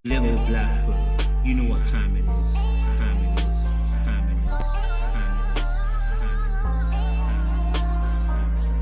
Little black book, you know what time it is. Time it is. Time it is. Time it is. Time it is.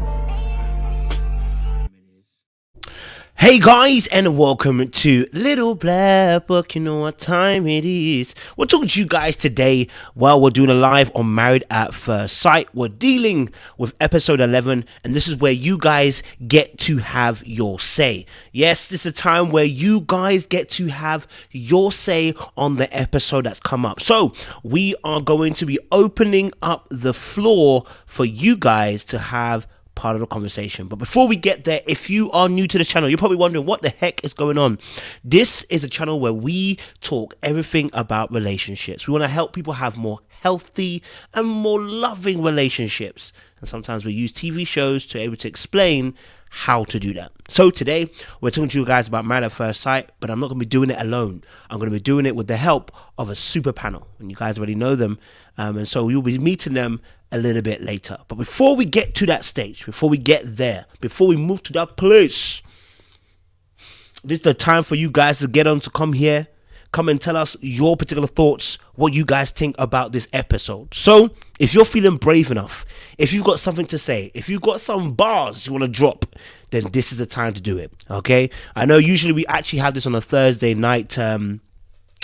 Hey guys, and welcome to Little Black Book. You know what time it is. We're talking to you guys today while we're doing a live on Married at First Sight. We're dealing with episode 11, and this is where you guys get to have your say. Yes, this is a time where you guys get to have your say on the episode that's come up. So we are going to be opening up the floor for you guys to have part of the conversation. But before we get there, if you are new to the channel, you're probably wondering what the heck is going on. This is a channel where we talk everything about relationships. We want to help people have more healthy and more loving relationships, and sometimes we use TV shows to be able to explain how to do that. So today we're talking to you guys about Married at First Sight, but I'm not going to be doing it alone. I'm going to be doing it with the help of a super panel, and you guys already know them, and so you'll be meeting them a little bit later. But before we get to that stage, before we get there, before we move to that place, this is the time for you guys to get on, to come here, come and tell us your particular thoughts, what you guys think about this episode. So if you're feeling brave enough, if you've got something to say, if you've got some bars you want to drop, then this is the time to do it. Okay, I know usually we actually have this on a Thursday night,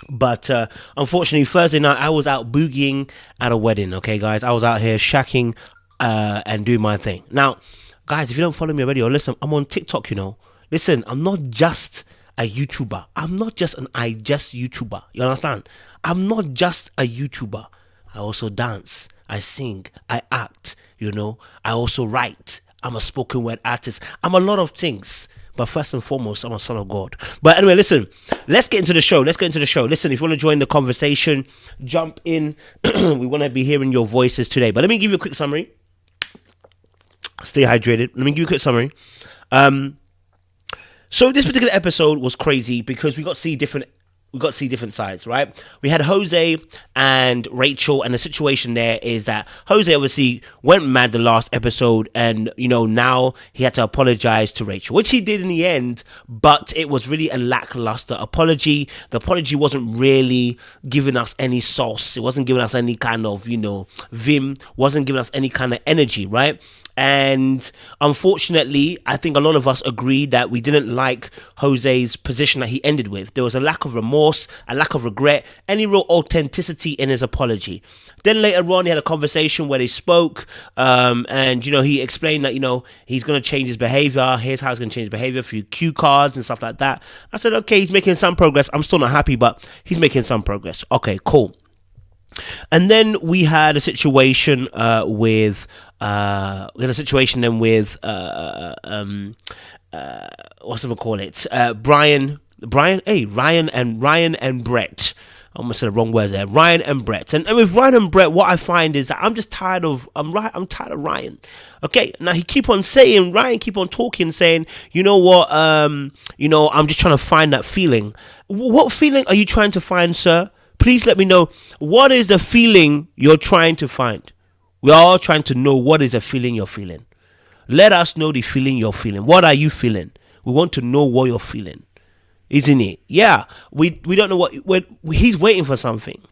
but unfortunately Thursday night I was out boogieing at a wedding. Okay guys, I was out here shacking and doing my thing. Now guys, if you don't follow me already, or listen, I'm on TikTok, you know. Listen, I'm not just a YouTuber. I'm not just an YouTuber. You understand? I'm not just a YouTuber. I also dance, I sing, I act, you know. I also write. I'm a spoken word artist. I'm a lot of things. But first and foremost, I'm a son of God. But anyway, listen, let's get into the show. Listen, if you want to join the conversation, jump in. We want to be hearing your voices today. But let me give you a quick summary. Stay hydrated. Let me give you a quick summary. So this particular episode was crazy because we got to see different sides, right? We had Jose and Rachel, and the situation there is that Jose obviously went mad the last episode, and you know, now he had to apologize to Rachel, which he did in the end, but it was really a lackluster apology. The apology wasn't really giving us any sauce. It wasn't giving us any kind of, you know, vim, wasn't giving us any kind of energy, right? And unfortunately, I think a lot of us agreed that we didn't like Jose's position that he ended with. There was a lack of remorse, a lack of regret, any real authenticity in his apology. Then later on, he had a conversation where they spoke, and, you know, he explained that, you know, he's going to change his behavior. Here's how he's going to change his behavior through cue cards and stuff like that. I said, okay, he's making some progress. I'm still not happy, but he's making some progress. Okay, cool. And then we had a situation with what's it call it? Ryan and Brett. I almost said the wrong words there. Ryan and Brett. And with Ryan and Brett, what I find is that I'm tired of Ryan. Okay, now Ryan keep on talking, saying, you know what, you know, I'm just trying to find that feeling. What feeling are you trying to find, sir? Please let me know. What is the feeling you're trying to find? We're all trying to know what is the feeling you're feeling. Let us know the feeling you're feeling. What are you feeling? We want to know what you're feeling. Isn't it? Yeah. We don't know what he's waiting for something.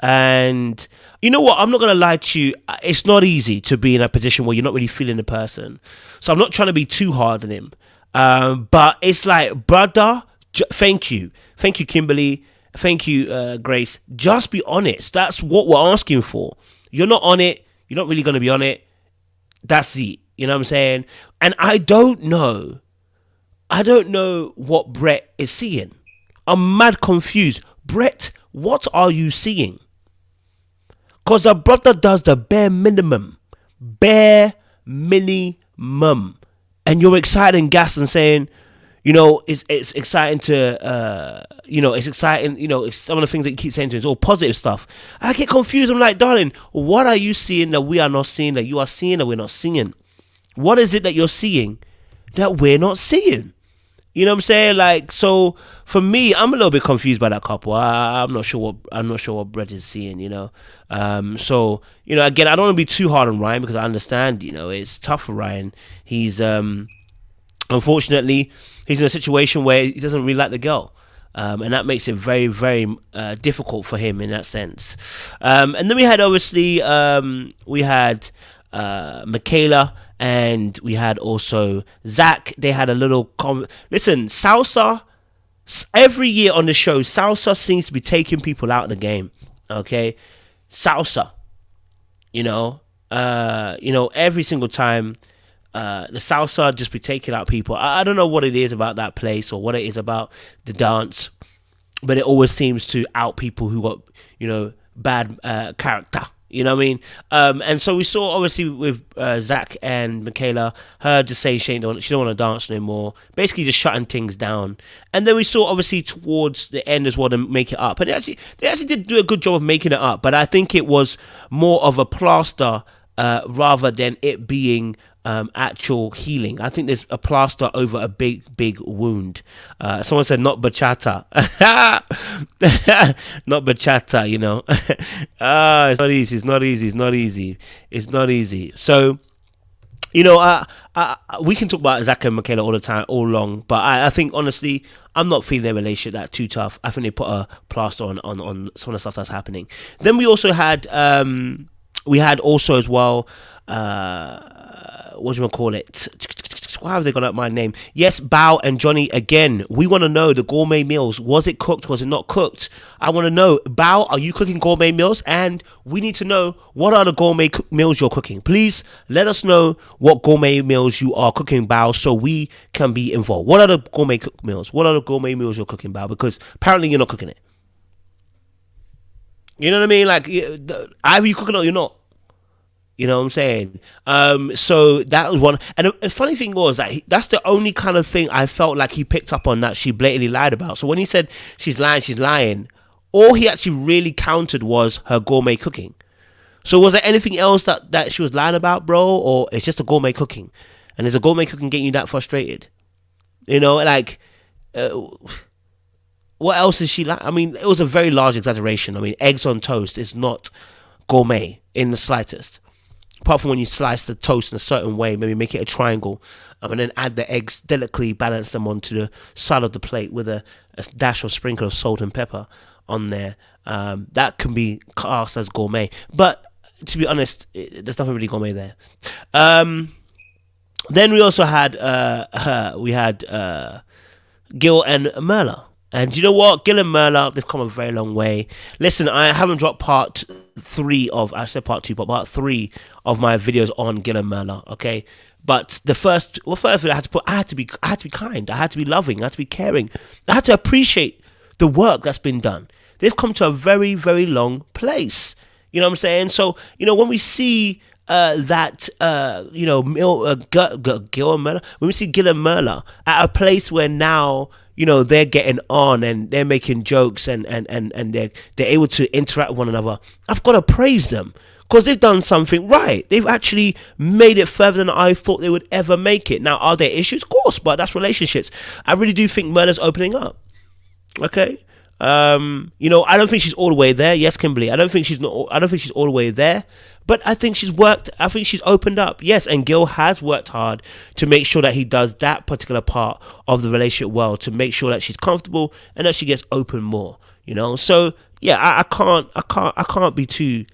And you know what? I'm not going to lie to you. It's not easy to be in a position where you're not really feeling the person. So I'm not trying to be too hard on him. But it's like, brother, thank you. Thank you, Kimberly. Thank you, Grace. Just be honest. That's what we're asking for. You're not on it. You're not really going to be on it. That's it. You know what I'm saying? And I don't know what Brett is seeing. I'm mad confused. Brett, what are you seeing? Because the brother does the bare minimum. Bare minimum. And you're excited and gassed and saying, you know, it's exciting to, you know, it's exciting, you know, it's some of the things that you keep saying to me, it's all positive stuff. I get confused. I'm like, darling, what are you seeing that we are not seeing, that you are seeing that we're not seeing? What is it that you're seeing that we're not seeing? You know what I'm saying? Like, so for me, I'm a little bit confused by that couple. I'm not sure what Brett is seeing, you know. So, you know, again, I don't want to be too hard on Ryan because I understand, you know, it's tough for Ryan. He's unfortunately, he's in a situation where he doesn't really like the girl. And that makes it very, very difficult for him in that sense. And then we had obviously Michaela, and we had also Zach. They had a little listen, salsa. Every year on the show, salsa seems to be taking people out of the game. Okay, salsa. Every single time, the salsa just be taking out people. I don't know what it is about that place or what it is about the dance, but it always seems to out people who got bad character. You know what I mean? And so we saw, obviously, with Zach and Michaela, her just saying she don't want to dance anymore, basically just shutting things down. And then we saw, obviously, towards the end as well, to make it up. And they actually did do a good job of making it up, but I think it was more of a plaster rather than it being actual healing. I think there's a plaster over a big wound. Someone said not bachata. Not bachata, it's not easy. So we can talk about Zach and Michaela all the time, all long, but I think honestly I'm not feeling their relationship that too tough. I think they put a plaster on some of the stuff that's happening. Then we also had also as well, what do you want to call it? Why have they got up my name? Yes, Bao and Johnny again. We want to know the gourmet meals. Was it cooked? Was it not cooked? I want to know, Bao, are you cooking gourmet meals? And we need to know, what are the gourmet meals you're cooking? Please let us know what gourmet meals you are cooking, Bao, so we can be involved. What are the gourmet meals? What are the gourmet meals you're cooking, Bao? Because apparently you're not cooking it. You know what I mean? Like, either you cooking it or you're not. You know what I'm saying? So that was one. And the funny thing was that that's the only kind of thing I felt like he picked up on that she blatantly lied about. So when he said she's lying, all he actually really counted was her gourmet cooking. So was there anything else that she was lying about, bro? Or it's just a gourmet cooking? And is a gourmet cooking getting you that frustrated? What else is she like? I mean, it was a very large exaggeration. I mean, eggs on toast is not gourmet in the slightest. Apart from when you slice the toast in a certain way, maybe make it a triangle, and then add the eggs, delicately balance them onto the side of the plate with a dash of sprinkle of salt and pepper on there. That can be classed as gourmet. But to be honest, there's nothing really gourmet there. Then we also had Gil and Myrla. And you know what? Gil and Myrla, they've come a very long way. Listen, I haven't dropped part 3 of my videos on Gil and Myrla, okay? But first I had to be kind, I had to be loving, I had to be caring, I had to appreciate the work that's been done. They've come to a very, very long place. You know what I'm saying? So, when we see Gil and Myrla, when we see Gil and Myrla at a place where now, they're getting on and they're making jokes and they're able to interact with one another, I've got to praise them because they've done something right. They've actually made it further than I thought they would ever make it. Now, are there issues? Of course, but that's relationships. I really do think Myrla's opening up. Okay? I don't think she's all the way there. Yes, Kimberly. I don't think she's all the way there. But I think she's opened up. Yes, and Gil has worked hard to make sure that he does that particular part of the relationship well, to make sure that she's comfortable and that she gets open more. So yeah, I can't be too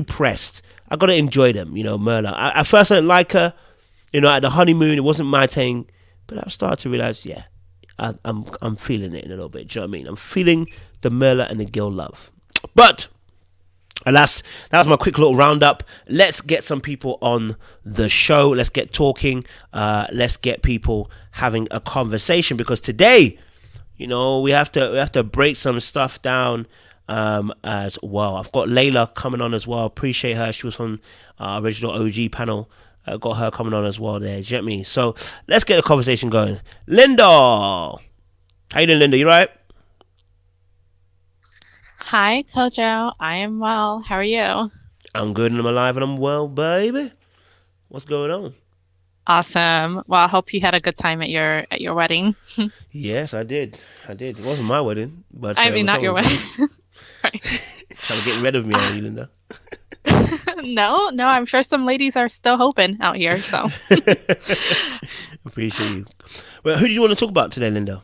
pressed. I gotta enjoy them. Myrla. At first I didn't like her. At the honeymoon, it wasn't my thing, but I've started to realize, yeah, I'm feeling it in a little bit. Do you know what I mean? I'm feeling the Myrla and the Gil love. But alas, that was my quick little roundup. Let's get some people on the show. Let's get talking. Let's get people having a conversation, because today, we have to break some stuff down as well. I've got Layla coming on as well. Appreciate her. She was from our original OG panel. Got her coming on as well there. Do you get me? So let's get the conversation going. Linda, how you doing, Linda? You right? Hi, Kojo. I am well. How are you? I'm good and I'm alive and I'm well, baby. What's going on? Awesome. Well, I hope you had a good time at your wedding. Yes, I did. It wasn't my wedding, but I mean, not your wedding. Right. Trying to get rid of me, are you, Linda? No, I'm sure some ladies are still hoping out here. So appreciate you. Well, who do you want to talk about today, Linda?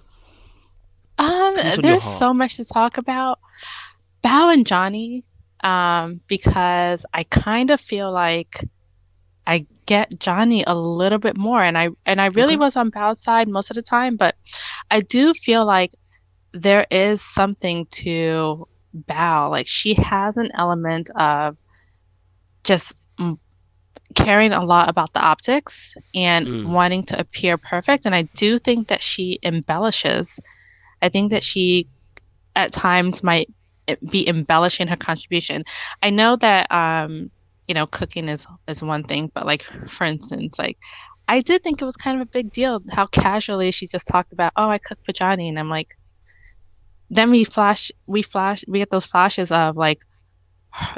piece on your There's heart? so much to talk about. Bao and Johnny, because I kind of feel like I get Johnny a little bit more, and I really Okay. was on Bao's side most of the time, but I do feel like there is something to Bao. Like she has an element of just caring a lot about the optics and Mm. wanting to appear perfect, and I do think that she embellishes. I think that she at times might be embellishing her contribution. I know that cooking is one thing, but like for instance, like I did think it was kind of a big deal how casually she just talked about, oh, I cook for Johnny, and I'm like, then we get those flashes of like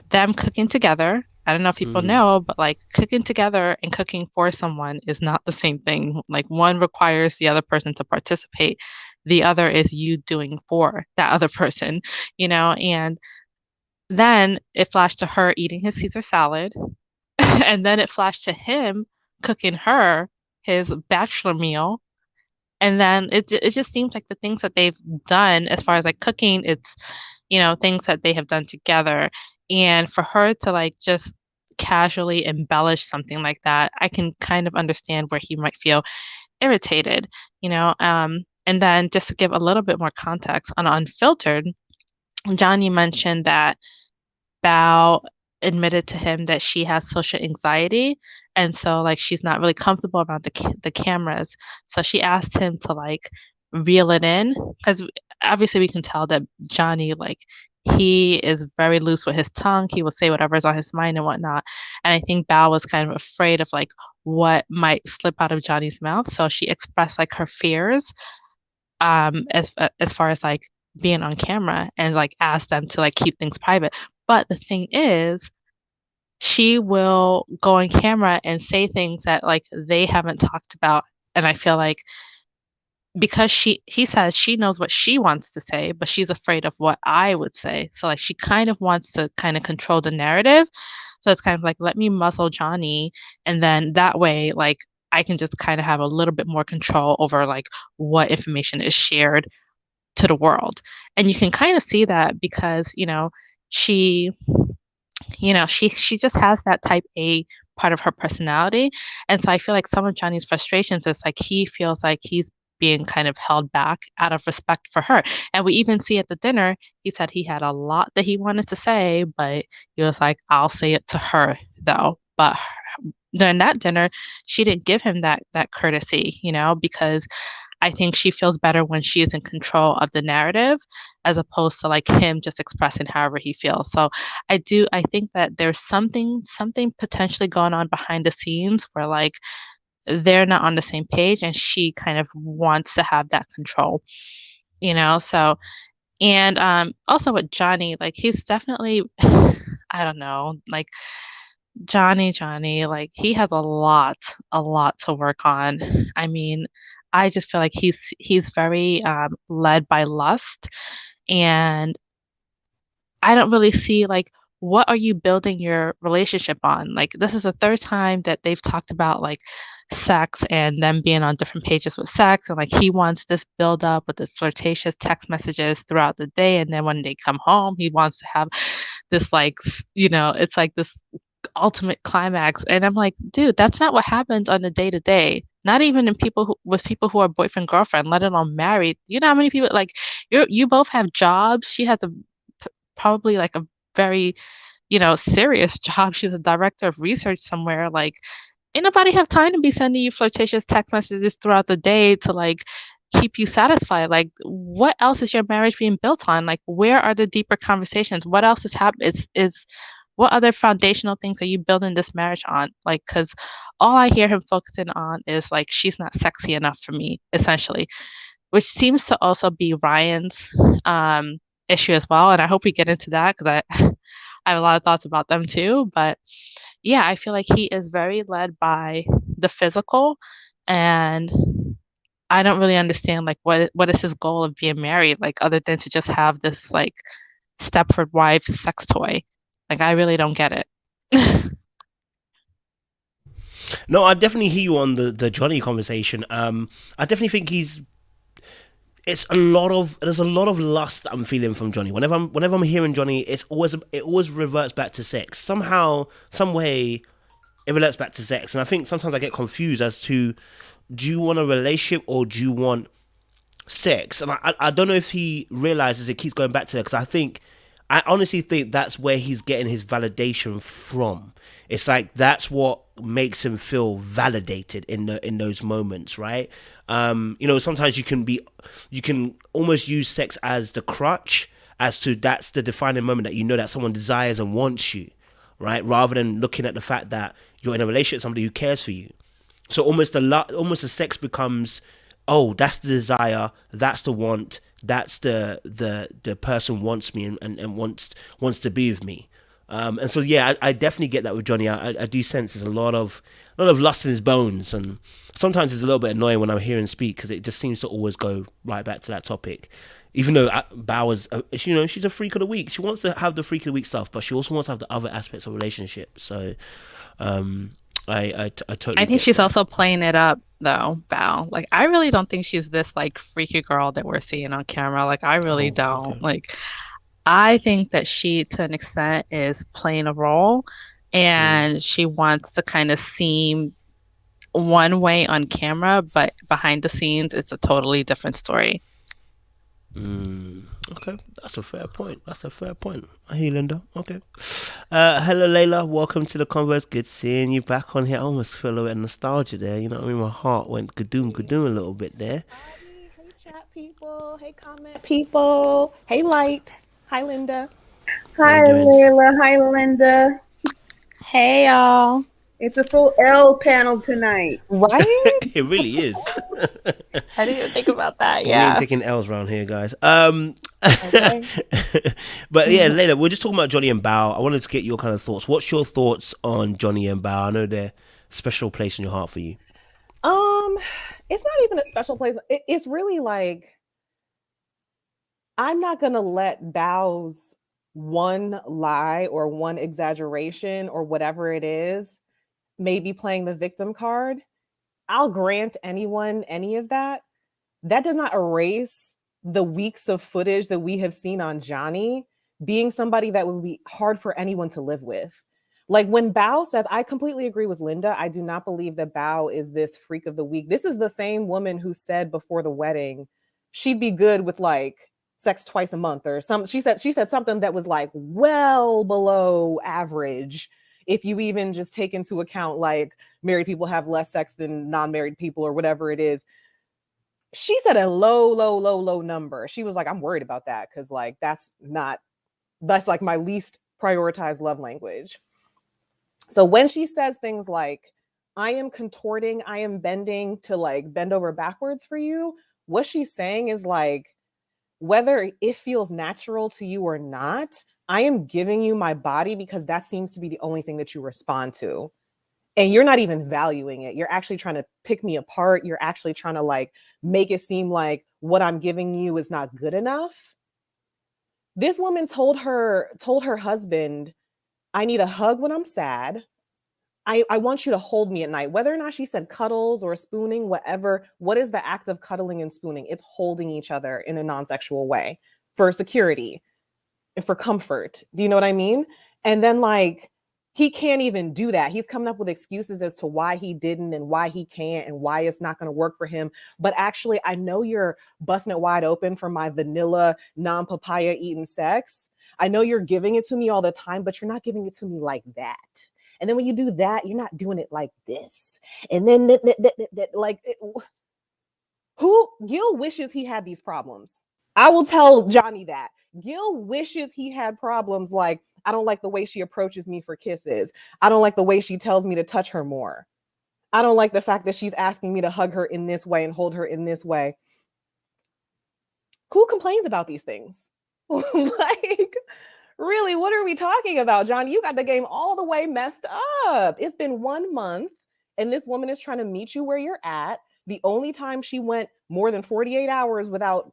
them cooking together. I don't know if people Mm. know, but like cooking together and cooking for someone is not the same thing. Like one requires the other person to participate, the other is you doing for that other person, and then it flashed to her eating his Caesar salad, and then it flashed to him cooking her his bachelor meal. And then it just seems like the things that they've done as far as like cooking, it's, things that they have done together. And for her to like just casually embellish something like that, I can kind of understand where he might feel irritated, and then just to give a little bit more context on Unfiltered, Johnny mentioned that Bao admitted to him that she has social anxiety, and so like she's not really comfortable around the cameras. So she asked him to like reel it in because obviously we can tell that Johnny like he is very loose with his tongue. He will say whatever's on his mind and whatnot. And I think Bao was kind of afraid of like what might slip out of Johnny's mouth. So she expressed like her fears as far as like being on camera and like ask them to like keep things private. But the thing is, she will go on camera and say things that like they haven't talked about. And I feel like because he says she knows what she wants to say, but she's afraid of what I would say. So like she kind of wants to kind of control the narrative. So it's kind of like let me muzzle Johnny and then that way like I can just kind of have a little bit more control over like what information is shared to the world. And you can kind of see that because, she, she just has that type A part of her personality. And so I feel like some of Johnny's frustrations is like he feels like he's being kind of held back out of respect for her. And we even see at the dinner, he said he had a lot that he wanted to say, but he was like, I'll say it to her though. But during that dinner, she didn't give him that courtesy, because I think she feels better when she is in control of the narrative as opposed to like him just expressing however he feels. So I think that there's something potentially going on behind the scenes where like they're not on the same page and she kind of wants to have that control, So and also with Johnny, like he's definitely I don't know, like Johnny, like he has a lot to work on. I mean, I just feel like he's very led by lust, and I don't really see like what are you building your relationship on? Like this is the third time that they've talked about like sex and them being on different pages with sex and like he wants this build up with the flirtatious text messages throughout the day and then when they come home he wants to have this like it's like this ultimate climax. And I'm like, dude, that's not what happens on the day to day. Not even in with people who are boyfriend girlfriend, let alone married. You know how many people like you both have jobs. She has probably like a very serious job. She's a director of research somewhere. Like, ain't nobody have time to be sending you flirtatious text messages throughout the day to like keep you satisfied. Like, what else is your marriage being built on? Like, where are the deeper conversations? What else is happening? Is what other foundational things are you building this marriage on? Like, because all I hear him focusing on is like, she's not sexy enough for me, essentially, which seems to also be Ryan's issue as well. And I hope we get into that because I have a lot of thoughts about them too. But yeah, I feel like he is very led by the physical, and I don't really understand like what is his goal of being married, like other than to just have this like Stepford wives sex toy. Like I really don't get it. No, I definitely hear you on the Johnny conversation. I definitely think there's a lot of lust that I'm feeling from Johnny. Whenever I'm hearing Johnny, it always reverts back to sex. Somehow, some way, it relates back to sex. And I think sometimes I get confused as to, do you want a relationship or do you want sex? And I don't know if he realizes it keeps going back to that, because I honestly think that's where he's getting his validation from. It's like that's what makes him feel validated in those moments, right? Sometimes you can almost use sex as the crutch, as to that's the defining moment that you know that someone desires and wants you, right? Rather than looking at the fact that you're in a relationship with somebody who cares for you. So almost the sex becomes, oh, that's the desire, that's the want, that's the person wants me and wants to be with me. And so yeah, I definitely get that with Johnny. I do sense there's a lot of lust in his bones, and sometimes it's a little bit annoying when I'm hearing him speak, because it just seems to always go right back to that topic. Even though Bowers, she's a freak of the week. She wants to have the freak of the week stuff, but she also wants to have the other aspects of relationships. So, I totally. I think get she's that. also playing it up though, Bao. Like I really don't think she's this like freaky girl that we're seeing on camera. Like I really Oh, don't. okay. Like I think that she to an extent is playing a role Mm. and she wants to kind of seem one way on camera, but behind the scenes it's a totally different story. Mm, okay, that's a fair point. That's a fair point. I hear you, Linda. Okay. Hello, Layla. Welcome to the Converse. Good seeing you back on here. I almost feel a little bit of nostalgia there. You know what I mean? My heart went gadoom gadoom a little bit there. Howdy, hey chat people, hey comment people, hey Light, hi Linda. How you Hi, doing? Layla. Hi, Linda. Hey y'all. It's a full L panel tonight. Right? It really is. I didn't even think about that. But we ain't Yeah. taking L's around here, guys. Okay. But yeah, Layla, we're just talking about Johnny and Bao. I wanted to get your kind of thoughts. What's your thoughts on Johnny and Bao? I know they're a special place in your heart for you. Um, it's not even a special place. It's really like I'm not gonna let Bao's one lie or one exaggeration or whatever it is, maybe playing the victim card. I'll grant anyone any of that. That does not erase the weeks of footage that we have seen on Johnny being somebody that would be hard for anyone to live with. Like when Bao says, I completely agree with Linda. I do not believe that Bao is this freak of the week. This is the same woman who said before the wedding she'd be good with like sex twice a month or something. She said something that was like well below average if you even just take into account like married people have less sex than non-married people or whatever it is. She said a low number. She was like, I'm worried about that because like that's like my least prioritized love language. So when she says things like, I am contorting, I am bending to like bend over backwards for you, what she's saying is like, whether it feels natural to you or not, I am giving you my body because that seems to be the only thing that you respond to. And you're not even valuing it. You're actually trying to pick me apart. You're actually trying to like make it seem like what I'm giving you is not good enough. This woman told her husband, I need a hug when I'm sad. I want you to hold me at night. Whether or not she said cuddles or spooning, whatever, what is the act of cuddling and spooning? It's holding each other in a non-sexual way for security and for comfort. Do you know what I mean? And then like, he can't even do that. He's coming up with excuses as to why he didn't and why he can't and why it's not going to work for him. But actually, I know you're busting it wide open for my vanilla, non-papaya eating sex. I know you're giving it to me all the time, but you're not giving it to me like that. And then when you do that, you're not doing it like this. And then who Gil wishes he had these problems. I will tell Johnny that. Gil wishes he had problems like, I don't like the way she approaches me for kisses. I don't like the way she tells me to touch her more. I don't like the fact that she's asking me to hug her in this way and hold her in this way. Who complains about these things? Like, really, what are we talking about, Johnny? You got the game all the way messed up. It's been 1 month and this woman is trying to meet you where you're at. The only time she went more than 48 hours without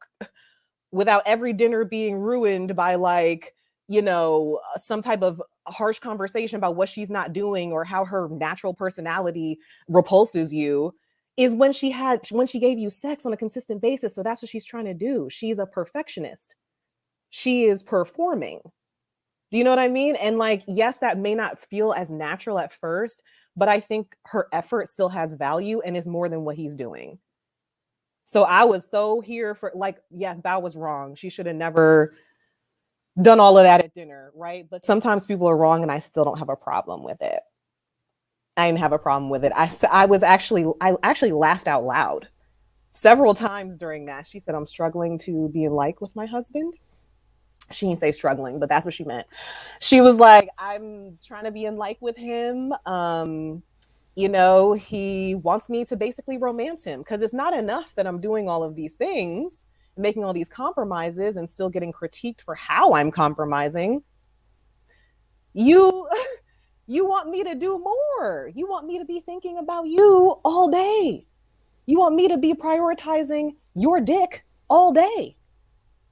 every dinner being ruined by like, some type of harsh conversation about what she's not doing or how her natural personality repulses you is when she gave you sex on a consistent basis. So that's what she's trying to do. She's a perfectionist. She is performing. Do you know what I mean? And like, yes, that may not feel as natural at first, but I think her effort still has value and is more than what he's doing. So I was so here for, like, yes, Bao was wrong. She should have never done all of that at dinner, right? But sometimes people are wrong and I still don't have a problem with it. I didn't have a problem with it. I actually laughed out loud several times during that. She said, I'm struggling to be in like with my husband. She didn't say struggling, but that's what she meant. She was like, I'm trying to be in like with him. You know, he wants me to basically romance him because it's not enough that I'm doing all of these things, making all these compromises and still getting critiqued for how I'm compromising. You want me to do more. You want me to be thinking about you all day. You want me to be prioritizing your dick all day.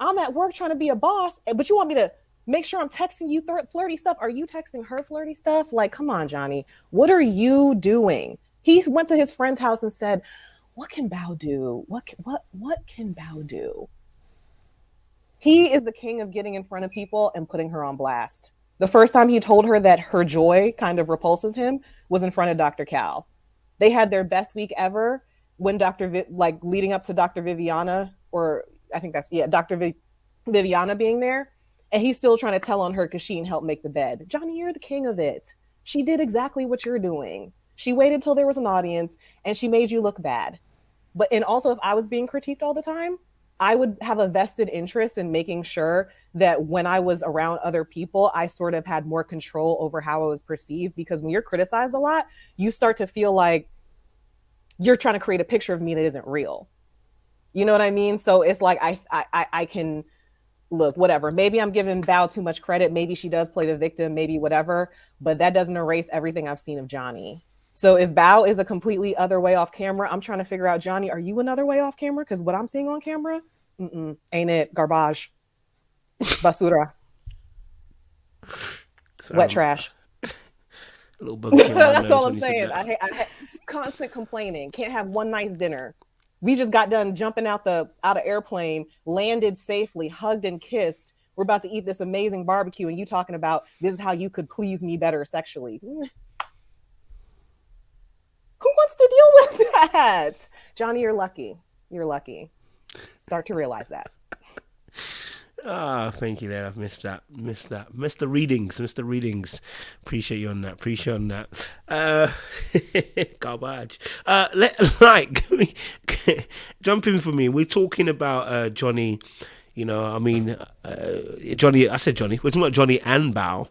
I'm at work trying to be a boss, but you want me to make sure I'm texting you flirty stuff. Are you texting her flirty stuff? Like, come on, Johnny. What are you doing? He went to his friend's house and said, what can Bao do? What can Bao do? He is the king of getting in front of people and putting her on blast. The first time he told her that her joy kind of repulses him was in front of Dr. Cal. They had their best week ever when leading up to Dr. Viviana, or I think that's, yeah, Dr. Viviana being there. And he's still trying to tell on her because she didn't help make the bed. Johnny, you're the king of it. She did exactly what you're doing. She waited till there was an audience and she made you look bad. And also, if I was being critiqued all the time, I would have a vested interest in making sure that when I was around other people, I sort of had more control over how I was perceived. Because when you're criticized a lot, you start to feel like you're trying to create a picture of me that isn't real. You know what I mean? So it's like I can look, whatever. Maybe I'm giving Bao too much credit. Maybe she does play the victim, maybe whatever. But that doesn't erase everything I've seen of Johnny. So if Bao is a completely other way off camera, I'm trying to figure out, Johnny, are you another way off camera? Because what I'm seeing on camera, ain't it? Garbage. Basura. Wet trash. A little bug came out That's all I'm saying. I hate constant complaining. Can't have one nice dinner. We just got done jumping out of airplane, landed safely, hugged and kissed. We're about to eat this amazing barbecue, and you talking about this is how you could please me better sexually. Who wants to deal with that? Johnny, you're lucky. You're lucky. Start to realize that. Thank you there. I've missed that. Missed the readings. Appreciate you on that. Garbage. Jump in for me. We're talking about Johnny. You know, I mean, Johnny. I said Johnny. We're talking about Johnny and Bao.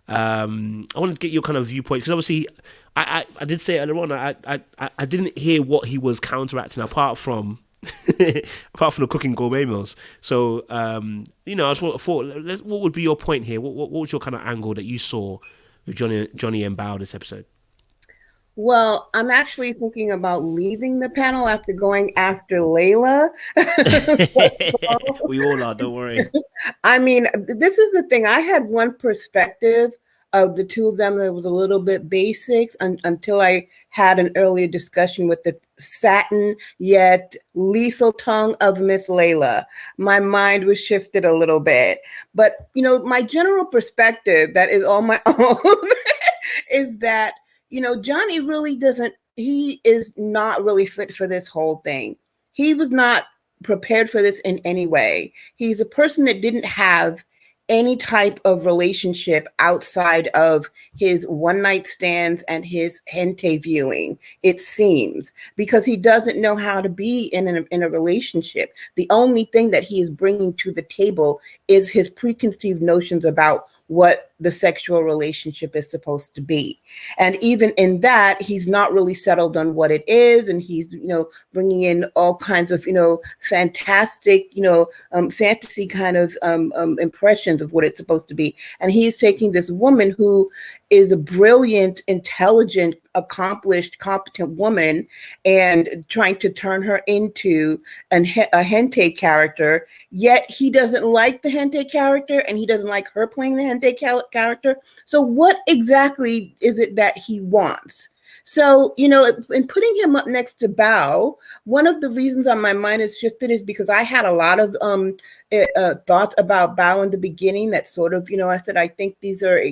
I wanted to get your kind of viewpoint because obviously, I did say earlier on. I didn't hear what he was counteracting apart from the cooking gourmet meals. So, you know, I thought, what would be your point here? What was your kind of angle that you saw with Johnny and Bao this episode? Well, I'm actually thinking about leaving the panel after going after Layla. We all are, don't worry. I mean, this is the thing. I had one perspective of the two of them that was a little bit basics until I had an earlier discussion with the satin yet lethal tongue of Miss Layla. My mind was shifted a little bit. But, you know, my general perspective that is on my own is that, you know, Johnny really he is not really fit for this whole thing. He was not prepared for this in any way. He's a person that didn't have any type of relationship outside of his one night stands and his hentai viewing, it seems, because he doesn't know how to be in a relationship. The only thing that he is bringing to the table is his preconceived notions about what the sexual relationship is supposed to be. And even in that, he's not really settled on what it is. And he's, you know, bringing in all kinds of, you know, fantastic, you know, fantasy kind of impressions of what it's supposed to be. And he's taking this woman who is a brilliant, intelligent, accomplished, competent woman and trying to turn her into a hentai character, yet he doesn't like the hentai character and he doesn't like her playing the hentai character. So what exactly is it that he wants? So, in putting him up next to Bao, one of the reasons on my mind has shifted is because I had a lot of thoughts about Bao in the beginning that sort of, I said, I think these are,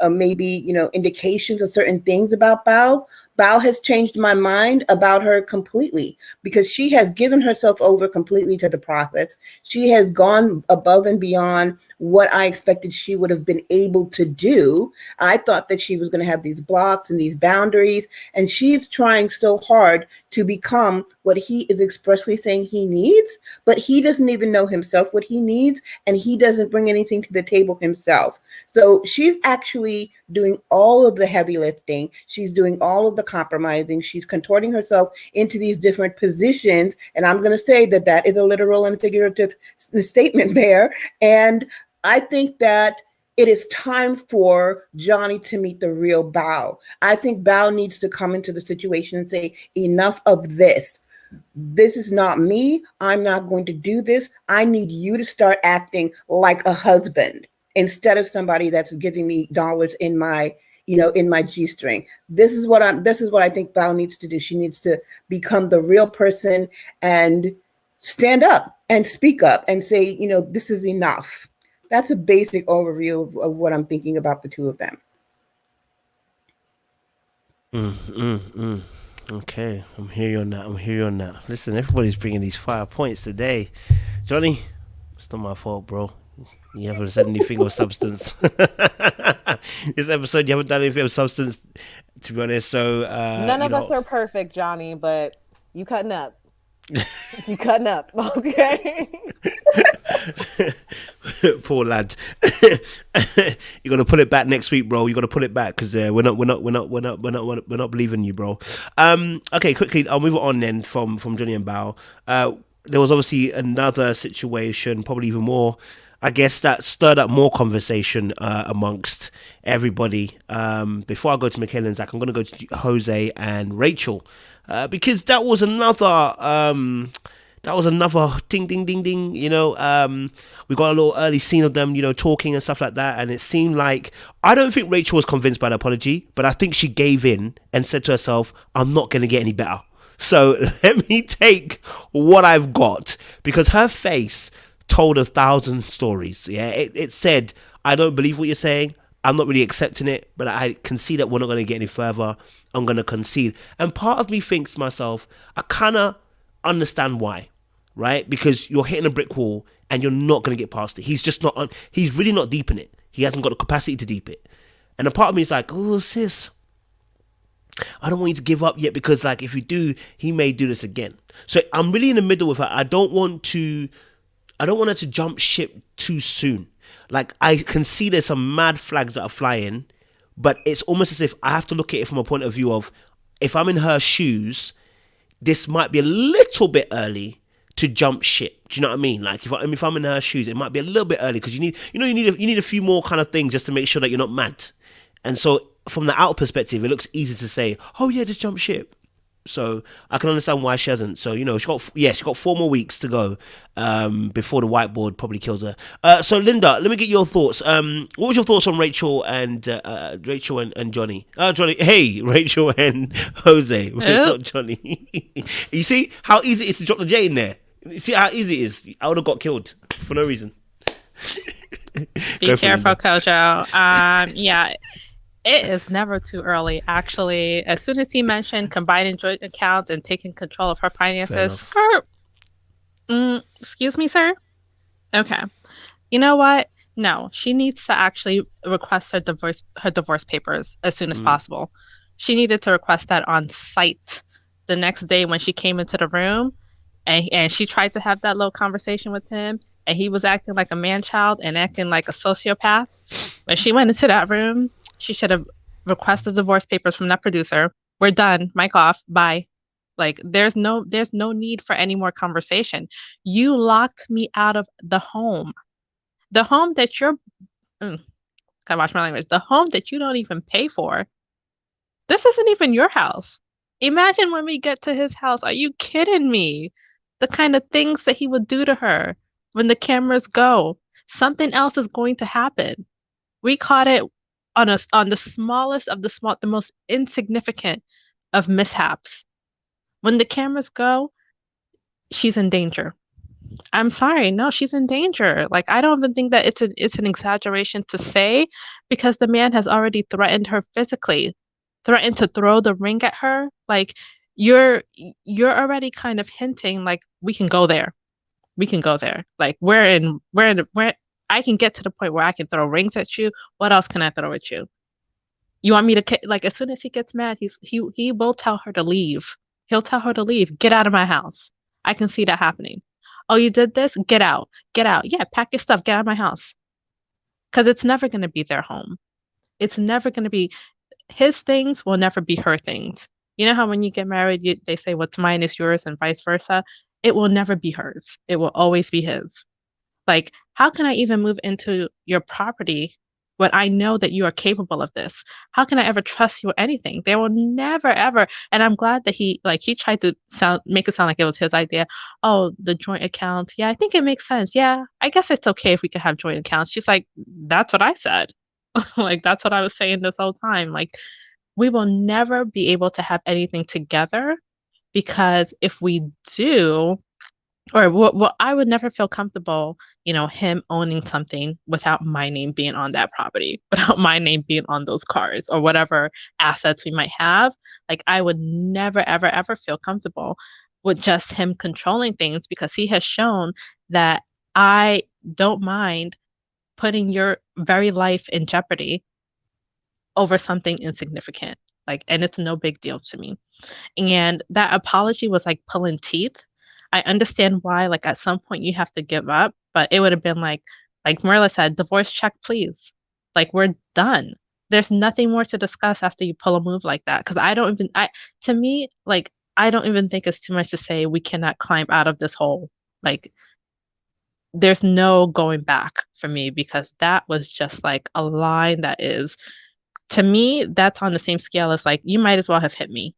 maybe, indications of certain things about Bao. Bao has changed my mind about her completely because she has given herself over completely to the process. She has gone above and beyond what I expected she would have been able to do. I thought that she was going to have these blocks and these boundaries, and she's trying so hard to become what he is expressly saying he needs, but he doesn't even know himself what he needs, and he doesn't bring anything to the table himself. So she's actually doing all of the heavy lifting. She's doing all of the compromising. She's contorting herself into these different positions. And I'm going to say that that is a literal and figurative statement there. And I think that it is time for Johnny to meet the real Bao. I think Bao needs to come into the situation and say, enough of this. This is not me. I'm not going to do this. I need you to start acting like a husband instead of somebody that's giving me dollars in my G-string. This is what I think Bao needs to do. She needs to become the real person and stand up and speak up and say, this is enough. That's a basic overview of what I'm thinking about the two of them. Okay, I'm hearing on that. Listen, everybody's bringing these fire points today. Johnny, it's not my fault, bro. You haven't said anything of substance. This episode, you haven't done anything of substance, to be honest. So none of us are perfect, Johnny, but you cutting up. You cutting up, okay? Poor lad. You're gonna pull it back next week, bro. You gotta pull it back because we're not believing you, bro. Okay, quickly, I'll move on then from Johnny and Bao. There was obviously another situation, probably even more, I guess, that stirred up more conversation amongst everybody. Before I go to Michaela and Zach, I'm going to go to Jose and Rachel because that was another ding, ding, ding, ding. We got a little early scene of them, talking and stuff like that. And it seemed like, I don't think Rachel was convinced by the apology, but I think she gave in and said to herself, I'm not going to get any better. So let me take what I've got, because her face told 1,000 stories. Yeah, it said, I don't believe what you're saying. I'm not really accepting it, but I can see that we're not going to get any further. I'm going to concede. And part of me thinks to myself, I kind of understand why, right? Because you're hitting a brick wall and you're not going to get past it. He's just not, he's really not deep in it. He hasn't got the capacity to deep it. And a part of me is like, oh, sis, I don't want you to give up yet, because like if you do, he may do this again. So I'm really in the middle with her. I don't want her to jump ship too soon. Like, I can see there's some mad flags that are flying, but it's almost as if I have to look at it from a point of view of, if I'm in her shoes, this might be a little bit early to jump ship. Do you know what I mean? Like, if I'm in her shoes, it might be a little bit early, because you need a few more kind of things just to make sure that you're not mad. And so from the outer perspective, it looks easy to say, oh yeah, just jump ship. So I can understand why she hasn't. So, she got 4 more weeks to go before the whiteboard probably kills her. So Linda, let me get your thoughts. What was your thoughts on Rachel and Johnny? Johnny, hey, Rachel and Jose. It's not Johnny. You see how easy it is to drop the J in there? You see how easy it is? I would have got killed for no reason. Be careful, Kojo. Yeah. It is never too early. Actually, as soon as he mentioned combining joint accounts and taking control of her finances, excuse me, sir? Okay. You know what? No, she needs to actually request her divorce papers as soon as possible. She needed to request that on site the next day when she came into the room, and she tried to have that little conversation with him, and he was acting like a man-child and acting like a sociopath. When she went into that room, she should have requested divorce papers from that producer. We're done. Mic off. Bye. Like, there's no need for any more conversation. You locked me out of the home. The home that you're gotta watch my language. The home that you don't even pay for. This isn't even your house. Imagine when we get to his house. Are you kidding me? The kind of things that he would do to her when the cameras go. Something else is going to happen. We caught it on the smallest of the most insignificant of mishaps. When the cameras go, she's in danger. I'm sorry, no, she's in danger. Like, I don't even think that it's an exaggeration to say, because the man has already threatened her physically, threatened to throw the ring at her. Like, you're already kind of hinting like we can go there. We can go there. Like, where I can get to the point where I can throw rings at you. What else can I throw at you? You want me to like, as soon as he gets mad, he will tell her to leave. He'll tell her to leave. Get out of my house. I can see that happening. Oh, you did this? Get out. Get out. Yeah, pack your stuff. Get out of my house. Because it's never going to be their home. It's never going to be his things will never be her things. You know how when you get married, they say what's mine is yours and vice versa? It will never be hers. It will always be his. Like, how can I even move into your property when I know that you are capable of this? How can I ever trust you with anything? They will never, ever. And I'm glad that he tried to make it sound like it was his idea. Oh, the joint accounts. Yeah, I think it makes sense. Yeah, I guess it's okay if we could have joint accounts. She's like, that's what I said. Like, that's what I was saying this whole time. Like, we will never be able to have anything together, because if we do, or what I would never feel comfortable, him owning something without my name being on that property, without my name being on those cars or whatever assets we might have. Like, I would never, ever, ever feel comfortable with just him controlling things, because he has shown that I don't mind putting your very life in jeopardy over something insignificant. Like, and it's no big deal to me. And that apology was like pulling teeth. I understand why, like, at some point you have to give up, but it would have been like Myrla said, divorce check, please. Like, we're done. There's nothing more to discuss after you pull a move like that. Because to me, like, I don't even think it's too much to say we cannot climb out of this hole. Like, there's no going back for me, because that was just like a line that is, to me, that's on the same scale as like, you might as well have hit me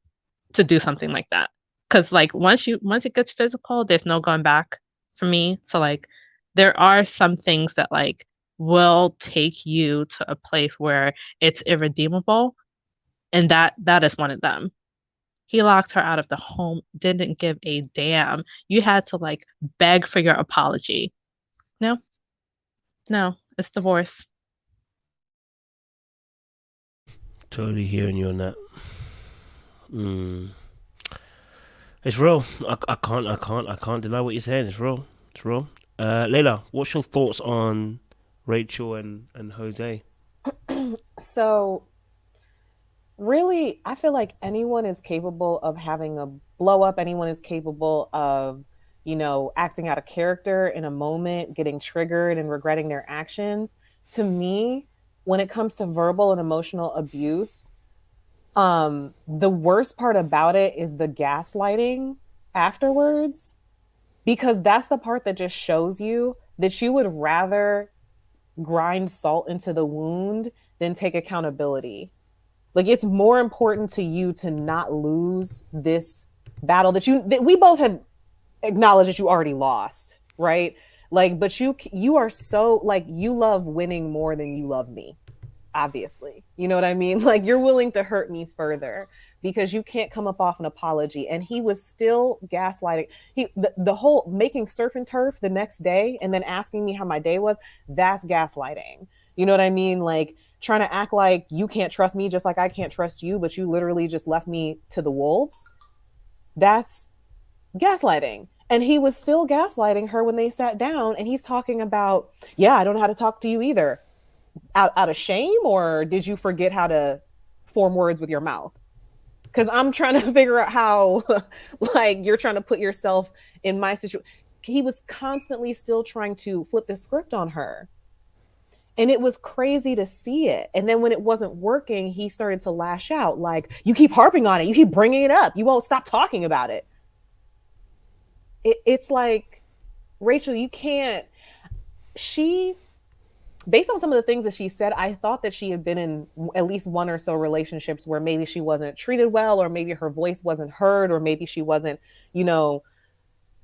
to do something like that. Because like, once it gets physical, there's no going back for me. So like, there are some things that like will take you to a place where it's irredeemable, and that is one of them. He locked her out of the home, didn't give a damn. You had to like beg for your apology. No, it's divorce. Totally hearing you on that. It's real. I can't deny what you're saying. It's real. Layla, what's your thoughts on Rachel and Jose? So really, I feel like anyone is capable of having a blow up. Anyone is capable of, acting out of character in a moment, getting triggered and regretting their actions. To me, when it comes to verbal and emotional abuse, the worst part about it is the gaslighting afterwards, because that's the part that just shows you that you would rather grind salt into the wound than take accountability. Like, it's more important to you to not lose this battle that we both have acknowledged that you already lost, right? Like, but you are so, like, you love winning more than you love me, obviously. You know what I mean? Like, you're willing to hurt me further because you can't come up off an apology. And he was still gaslighting. The whole making surf and turf the next day and then asking me how my day was, that's gaslighting. You know what I mean? Like, trying to act like you can't trust me just like I can't trust you, but you literally just left me to the wolves. That's gaslighting. And he was still gaslighting her when they sat down, and he's talking about, yeah, I don't know how to talk to you either. Out of shame, or did you forget how to form words with your mouth? Because I'm trying to figure out how, like, you're trying to put yourself in my situation. He was constantly still trying to flip the script on her. And it was crazy to see it. And then when it wasn't working, he started to lash out. Like, you keep harping on it. You keep bringing it up. You won't stop talking about it. It's like, Rachel, you can't. Based on some of the things that she said, I thought that she had been in at least one or so relationships where maybe she wasn't treated well, or maybe her voice wasn't heard, or maybe she wasn't,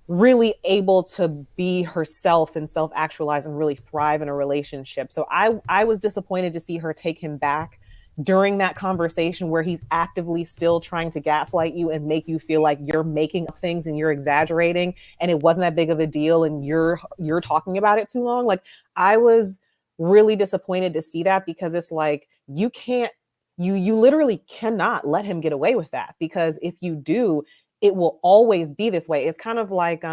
really able to be herself and self-actualize and really thrive in a relationship. So I was disappointed to see her take him back during that conversation where he's actively still trying to gaslight you and make you feel like you're making up things and you're exaggerating and it wasn't that big of a deal and you're talking about it too long. Like, I was really disappointed to see that, because it's like, you can't, you literally cannot let him get away with that, because if you do, it will always be this way. It's kind of like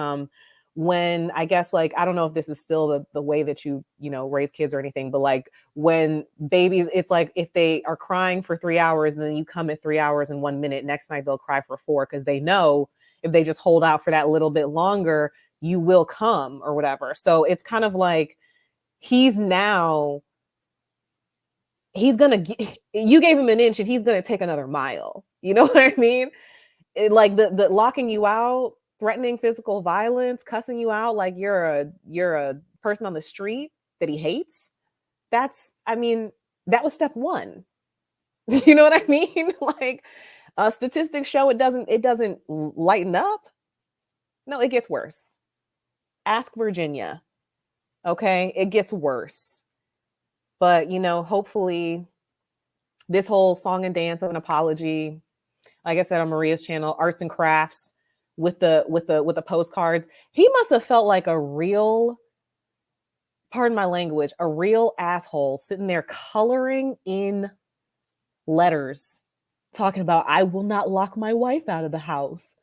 when, I guess, like, I don't know if this is still the way that you raise kids or anything, but like when babies, it's like if they are crying for 3 hours and then you come at 3 hours and 1 minute, next night they'll cry for 4, because they know if they just hold out for that little bit longer, you will come or whatever. So it's kind of like you gave him an inch and he's gonna take another mile. You know what I mean? Like the locking you out, threatening physical violence, cussing you out like you're a person on the street that he hates. That was step one. You know what I mean? Like, statistics show it doesn't lighten up. No, it gets worse. Ask Virginia. Okay, it gets worse. But hopefully this whole song and dance of an apology, like I said on Maria's channel, arts and crafts with the postcards. He must have felt like a real, pardon my language, a real asshole sitting there coloring in letters talking about, I will not lock my wife out of the house.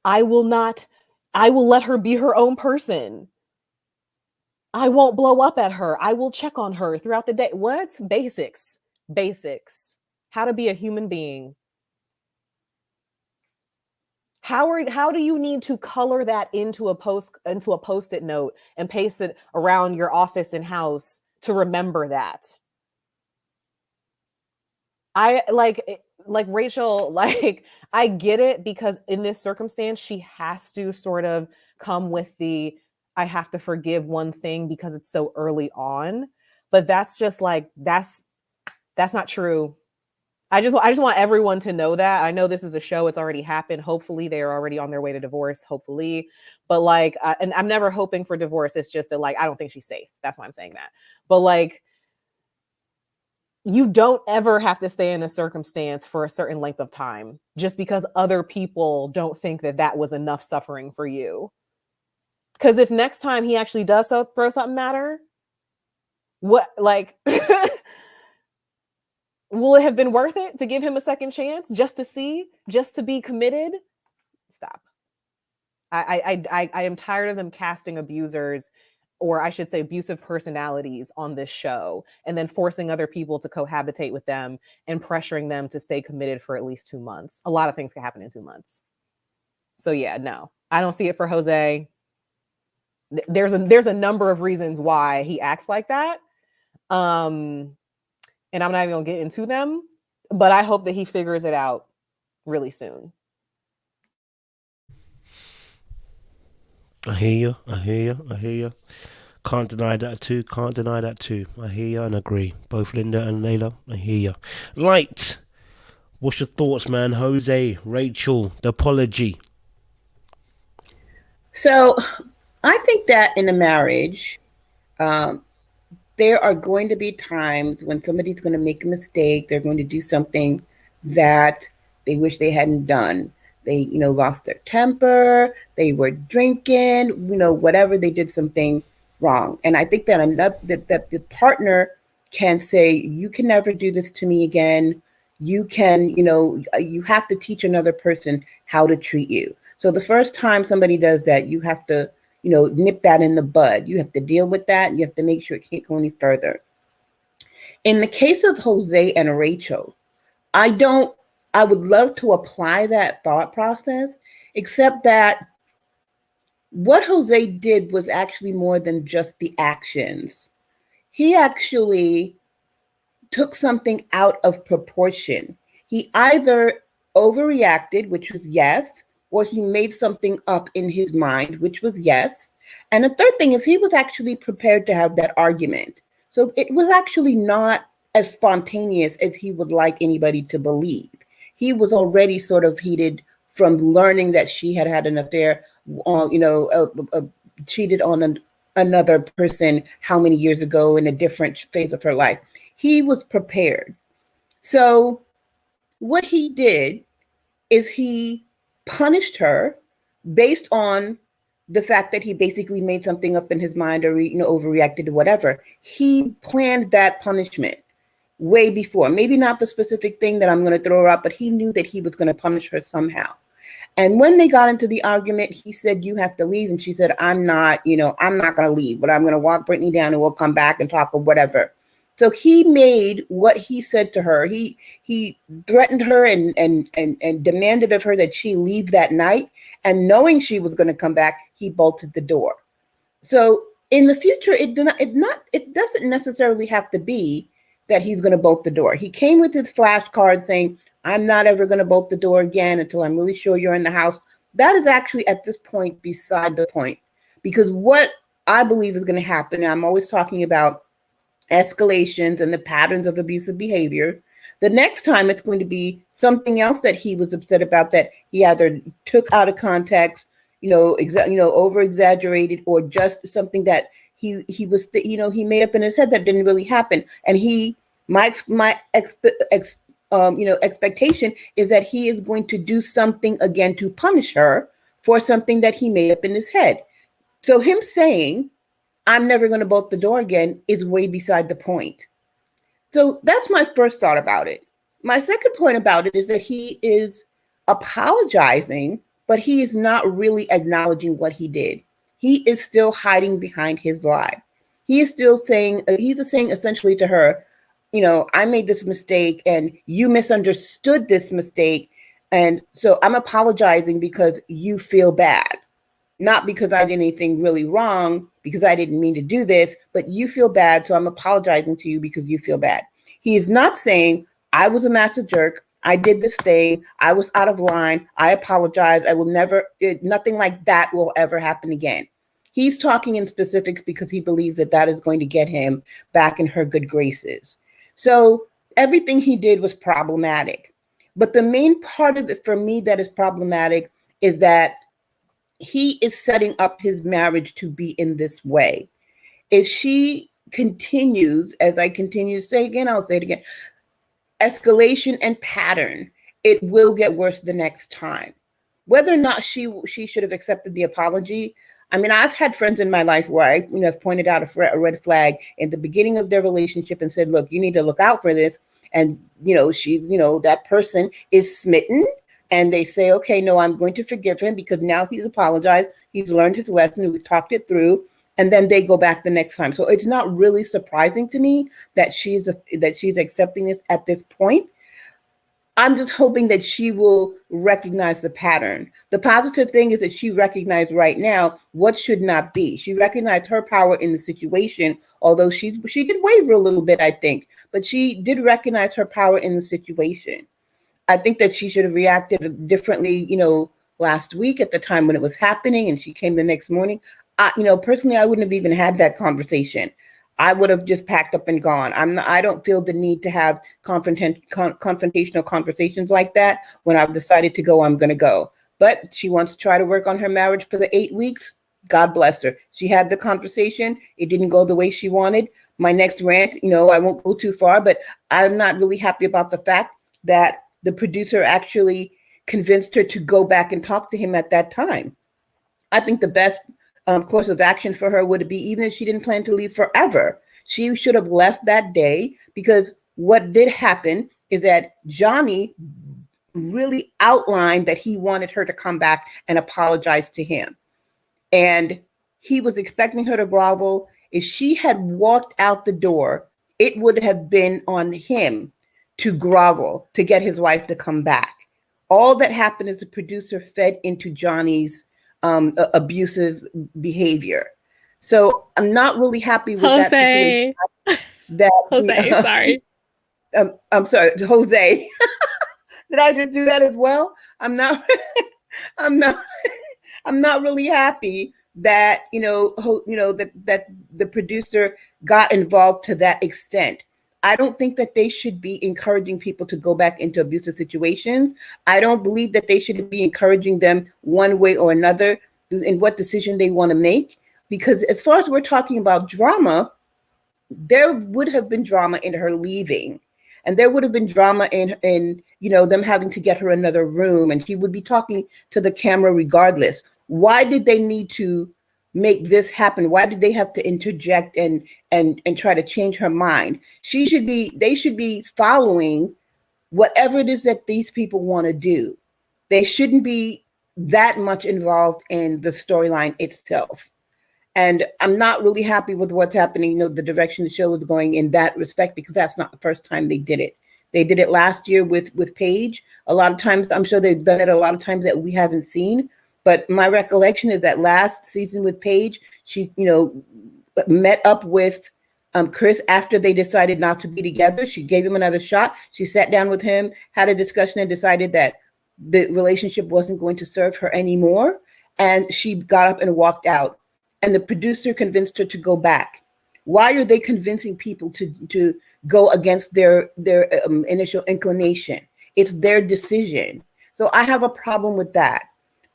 I will let her be her own person. I won't blow up at her. I will check on her throughout the day. What? Basics. How to be a human being. How do you need to color that into a post-it note and paste it around your office and house to remember that? I like Rachel, like, I get it, because in this circumstance, she has to sort of come with the, I have to forgive one thing because it's so early on. But that's just like, that's not true. I just want everyone to know that. I know this is a show. It's already happened. Hopefully they are already on their way to divorce. Hopefully. But like, and I'm never hoping for divorce. It's just that, like, I don't think she's safe. That's why I'm saying that. But like, you don't ever have to stay in a circumstance for a certain length of time just because other people don't think that was enough suffering for you. Because if next time he actually does throw something at her, what, like, will it have been worth it to give him a second chance just to be committed? Stop. I am tired of them casting abusers, or I should say abusive personalities, on this show and then forcing other people to cohabitate with them and pressuring them to stay committed for at least 2 months. A lot of things can happen in 2 months. So yeah, no, I don't see it for Jose. There's a number of reasons why he acts like that. And I'm not even gonna get into them, but I hope that he figures it out really soon. I hear you. Can't deny that too. I hear you and agree. Both Linda and Layla, I hear you. Light, what's your thoughts, man? Jose, Rachel, the apology. So I think that in a marriage, there are going to be times when somebody's going to make a mistake. They're going to do something that they wish they hadn't done. They, lost their temper. They were drinking, whatever. They did something wrong. And I think that the partner can say, you can never do this to me again. You can, you have to teach another person how to treat you. So the first time somebody does that, you have to, nip that in the bud. You have to deal with that. And you have to make sure it can't go any further. In the case of Jose and Rachel, I would love to apply that thought process, except that what Jose did was actually more than just the actions. He actually took something out of proportion. He either overreacted, which was yes, or he made something up in his mind, which was yes. And the third thing is he was actually prepared to have that argument. So it was actually not as spontaneous as he would like anybody to believe. He was already sort of heated from learning that she had had an affair, cheated on another person how many years ago in a different phase of her life. He was prepared. So what he did is he punished her based on the fact that he basically made something up in his mind or overreacted to whatever. He planned that punishment way before. Maybe not the specific thing that I'm going to throw her out, but he knew that he was going to punish her somehow. And when they got into the argument, he said, "You have to leave." And she said, I'm not going to leave, but I'm going to walk Brittany down and we'll come back and talk or whatever. So he made what he said to her. He threatened her and demanded of her that she leave that night. And knowing she was going to come back, he bolted the door. So in the future, it doesn't necessarily have to be that he's going to bolt the door. He came with his flashcard saying, "I'm not ever going to bolt the door again until I'm really sure you're in the house." That is actually at this point beside the point, because what I believe is going to happen, and I'm always talking about escalations and the patterns of abusive behavior. The next time it's going to be something else that he was upset about that he either took out of context, over exaggerated, or just something that he made up in his head that didn't really happen. And my expectation is that he is going to do something again to punish her for something that he made up in his head. So him saying, "I'm never going to bolt the door again," is way beside the point. So that's my first thought about it. My second point about it is that he is apologizing, but he is not really acknowledging what he did. He is still hiding behind his lie. He is still saying essentially to her, "I made this mistake and you misunderstood this mistake. And so I'm apologizing because you feel bad. Not because I did anything really wrong, because I didn't mean to do this, but you feel bad, so I'm apologizing to you because you feel bad." He is not saying, "I was a massive jerk. I did this thing. I was out of line. I apologize. I will never, nothing like that will ever happen again." He's talking in specifics because he believes that that is going to get him back in her good graces. So everything he did was problematic. But the main part of it for me that is problematic is that he is setting up his marriage to be in this way. If she continues, as I continue to say again, I'll say it again, escalation and pattern, it will get worse the next time. Whether or not she should have accepted the apology, I mean, I've had friends in my life where I have pointed out a red flag in the beginning of their relationship and said, "Look, you need to look out for this." And, that person is smitten. And they say, "Okay, no, I'm going to forgive him because now he's apologized. He's learned his lesson. We've talked it through." And then they go back the next time. So it's not really surprising to me that she's accepting this at this point. I'm just hoping that she will recognize the pattern. The positive thing is that she recognized right now what should not be. She recognized her power in the situation, although she did waver a little bit, I think. But she did recognize her power in the situation. I think that she should have reacted differently, last week at the time when it was happening, and she came the next morning. Personally, I wouldn't have even had that conversation. I would have just packed up and gone. I don't feel the need to have confrontational conversations like that. When I've decided to go, I'm going to go. But she wants to try to work on her marriage for the 8 weeks. God bless her. She had the conversation. It didn't go the way she wanted. My next rant, I won't go too far, but I'm not really happy about the fact that the producer actually convinced her to go back and talk to him at that time. I think the best course of action for her would be, even if she didn't plan to leave forever, she should have left that day, because what did happen is that Johnny really outlined that he wanted her to come back and apologize to him. And he was expecting her to grovel. If she had walked out the door, it would have been on him to grovel to get his wife to come back. All that happened is the producer fed into Johnny's abusive behavior. So I'm not really happy with that situation. Sorry. I'm sorry, Jose. Did I just do that as well? I'm not really happy that that the producer got involved to that extent. I don't think that they should be encouraging people to go back into abusive situations. I don't believe that they should be encouraging them one way or another in what decision they want to make. Because as far as we're talking about drama, there would have been drama in her leaving. And there would have been drama in them having to get her another room. And she would be talking to the camera regardless. Why did they need to make this happen? Why did they have to interject and try to change her mind? They should be following whatever it is that these people want to do. They shouldn't be that much involved in the storyline itself. And I'm not really happy with what's happening, the direction the show is going in that respect, because that's not the first time they did it. They did it last year with Paige. A lot of times, I'm sure they've done it a lot of times that we haven't seen. But my recollection is that last season with Paige, she, met up with Chris after they decided not to be together. She gave him another shot. She sat down with him, had a discussion, and decided that the relationship wasn't going to serve her anymore. And she got up and walked out. And the producer convinced her to go back. Why are they convincing people to go against their initial inclination? It's their decision. So I have a problem with that.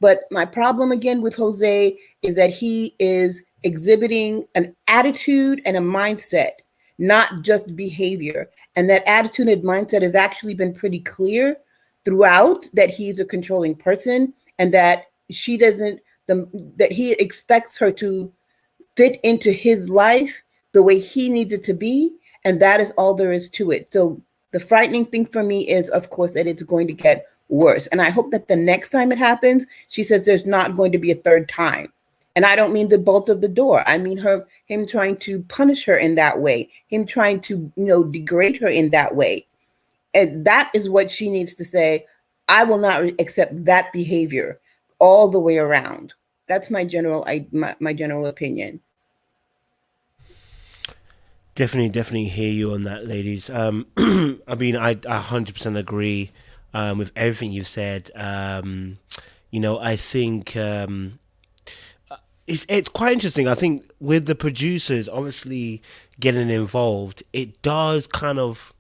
But my problem again with Jose is that he is exhibiting an attitude and a mindset, not just behavior. And that attitude and mindset has actually been pretty clear throughout, that he's a controlling person and that that he expects her to fit into his life the way he needs it to be. And that is all there is to it. So the frightening thing for me is, of course, that it's going to get worse. And I hope that the next time it happens, she says there's not going to be a third time. And I don't mean the bolt of the door. I mean him trying to punish her in that way, him trying to, degrade her in that way. And that is what she needs to say. I will not accept that behavior all the way around. That's my general opinion. Definitely hear you on that, ladies. I mean, I 100% agree with everything you've said. I think it's quite interesting. I think with the producers obviously getting involved, it does kind of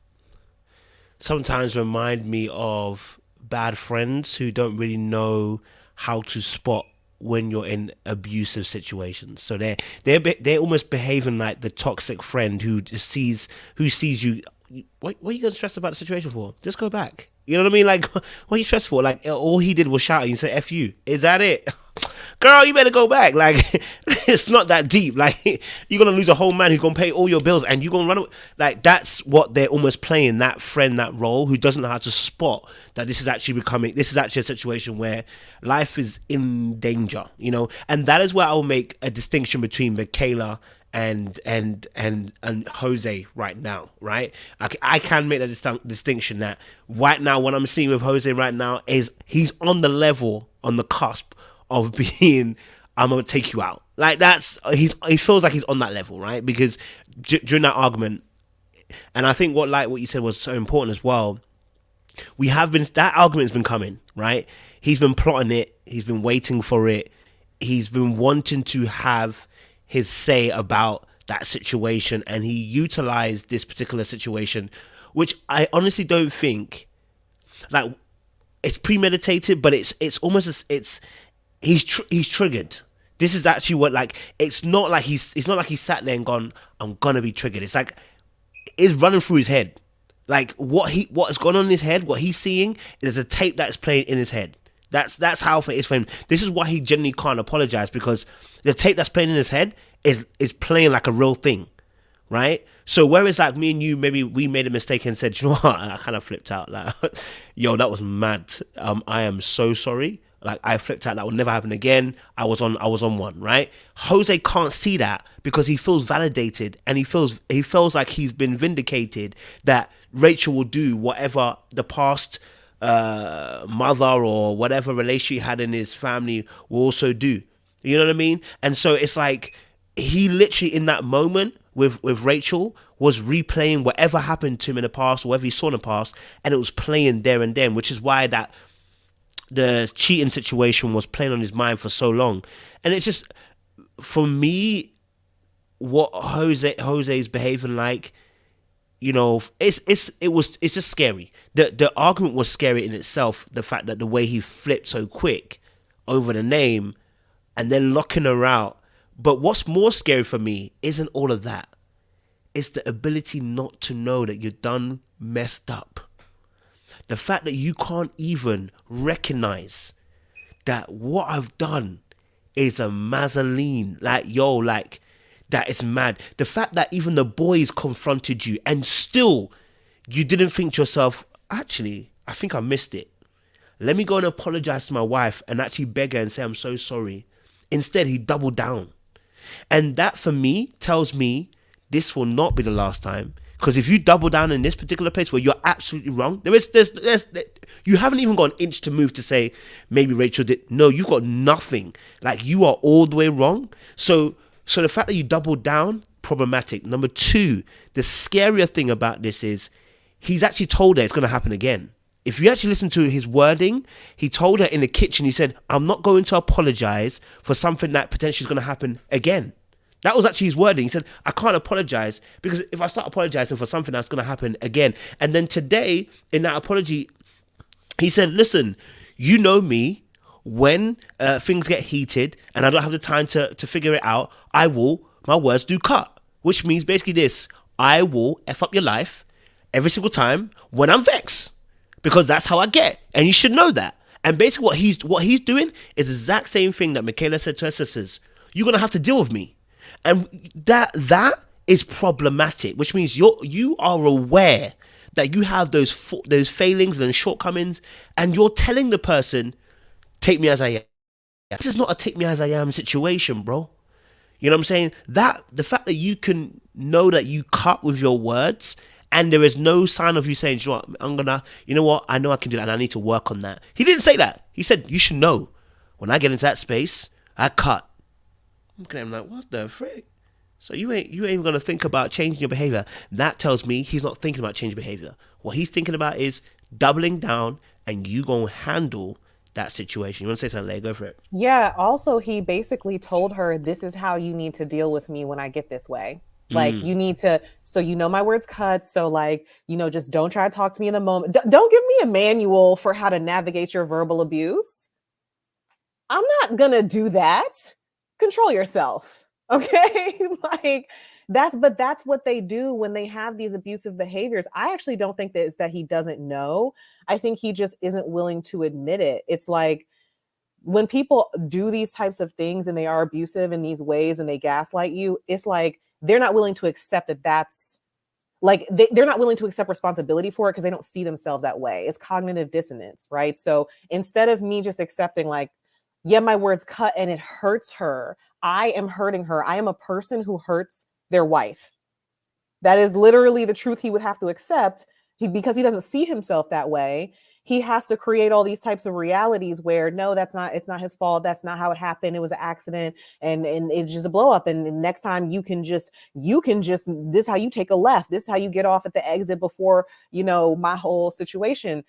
sometimes remind me of bad friends who don't really know how to spot when you're in abusive situations. So they're almost behaving like the toxic friend who sees you. What are you gonna stress about the situation for? Just go back. You know what I mean? Like, what are you stressed for? Like, all he did was shout and you say F you. Is that it? Girl, you better go back. Like, it's not that deep. Like, you're going to lose a whole man who's going to pay all your bills and you're going to run away. Like, that's what they're almost playing, that friend, that role, who doesn't know how to spot that this is actually a situation where life is in danger, And that is where I'll make a distinction between Michaela and Jose right now, right? I can make that distinction that right now, what I'm seeing with Jose right now is he's on the level, on the cusp of being, I'm gonna take you out. Like he feels like he's on that level, right? Because during that argument, and I think what you said was so important as well. That argument's been coming, right? He's been plotting it. He's been waiting for it. He's been wanting to have his say about that situation, and he utilized this particular situation, which I honestly don't think, like, it's premeditated, but it's almost he's triggered. This is actually what, like, it's not like he sat there and gone, I'm gonna be triggered. It's like it's running through his head. Like what's going on in his head, what he's seeing is a tape that's playing in his head. That's how it is for him. This is why he genuinely can't apologize, because the tape that's playing in his head is playing like a real thing, right? So whereas like me and you, maybe we made a mistake and said, you know what, I kind of flipped out. Like, yo, that was mad. I am so sorry. Like, I flipped out. That will never happen again. I was on one, right? Jose can't see that because he feels validated and he feels like he's been vindicated, that Rachel will do whatever the past mother or whatever relationship he had in his family will also do. You know what I mean? And so it's like he literally in that moment with Rachel was replaying whatever happened to him in the past, or whatever he saw in the past, and it was playing there and then, which is why that the cheating situation was playing on his mind for so long. And it's just, for me, what Jose is behaving like, you know, it's just scary. The argument was scary in itself. The fact that the way he flipped so quick over the name and then locking her out. But what's more scary for me isn't all of that. It's the ability not to know that you're done messed up. The fact that you can't even recognize that what I've done is a mazzoline. Like, yo, like, that is mad. The fact that even the boys confronted you and still you didn't think to yourself, actually, I think I missed it. Let me go and apologize to my wife and actually beg her and say, I'm so sorry. Instead, he doubled down. And that for me tells me this will not be the last time. Because if you double down in this particular place where you're absolutely wrong, there's you haven't even got an inch to move to say maybe Rachel did. No, you've got nothing. Like, you are all the way wrong. So the fact that you doubled down, problematic. Number two, the scarier thing about this is he's actually told her it's going to happen again. If you actually listen to his wording, he told her in the kitchen, he said, I'm not going to apologize for something that potentially is going to happen again. That was actually his wording. He said, I can't apologize because if I start apologizing for something that's going to happen again. And then today, in that apology, he said, listen, you know me, when things get heated and I don't have the time to figure it out, my words do cut. Which means basically this, I will F up your life every single time when I'm vexed. Because that's how I get. And you should know that. And basically what he's doing is the exact same thing that Michaela said to her sisters. You're going to have to deal with me. And that is problematic, which means you are aware that you have those failings and shortcomings, and you're telling the person, take me as I am. This is not a take me as I am situation, bro. You know what I'm saying? That the fact that you can know that you cut with your words and there is no sign of you saying, you know what, I know I can do that and I need to work on that. He didn't say that. He said, you should know, when I get into that space, I cut. I'm like, what the frick? So you ain't even gonna think about changing your behavior. That tells me he's not thinking about changing behavior. What he's thinking about is doubling down, and you gonna handle that situation. You want to say something, Leigh? Go for it. Yeah. Also, he basically told her, this is how you need to deal with me when I get this way. Like, you need to, so you know my words cut. So like, just don't try to talk to me in the moment. Don't give me a manual for how to navigate your verbal abuse. I'm not gonna do that. Control yourself. Okay. Like, that's what they do when they have these abusive behaviors. I actually don't think that he doesn't know. I think he just isn't willing to admit it. It's like when people do these types of things and they are abusive in these ways and they gaslight you, it's like they're not willing to accept that's like they're not willing to accept responsibility for it because they don't see themselves that way. It's cognitive dissonance, right? So instead of me just accepting like, yeah, my words cut and it hurts her, I am hurting her. I am a person who hurts their wife. That is literally the truth he would have to accept. Because he doesn't see himself that way, he has to create all these types of realities where, no, it's not his fault. That's not how it happened. It was an accident and it's just a blow up. And next time you can just, this is how you take a left. This is how you get off at the exit before, my whole situation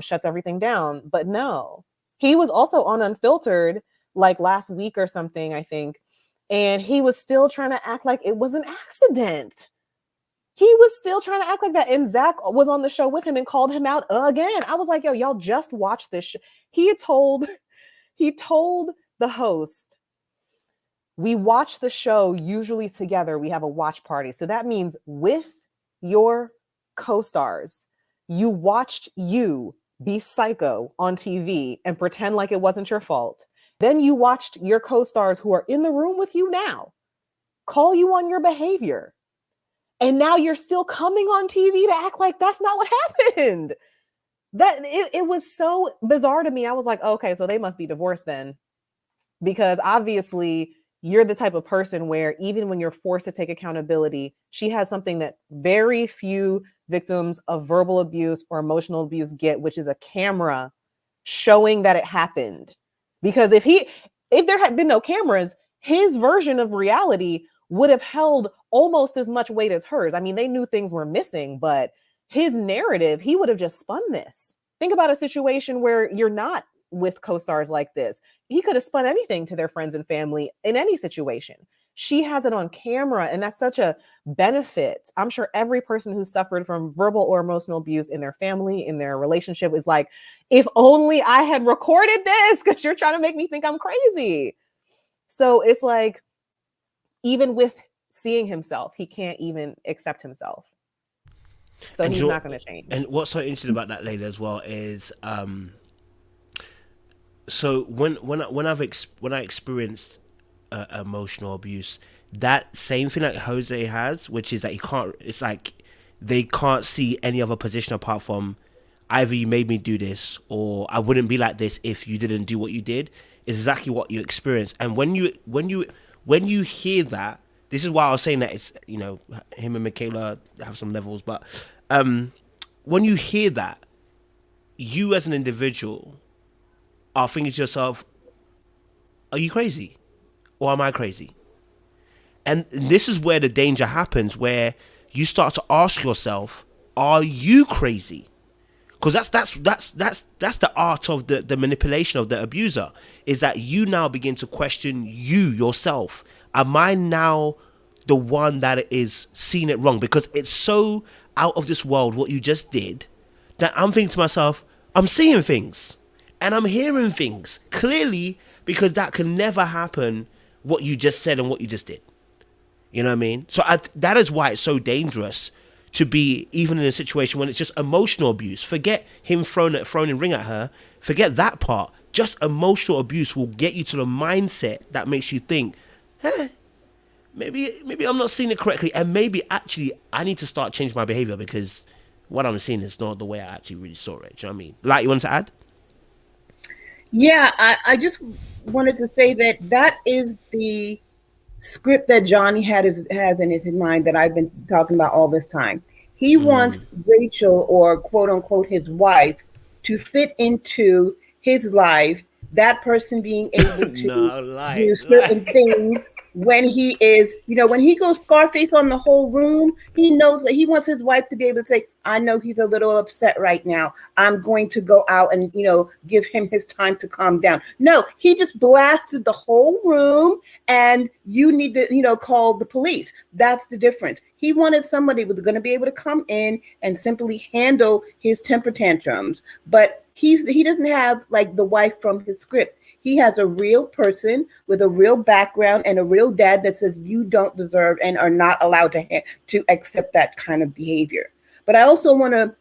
shuts everything down. But no, he was also on Unfiltered like last week or something, I think. And he was still trying to act like it was an accident. He was still trying to act like that. And Zach was on the show with him and called him out again. I was like, yo, y'all just watched this. He told the host, we watch the show usually together. We have a watch party. So that means with your co-stars, you watched you be psycho on TV and pretend like it wasn't your fault. Then you watched your co-stars who are in the room with you now call you on your behavior. And now you're still coming on TV to act like that's not what happened. It was so bizarre to me. I was like, okay, so they must be divorced then. Because obviously you're the type of person where even when you're forced to take accountability, she has something that very few victims of verbal abuse or emotional abuse get, which is a camera showing that it happened. Because if there had been no cameras, his version of reality would have held almost as much weight as hers. I mean, they knew things were missing, but his narrative, he would have just spun this. Think about a situation where you're not with co-stars like this. He could have spun anything to their friends and family in any situation. She has it on camera, and that's such a benefit. I'm sure every person who suffered from verbal or emotional abuse in their family, in their relationship, is like, if only I had recorded this, because you're trying to make me think I'm crazy. So it's like, even with seeing himself, he can't even accept himself. So he's not going to change. And what's so interesting about that, Layla, as well, is so when I experienced emotional abuse, that same thing that Jose has, which is that he can't. It's like they can't see any other position apart from either you made me do this or I wouldn't be like this if you didn't do what you did. Is exactly what you experience. And when you hear that, this is why I was saying that it's, you know, him and Michaela have some levels, but when you hear that, you as an individual are thinking to yourself, are you crazy? Or am I crazy? And this is where the danger happens, where you start to ask yourself, are you crazy? Because that's the art of the manipulation of the abuser, is that you now begin to question you yourself. Am I now the one that is seeing it wrong? Because it's so out of this world what you just did that I'm thinking to myself, I'm seeing things and I'm hearing things clearly, because that can never happen, what you just said and what you just did. You know what I mean? So that is why it's so dangerous to be even in a situation when it's just emotional abuse. Forget him throwing a ring at her. Forget that part. Just emotional abuse will get you to the mindset that makes you think, maybe I'm not seeing it correctly, and maybe actually I need to start changing my behavior because what I'm seeing is not the way I actually really saw it. Do you know what I mean? Like, you want to add? Yeah, I just wanted to say that is the script that Johnny has in his mind that I've been talking about all this time. He wants Rachel, or quote unquote his wife, to fit into his life, that person being able to do certain things when he is, when he goes Scarface on the whole room, he knows that he wants his wife to be able to say, I know he's a little upset right now. I'm going to go out and, give him his time to calm down. No, he just blasted the whole room and you need to, call the police. That's the difference. He wanted somebody who was going to be able to come in and simply handle his temper tantrums. But he doesn't have like the wife from his script. He has a real person with a real background and a real dad that says you don't deserve and are not allowed to accept that kind of behavior. But I also want to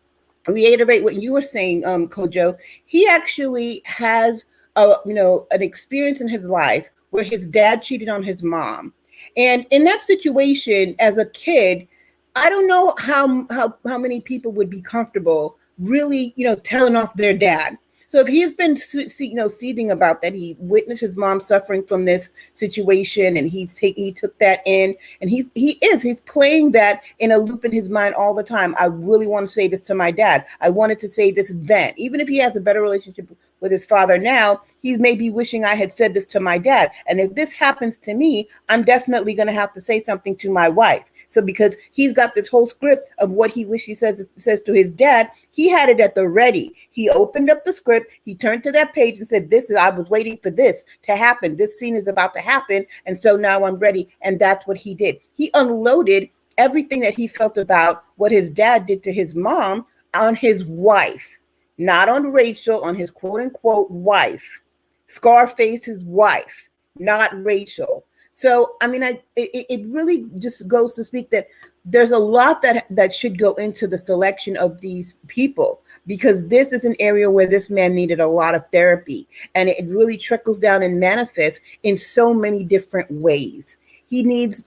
reiterate what you were saying, Kojo. He actually has an experience in his life where his dad cheated on his mom. And in that situation, as a kid, I don't know how many people would be comfortable really, telling off their dad. So if he has been, seething about that, he witnessed his mom suffering from this situation, and he took that in, and he's playing that in a loop in his mind all the time. I really want to say this to my dad. I wanted to say this then. Even if he has a better relationship with his father now, he's maybe wishing I had said this to my dad. And if this happens to me, I'm definitely going to have to say something to my wife. So because he's got this whole script of what he wishes he says to his dad, he had it at the ready. He opened up the script, he turned to that page and said, I was waiting for this to happen. This scene is about to happen. And so now I'm ready. And that's what he did. He unloaded everything that he felt about what his dad did to his mom on his wife, not on Rachel, on his quote unquote wife. Scarface, his wife, not Rachel. So, I mean, it really just goes to speak that there's a lot that should go into the selection of these people, because this is an area where this man needed a lot of therapy, and it really trickles down and manifests in so many different ways. He needs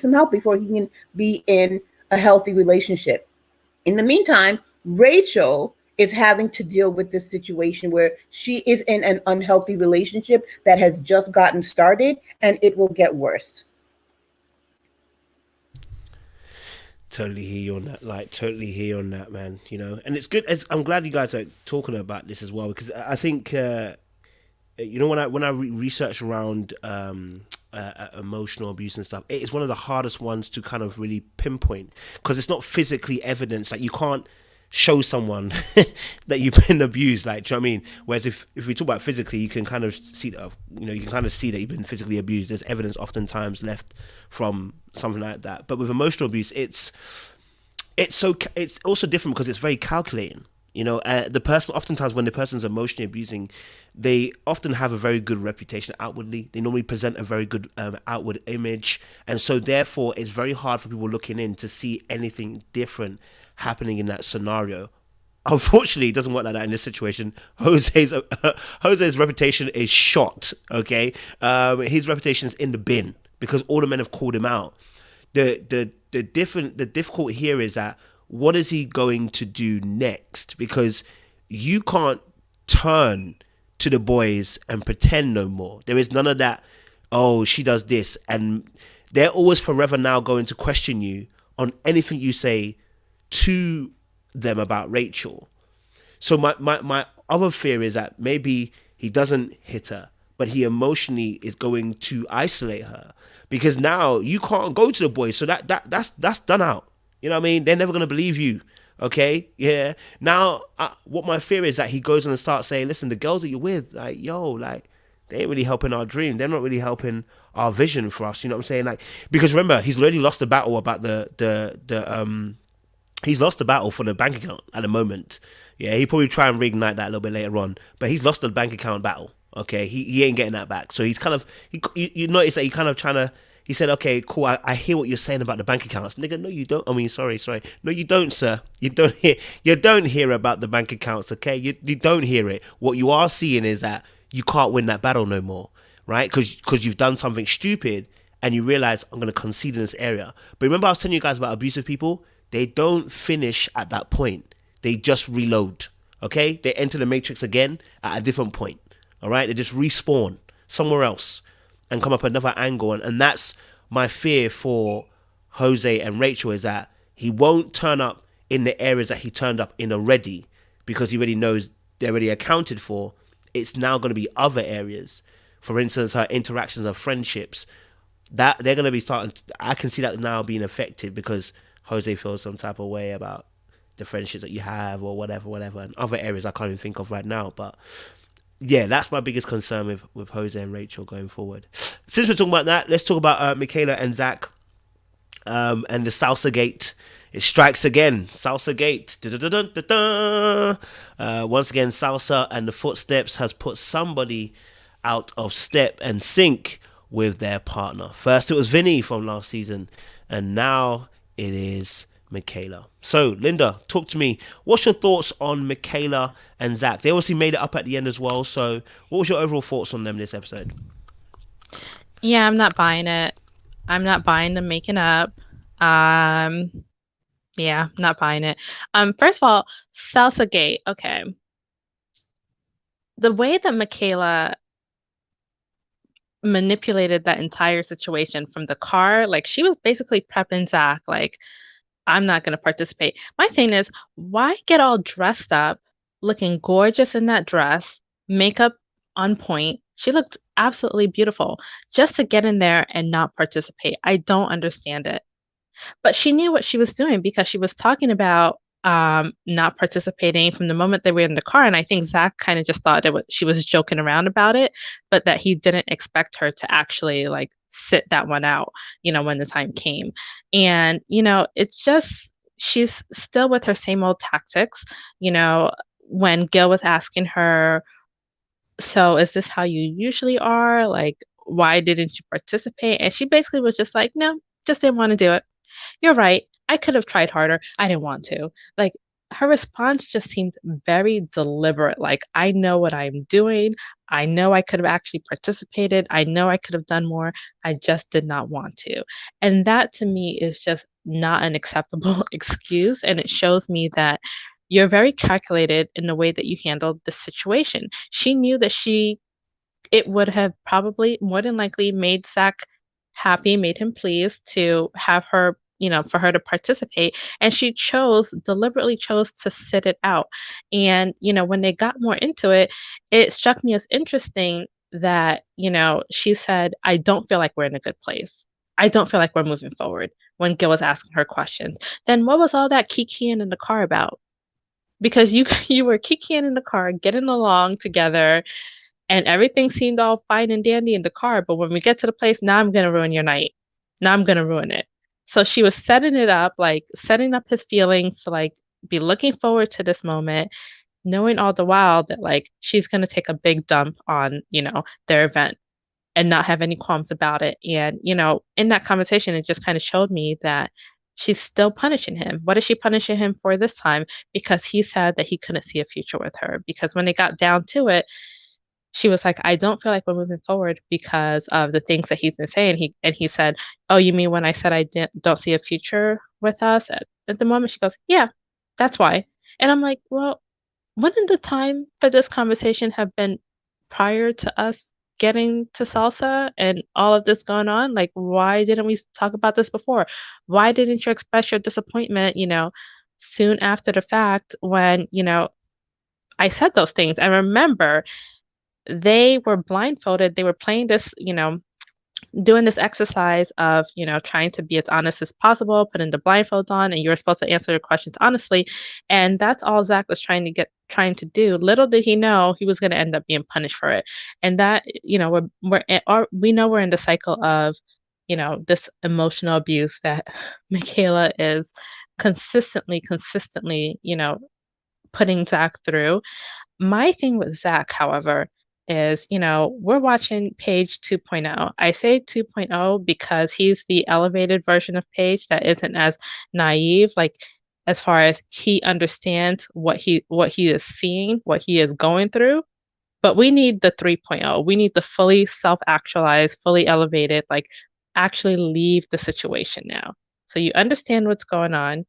some help before he can be in a healthy relationship. In the meantime, Rachel is having to deal with this situation where she is in an unhealthy relationship that has just gotten started, and it will get worse. Totally hear you on that. Totally hear you on that, man. And it's good. I'm glad you guys are talking about this as well, because I think, when I research around emotional abuse and stuff, it is one of the hardest ones to kind of really pinpoint, because it's not physically evidence. Like, you can't show someone that you've been abused. Like, do you know what I mean? Whereas if we talk about physically, you can kind of see that, you can kind of see that you've been physically abused. There's evidence oftentimes left from something like that. But with emotional abuse, it's also different because it's very calculating. The person, oftentimes when the person's emotionally abusing, they often have a very good reputation outwardly. They normally present a very good outward image, and so therefore it's very hard for people looking in to see anything different happening in that scenario. Unfortunately, it doesn't work like that in this situation. Jose's reputation is shot. Okay, his reputation is in the bin because all the men have called him out. The difficult here is that, what is he going to do next? Because you can't turn to the boys and pretend no more. There is none of that, oh, she does this. And they're always forever now going to question you on anything you say to them about Rachel. So my other fear is that maybe he doesn't hit her, but he emotionally is going to isolate her. Because now you can't go to the boys. So that's done out. You know what I mean? They're never going to believe you. Okay? Yeah. Now, what my fear is that he goes on and starts saying, listen, the girls that you're with, like, yo, like, they ain't really helping our dream. They're not really helping our vision for us. You know what I'm saying? Like, because remember, he's already lost the battle about he's lost the battle for the bank account at the moment. Yeah, he'll probably try and reignite that a little bit later on. But he's lost the bank account battle. Okay? He ain't getting that back. So he's kind of, you notice that he kind of trying to, he said, okay, cool, I hear what you're saying about the bank accounts. Nigga, no, you don't. I mean, sorry. No, you don't, sir. You don't hear about the bank accounts, okay? You don't hear it. What you are seeing is that you can't win that battle no more, right? Because you've done something stupid and you realize, I'm going to concede in this area. But remember I was telling you guys about abusive people? They don't finish at that point. They just reload, okay? They enter the matrix again at a different point, all right? They just respawn somewhere else and come up another angle. And that's my fear for Jose and Rachel, is that he won't turn up in the areas that he turned up in already, because he already knows they're already accounted for. It's now going to be other areas. For instance, her interactions, her friendships, that they're going to be starting. I can see that now being affected because Jose feels some type of way about the friendships that you have or whatever. And other areas I can't even think of right now. But yeah, that's my biggest concern with Jose and Rachel going forward. Since we're talking about that, let's talk about Michaela and Zach and the Salsa Gate. It strikes again. Salsa Gate. Once again, Salsa and the Footsteps has put somebody out of step and sync with their partner. First it was Vinny from last season, and now it is Michaela. So, Linda, talk to me. What's your thoughts on Michaela and Zach? They obviously made it up at the end as well. So, what was your overall thoughts on them this episode? Yeah, I'm not buying it. I'm not buying them making up. Yeah, not buying it. First of all, Salsa Gate. Okay. The way that Michaela manipulated that entire situation from the car, like, she was basically prepping Zach, like, I'm not going to participate. My thing is, why get all dressed up, looking gorgeous in that dress, makeup on point? She looked absolutely beautiful, just to get in there and not participate. I don't understand it. But she knew what she was doing, because she was talking about not participating from the moment they were in the car. And I think Zach kind of just thought she was joking around about it, but that he didn't expect her to actually, like, sit that one out, when the time came. And, it's just, she's still with her same old tactics. When Gil was asking her, so is this how you usually are? Like, why didn't you participate? And she basically was just like, no, just didn't want to do it. You're right. I could have tried harder. I didn't want to. Like, her response just seemed very deliberate. Like, I know what I'm doing. I know I could have actually participated. I know I could have done more. I just did not want to. And that, to me, is just not an acceptable excuse. And it shows me that you're very calculated in the way that you handled the situation. She knew that it would have probably more than likely made Zach happy, made him pleased to have her, for her to participate. And she deliberately chose to sit it out. And, when they got more into it, it struck me as interesting that, she said, I don't feel like we're in a good place. I don't feel like we're moving forward, when Gil was asking her questions. Then what was all that kikiing in the car about? because you were kikiing in the car, getting along together, and everything seemed all fine and dandy in the car. But when we get to the place, now I'm gonna ruin your night. Now I'm gonna ruin it. So she was setting it up, like setting up his feelings to like be looking forward to this moment, knowing all the while that like she's gonna take a big dump on, their event and not have any qualms about it. And, in that conversation, it just kind of showed me that she's still punishing him. What is she punishing him for this time? Because he said that he couldn't see a future with her. Because when they got down to it, she was like, I don't feel like we're moving forward because of the things that he's been saying. He said, oh, you mean when I said I don't see a future with us at the moment? She goes, yeah, that's why. And I'm like, well, wouldn't the time for this conversation have been prior to us getting to salsa and all of this going on? Like, why didn't we talk about this before? Why didn't you express your disappointment, soon after the fact when, I said those things? I remember they were blindfolded. They were playing this, doing this exercise of, trying to be as honest as possible, putting the blindfolds on, and you were supposed to answer your questions honestly. And that's all Zach was trying to do. Little did he know he was going to end up being punished for it. And that, we know we're in the cycle of, this emotional abuse that Michaela is consistently, putting Zach through. My thing with Zach, however, is, we're watching Paige 2.0. I say 2.0 because he's the elevated version of Paige that isn't as naive, like as far as he understands what he is seeing, what he is going through. But we need the 3.0. We need the fully self-actualized, fully elevated, like actually leave the situation now. So you understand what's going on.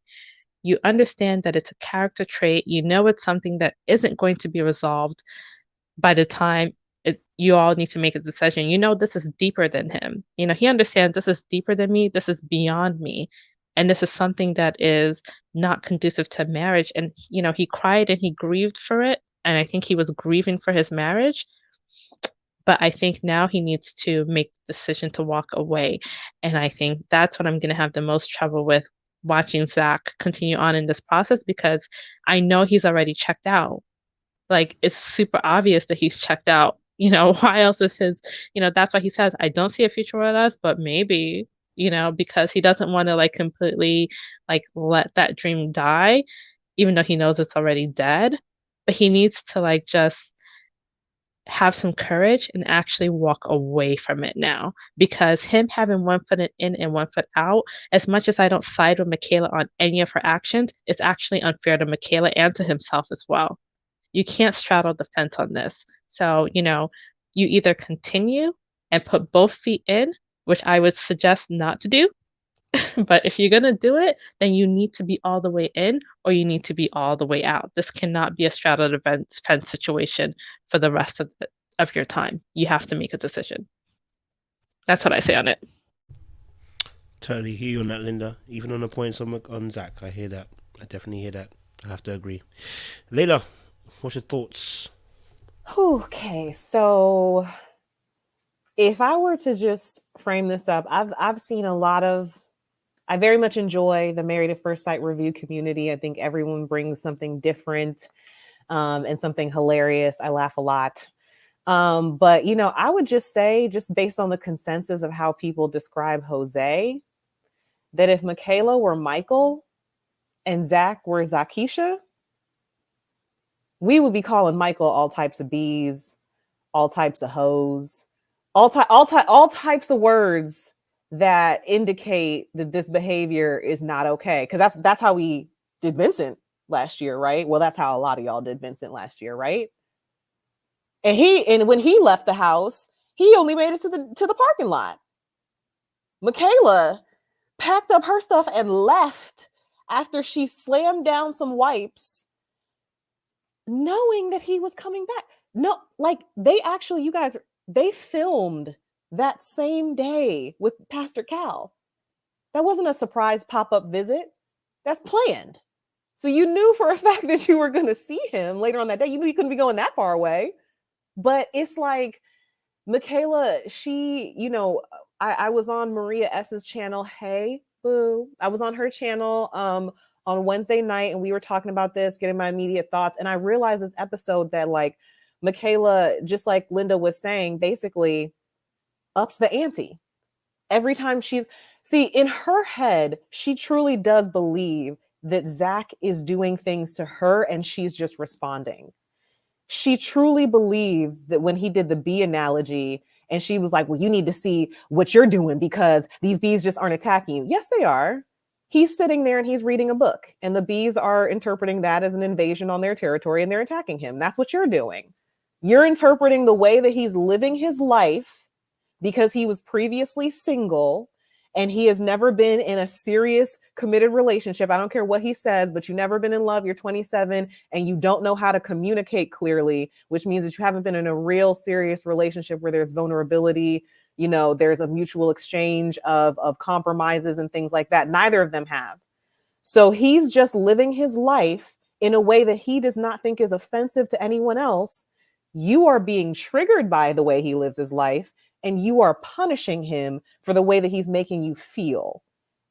You understand that it's a character trait. You know it's something that isn't going to be resolved by the time you all need to make a decision. This is deeper than him. He understands this is deeper than me. This is beyond me. And this is something that is not conducive to marriage. And, he cried and he grieved for it. And I think he was grieving for his marriage. But I think now he needs to make the decision to walk away. And I think that's what I'm going to have the most trouble with watching Zach continue on in this process, because I know he's already checked out. Like, it's super obvious that he's checked out. Why else is his, that's why he says, I don't see a future with us, but maybe, because he doesn't want to like completely like let that dream die, even though he knows it's already dead. But he needs to like just have some courage and actually walk away from it now, because him having one foot in and one foot out, as much as I don't side with Michaela on any of her actions, it's actually unfair to Michaela and to himself as well. You can't straddle the fence on this. So, you either continue and put both feet in, which I would suggest not to do. But if you're going to do it, then you need to be all the way in or you need to be all the way out. This cannot be a straddle the fence situation for the rest of your time. You have to make a decision. That's what I say on it. Totally hear you on that, Linda. Even on the points on Zach, I hear that. I definitely hear that. I have to agree. Layla, what's your thoughts? Okay, so if I were to just frame this up, I've seen a lot of. I very much enjoy the Married at First Sight review community. I think everyone brings something different and something hilarious. I laugh a lot. But, I would just say, just based on the consensus of how people describe Jose, that if Michaela were Michael and Zach were Zakisha, we would be calling Michael all types of B's, all types of hoes, all types of words that indicate that this behavior is not okay. Because that's how we did Vincent last year, right? Well, that's how a lot of y'all did Vincent last year, right? And when he left the house, he only made it to the parking lot. Michaela packed up her stuff and left after she slammed down some wipes, knowing that he was coming back. No, like they actually, you guys, they filmed that same day with Pastor Cal. That wasn't a surprise pop-up visit. That's planned. So you knew for a fact that you were going to see him later on that day. You knew you couldn't be going that far away. But it's like Michaela, she, I was on Maria S's channel. Hey, boo. I was on her channel on Wednesday night and we were talking about this, getting my immediate thoughts. And I realized this episode that like Michaela, just like Linda was saying, basically ups the ante. Every time in her head, she truly does believe that Zach is doing things to her and she's just responding. She truly believes that when he did the bee analogy and she was like, well, you need to see what you're doing because these bees just aren't attacking you. Yes, they are. He's sitting there and he's reading a book and the bees are interpreting that as an invasion on their territory and they're attacking him. That's what you're doing. You're interpreting the way that he's living his life because he was previously single and he has never been in a serious committed relationship. I don't care what he says, but you've never been in love. You're 27 and you don't know how to communicate clearly, which means that you haven't been in a real serious relationship where there's vulnerability, you know, there's a mutual exchange of compromises and things like that. Neither of them have. So he's just living his life in a way that he does not think is offensive to anyone else. You are being triggered by the way he lives his life. And you are punishing him for the way that he's making you feel.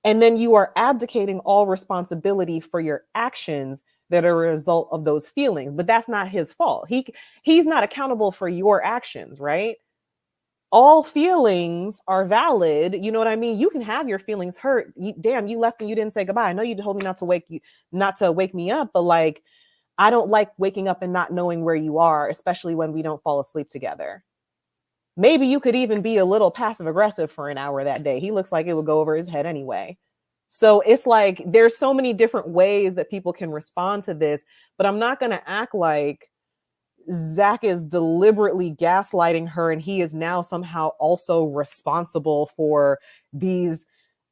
And then you are abdicating all responsibility for your actions that are a result of those feelings. But that's not his fault. He's not accountable for your actions, right? All feelings are valid. You know what I mean? You can have your feelings hurt. You left and you didn't say goodbye. I know you told me not to wake me up, but like, I don't like waking up and not knowing where you are, especially when we don't fall asleep together. Maybe you could even be a little passive aggressive for an hour that day. He looks like it would go over his head anyway. So it's like there's so many different ways that people can respond to this, but I'm not going to act like Zach is deliberately gaslighting her and he is now somehow also responsible for these,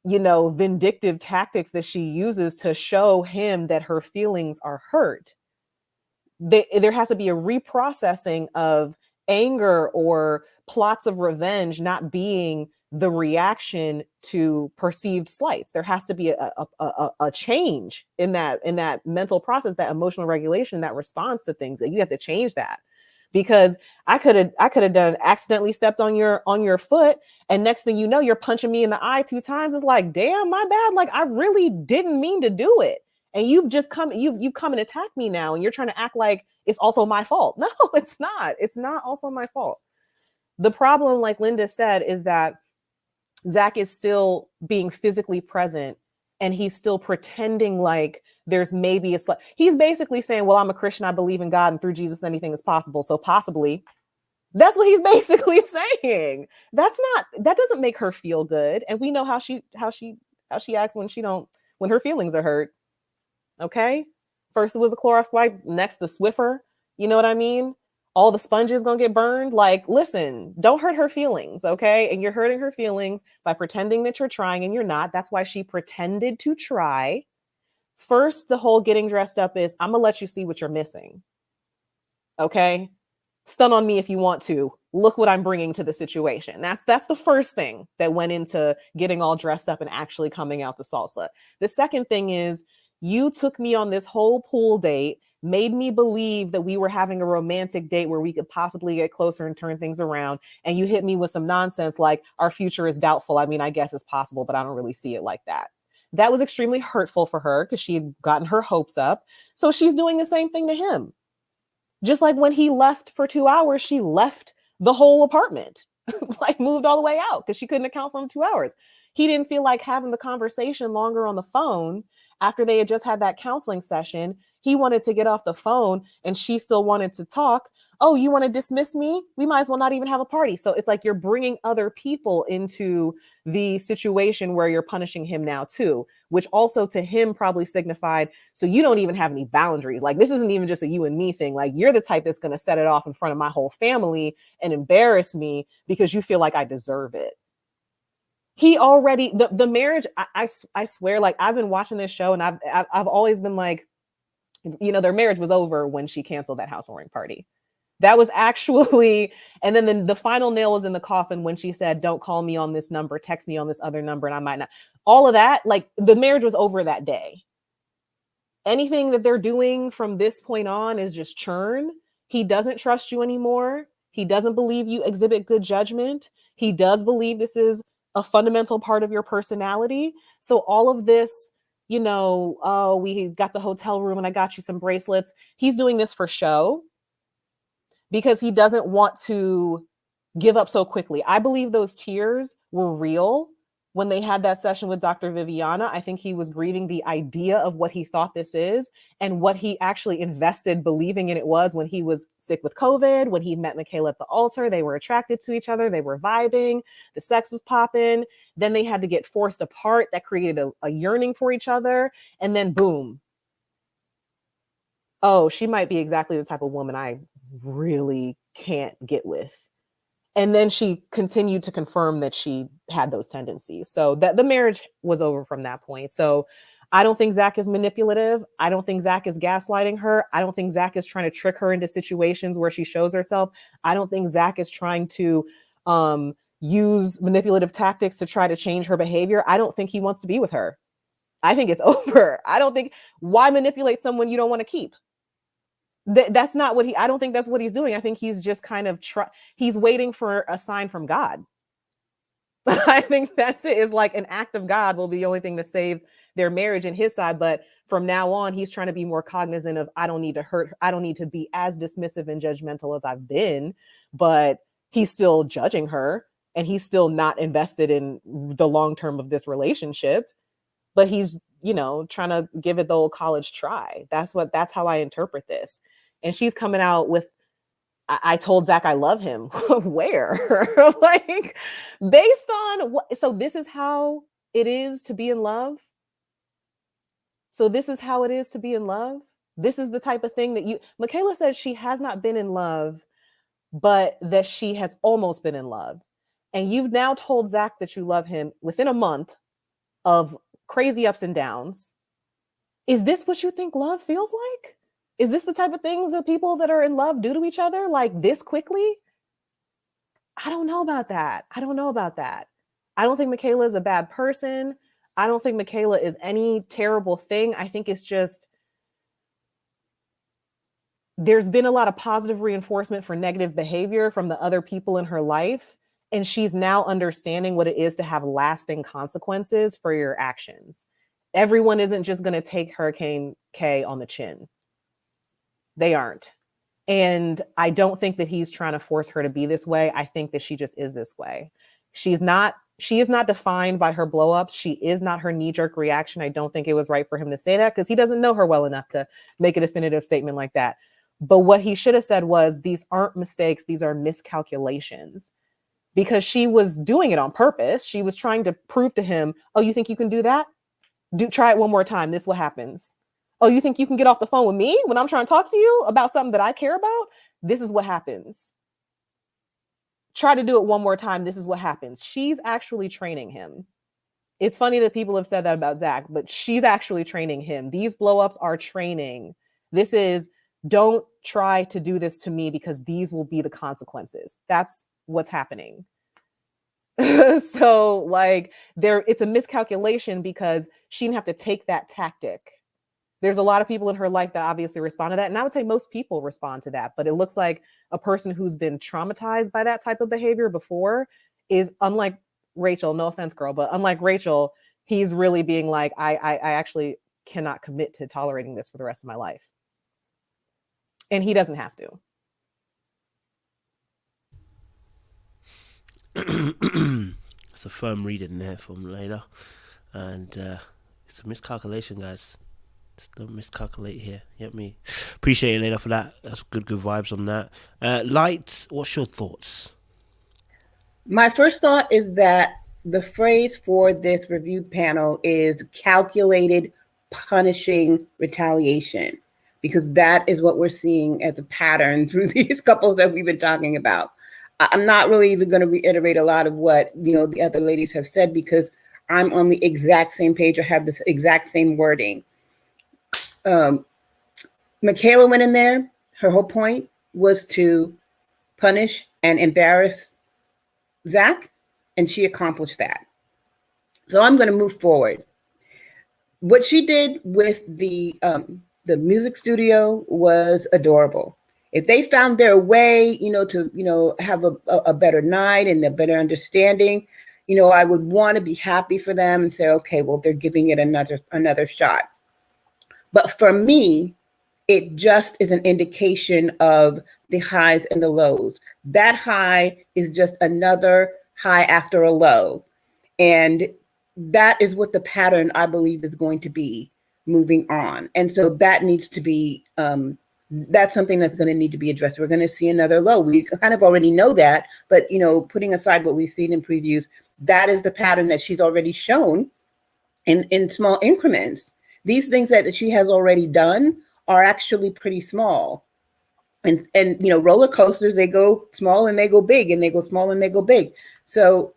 you know, vindictive tactics that she uses to show him that her feelings are hurt. There has to be a reprocessing of anger or plots of revenge not being the reaction to perceived slights. There has to be a change in that mental process, that emotional regulation, that response to things. That you have to change that, because I could have done accidentally stepped on your foot, and next thing you know, you're punching me in the eye 2 times. It's like, damn, my bad. Like I really didn't mean to do it, and you've come and attacked me now, and you're trying to act like it's also my fault. No, it's not. It's not also my fault. The problem, like Linda said, is that Zach is still being physically present and he's still pretending like there's maybe he's basically saying, well, I'm a Christian. I believe in God and through Jesus, anything is possible. So possibly that's what he's basically saying. That doesn't make her feel good. And we know how she acts when her feelings are hurt. Okay. First it was the Clorox wipe, next the Swiffer. You know what I mean? All the sponges gonna get burned. Like, listen, don't hurt her feelings, okay? And you're hurting her feelings by pretending that you're trying and you're not. That's why she pretended to try. First, the whole getting dressed up is, I'm gonna let you see what you're missing, okay? Stun on me if you want to. Look what I'm bringing to the situation. That's the first thing that went into getting all dressed up and actually coming out to salsa. The second thing is, you took me on this whole pool date, made me believe that we were having a romantic date where we could possibly get closer and turn things around. And you hit me with some nonsense like our future is doubtful. I mean, I guess it's possible, but I don't really see it like that. That was extremely hurtful for her because she had gotten her hopes up. So she's doing the same thing to him. Just like when he left for 2 hours, she left the whole apartment, like moved all the way out because she couldn't account for him 2 hours. He didn't feel like having the conversation longer on the phone after they had just had that counseling session. He wanted to get off the phone and she still wanted to talk. Oh, you want to dismiss me? We might as well not even have a party. So it's like you're bringing other people into the situation where you're punishing him now too, which also to him probably signified, so you don't even have any boundaries. Like, this isn't even just a you and me thing. Like, you're the type that's going to set it off in front of my whole family and embarrass me because you feel like I deserve it. He already, the marriage, I swear, like, I've been watching this show and I've always been like, you know, their marriage was over when she canceled that housewarming party. That was actually, and then the final nail was in the coffin when she said, don't call me on this number, text me on this other number, and I might not. All of that, like, the marriage was over that day. Anything that they're doing from this point on is just churn. He doesn't trust you anymore. He doesn't believe you exhibit good judgment. He does believe this is a fundamental part of your personality. So all of this, oh, we got the hotel room and I got you some bracelets. He's doing this for show because he doesn't want to give up so quickly. I believe those tears were real when they had that session with Dr. Viviana. I think he was grieving the idea of what he thought this is and what he actually invested believing in it was when he was sick with COVID, when he met Michaela at the altar. They were attracted to each other. They were vibing. The sex was popping. Then they had to get forced apart. That created a yearning for each other. And then boom. Oh, she might be exactly the type of woman I really can't get with. And then she continued to confirm that she had those tendencies. So that the marriage was over from that point. So I don't think Zach is manipulative. I don't think Zach is gaslighting her. I don't think Zach is trying to trick her into situations where she shows herself. I don't think Zach is trying to use manipulative tactics to try to change her behavior. I don't think he wants to be with her. I think it's over. I don't think, why manipulate someone you don't want to keep? That's not what I don't think that's what he's doing. I think he's just kind of he's waiting for a sign from God. I think that's it. Is like an act of God will be the only thing that saves their marriage in his side. But from now on, he's trying to be more cognizant of, I don't need to hurt her. I don't need to be as dismissive and judgmental as I've been, but he's still judging her and he's still not invested in the long term of this relationship, but he's, trying to give it the old college try. That's how I interpret this. And she's coming out with, I told Zach I love him. Where? Like, based on what? So this is how it is to be in love. So this is how it is to be in love. This is the type of thing that Michaela says she has not been in love, but that she has almost been in love. And you've now told Zach that you love him within a month of crazy ups and downs. Is this what you think love feels like? Is this the type of things that people that are in love do to each other like this quickly? I don't know about that. I don't think Michaela is a bad person. I don't think Michaela is any terrible thing. I think it's just, there's been a lot of positive reinforcement for negative behavior from the other people in her life. And she's now understanding what it is to have lasting consequences for your actions. Everyone isn't just going to take Hurricane K on the chin. They aren't. And I don't think that he's trying to force her to be this way. I think that she just is this way. She is not defined by her blowups. She is not her knee-jerk reaction. I don't think it was right for him to say that because he doesn't know her well enough to make a definitive statement like that. But what he should have said was, these aren't mistakes. These are miscalculations. Because she was doing it on purpose. She was trying to prove to him, oh, you think you can do that? Try it one more time. This is what happens. Oh, you think you can get off the phone with me when I'm trying to talk to you about something that I care about? This is what happens. Try to do it one more time. This is what happens. She's actually training him. It's funny that people have said that about Zach, but she's actually training him. These blowups are training. This is, don't try to do this to me because these will be the consequences. That's what's happening. So like it's a miscalculation because she didn't have to take that tactic. There's a lot of people in her life that obviously respond to that. And I would say most people respond to that, but it looks like a person who's been traumatized by that type of behavior before is, unlike Rachel, no offense, girl, but unlike Rachel, he's really being like, I actually cannot commit to tolerating this for the rest of my life. And he doesn't have to. It's a firm reading there from Layla, and it's a miscalculation, guys. Just don't miscalculate here. You get me? Appreciate it, Layla, for that. That's good vibes on that. Light, what's your thoughts? My first thought is that the phrase for this review panel is calculated punishing retaliation, because that is what we're seeing as a pattern through these couples that we've been talking about. I'm not really even going to reiterate a lot of what, the other ladies have said, because I'm on the exact same page. I have this exact same wording. Michaela went in there. Her whole point was to punish and embarrass Zach, and she accomplished that. So I'm going to move forward. What she did with the music studio was adorable. If they found their way, to have a better night and a better understanding, I would want to be happy for them and say, okay, well, they're giving it another shot. But for me, it just is an indication of the highs and the lows. That high is just another high after a low. And that is what the pattern, I believe, is going to be moving on. And so that needs to be, that's something that's going to need to be addressed. We're going to see another low. We kind of already know that, but, putting aside what we've seen in previews, that is the pattern that she's already shown in small increments. These things that she has already done are actually pretty small. And roller coasters, they go small and they go big, and they go small and they go big. So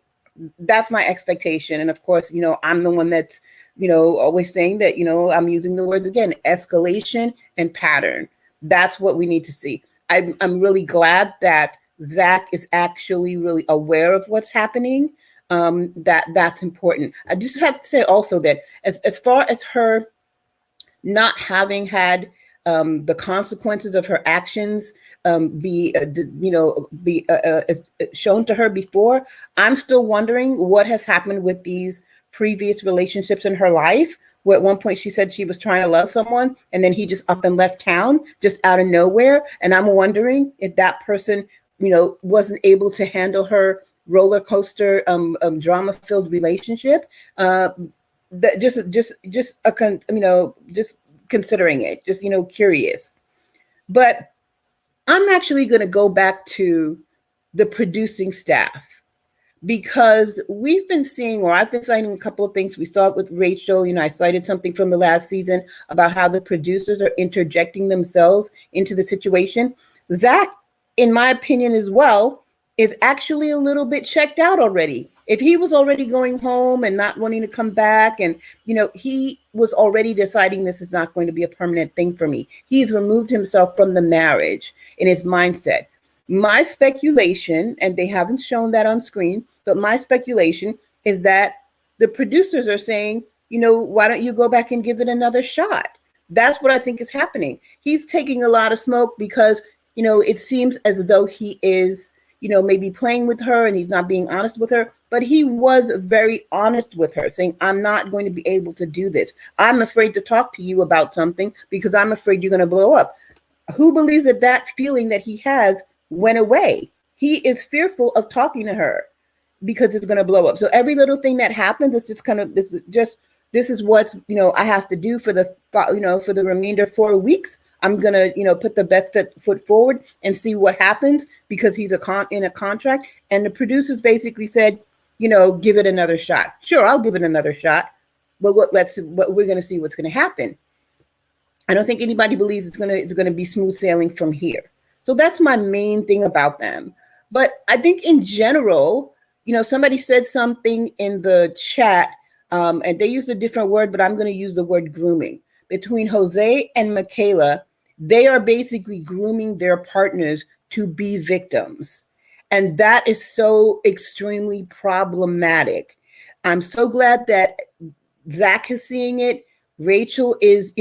that's my expectation. And of course, I'm the one that's, always saying that, I'm using the words again, escalation and pattern. That's what we need to see. I'm really glad that Zach is actually really aware of what's happening. That's important. I just have to say also that as far as her not having had the consequences of her actions be shown to her before, I'm still wondering what has happened with these previous relationships in her life, where at one point she said she was trying to love someone and then he just up and left town just out of nowhere. And I'm wondering if that person, wasn't able to handle her roller coaster drama-filled relationship. Just considering it, just curious. But I'm actually going to go back to the producing staff, because we've been seeing, or I've been citing a couple of things. We saw it with Rachel. I cited something from the last season about how the producers are interjecting themselves into the situation. Zach, in my opinion as well, is actually a little bit checked out already. If he was already going home and not wanting to come back, and he was already deciding this is not going to be a permanent thing for me. He's removed himself from the marriage in his mindset. My speculation, and they haven't shown that on screen, but my speculation is that the producers are saying, why don't you go back and give it another shot? That's what I think is happening. He's taking a lot of smoke because, it seems as though he is, maybe playing with her and he's not being honest with her, but he was very honest with her, saying, I'm not going to be able to do this. I'm afraid to talk to you about something because I'm afraid you're going to blow up. Who believes that feeling that he has went away? He is fearful of talking to her because it's going to blow up. So every little thing that happens, it's just kind of, this is what's, I have to do for the remainder 4 weeks. I'm going to, put the best foot forward and see what happens, because he's in a contract. And the producers basically said, give it another shot. Sure, I'll give it another shot. But we're going to see what's going to happen. I don't think anybody believes it's going to be smooth sailing from here. So that's my main thing about them. But I think in general, somebody said something in the chat, and they used a different word, but I'm going to use the word grooming. Between Jose and Michaela, they are basically grooming their partners to be victims. And that is so extremely problematic. I'm so glad that Zach is seeing it. Rachel is,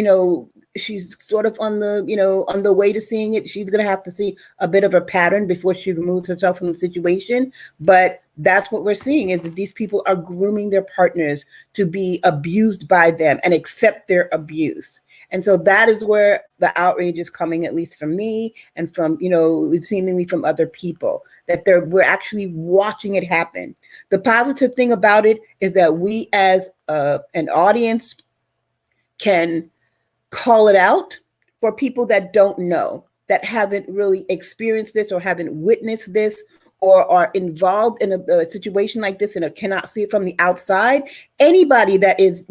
she's sort of on the way to seeing it. She's going to have to see a bit of a pattern before she removes herself from the situation. But that's what we're seeing, is that these people are grooming their partners to be abused by them and accept their abuse. And so that is where the outrage is coming, at least from me and from, seemingly from other people, that we're actually watching it happen. The positive thing about it is that we as an audience can call it out for people that don't know, that haven't really experienced this or haven't witnessed this or are involved in a situation like this and cannot see it from the outside. Anybody that is,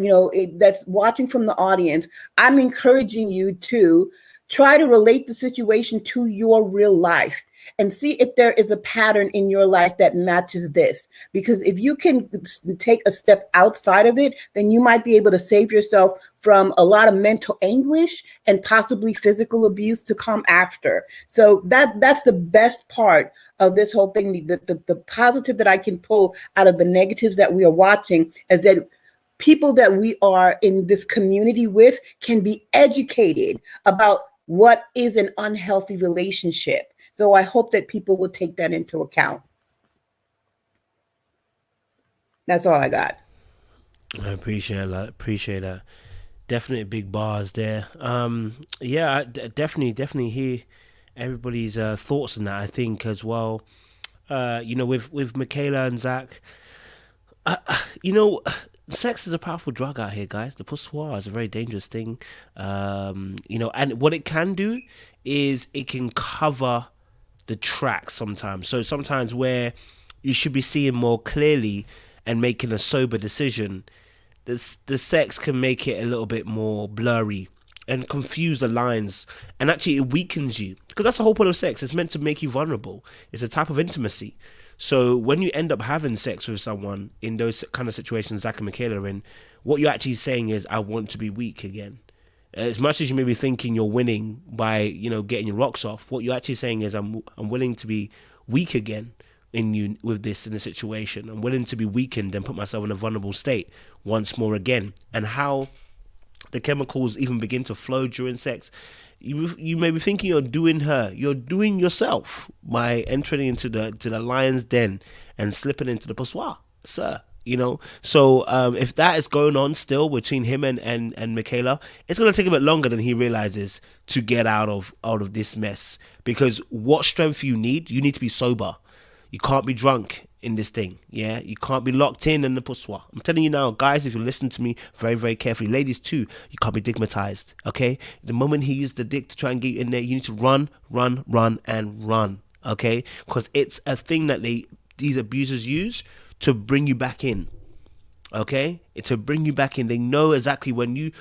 that's watching from the audience, I'm encouraging you to try to relate the situation to your real life and see if there is a pattern in your life that matches this. Because if you can take a step outside of it, then you might be able to save yourself from a lot of mental anguish and possibly physical abuse to come after. So that's the best part of this whole thing. The positive that I can pull out of the negatives that we are watching is that people that we are in this community with can be educated about what is an unhealthy relationship. So I hope that people will take that into account. That's all I got. I appreciate that. Appreciate that. Definitely big bars there. Yeah, definitely hear everybody's thoughts on that. I think as well. With Michaela and Zach, you know, sex is a powerful drug out here, guys. The poussoir is a very dangerous thing. And what it can do is it can cover the tracks sometimes. So sometimes where you should be seeing more clearly and making a sober decision, the sex can make it a little bit more blurry and confuse the lines, and actually it weakens you, because that's the whole point of sex. It's meant to make you vulnerable. It's a type of intimacy. So when you end up having sex with someone in those kind of situations Zach and Michaela are in, what you're actually saying is, I want to be weak again. As much as you may be thinking you're winning by getting your rocks off, what you're actually saying is, I'm willing to be weak again in the situation. I'm willing to be weakened and put myself in a vulnerable state once more again. And how the chemicals even begin to flow during sex, you may be thinking you're doing yourself by entering into the lion's den and slipping into the poussoir, sir. So if that is going on still between him and Michaela, it's going to take a bit longer than he realizes to get out of this mess. Because what strength you need to be sober. You can't be drunk in this thing, yeah? You can't be locked in the poussoir. I'm telling you now, guys, if you listen to me very, very carefully, ladies too, you can't be digmatized, okay? The moment he used the dick to try and get you in there, you need to run, and run, okay? Because it's a thing that these abusers use to bring you back in, okay? It's to bring you back in. They know exactly when you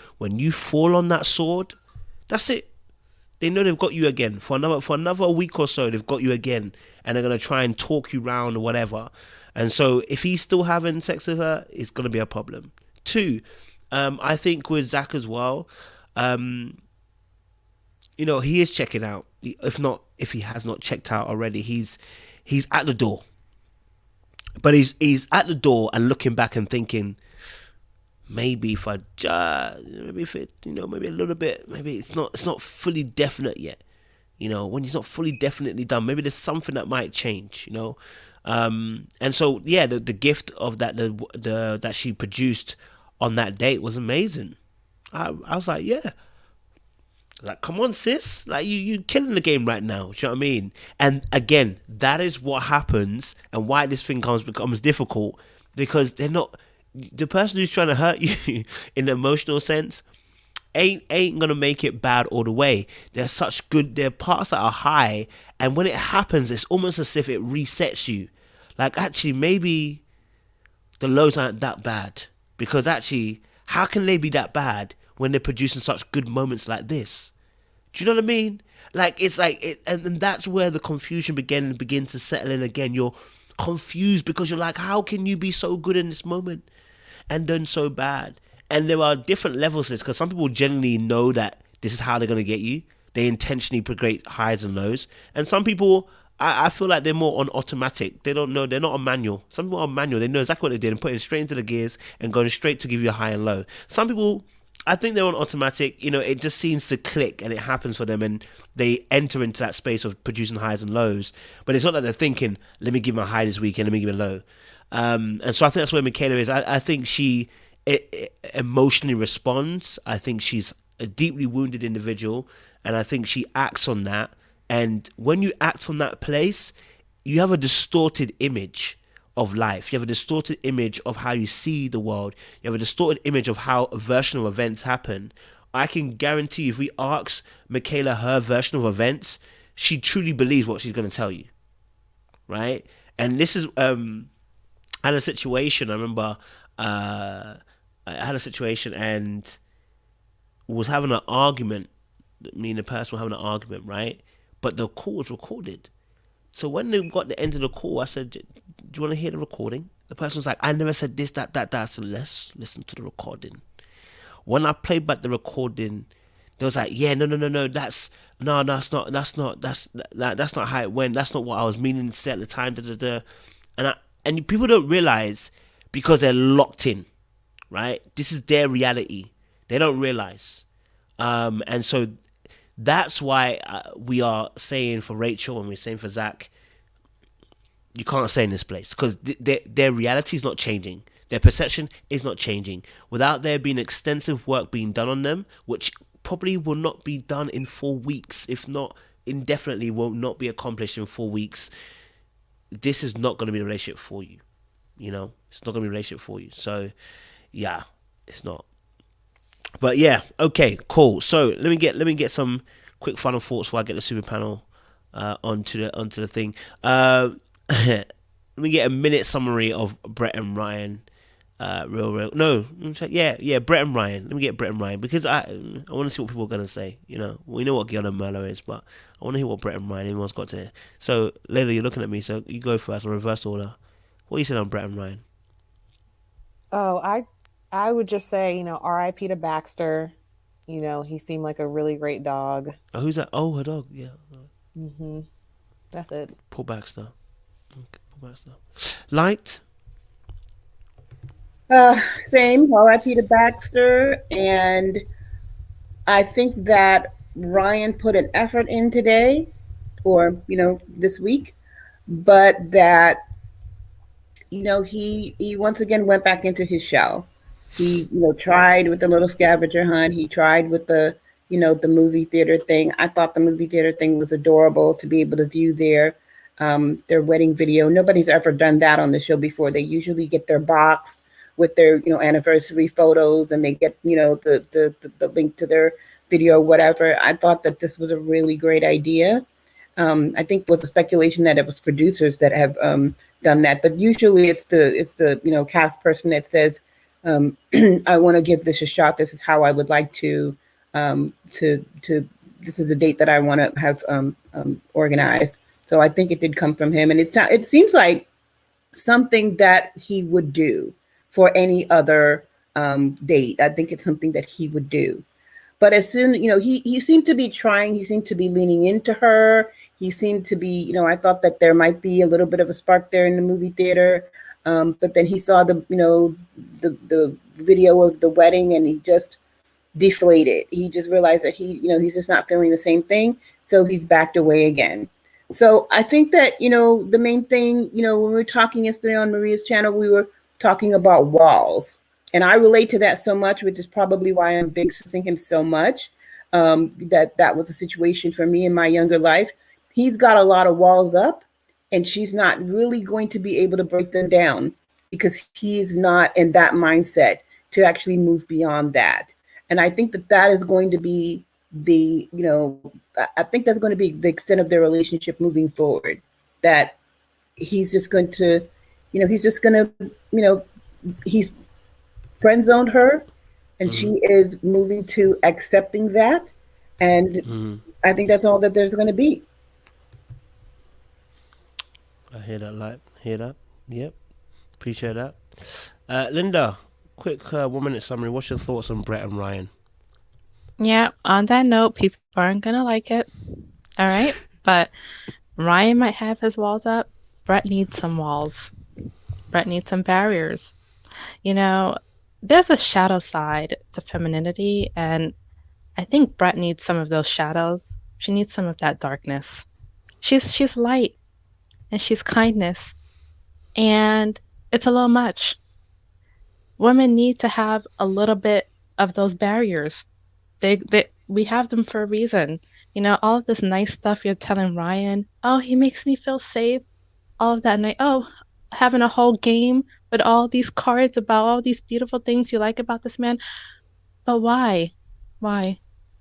fall on that sword, that's it. They know they've got you again for another week or so. They've got you again, and they're gonna try and talk you round or whatever. And so, if he's still having sex with her, it's gonna be a problem. Two, I think with Zach as well, he is checking out. If he has not checked out already, he's at the door. But he's at the door and looking back and thinking, maybe if I just, maybe if it, maybe a little bit, maybe it's not fully definite yet. When it's not fully definitely done, maybe there's something that might change. And so yeah, the gift of that that she produced on that date was amazing. I was like, yeah, like, come on, sis, like you killing the game right now. Do you know what I mean? And again, that is what happens, and why this thing becomes difficult, because they're not. The person who's trying to hurt you in the emotional sense ain't gonna make it bad all the way. There are parts that are high, and when it happens, it's almost as if it resets you. Like, actually, maybe the lows aren't that bad, because actually, how can they be that bad when they're producing such good moments like this? Do you know what I mean? Like, it's like it, and that's where the confusion begins to settle in again. You're confused because you're like, how can you be so good in this moment and done so bad? And there are different levels to this, because some people generally know that this is how they're going to get you. They intentionally create highs and lows. And some people, I feel like they're more on automatic. They don't know. They're not on manual. Some people are on manual. They know exactly what they did and putting straight into the gears and going straight to give you a high and low. Some people, I think they're on automatic. It just seems to click and it happens for them, and they enter into that space of producing highs and lows. But it's not that they're thinking, let me give my high this weekend, let me give it a low. And so I think that's where Michaela is. I think she emotionally responds. I think she's a deeply wounded individual, and I think she acts on that. And when you act from that place, you have a distorted image of life. You have a distorted image of how you see the world. You have a distorted image of how a version of events happen. I can guarantee you, if we ask Michaela her version of events, she truly believes what she's going to tell you, right? And this is I had a situation. I remember I had a situation and was having an argument. Me and the person were having an argument, right? But the call was recorded. So when they got the end of the call, I said, do you want to hear the recording? The person was like, I never said this, that. So let's listen to the recording. When I played back the recording, they was like, yeah, no, that's not how it went. That's not what I was meaning to say at the time. And people don't realize, because they're locked in, right? This is their reality. They don't realize. And so that's why we are saying for Rachel and we're saying for Zach, you can't stay in this place, because their reality is not changing. Their perception is not changing. Without there being extensive work being done on them, which probably will not be done in 4 weeks, if not indefinitely will not be accomplished in 4 weeks, this is not going to be a relationship for you. It's not going to be a relationship for you. So, yeah, it's not. But yeah, okay, cool. So let me get some quick final thoughts before I get the super panel onto the thing. Let me get a minute summary of Brett and Ryan. Brett and Ryan. Let me get Brett and Ryan because I want to see what people are gonna say. We know what Gil and Myrla is, but I want to hear what Brett and Ryan everyone's got to. So Layla, you're looking at me, so you go first, or reverse order. What you said on Brett and Ryan? Oh, I would just say, R.I.P. to Baxter. He seemed like a really great dog. Oh, who's that? Oh, her dog. Yeah. That's it. Paul Baxter. Okay, Paul Baxter. Light. Same. R.I.P. to Baxter, and I think that Ryan put an effort in today, or this week, but that he once again went back into his shell. He tried with the little scavenger hunt. He tried with the the movie theater thing. I thought the movie theater thing was adorable to be able to view their wedding video. Nobody's ever done that on the show before. They usually get their box with their anniversary photos, and they get the link to their video, whatever. I thought that this was a really great idea. I think it was a speculation that it was producers that have done that, but usually it's the cast person that says, I want to give this a shot. This is how I would like to this is the date that I want to have organized. So I think it did come from him, and it seems like something that he would do for any other date. I think it's something that he would do. But as soon, he seemed to be trying, he seemed to be leaning into her. He seemed to be, I thought that there might be a little bit of a spark there in the movie theater. But then he saw the video of the wedding, and he just deflated. He just realized that he's just not feeling the same thing. So he's backed away again. So I think that, the main thing, when we were talking yesterday on Maria's channel, we were talking about walls. And I relate to that so much, which is probably why I'm big sissing him so much. That was a situation for me in my younger life. He's got a lot of walls up, and she's not really going to be able to break them down because he's not in that mindset to actually move beyond that. And I think that is going to be I think that's going to be the extent of their relationship moving forward. That he's just going to, he's friend zoned her, and she is moving to accepting that. And I think that's all that there's going to be. I hear that, Light. Hear that? Yep. Appreciate that. Linda, quick 1 minute summary. What's your thoughts on Brett and Ryan? Yeah, on that note, people aren't going to like it. All right. But Ryan might have his walls up. Brett needs some walls. Brett needs some barriers. There's a shadow side to femininity, and I think Brett needs some of those shadows. She needs some of that darkness. She's light, and she's kindness, and it's a little much. Women need to have a little bit of those barriers. We have them for a reason. All of this nice stuff you're telling Ryan, oh, he makes me feel safe, all of that night. Oh, having a whole game with all these cards about all these beautiful things you like about this man. But why? Why?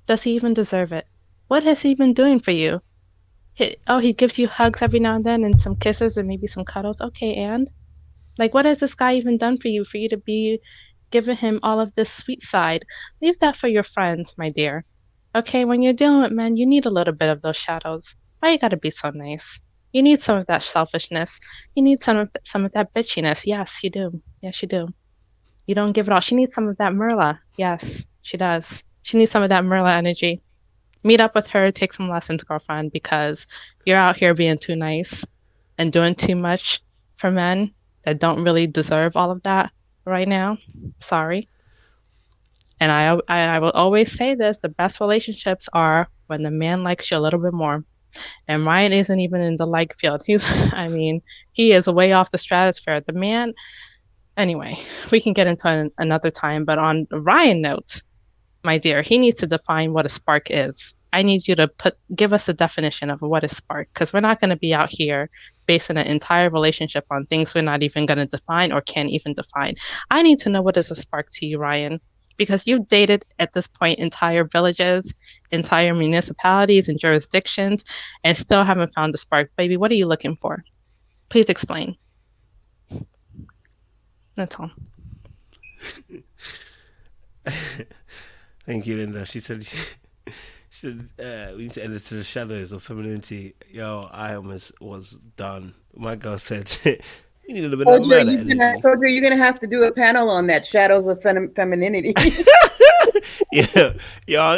Does he even deserve it? What has he been doing for you? He gives you hugs every now and then and some kisses and maybe some cuddles. Okay, and? What has this guy even done for you to be giving him all of this sweet side? Leave that for your friends, my dear. Okay, when you're dealing with men, you need a little bit of those shadows. Why you gotta be so nice? You need some of that selfishness. You need some of that bitchiness. Yes, you do. Yes, you do. You don't give it all. She needs some of that Myrla. Yes, she does. She needs some of that Myrla energy. Meet up with her, take some lessons, girlfriend, because you're out here being too nice and doing too much for men that don't really deserve all of that right now. Sorry. And I will always say this, the best relationships are when the man likes you a little bit more. And Ryan isn't even in the like field. He is way off the stratosphere. The man, anyway, we can get into another time. But on Ryan note, my dear, he needs to define what a spark is. I need you to give us a definition of what is spark, because we're not going to be out here basing an entire relationship on things we're not even going to define or can't even define. I need to know what is a spark to you, Ryan, because you've dated at this point entire villages, entire municipalities and jurisdictions, and still haven't found the spark. Baby, what are you looking for? Please explain. That's all. Thank you, Linda. She said we need to enter the shadows of femininity. Yo, I almost was done. My girl said you need a little bit of energy. Kodra, you're gonna have to do a panel on that, shadows of femininity. yeah.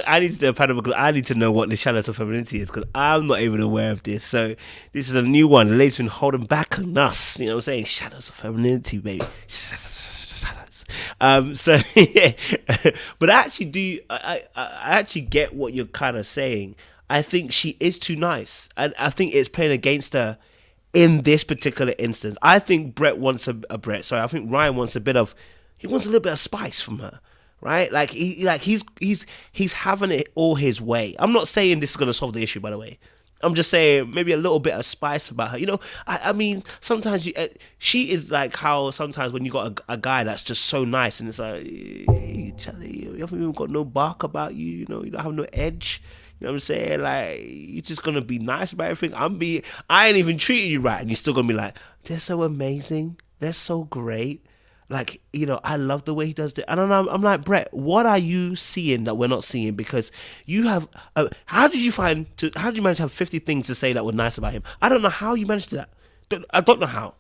I need to do a panel because I need to know what the shadows of femininity is, because I'm not even aware of this. So this is a new one. The ladies been holding back on us. You know what I'm saying? Shadows of femininity, baby. Shadows. So yeah. But I actually get what you're kind of saying. I think she is too nice, and I think it's playing against her in this particular instance. I think Ryan wants a little bit of spice from her, right? Like he's having it all his way. I'm not saying this is gonna solve the issue, by the way. I'm just saying maybe a little bit of spice about her. You know, I mean, sometimes she is like how sometimes when you got a guy that's just so nice and it's like, hey, Charlie, you haven't even got no bark about you. You know, you don't have no edge. You know what I'm saying? Like, you're just gonna be nice about everything. I ain't even treating you right, and you're still gonna be like, they're so amazing. They're so great. Like, you know, I love the way he does it. And I'm like, Brett, what are you seeing that we're not seeing? Because you have, how did you manage to have 50 things to say that were nice about him? I don't know how you managed to that. I don't know how.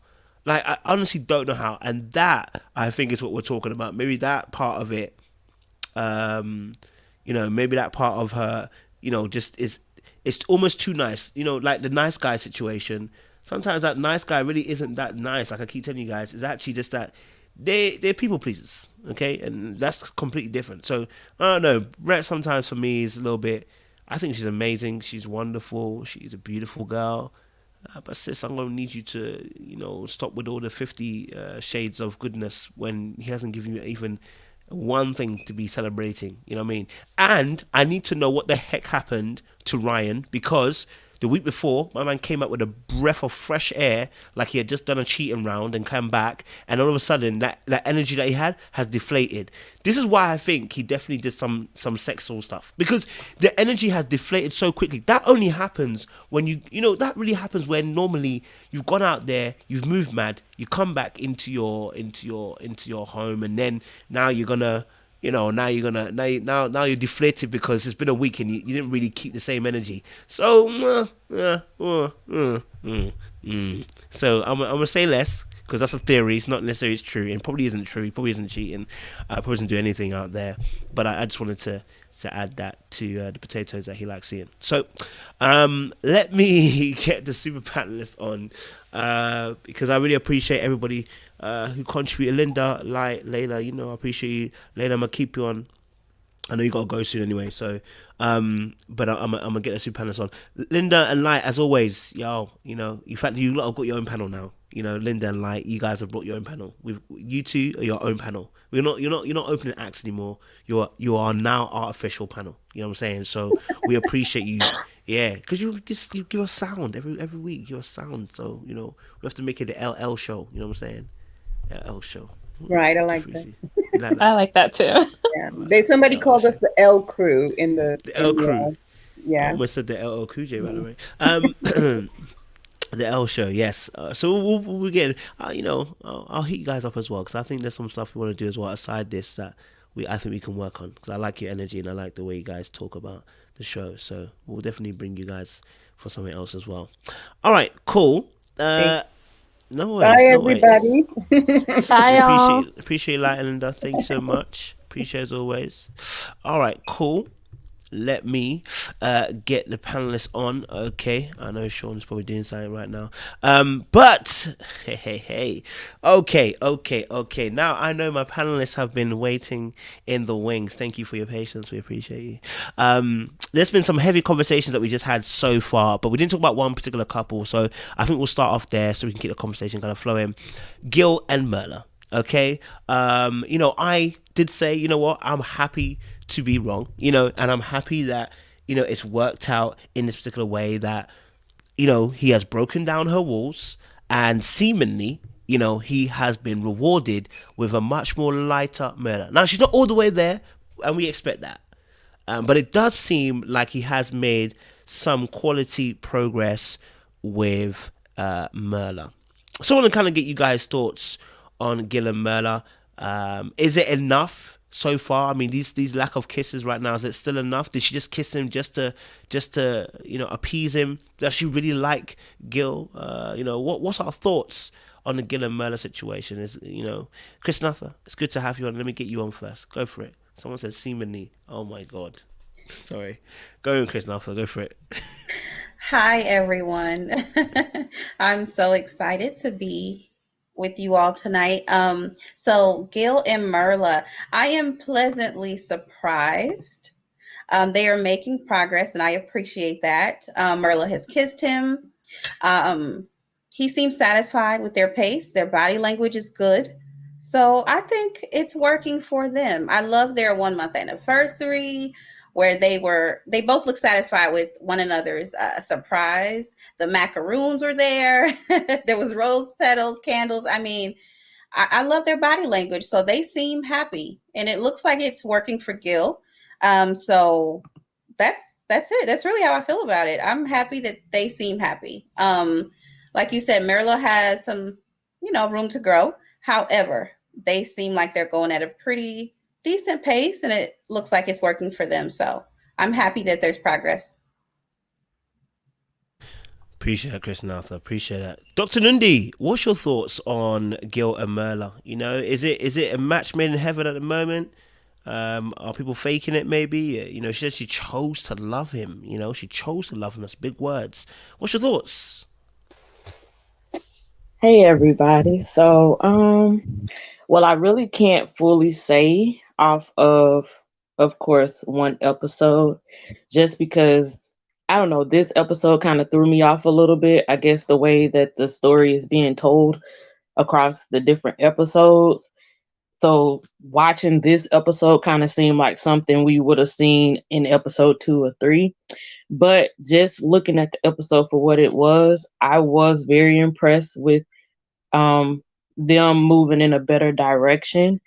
Like, I honestly don't know how. And that, I think, is what we're talking about. Maybe that part of it, you know, maybe that part of her, you know, just it's almost too nice. You know, like the nice guy situation. Sometimes that nice guy really isn't that nice. Like I keep telling you guys, it's actually just that they're people pleasers, okay? And that's completely different. So, I don't know. Brett sometimes for me is a little bit, I think she's amazing. She's wonderful. She's a beautiful girl. But sis, I'm going to need you to, you know, stop with all the 50 shades of goodness when he hasn't given you even one thing to be celebrating. You know what I mean? And I need to know what the heck happened to Ryan, because the week before, my man came up with a breath of fresh air, like he had just done a cheating round and come back, and all of a sudden, that energy that he had has deflated. This is why I think he definitely did some sexual stuff, because the energy has deflated so quickly. That only happens when that really happens when normally you've gone out there, you've moved mad, you come back into your home, and then now you're gonna. You know, now you're deflated because it's been a week and you didn't really keep the same energy. So, so I'm gonna say less because that's a theory. It's not necessarily true, and probably isn't true. He probably isn't cheating. Probably doesn't do anything out there. But I just wanted to add that to the potatoes that he likes seeing. So, let me get the super panelists on because I really appreciate everybody who contributed. Linda, Layla, you know, I appreciate you. Layla, I'm gonna keep you on. I know you gotta go soon anyway, so but I'm gonna get the super panelists on. Linda and Light, as always, you know, in fact, you lot have got your own panel now. You know, Linda and Light, you guys have brought your own panel. You two are your own panel. You're not opening acts anymore. You are now our official panel. You know what I'm saying? So we appreciate you. Yeah, because you give us sound every week. You give us sound. So, you know, we have to make it the LL show. You know what I'm saying? LL show. Right, I like that. You like that? I like that too. Yeah. Somebody called us the L crew in the L crew. Yeah. I almost said the LL Cool J, by the way. The L show, yes. So we'll get, you know, I'll hit you guys up as well, because I think there's some stuff we want to do as well aside this that I think we can work on, because I like your energy and I like the way you guys talk about the show. So we'll definitely bring you guys for something else as well. All right, cool. No worries. Bye, everybody. Bye, y'all. Appreciate Light and Linda. Thank you so much. Appreciate as always. All right, cool. Let me get the panelists on. Okay, I know Sean's probably doing something right now. But hey. Okay. Now I know my panelists have been waiting in the wings. Thank you for your patience. We appreciate you. There's been some heavy conversations that we just had so far, but we didn't talk about one particular couple. So I think we'll start off there so we can keep the conversation kind of flowing. Gil and Myrla. Okay. I did say, you know what, I'm happy to be wrong, and I'm happy that, it's worked out in this particular way that, he has broken down her walls and seemingly, he has been rewarded with a much more lighter murder. Now, she's not all the way there, and we expect that. But it does seem like he has made some quality progress with Myrla. So I want to kind of get you guys' thoughts on Gil and Myrla. Is it enough so far? I mean, these lack of kisses right now, is it still enough? Did she just kiss him just to appease him? Does she really like Gil? What's our thoughts on the Gil and Myrla situation? Is Chris Nuther, it's good to have you on. Let me get you on first. Go for it. Someone said seemingly. Oh my god. Sorry. Go on, Chris Nuther. Go for it. Hi, everyone. I'm so excited to be with you all tonight. So Gil and Myrla, I am pleasantly surprised. They are making progress, and I appreciate that. Myrla has kissed him. He seems satisfied with their pace. Their body language is good. So I think it's working for them. I love their 1 month anniversary where they both look satisfied with one another's surprise. The macaroons were there. There was rose petals, candles. I mean, I love their body language. So they seem happy, and it looks like it's working for Gil. So that's it. That's really how I feel about it. I'm happy that they seem happy. Like you said, Myrla has some, room to grow. However, they seem like they're going at a pretty decent pace, and it looks like it's working for them. So I'm happy that there's progress. Appreciate that, Chris Nuther. Appreciate that. Dr. Nundi, what's your thoughts on Gil and Myrla? Is it a match made in heaven at the moment? Are people faking it maybe? She said she chose to love him. She chose to love him. That's big words. What's your thoughts? Hey everybody. So, well, I really can't fully say off of course, one episode, just because I don't know, this episode kind of threw me off a little bit. I guess the way that the story is being told across the different episodes. So watching this episode kind of seemed like something we would have seen in episode 2 or 3. But just looking at the episode for what it was, I was very impressed with them moving in a better direction.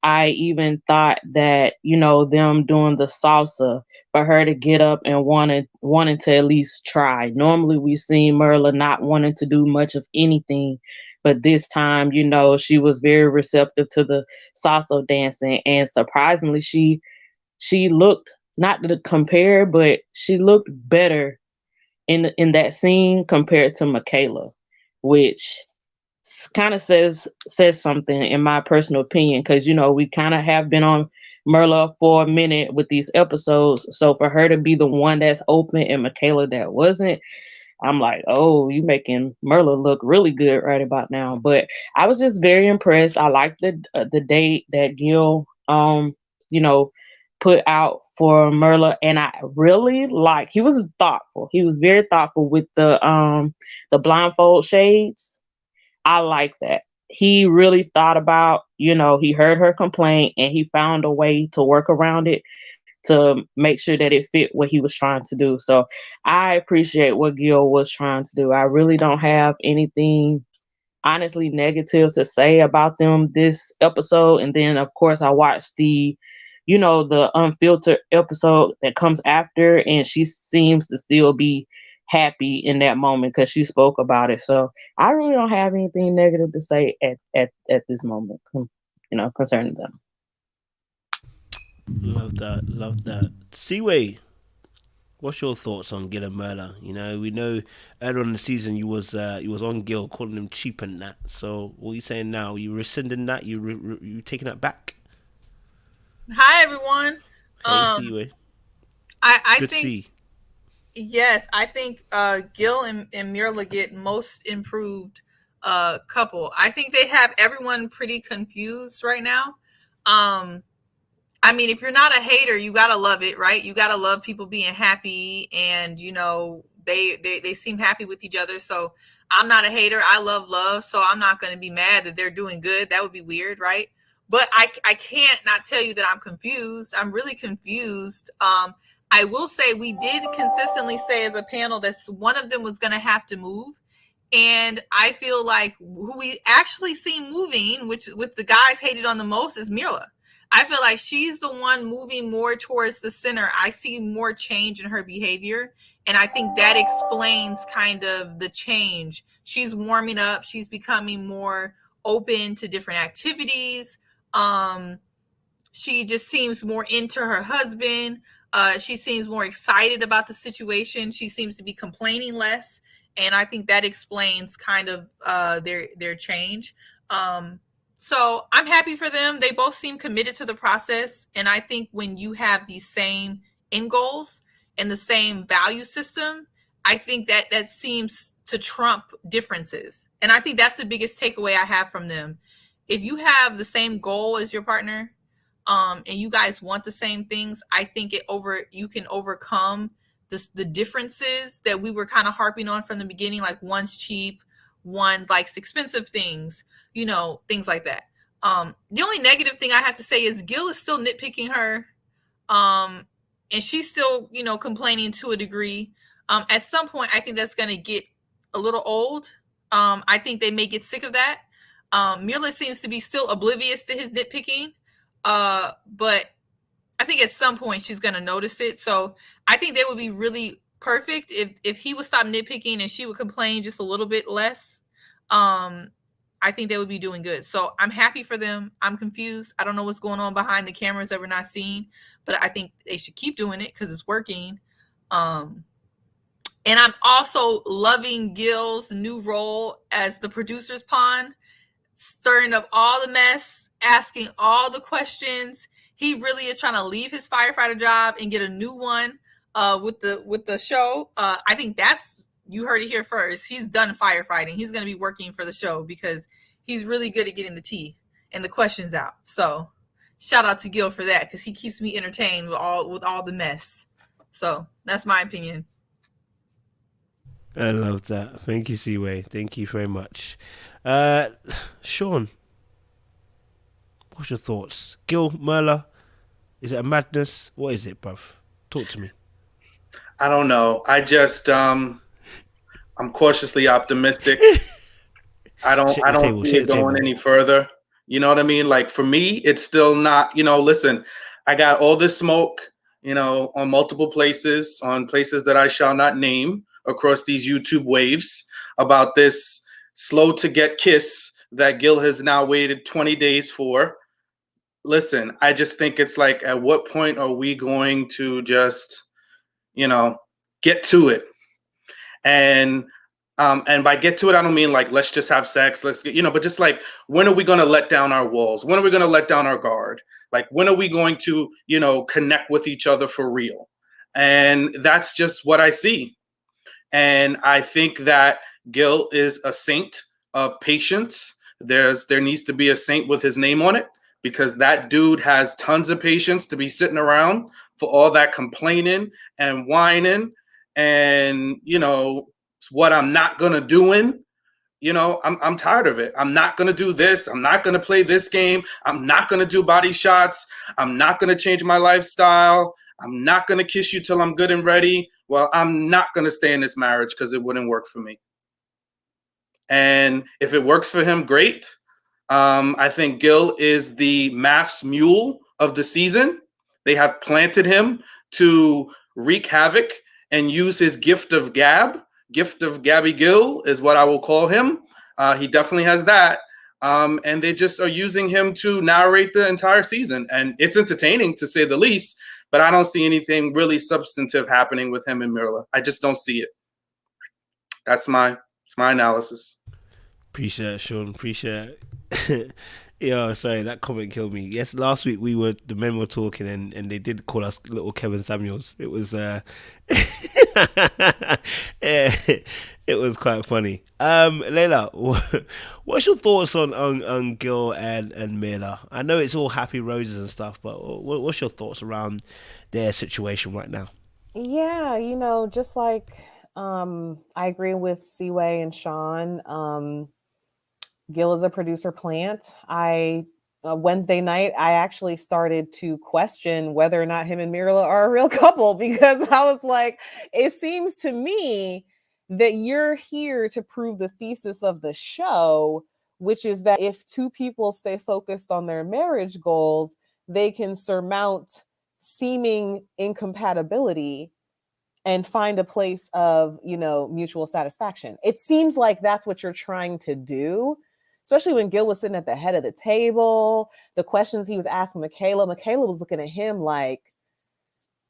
I even thought that, them doing the salsa for her to get up and wanting to at least try. Normally we've seen Myrla not wanting to do much of anything, but this time, she was very receptive to the salsa dancing, and surprisingly she looked, not to compare, but she looked better in that scene compared to Michaela, which kind of says something in my personal opinion, because we kind of have been on Myrla for a minute with these episodes, so for her to be the one that's open and Michaela that wasn't, I'm like, oh, you making Myrla look really good right about now. But I was just very impressed. I liked the date that Gil put out for Myrla, and I really like, he was thoughtful. He was very thoughtful with the blindfold shades. I like that. He really thought about, he heard her complaint and he found a way to work around it to make sure that it fit what he was trying to do. So I appreciate what Gil was trying to do. I really don't have anything honestly negative to say about them this episode. And then of course I watched the unfiltered episode that comes after, and she seems to still be happy in that moment because she spoke about it. So I really don't have anything negative to say at this moment, concerning them. Love that. Seaway, what's your thoughts on Gil and Myrla? We know earlier on in the season you was on Gil, calling him cheap and that. So what are you saying now? You rescinding that? You taking that back? Hi everyone. Hey, Seaway. I Good think to see. Yes, I think Gil and Myrla get most improved couple. I think they have everyone pretty confused right now. I mean, if you're not a hater, you gotta love it, right? You gotta love people being happy, and they seem happy with each other. So I'm not a hater. I love love, so I'm not going to be mad that they're doing good. That would be weird, right? But I can't not tell you that I'm confused. I'm really confused. I will say we did consistently say as a panel that one of them was going to have to move. And I feel like who we actually see moving, which with the guys hated on the most, is Myrla. I feel like she's the one moving more towards the center. I see more change in her behavior. And I think that explains kind of the change. She's warming up. She's becoming more open to different activities. She just seems more into her husband. She seems more excited about the situation. She seems to be complaining less. And I think that explains kind of their change. So I'm happy for them. They both seem committed to the process. And I think when you have these same end goals and the same value system, I think that seems to trump differences. And I think that's the biggest takeaway I have from them. If you have the same goal as your partner, and you guys want the same things, I think you can overcome the differences that we were kind of harping on from the beginning, like one's cheap, one likes expensive things, things like that. The only negative thing I have to say is Gil is still nitpicking her, and she's still, complaining to a degree. At some point, I think that's going to get a little old. I think they may get sick of that. Myrla seems to be still oblivious to his nitpicking, but I think at some point she's going to notice it. So I think they would be really perfect if he would stop nitpicking and she would complain just a little bit less. I think they would be doing good. So I'm happy for them. I'm confused. I don't know what's going on behind the cameras that we're not seeing, but I think they should keep doing it because it's working. And I'm also loving Gil's new role as the producer's pawn, stirring up all the mess, asking all the questions. He really is trying to leave his firefighter job and get a new one with the show. I think you heard it here first. He's done firefighting. He's going to be working for the show because he's really good at getting the tea and the questions out. So shout out to Gil for that because he keeps me entertained with all the mess. So that's my opinion. I love that. Thank you, Seaway. Thank you very much. Sean, what's your thoughts? Gil, Myrla, is it a madness? What is it, bruv? Talk to me. I don't know. I just, I'm cautiously optimistic. I don't see it going any further. You know what I mean? Like for me, it's still not, listen, I got all this smoke, on multiple places, on places that I shall not name across these YouTube waves about this slow to get kiss that Gil has now waited 20 days for. Listen, I just think it's like, at what point are we going to just, get to it? And by get to it, I don't mean like, let's just have sex, let's get, but just like, when are we going to let down our walls? When are we going to let down our guard? Like, when are we going to, connect with each other for real? And that's just what I see. And I think that Gil is a saint of patience. There needs to be a saint with his name on it, because that dude has tons of patience to be sitting around for all that complaining and whining and, what I'm not going to doing. I'm tired of it. I'm not going to do this. I'm not going to play this game. I'm not going to do body shots. I'm not going to change my lifestyle. I'm not going to kiss you till I'm good and ready. Well, I'm not going to stay in this marriage because it wouldn't work for me. And if it works for him, great. I think Gil is the Mafs mule of the season. They have planted him to wreak havoc and use his gift of gab. Gift of Gabby Gil is what I will call him. He definitely has that. And they just are using him to narrate the entire season. And it's entertaining, to say the least, but I don't see anything really substantive happening with him and Myrla. I just don't see it. That's my analysis. Appreciate it, Sean. Appreciate it. Yeah, sorry, that comment killed me. Yes, last week the men were talking and they did call us little Kevin Samuels. It was yeah, it was quite funny. Layla, what's your thoughts on Gil and Myrla? I know it's all happy roses and stuff, but what's your thoughts around their situation right now? Yeah, just like I agree with Seaway and Sean. Gil is a producer plant. Wednesday night, I actually started to question whether or not him and Myrla are a real couple, because I was like, it seems to me that you're here to prove the thesis of the show, which is that if two people stay focused on their marriage goals, they can surmount seeming incompatibility and find a place of, mutual satisfaction. It seems like that's what you're trying to do, especially when Gil was sitting at the head of the table. The questions he was asking Michaela was looking at him like,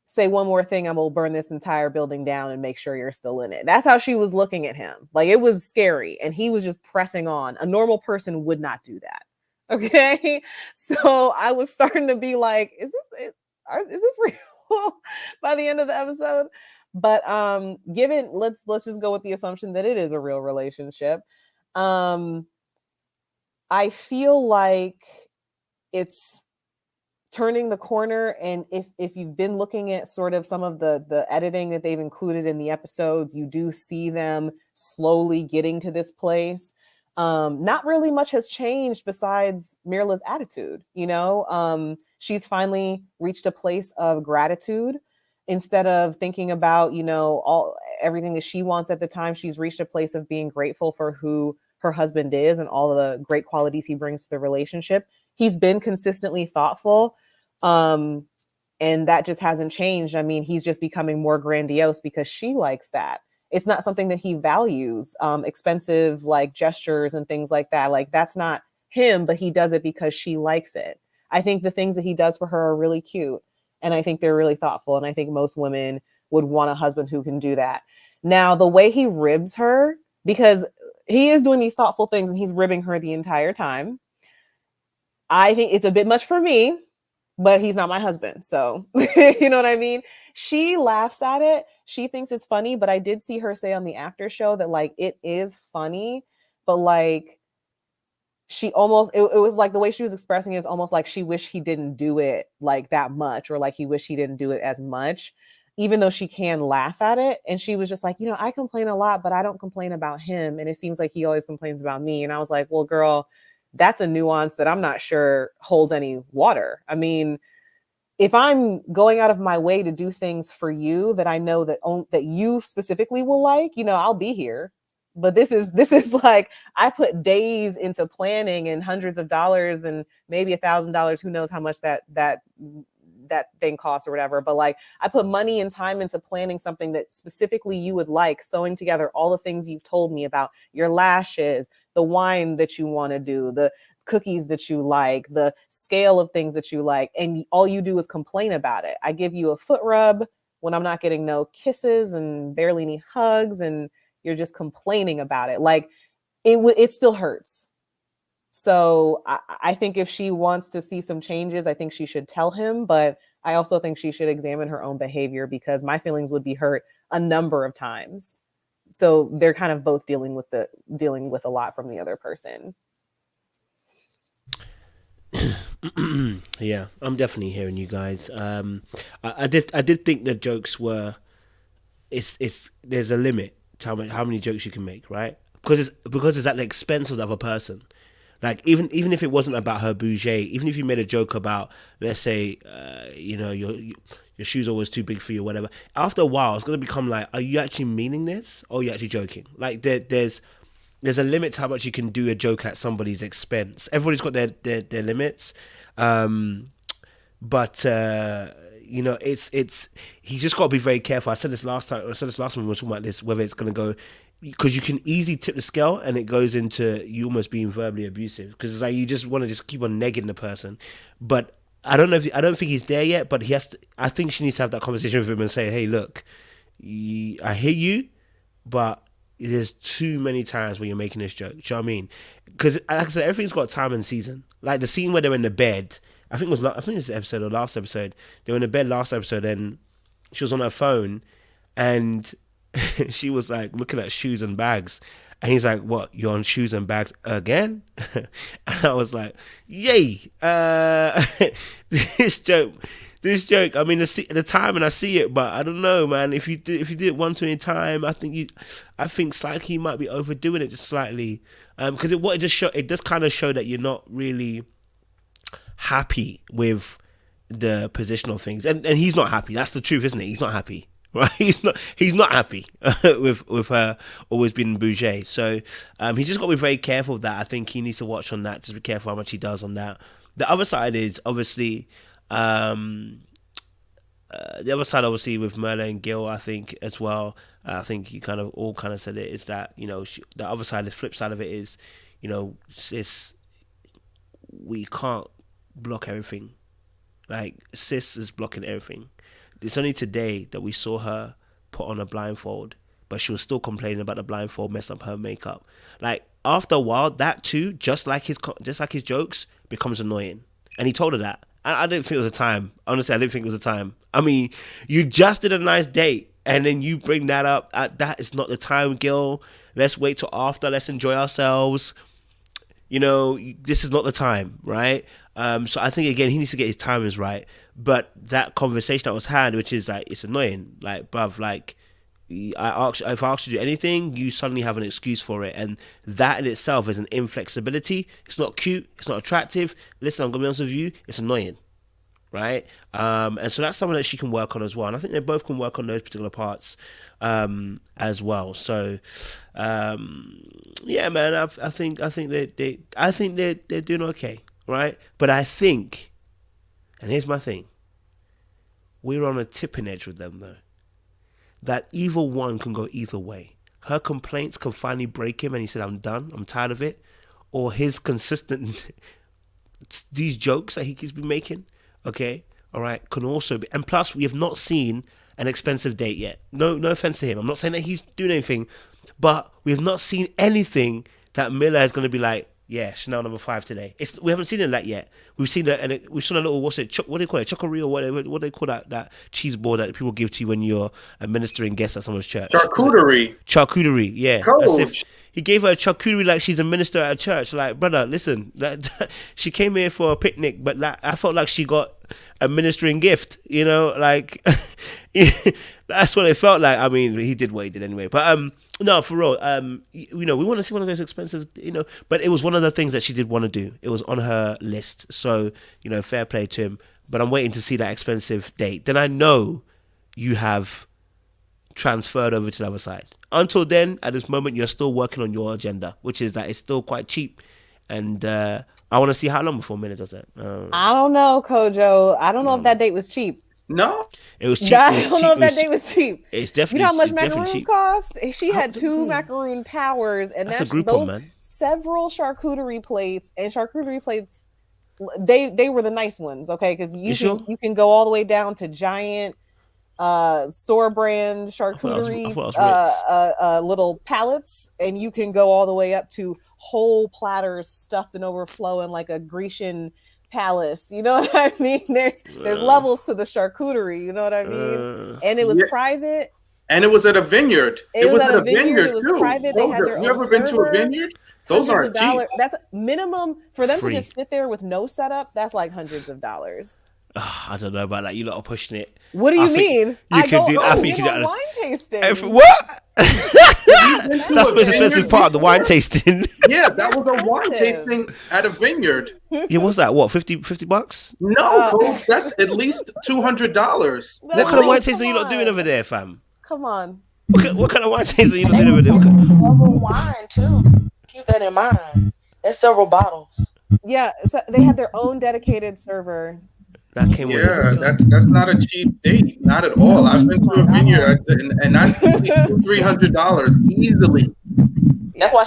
say one more thing, I'm gonna burn this entire building down and make sure you're still in it. That's how she was looking at him. Like, it was scary, and he was just pressing on. A normal person would not do that. Okay. So I was starting to be like, is this real by the end of the episode? But let's just go with the assumption that it is a real relationship. I feel like it's turning the corner, and if you've been looking at sort of some of the editing that they've included in the episodes, you do see them slowly getting to this place. Not really much has changed besides Myrla's attitude. She's finally reached a place of gratitude. Instead of thinking about, everything that she wants at the time, she's reached a place of being grateful for who her husband is and all the great qualities he brings to the relationship. He's been consistently thoughtful. And that just hasn't changed. I mean, he's just becoming more grandiose because she likes that. It's not something that he values, expensive like gestures and things like that. Like, that's not him, but he does it because she likes it. I think the things that he does for her are really cute. And I think they're really thoughtful. And I think most women would want a husband who can do that. Now, the way he ribs her, because he is doing these thoughtful things and he's ribbing her the entire time, I think it's a bit much for me, but he's not my husband. So, you know what I mean? She laughs at it. She thinks it's funny, but I did see her say on the after show that like, it is funny, but like, she almost, it was like the way she was expressing it is almost like she wished he didn't do it like that much, or like he wished he didn't do it as much, even though she can laugh at it. And she was just like, I complain a lot, but I don't complain about him. And it seems like he always complains about me. And I was like, well, girl, that's a nuance that I'm not sure holds any water. I mean, if I'm going out of my way to do things for you that I know that you specifically will like, I'll be here. But this is like, I put days into planning and hundreds of dollars and maybe $1,000. Who knows how much that thing costs or whatever. But like, I put money and time into planning something that specifically you would like, sewing together all the things you've told me about, your lashes, the wine that you want to do, the cookies that you like, the scale of things that you like. And all you do is complain about it. I give you a foot rub when I'm not getting no kisses and barely any hugs, and you're just complaining about it. Like, it still hurts. So I think if she wants to see some changes, I think she should tell him, but I also think she should examine her own behavior, because my feelings would be hurt a number of times. So they're kind of both dealing with a lot from the other person. Yeah, I'm definitely hearing you guys. I did think the jokes were, there's a limit to how many jokes you can make, right? Because it's at the expense of the other person. Like, even if it wasn't about her bougie, even if you made a joke about, let's say, your shoes are always too big for you or whatever, after a while it's going to become like, are you actually meaning this, or are you actually joking? Like, there's a limit to how much you can do a joke at somebody's expense. Everybody's got their limits, but it's he's just got to be very careful. I said this last time when we were talking about this, whether it's going to go, because you can easily tip the scale and it goes into you almost being verbally abusive, because it's like you just want to just keep on negging the person. But I don't think he's there yet, but he has to. I think she needs to have that conversation with him and say, hey, look, I hear you, but there's too many times when you're making this joke. Do you know what I mean? Because, like I said, everything's got time and season. Like the scene where they're in the bed, I think it was the episode or last episode. They were in the bed last episode, and she was on her phone, and she was like looking at shoes and bags, and he's like, "What? You're on shoes and bags again?" And I was like, "Yay!" This this joke. I mean, the time, and I see it, but I don't know, man. If you did it 120 time, I think slightly he might be overdoing it just slightly, because it does kind of show that you're not really happy with the positional things, and he's not happy. That's the truth, isn't it? He's not happy. Right, he's not happy with her always being bougie. So he's just got to be very careful of that. I think he needs to watch on that. Just be careful how much he does on that. The other side is obviously with Myrla and Gil. I think as well. I think you kind of said it. Is that the other side, the flip side of it is, sis, we can't block everything. Like sis is blocking everything. It's only today that we saw her put on a blindfold, but she was still complaining about the blindfold messing up her makeup. Like after a while, that too, just like his jokes, becomes annoying. And he told her that. I didn't think it was a time. Honestly, I didn't think it was a time. I mean, you just did a nice date, and then you bring that up. That is not the time, Gil. Let's wait till after. Let's enjoy ourselves. This is not the time, right? So I think, again, he needs to get his timings right. But that conversation that was had, which is like, it's annoying. Like, bruv, like, if I asked you to do anything, you suddenly have an excuse for it. And that in itself is an inflexibility. It's not cute. It's not attractive. Listen, I'm going to be honest with you. It's annoying, right? And so that's something that she can work on as well. And I think they both can work on those particular parts as well. So, yeah, man, I think they're doing okay, right? But I think, and here's my thing, we're on a tipping edge with them, though. That either one can go either way. Her complaints can finally break him, and he said, I'm done, I'm tired of it. Or his consistent, these jokes that he keeps been making, okay, all right, can also be. And plus, we have not seen an expensive date yet. No offense to him. I'm not saying that he's doing anything, but we have not seen anything that Myrla is going to be like, yeah, Chanel number 5 today. We haven't seen that yet. We've seen that, and we've seen a little, what do they call it? Chocorie, or what do they call that cheese ball that people give to you when you're a ministering guest at someone's church? Charcuterie, yeah. As if he gave her a charcuterie like she's a minister at a church. Like, brother, listen, she came here for a picnic, but I felt like she got a ministering gift, like that's what it felt like. I mean, he did what he did anyway, but no, for real, we want to see one of those expensive, but it was one of the things that she did want to do. It was on her list, so fair play to him. But I'm waiting to see that expensive date. Then I know you have transferred over to the other side. Until then, at this moment, you're still working on your agenda, which is that it's still quite cheap, and I want to see how long before Myrla does it. I don't know, Kojo. I don't know if that date was cheap. No, it was cheap. I don't know if that date was cheap. It's definitely. You know how much macaroons cost? She had 2 macaroon towers, and that's a group of, man. Several charcuterie plates, and charcuterie plates. They were the nice ones, okay? Because you can go all the way down to giant store brand charcuterie little pallets, and you can go all the way up to whole platters stuffed and overflowing like a Grecian palace. You know what I mean? There's levels to the charcuterie. You know what I mean? And it was private. And it was at a vineyard. It was at a vineyard it was too. Private. They had their you ever been to a vineyard? Those aren't cheap. That's minimum for them to just sit there with no setup. That's like hundreds of dollars. I don't know about that. You lot are pushing it. What do you mean? I think you can do wine tasting. What? That's the most expensive part of the wine tasting. Yeah, that was a wine tasting at a vineyard. Yeah, what's that? What, $50? No, that's at least $200. What kind of wine tasting are you lot doing over there, fam? Come on. What kind of wine tasting are you lot doing over there? Several wine too. Keep that in mind. There's several bottles. Yeah, so they had their own dedicated server. That came that's not a cheap date, not at all. I've been to a vineyard, and that's $300 easily. That's why.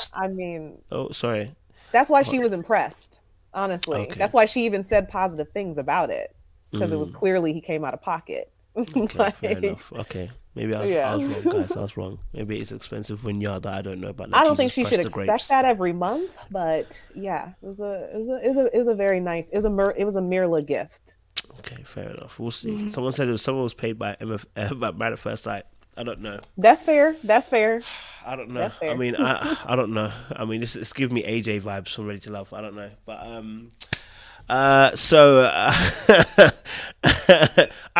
Sorry. That's why she was impressed. Honestly, that's why she even said positive things about it, because it was clearly he came out of pocket. Okay, fair enough. Okay, maybe I was wrong, guys. I was wrong. Maybe it's expensive vineyard that I don't know about. Like, I don't think she should expect that every month, but yeah, it was a very nice. It was a Myrla gift. Okay, fair enough. We'll see. Someone said someone was paid by Married at First Sight. I don't know. That's fair. I don't know. I mean, I don't know. I mean, it's giving me AJ vibes from Ready to Love. I don't know, but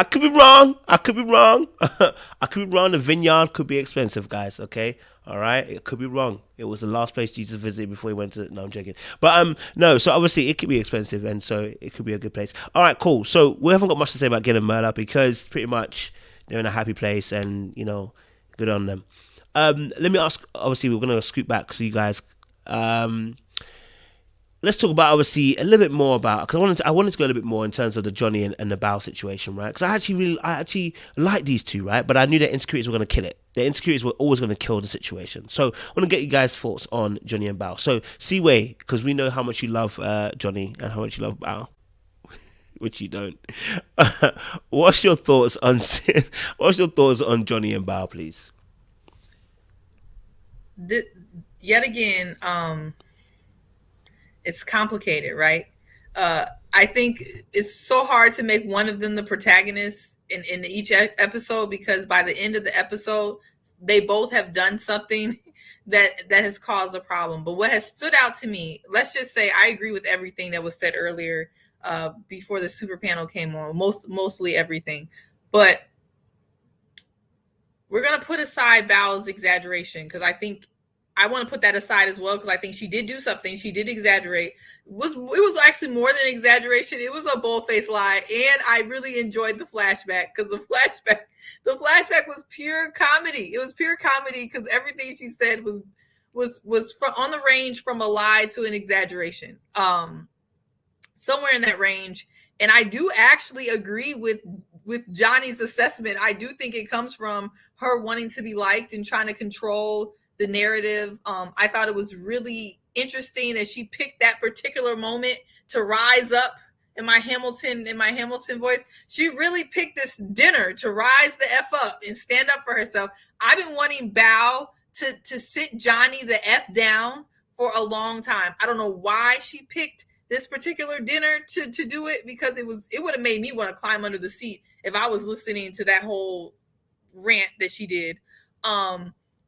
I could be wrong. I could be wrong. I could be wrong. The vineyard could be expensive, guys. Okay, all right. It could be wrong. It was the last place Jesus visited before he went to. No, I'm joking. But no. So obviously it could be expensive, and so it could be a good place. All right, cool. So we haven't got much to say about Gil and Myrla because pretty much they're in a happy place, and good on them. Let me ask. Obviously, we're gonna scoot back so you guys. Let's talk about obviously a little bit more about, because I wanted to go a little bit more in terms of the Johnny and the Bao situation, right? Because I actually like these two, right? But I knew their insecurities were going to kill it. Their insecurities were always going to kill the situation. So I want to get you guys' thoughts on Johnny and Bao. So Siwei, because we know how much you love Johnny and how much you love Bao, which you don't. What's your thoughts on Johnny and Bao, please? Yet again, it's complicated, right? I think it's so hard to make one of them the protagonist in each episode, because by the end of the episode, they both have done something that has caused a problem. But what has stood out to me, let's just say I agree with everything that was said earlier before the super panel came on, mostly everything. But we're going to put aside Bao's exaggeration, because I want to put that aside as well, because I think she did do something. She did exaggerate. It was actually more than exaggeration. It was a bold-faced lie, and I really enjoyed the flashback, because the flashback was pure comedy. It was pure comedy because everything she said was on the range from a lie to an exaggeration, somewhere in that range. And I do actually agree with Johnny's assessment. I do think it comes from her wanting to be liked and trying to control the narrative. I thought it was really interesting that she picked that particular moment to rise up. In my Hamilton voice, she really picked this dinner to rise the F up and stand up for herself. I've been wanting Bao to sit Johnny the F down for a long time. I don't know why she picked this particular dinner to do it, because it would have made me want to climb under the seat if I was listening to that whole rant that she did.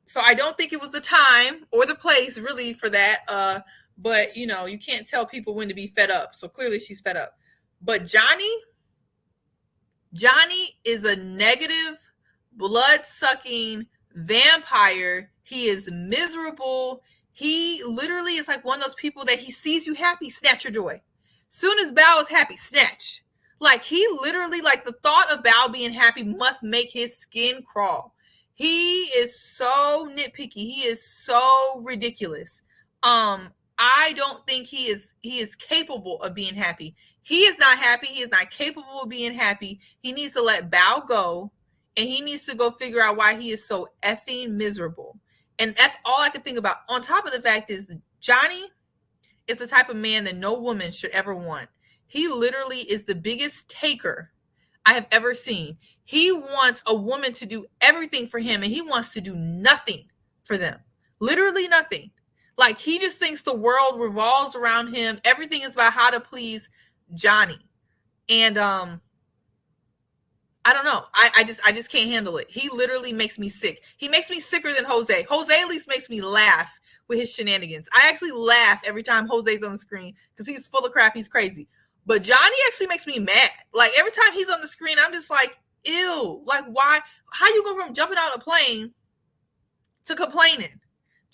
So I don't think it was the time or the place really for that. But you can't tell people when to be fed up. So clearly she's fed up. But Johnny is a negative, blood-sucking vampire. He is miserable. He literally is like one of those people that he sees you happy, snatch your joy. Soon as Bao is happy, snatch. Like he literally, like the thought of Bao being happy must make his skin crawl. He is so nitpicky. He is so ridiculous. I don't think he is capable of being happy. He is not happy. He is not capable of being happy. He needs to let Bao go, and he needs to go figure out why he is so effing miserable. And that's all I can think about. On top of the fact is Johnny is the type of man that no woman should ever want. He literally is the biggest taker I have ever seen. He wants a woman to do everything for him, and he wants to do nothing for them. Literally nothing. Like he just thinks the world revolves around him. Everything is about how to please Johnny. And I don't know. I just can't handle it. He literally makes me sick. He makes me sicker than Jose. Jose at least makes me laugh with his shenanigans. I actually laugh every time Jose's on the screen because he's full of crap. He's crazy. But Johnny actually makes me mad. Like every time he's on the screen, I'm just like, ew. Like why? How you go from jumping out of a plane to complaining?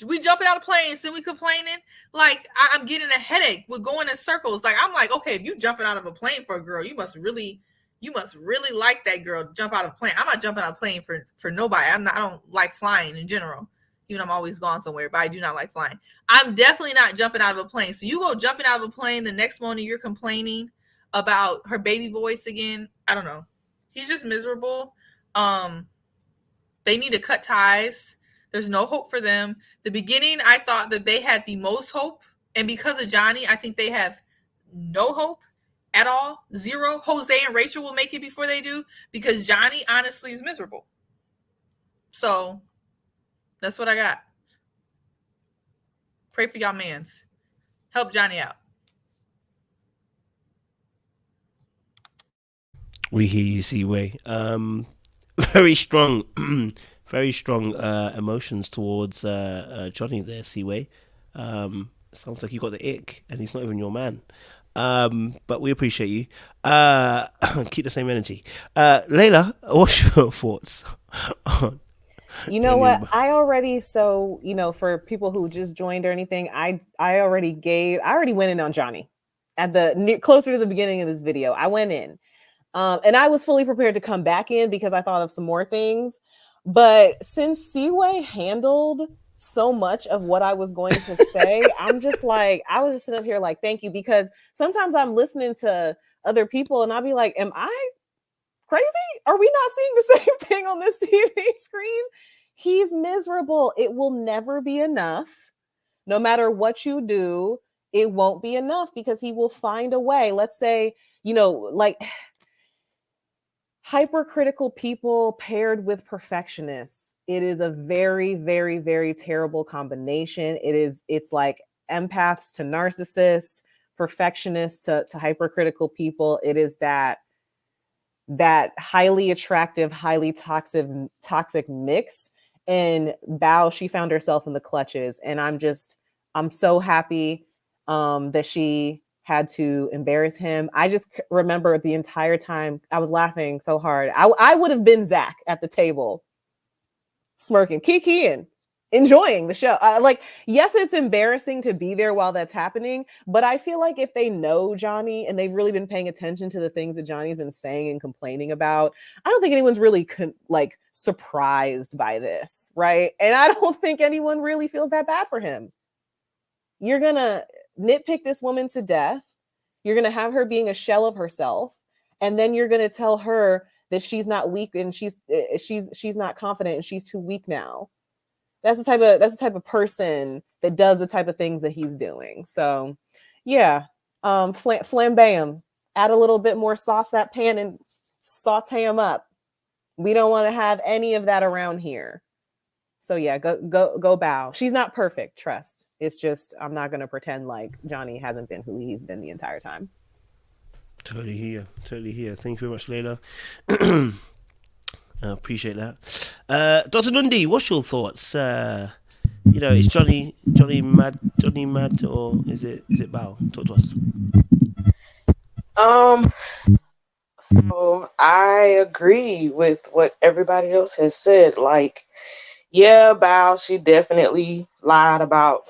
We jumping out of planes, then we complaining. Like I'm getting a headache. We're going in circles. Like I'm like, okay, if you jumping out of a plane for a girl, you must really like that girl to jump out of a plane. I'm not jumping out of a plane for nobody. I don't like flying in general. Even I'm always gone somewhere, but I do not like flying. I'm definitely not jumping out of a plane. So you go jumping out of a plane, the next morning you're complaining about her baby voice again. I don't know. He's just miserable. They need to cut ties. There's no hope for them. The beginning, I thought that they had the most hope. And because of Johnny, I think they have no hope at all. Zero. Jose and Rachel will make it before they do, because Johnny honestly is miserable. So that's what I got. Pray for y'all mans. Help Johnny out. We hear you, Siwei. Very strong, very strong emotions towards Johnny there, Siwei. Sounds like you got the ick, and he's not even your man. But we appreciate you. Keep the same energy. Layla, what's your thoughts on You know what? I already, so, for people who just joined or anything, I already went in on Johnny at closer to the beginning of this video. I went in, and I was fully prepared to come back in because I thought of some more things. But since Seaway handled so much of what I was going to say, I'm just like, I was just sitting up here like, thank you, because sometimes I'm listening to other people and I'll be like, am I crazy? Are we not seeing the same thing on this TV screen? He's miserable. It will never be enough. No matter what you do, it won't be enough because he will find a way. Let's say, like hypercritical people paired with perfectionists. It is a very, very, very terrible combination. It's like empaths to narcissists, perfectionists to hypercritical people. It is that highly attractive, highly toxic mix. And Bao, she found herself in the clutches. And I'm so happy that she had to embarrass him. I just remember the entire time I was laughing so hard. I would have been Zach at the table, smirking, kikiing, enjoying the show. Yes, it's embarrassing to be there while that's happening, but I feel like if they know Johnny and they've really been paying attention to the things that Johnny's been saying and complaining about, I don't think anyone's really surprised by this, right? And I don't think anyone really feels that bad for him. You're gonna nitpick this woman to death. You're gonna have her being a shell of herself, and then you're gonna tell her that she's not weak and she's not confident and she's too weak now. That's the type of person that does the type of things that he's doing. So, yeah, flambe him, add a little bit more sauce that pan and saute him up. We don't want to have any of that around here. So yeah, go Bao. She's not perfect, trust. It's just I'm not gonna pretend like Johnny hasn't been who he's been the entire time. Totally here. Thank you very much, Layla. I appreciate that. Dr. Nundi, what's your thoughts? Is Johnny mad, or is it Bao? Talk to us. So I agree with what everybody else has said. Like, yeah, Bao, she definitely lied about,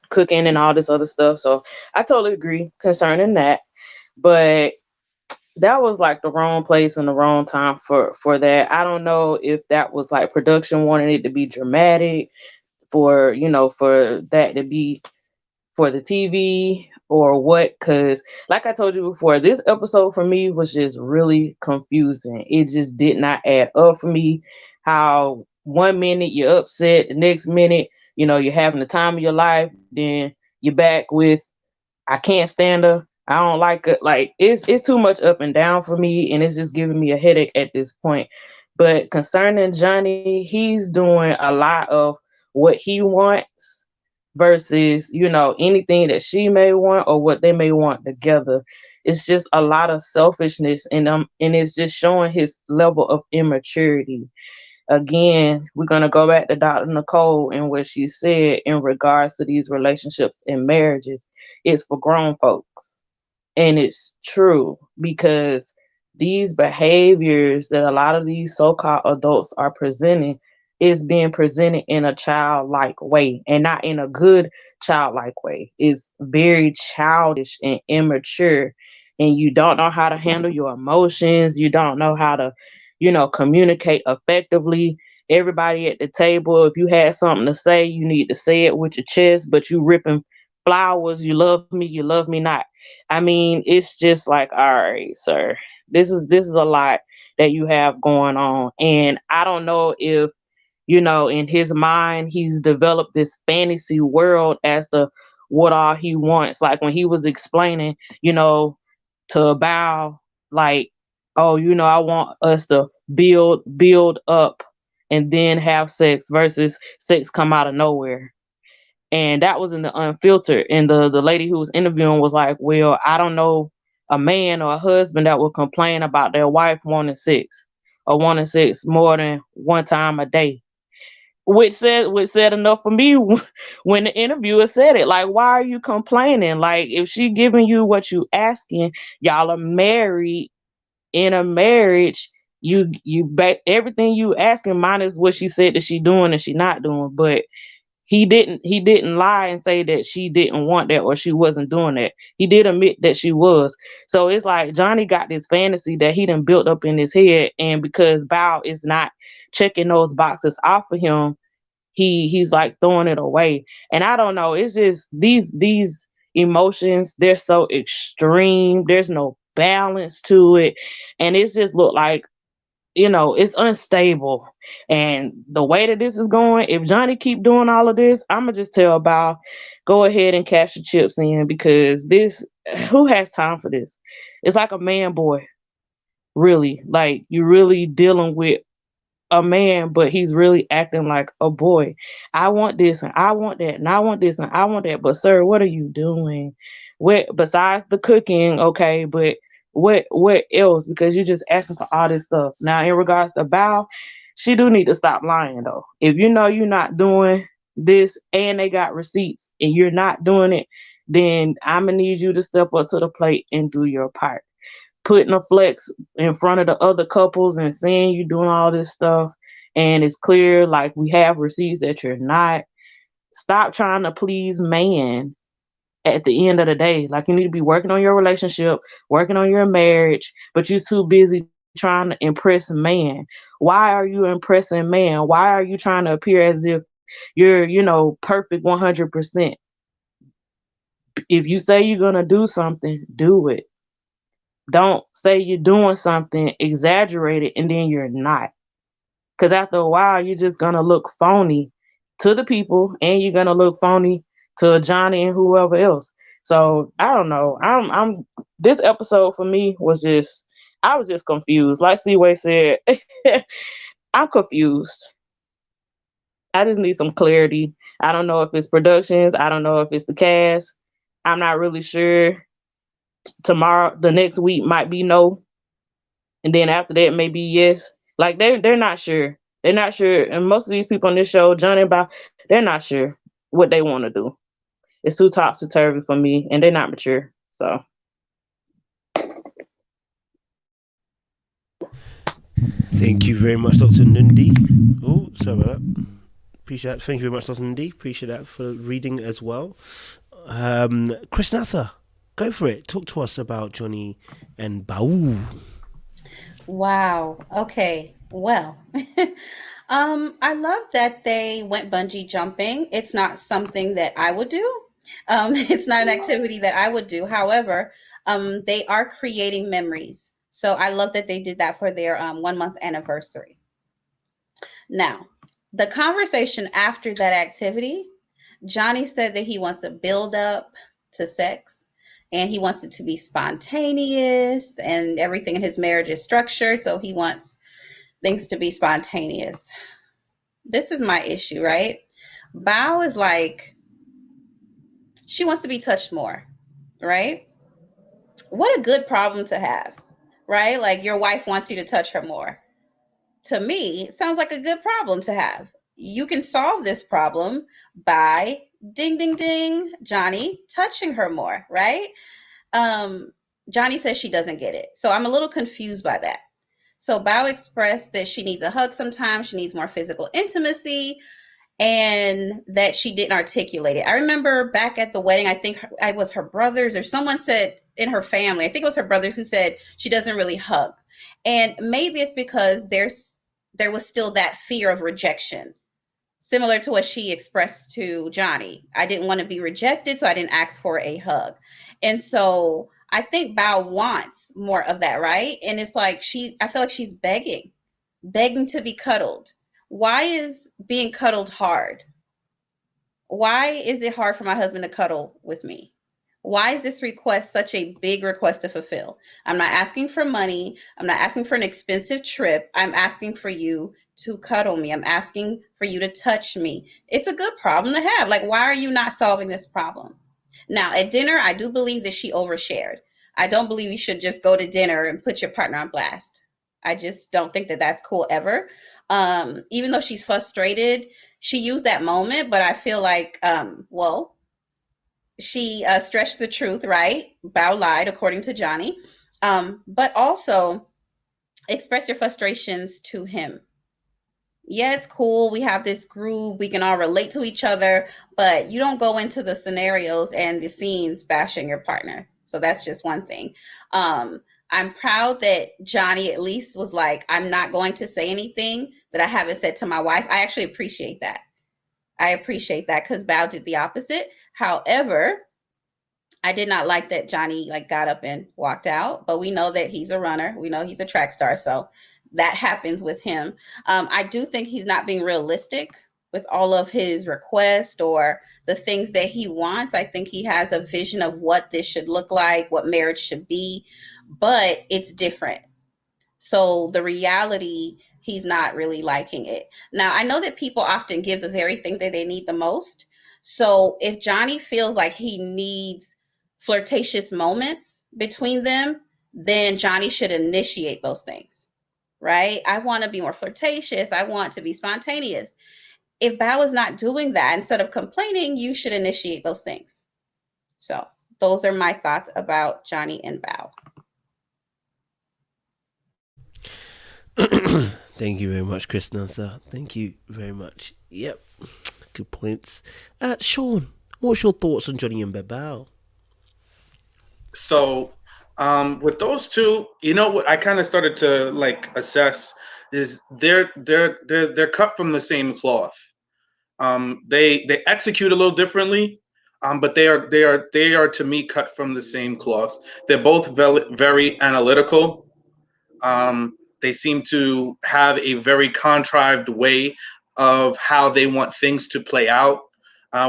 cooking and all this other stuff. So I totally agree concerning that. But that was like the wrong place and the wrong time for that. I don't know if that was like production wanted it to be dramatic for that to be for the TV or what, because like I told you before, this episode for me was just really confusing. It just did not add up for me. How 1 minute you're upset, the next minute you're having the time of your life, then you're back with I can't stand her, I don't like it. Like it's too much up and down for me, and it's just giving me a headache at this point. But concerning Johnny, he's doing a lot of what he wants versus anything that she may want or what they may want together. It's just a lot of selfishness, and it's just showing his level of immaturity. Again, we're gonna go back to Dr. Nicole and what she said in regards to these relationships and marriages. It's for grown folks. And it's true, because these behaviors that a lot of these so-called adults are presenting is being presented in a childlike way, and not in a good childlike way. It's very childish and immature, and you don't know how to handle your emotions. You don't know how to, communicate effectively. Everybody at the table, if you had something to say, you need to say it with your chest, but you ripping flowers. You love me not. I mean, it's just like, all right, sir, this is a lot that you have going on. And I don't know if, in his mind, he's developed this fantasy world as to what all he wants. Like when he was explaining, to Bao, like, oh, I want us to build up and then have sex versus sex come out of nowhere. And that was in the Unfiltered. And the lady who was interviewing was like, well, I don't know a man or a husband that will complain about their wife wanting sex or wanting sex more than one time a day. which said enough for me when the interviewer said it. Like, why are you complaining? Like, if she giving you what you asking, y'all are married. In a marriage, you back everything you asking minus what she said that she doing and she not doing. But he didn't lie and say that she didn't want that or she wasn't doing that. He did admit that she was. So it's like Johnny got this fantasy that he done built up in his head, and because Bao is not checking those boxes off of him, he's like throwing it away. And I don't know, it's just these emotions, they're so extreme. There's no balance to it, and it's just look like, it's unstable. And the way that this is going, if Johnny keep doing all of this, I'ma just tell Bao, go ahead and cash the chips in, because this, who has time for this? It's like a man boy, really. Like, you're really dealing with a man, but he's really acting like a boy. I want this and I want that and I want this and I want that. But sir, what are you doing? What besides the cooking? Okay, but what else? Because you're just asking for all this stuff. Now, in regards to Bao, she do need to stop lying though. If you know you're not doing this and they got receipts and you're not doing it, then I'm gonna need you to step up to the plate and do your part. Putting a flex in front of the other couples and saying you're doing all this stuff and it's clear, like, we have receipts that you're not. Stop trying to please man at the end of the day. Like, you need to be working on your relationship, working on your marriage, but you're too busy trying to impress man. Why are you impressing man? Why are you trying to appear as if you're, perfect 100%? If you say you're going to do something, do it. Don't say you're doing something, exaggerate it, and then you're not. Because after a while, you're just going to look phony to the people, and you're going to look phony to Johnny and whoever else. So, I don't know. This episode for me was just, I was just confused. Like C-Way said, I'm confused. I just need some clarity. I don't know if it's productions. I don't know if it's the cast. I'm not really sure. Tomorrow, the next week might be no, and then after that maybe yes. Like, they're not sure. They're not sure, and most of these people on this show, Johnny and Bao, they're not sure what they want to do. It's too topsy-turvy for me, and they're not mature. So, thank you very much, Dr. Nundi. Oh, sorry about that. Appreciate that. Thank you very much, Dr. Nundi. Appreciate that for reading as well. Chris Natha, go for it. Talk to us about Johnny and Bao. Wow. Okay. Well, I love that they went bungee jumping. It's not something that I would do. It's not an activity that I would do. However, they are creating memories. So I love that they did that for their 1 month anniversary. Now, the conversation after that activity, Johnny said that he wants a build up to sex. And he wants it to be spontaneous, and everything in his marriage is structured. So he wants things to be spontaneous. This is my issue, right? Bao is like, she wants to be touched more, right? What a good problem to have, right? Like, your wife wants you to touch her more. To me, it sounds like a good problem to have. You can solve this problem by ding, ding, ding, Johnny touching her more, right? Johnny says she doesn't get it. So I'm a little confused by that. So Bao expressed that she needs a hug sometimes, she needs more physical intimacy, and that she didn't articulate it. I remember back at the wedding, I think it was her brothers or someone said in her family, I think it was her brothers, who said she doesn't really hug. And maybe it's because there was still that fear of rejection, similar to what she expressed to Johnny. I didn't want to be rejected, so I didn't ask for a hug. And so I think Bao wants more of that, right? And it's like I feel like she's begging to be cuddled. Why is being cuddled hard? Why is it hard for my husband to cuddle with me? Why is this request such a big request to fulfill? I'm not asking for money. I'm not asking for an expensive trip. I'm asking for you to cuddle me. I'm asking for you to touch me. It's a good problem to have. Like, why are you not solving this problem? Now, at dinner, I do believe that she overshared. I don't believe you should just go to dinner and put your partner on blast. I just don't think that that's cool ever. Even though she's frustrated, she used that moment, but I feel like, well, she stretched the truth, right? Bao lied, according to Johnny. But also express your frustrations to him. Yeah, it's cool. We have this group. We can all relate to each other, but you don't go into the scenarios and the scenes bashing your partner. So that's just one thing. I'm proud that Johnny at least was like, I'm not going to say anything that I haven't said to my wife. I actually appreciate that. I appreciate that because Bao did the opposite. However, I did not like that Johnny like got up and walked out, but we know that he's a runner. We know he's a track star, so that happens with him. I do think he's not being realistic with all of his requests or the things that he wants. I think he has a vision of what this should look like, what marriage should be, but it's different. So the reality, he's not really liking it. Now, I know that people often give the very thing that they need the most. So if Johnny feels like he needs flirtatious moments between them, then Johnny should initiate those things, right? I want to be more flirtatious. I want to be spontaneous. If Bao is not doing that, instead of complaining, you should initiate those things. So those are my thoughts about Johnny and Bao. Thank you very much, Chris Nantha. Thank you very much. Yep, good points. Sean, what's your thoughts on Johnny and Bao? So, with those two, you know what I kind of started to like assess is they're cut from the same cloth. They execute a little differently, but they are to me cut from the same cloth. They're both very analytical. They seem to have a very contrived way of how they want things to play out.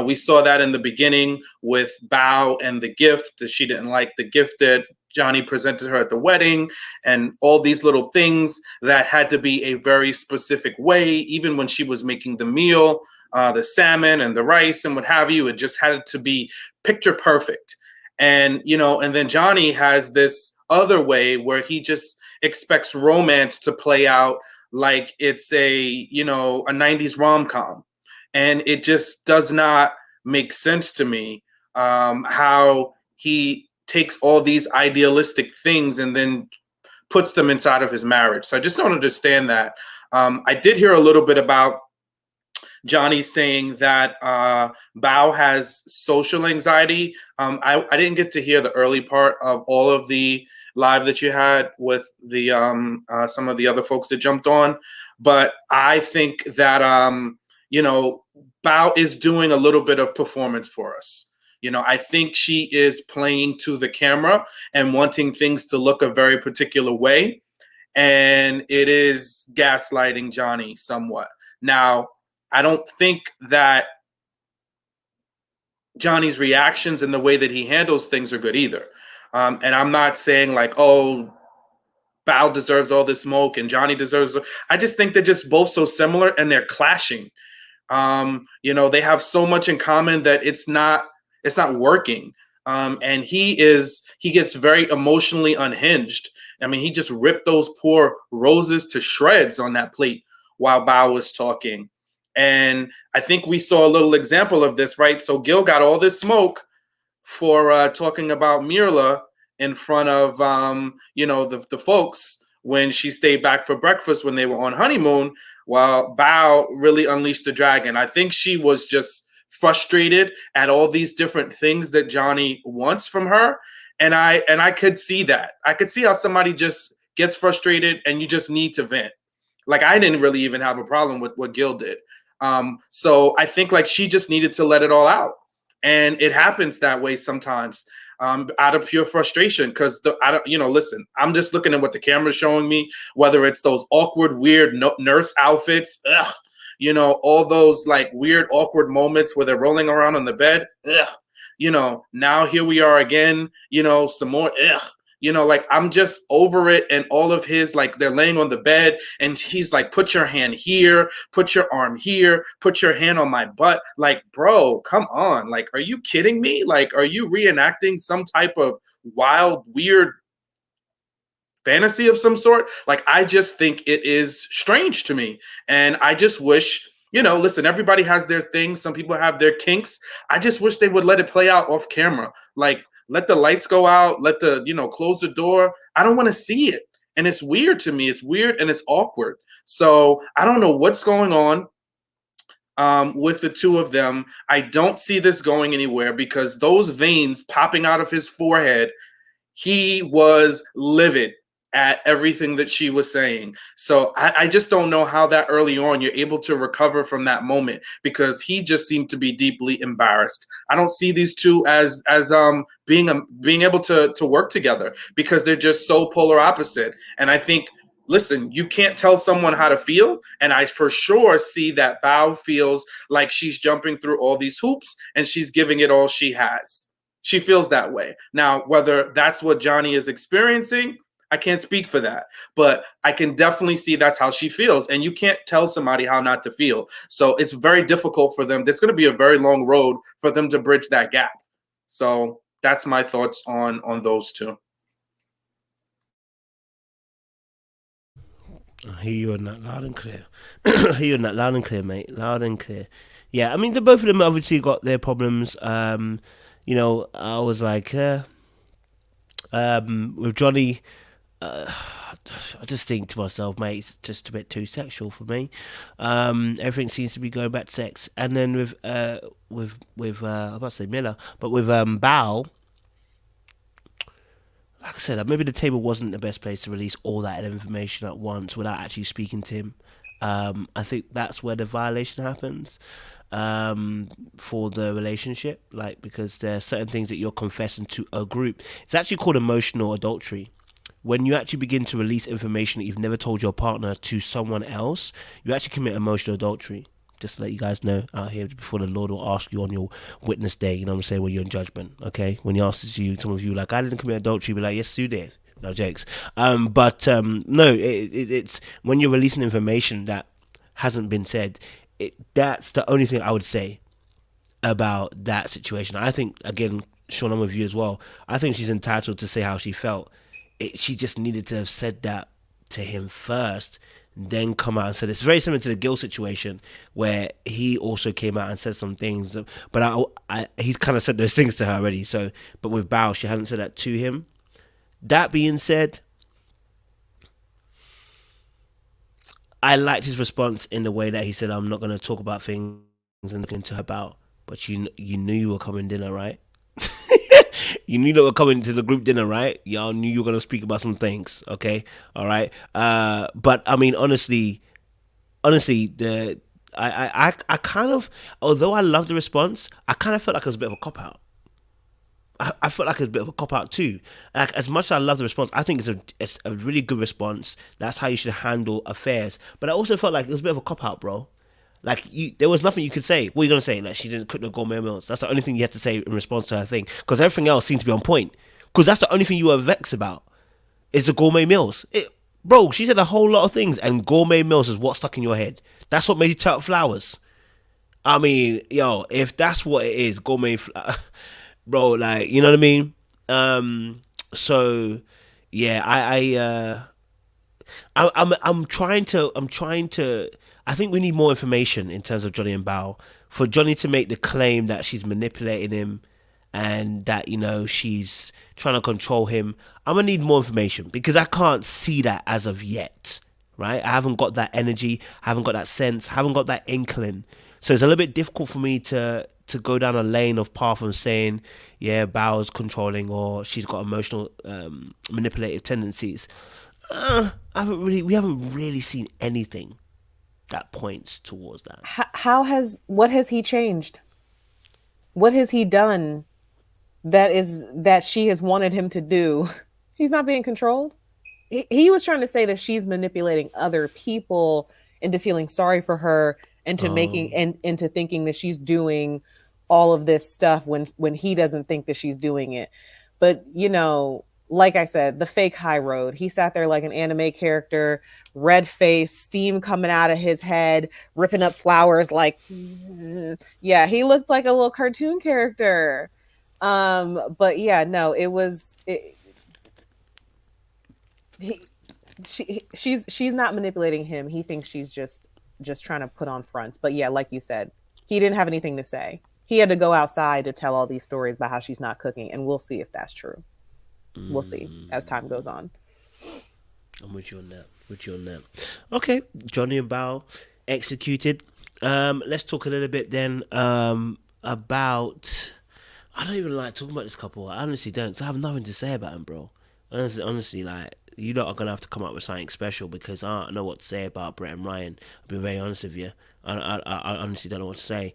We saw that in the beginning with Bao and the gift, that she didn't like the gift that Johnny presented her at the wedding, and all these little things that had to be a very specific way. Even when she was making the meal, the salmon and the rice and what have you, it just had to be picture perfect. And, and then Johnny has this other way where he just expects romance to play out like it's a 90s rom-com. And it just does not make sense to me how he takes all these idealistic things and then puts them inside of his marriage. So I just don't understand that. I did hear a little bit about Johnny saying that Bao has social anxiety. I didn't get to hear the early part of all of the live that you had with the some of the other folks that jumped on, but I think that Bao is doing a little bit of performance for us. I think she is playing to the camera and wanting things to look a very particular way, and it is gaslighting Johnny somewhat. Now, I don't think that Johnny's reactions and the way that he handles things are good either. And I'm not saying like, oh, Bao deserves all this smoke and Johnny deserves. I just think they're just both so similar and they're clashing. They have so much in common that it's not working. And he gets very emotionally unhinged. I mean, he just ripped those poor roses to shreds on that plate while Bao was talking. And I think we saw a little example of this, right? So Gil got all this smoke for talking about Myrla in front of, the folks when she stayed back for breakfast when they were on honeymoon, while Bao really unleashed the dragon. I think she was just frustrated at all these different things that Johnny wants from her. And I could see that. I could see how somebody just gets frustrated and you just need to vent. Like, I didn't really even have a problem with what Gil did. So I think like she just needed to let it all out. And it happens that way sometimes out of pure frustration. Because listen, I'm just looking at what the camera's showing me, whether it's those awkward, weird nurse outfits, all those like weird, awkward moments where they're rolling around on the bed. Now here we are again, some more. Like I'm just over it. And all of his, like, they're laying on the bed and he's like, put your hand here, put your arm here, put your hand on my butt. Like, bro, come on. Like, are you kidding me? Like, are you reenacting some type of wild, weird fantasy of some sort. Like, I just think it is strange to me. And I just wish, listen, everybody has their things. Some people have their kinks. I just wish they would let it play out off camera. Like, let the lights go out, let the, close the door. I don't want to see it. And it's weird to me. It's weird and it's awkward. So I don't know what's going on with the two of them. I don't see this going anywhere because those veins popping out of his forehead, he was livid at everything that she was saying. So I just don't know how that early on you're able to recover from that moment, because he just seemed to be deeply embarrassed. I don't see these two as being able to work together, because they're just so polar opposite. And I think, listen, you can't tell someone how to feel. And I for sure see that Bao feels like she's jumping through all these hoops and she's giving it all she has. She feels that way. Now, whether that's what Johnny is experiencing, I can't speak for that, but I can definitely see that's how she feels. And you can't tell somebody how not to feel. So it's very difficult for them. There's going to be a very long road for them to bridge that gap. So that's my thoughts on those two. I hear you on that loud and clear. I hear you on that loud and clear, mate. Loud and clear. Yeah, I mean, the both of them obviously got their problems. I was like, with Johnny, I just think to myself, mate, it's just a bit too sexual for me. Everything seems to be going back to sex. And then with I was about to say Miller, but with Bao, like I said, maybe the table wasn't the best place to release all that information at once without actually speaking to him. I think that's where the violation happens for the relationship, because there are certain things that you're confessing to a group. It's actually called emotional adultery. When you actually begin to release information that you've never told your partner to someone else, you actually commit emotional adultery. Just to let you guys know out here before the Lord will ask you on your witness day, you know what I'm saying, when you're in judgment, okay? When he asks you, some of you like, I didn't commit adultery, be like, yes, you did. No jokes. No, it's when you're releasing information that hasn't been said, that's the only thing I would say about that situation. I think, again, Sean, I'm with you as well. I think she's entitled to say how she felt. She just needed to have said that to him first, then come out and said it's very similar to the Gil situation, where he also came out and said some things, but he's kind of said those things to her already. So, but with Bao, she hadn't said that to him. That being said, I liked his response in the way that he said, "I'm not going to talk about things and look into her about." But you knew you were coming dinner, right? You knew that we're coming to the group dinner, right? Y'all knew you were going to speak about some things, okay? All right? But, I mean, honestly, I kind of, although I love the response, I kind of felt like it was a bit of a cop-out. I felt like it was a bit of a cop-out too. Like, as much as I love the response, I think it's a really good response. That's how you should handle affairs. But I also felt like it was a bit of a cop-out, bro. Like, there was nothing you could say. What are you going to say? Like, she didn't cook no gourmet meals. That's the only thing you had to say in response to her thing. Because everything else seemed to be on point. Because that's the only thing you were vexed about, is the gourmet meals. Bro, she said a whole lot of things, and gourmet meals is what stuck in your head. That's what made you turn up flowers. I mean, yo, if that's what it is, gourmet flowers, bro, like, you know what I mean? So, yeah, I'm trying to. I think we need more information in terms of Johnny and Bao. For Johnny to make the claim that she's manipulating him and that, she's trying to control him, I'm going to need more information, because I can't see that as of yet, right? I haven't got that energy, I haven't got that sense, I haven't got that inkling. So it's a little bit difficult for me to go down a lane of path of saying, yeah, Bao's controlling or she's got emotional manipulative tendencies. We haven't really seen anything that points towards that. What has he changed? What has he done that she has wanted him to do? He's not being controlled. He was trying to say that she's manipulating other people into feeling sorry for her, into into thinking that she's doing all of this stuff when he doesn't think that she's doing it. But, like I said, the fake high road. He sat there like an anime character, red face, steam coming out of his head, ripping up flowers like, yeah, he looked like a little cartoon character. But yeah, no, she's not manipulating him. He thinks she's just trying to put on fronts. But yeah, like you said, he didn't have anything to say. He had to go outside to tell all these stories about how she's not cooking, and we'll see if that's true. We'll see as time goes on. I'm with you on that. Okay, Johnny and Bao executed. Let's talk a little bit then about. I don't even like talking about this couple. I honestly don't, because I have nothing to say about them, bro. Honestly, like, you lot are gonna have to come up with something special, because I don't know what to say about Brett and Ryan. I'll be very honest with you. I honestly don't know what to say.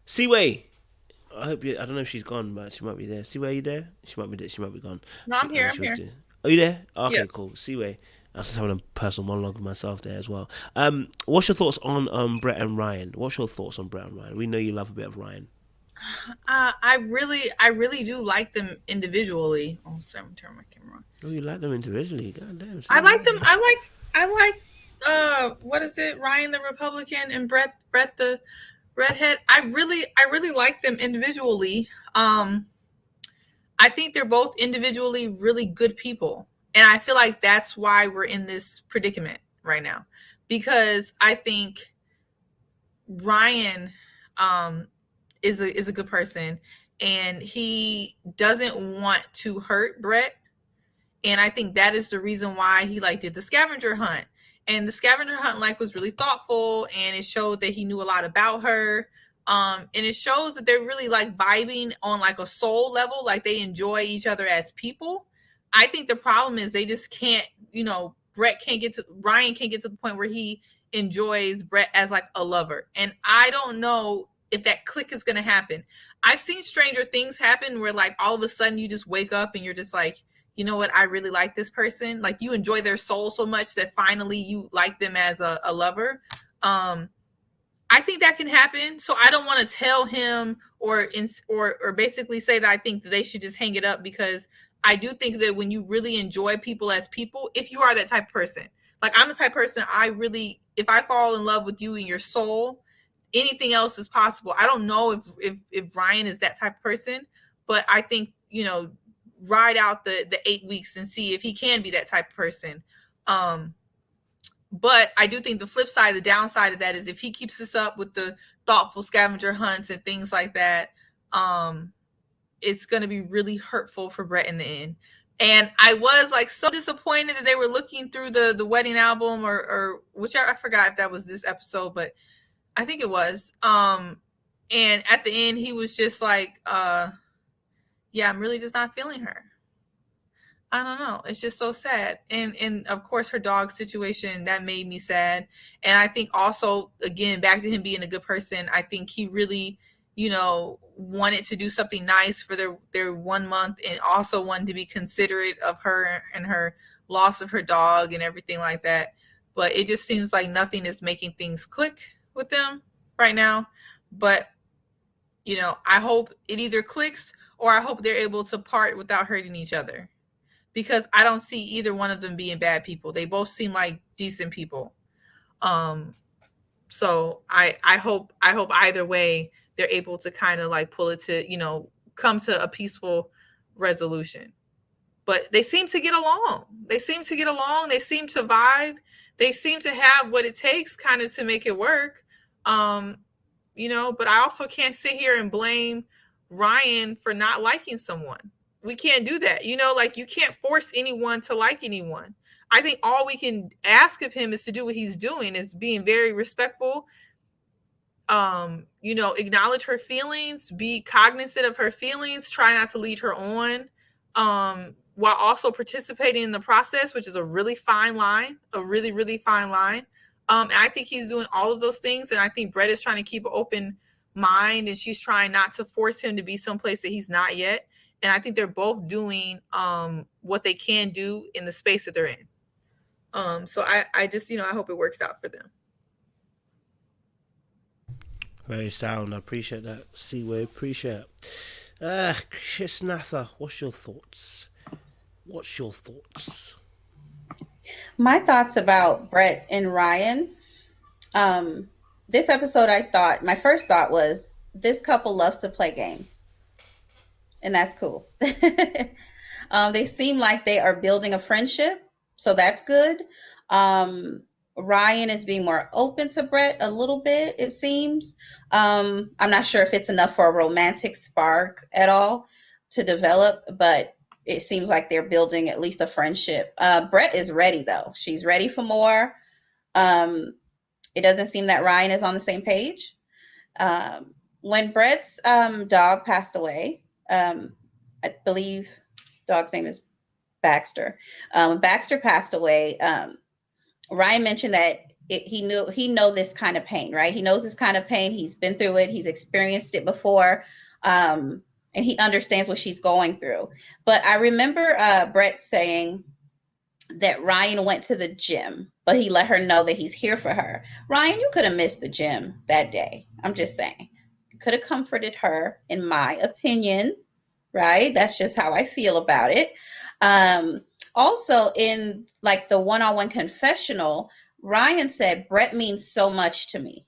Seaway. I don't know if she's gone, but she might be there. Seaway, are you there? She might be gone. No, I'm here. Are you there? Okay, yeah. Cool. Seaway. I was just having a personal monologue with myself there as well. What's your thoughts on Brett and Ryan? We know you love a bit of Ryan. I really do like them individually. Oh, sorry, I'm turning my camera on. Oh, you like them individually? God damn. I like them. I like what is it? Ryan the Republican and Brett the redhead. I really like them individually. I think they're both individually really good people. And I feel like that's why we're in this predicament right now. Because I think Ryan is a good person, and he doesn't want to hurt Brett. And I think that is the reason why he did the scavenger hunt. And the scavenger hunt was really thoughtful, and it showed that he knew a lot about her. And it shows that they're really vibing on a soul level, they enjoy each other as people. I think the problem is they just can't, Ryan can't get to the point where he enjoys Brett as a lover. And I don't know if that click is going to happen. I've seen stranger things happen where all of a sudden you just wake up and you're just you know what, I really like this person. You enjoy their soul so much that finally you like them as a lover. I think that can happen. So I don't want to tell him or basically say that I think that they should just hang it up, because I do think that when you really enjoy people as people, if you are that type of person, I'm the type of person, if I fall in love with you and your soul, anything else is possible. I don't know if Ryan is that type of person, but I think, ride out the 8 weeks and see if he can be that type of person. But I do think the flip side, the downside of that is if he keeps this up with the thoughtful scavenger hunts and things like that, it's going to be really hurtful for Brett in the end. And I was so disappointed that they were looking through the wedding album or whichever, I forgot if that was this episode, but I think it was. And at the end, he was just yeah, I'm really just not feeling her. I don't know. It's just so sad. And of course, her dog situation, that made me sad. And I think also, again, back to him being a good person, I think he really, wanted to do something nice for their 1 month, and also wanted to be considerate of her and her loss of her dog and everything like that. But it just seems like nothing is making things click with them right now. But, I hope it either clicks, or I hope they're able to part without hurting each other. Because I don't see either one of them being bad people. They both seem like decent people. So I hope either way they're able to kind of pull it to, come to a peaceful resolution. But they seem to get along. They seem to vibe. They seem to have what it takes kind of to make it work. But I also can't sit here and blame Ryan for not liking someone. We can't do that. You can't force anyone to like anyone. I think all we can ask of him is to do what he's doing, is being very respectful, acknowledge her feelings, be cognizant of her feelings, try not to lead her on, while also participating in the process, which is a really fine line, really, really fine line. And I think he's doing all of those things. And I think Brett is trying to keep an open mind, and she's trying not to force him to be someplace that he's not yet. And I think they're both doing what they can do in the space that they're in. So I just, I hope it works out for them. Very sound. I appreciate that. Seaway, appreciate it. Chris Natha, what's your thoughts? My thoughts about Brett and Ryan. This episode, my first thought was, this couple loves to play games. And that's cool. They seem like they are building a friendship, so that's good. Ryan is being more open to Brett a little bit, it seems. I'm not sure if it's enough for a romantic spark at all to develop, but it seems like they're building at least a friendship. Brett is ready, though. She's ready for more. It doesn't seem that Ryan is on the same page. When Brett's dog passed away, I believe dog's name is Baxter. Baxter passed away. Ryan mentioned that he know this kind of pain, right? He knows this kind of pain. He's been through it. He's experienced it before. And he understands what she's going through. But I remember Brett saying that Ryan went to the gym, but he let her know that he's here for her. Ryan, you could have missed the gym that day. I'm just saying. You could have comforted her, in my opinion, right? That's just how I feel about it. Also, in like the one-on-one confessional, Ryan said, Brett means so much to me.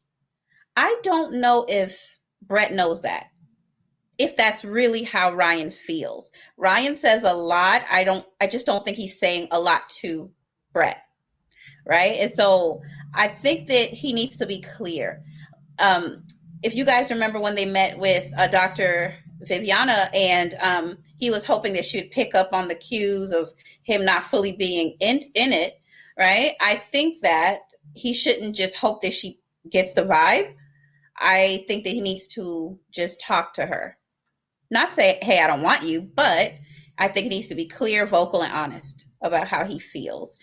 I don't know if Brett knows that, if that's really how Ryan feels. Ryan says a lot. I just don't think he's saying a lot to Brett, right? And so I think that he needs to be clear. If you guys remember when they met with Dr. Viviana, and he was hoping that she would pick up on the cues of him not fully being in it, right? I think that he shouldn't just hope that she gets the vibe. I think that he needs to just talk to her. Not say, hey, I don't want you, but I think it needs to be clear, vocal, and honest about how he feels.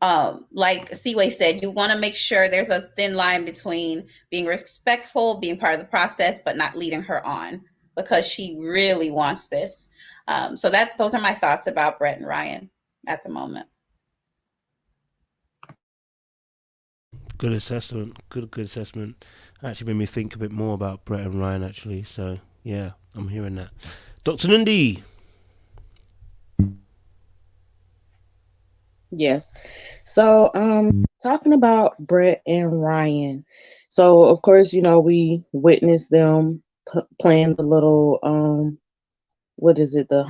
Like Seaway said, you want to make sure there's a thin line between being respectful, being part of the process, but not leading her on, because she really wants this. So those are my thoughts about Brett and Ryan at the moment. Good assessment. Good assessment. Actually made me think a bit more about Brett and Ryan, actually. So, yeah, I'm hearing that. Dr. Nundi. Yes. So, talking about Brett and Ryan. So, of course, we witnessed them playing the little, what is it? The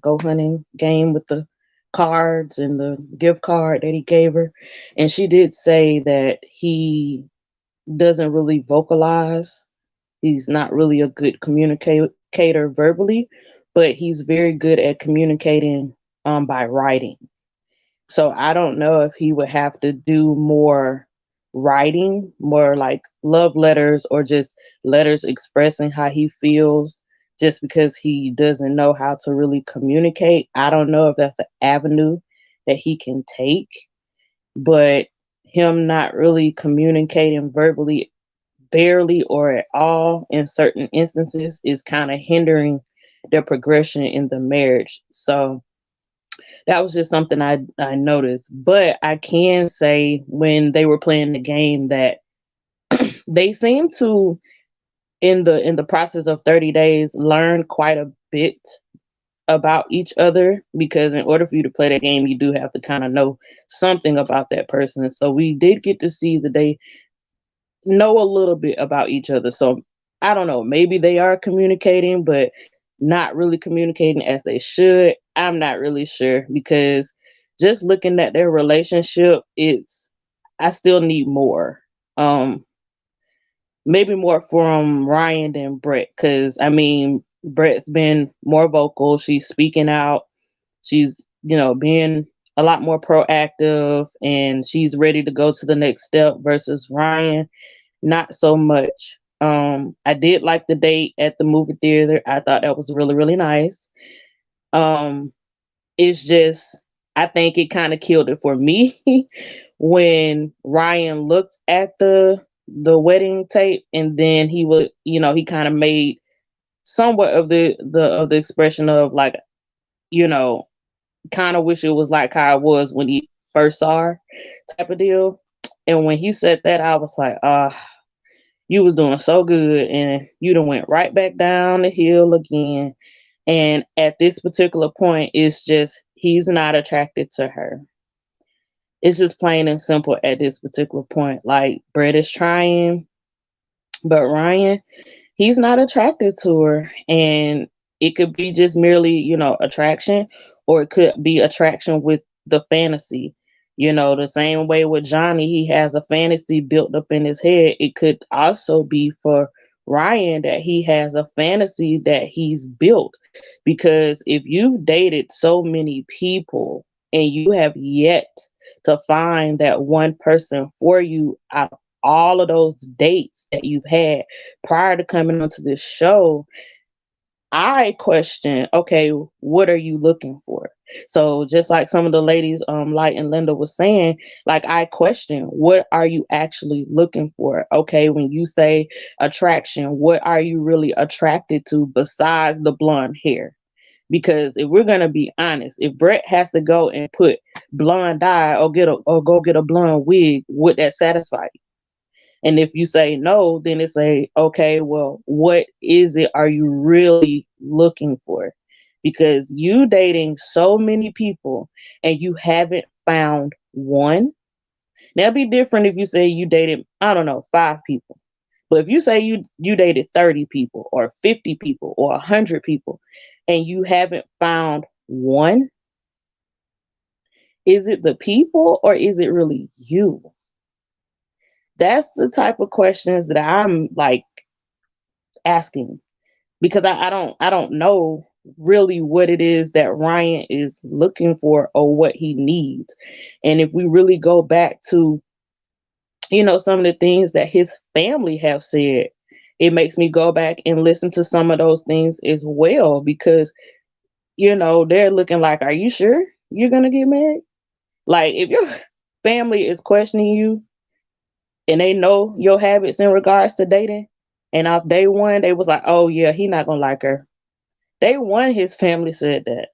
go hunting game with the cards and the gift card that he gave her. And she did say that he doesn't really vocalize. He's not really a good communicator verbally, but he's very good at communicating by writing. So I don't know if he would have to do more writing, more like love letters or just letters expressing how he feels, just because he doesn't know how to really communicate. I don't know if that's an avenue that he can take, but him not really communicating verbally, barely or at all in certain instances, is kind of hindering the progression in the marriage. So that was just something I noticed. But I can say when they were playing the game that they seemed to, in the process of 30 days, learn quite a bit about each other, because in order for you to play that game, you do have to kind of know something about that person. So we did get to see that they know a little bit about each other. So I don't know, maybe they are communicating, but not really communicating as they should. I'm not really sure, because just looking at their relationship, I still need more. Maybe more from Ryan than Brett, because Brett's been more vocal. She's speaking out. She's, being a lot more proactive, and she's ready to go to the next step, versus Ryan, not so much. I did like the date at the movie theater. I thought that was really, really nice. It's just, I think it kind of killed it for me when Ryan looked at the wedding tape, and then he would, he kind of made somewhat of the expression of like, kind of wish it was like how it was when he first saw her, type of deal. And when he said that, I was like, you was doing so good, and you done went right back down the hill again. And at this particular point, it's just, he's not attracted to her. It's just plain and simple at this particular point. Like, Brett is trying, but Ryan, he's not attracted to her. And It could be just merely, you know, attraction, or it could be attraction with the fantasy. You know, the same way with Johnny, he has a fantasy built up in his head. It could also be for Ryan that he has a fantasy that he's built. Because if you've dated so many people and you have yet to find that one person for you out of all of those dates that you've had prior to coming onto this show, I question, okay, what are you looking for? So just like some of the ladies, Light and Linda was saying, like, I question, what are you actually looking for? Okay, when you say attraction, what are you really attracted to besides the blonde hair? Because if we're gonna be honest, if Brett has to go and put blonde dye or go get a blonde wig, would that satisfy you? And if you say no, then it's okay, well, what is it are you really looking for? Because you dating so many people and you haven't found one. That'd be different if you say you dated, I don't know, 5 people. But if you say you dated 30 people or 50 people or 100 people and you haven't found one, is it the people or is it really you? That's the type of questions that I'm like asking, because I don't know really what it is that Ryan is looking for or what he needs. And if we really go back to, you know, some of the things that his family have said, it makes me go back and listen to some of those things as well, because, you know, they're looking like, are you sure you're gonna get married? Like, if your family is questioning you and they know your habits in regards to dating, and off day one they was like, oh yeah, he not gonna like her. Day one his family said that.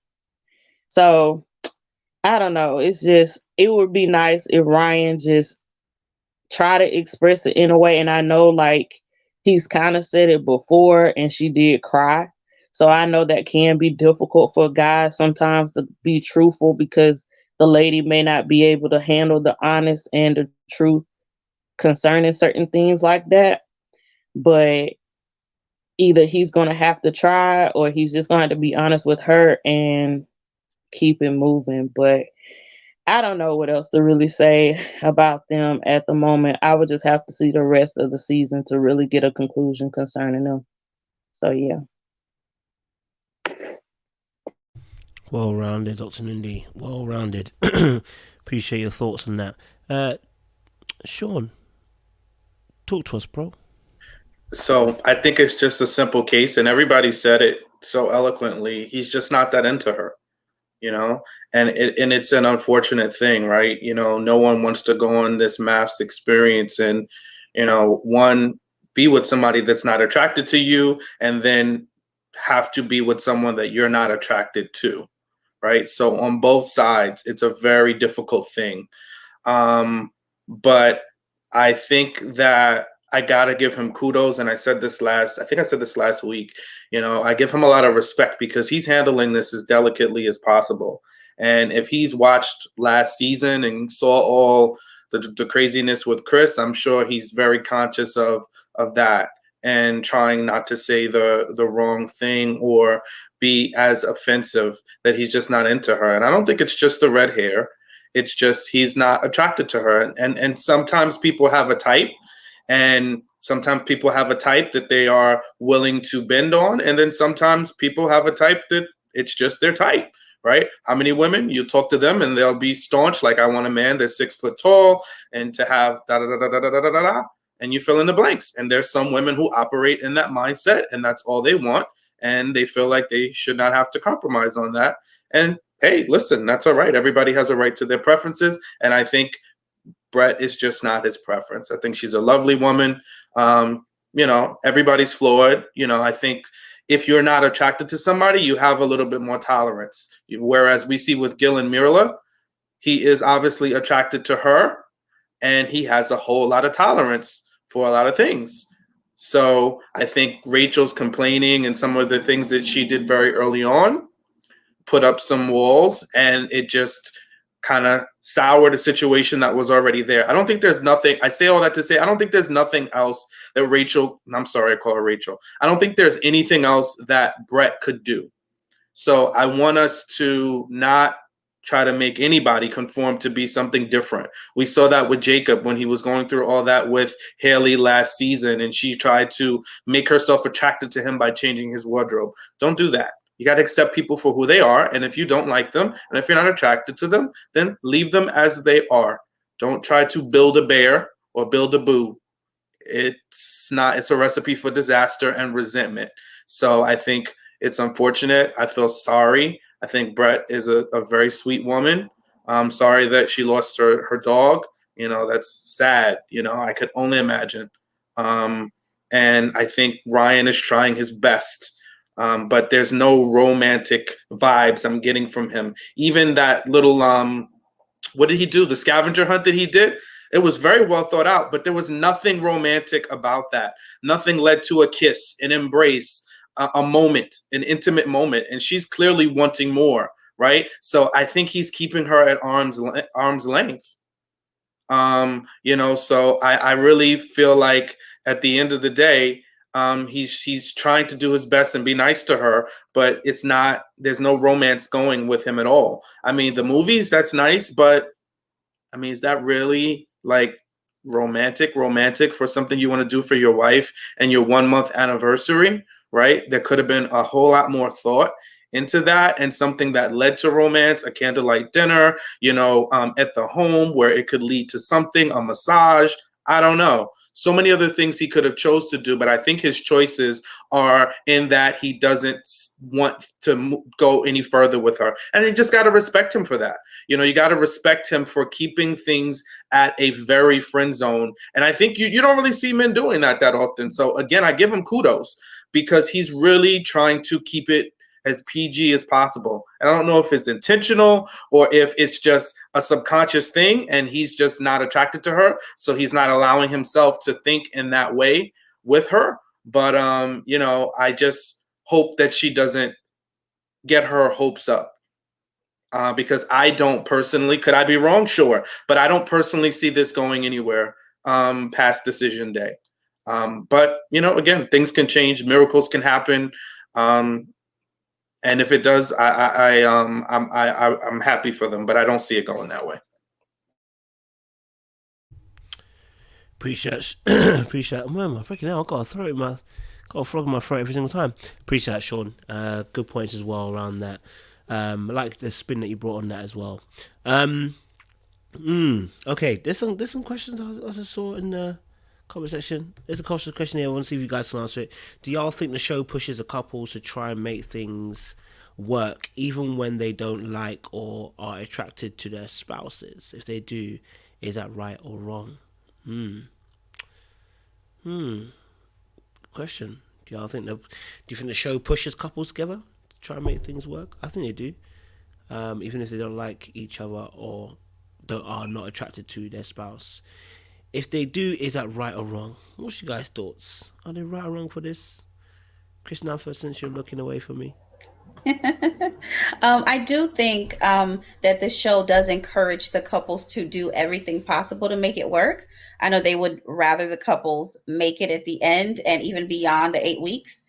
So I don't know. It's just, it would be nice if Ryan just try to express it in a way. And I know, like, he's kind of said it before and she did cry. So I know that can be difficult for guys sometimes to be truthful, because the lady may not be able to handle the honest and the truth concerning certain things like that. But either he's going to have to try, or he's just going to have to be honest with her and keep it moving. But I don't know what else to really say about them at the moment. I would just have to see the rest of the season to really get a conclusion concerning them. So yeah. Well-rounded, Dr. Nindi. Well-rounded. Appreciate your thoughts on that. Sean, talk to us, bro. So I think it's just a simple case, and everybody said it so eloquently. He's just not that into her, you know, and it's an unfortunate thing, right? You know, no one wants to go on this Mafs experience and, you know, one, be with somebody that's not attracted to you, and then have to be with someone that you're not attracted to, right? So on both sides, it's a very difficult thing. But I think that I gotta give him kudos, and I think I said this last week. You know, I give him a lot of respect because he's handling this as delicately as possible. And if he's watched last season and saw all the craziness with Chris, I'm sure he's very conscious of that and trying not to say the wrong thing or be as offensive, that he's just not into her. And I don't think it's just the red hair. It's just he's not attracted to her. And sometimes people have a type. And sometimes people have a type that they are willing to bend on. And then sometimes people have a type that it's just their type, right? How many women you talk to them and they'll be staunch, like, I want a man that's 6 foot tall and to have da da da da da da da da da, and you fill in the blanks. And there's some women who operate in that mindset and that's all they want. And they feel like they should not have to compromise on that. And hey, listen, that's all right. Everybody has a right to their preferences. And I think Brett is just not his preference. I think she's a lovely woman. You know, everybody's flawed. You know, I think if you're not attracted to somebody, you have a little bit more tolerance. Whereas we see with Gil and Myrla, he is obviously attracted to her and he has a whole lot of tolerance for a lot of things. So I think Rachel's complaining and some of the things that she did very early on put up some walls, and it just kind of sour the situation that was already there. I don't think there's nothing, I say all that to say, I don't think there's nothing else that I'm sorry, I call her Rachel. I don't think there's anything else that Brett could do. So I want us to not try to make anybody conform to be something different. We saw that with Jacob when he was going through all that with Haley last season, and she tried to make herself attracted to him by changing his wardrobe. Don't do that. You got to accept people for who they are. And if you don't like them, and if you're not attracted to them, then leave them as they are. Don't try to build a bear or build a boo. It's a recipe for disaster and resentment. So I think it's unfortunate. I feel sorry. I think Brett is a very sweet woman. I'm sorry that she lost her dog. That's sad. I could only imagine. And I think Ryan is trying his best. But there's no romantic vibes I'm getting from him. Even that little, what did he do? The scavenger hunt that he did? It was very well thought out, but there was nothing romantic about that. Nothing led to a kiss, an embrace, a moment, an intimate moment. And she's clearly wanting more, right? So I think he's keeping her at arm's length. So I really feel like at the end of the day, he's trying to do his best and be nice to her, but there's no romance going with him at all. I mean, the movies, that's nice, but I mean, is that really like romantic for something you want to do for your wife and your 1 month anniversary, right? There could have been a whole lot more thought into that, and something that led to romance, a candlelight dinner, at the home where it could lead to something, a massage. I don't know. So many other things he could have chose to do, but I think his choices are in that he doesn't want to go any further with her. And you just got to respect him for that. You got to respect him for keeping things at a very friend zone. And I think you don't really see men doing that often. So again, I give him kudos because he's really trying to keep it as PG as possible. And I don't know if it's intentional or if it's just a subconscious thing and he's just not attracted to her, so he's not allowing himself to think in that way with her. But I just hope that she doesn't get her hopes up. Because I don't personally, could I be wrong? Sure. But I don't personally see this going anywhere past decision day. But again, things can change, miracles can happen. And if it does, I'm happy for them, but I don't see it going that way. Appreciate. Man, I freaking hell, got a frog in my throat every single time. Appreciate that, Sean. Good points as well around that. I like the spin that you brought on that as well. Okay, there's some questions I just saw in the comment section. There's a question here. I want to see if you guys can answer it. Do y'all think the show pushes a couple to try and make things work even when they don't like or are attracted to their spouses? If they do, is that right or wrong? Question. Do you think the show pushes couples together to try and make things work? I think they do. Even if they don't like each other or are not attracted to their spouse. If they do, is that right or wrong? What's your guys' thoughts? Are they right or wrong for this? Chris Nanfer, since you're looking away from me. I do think that the show does encourage the couples to do everything possible to make it work. I know they would rather the couples make it at the end and even beyond the 8 weeks.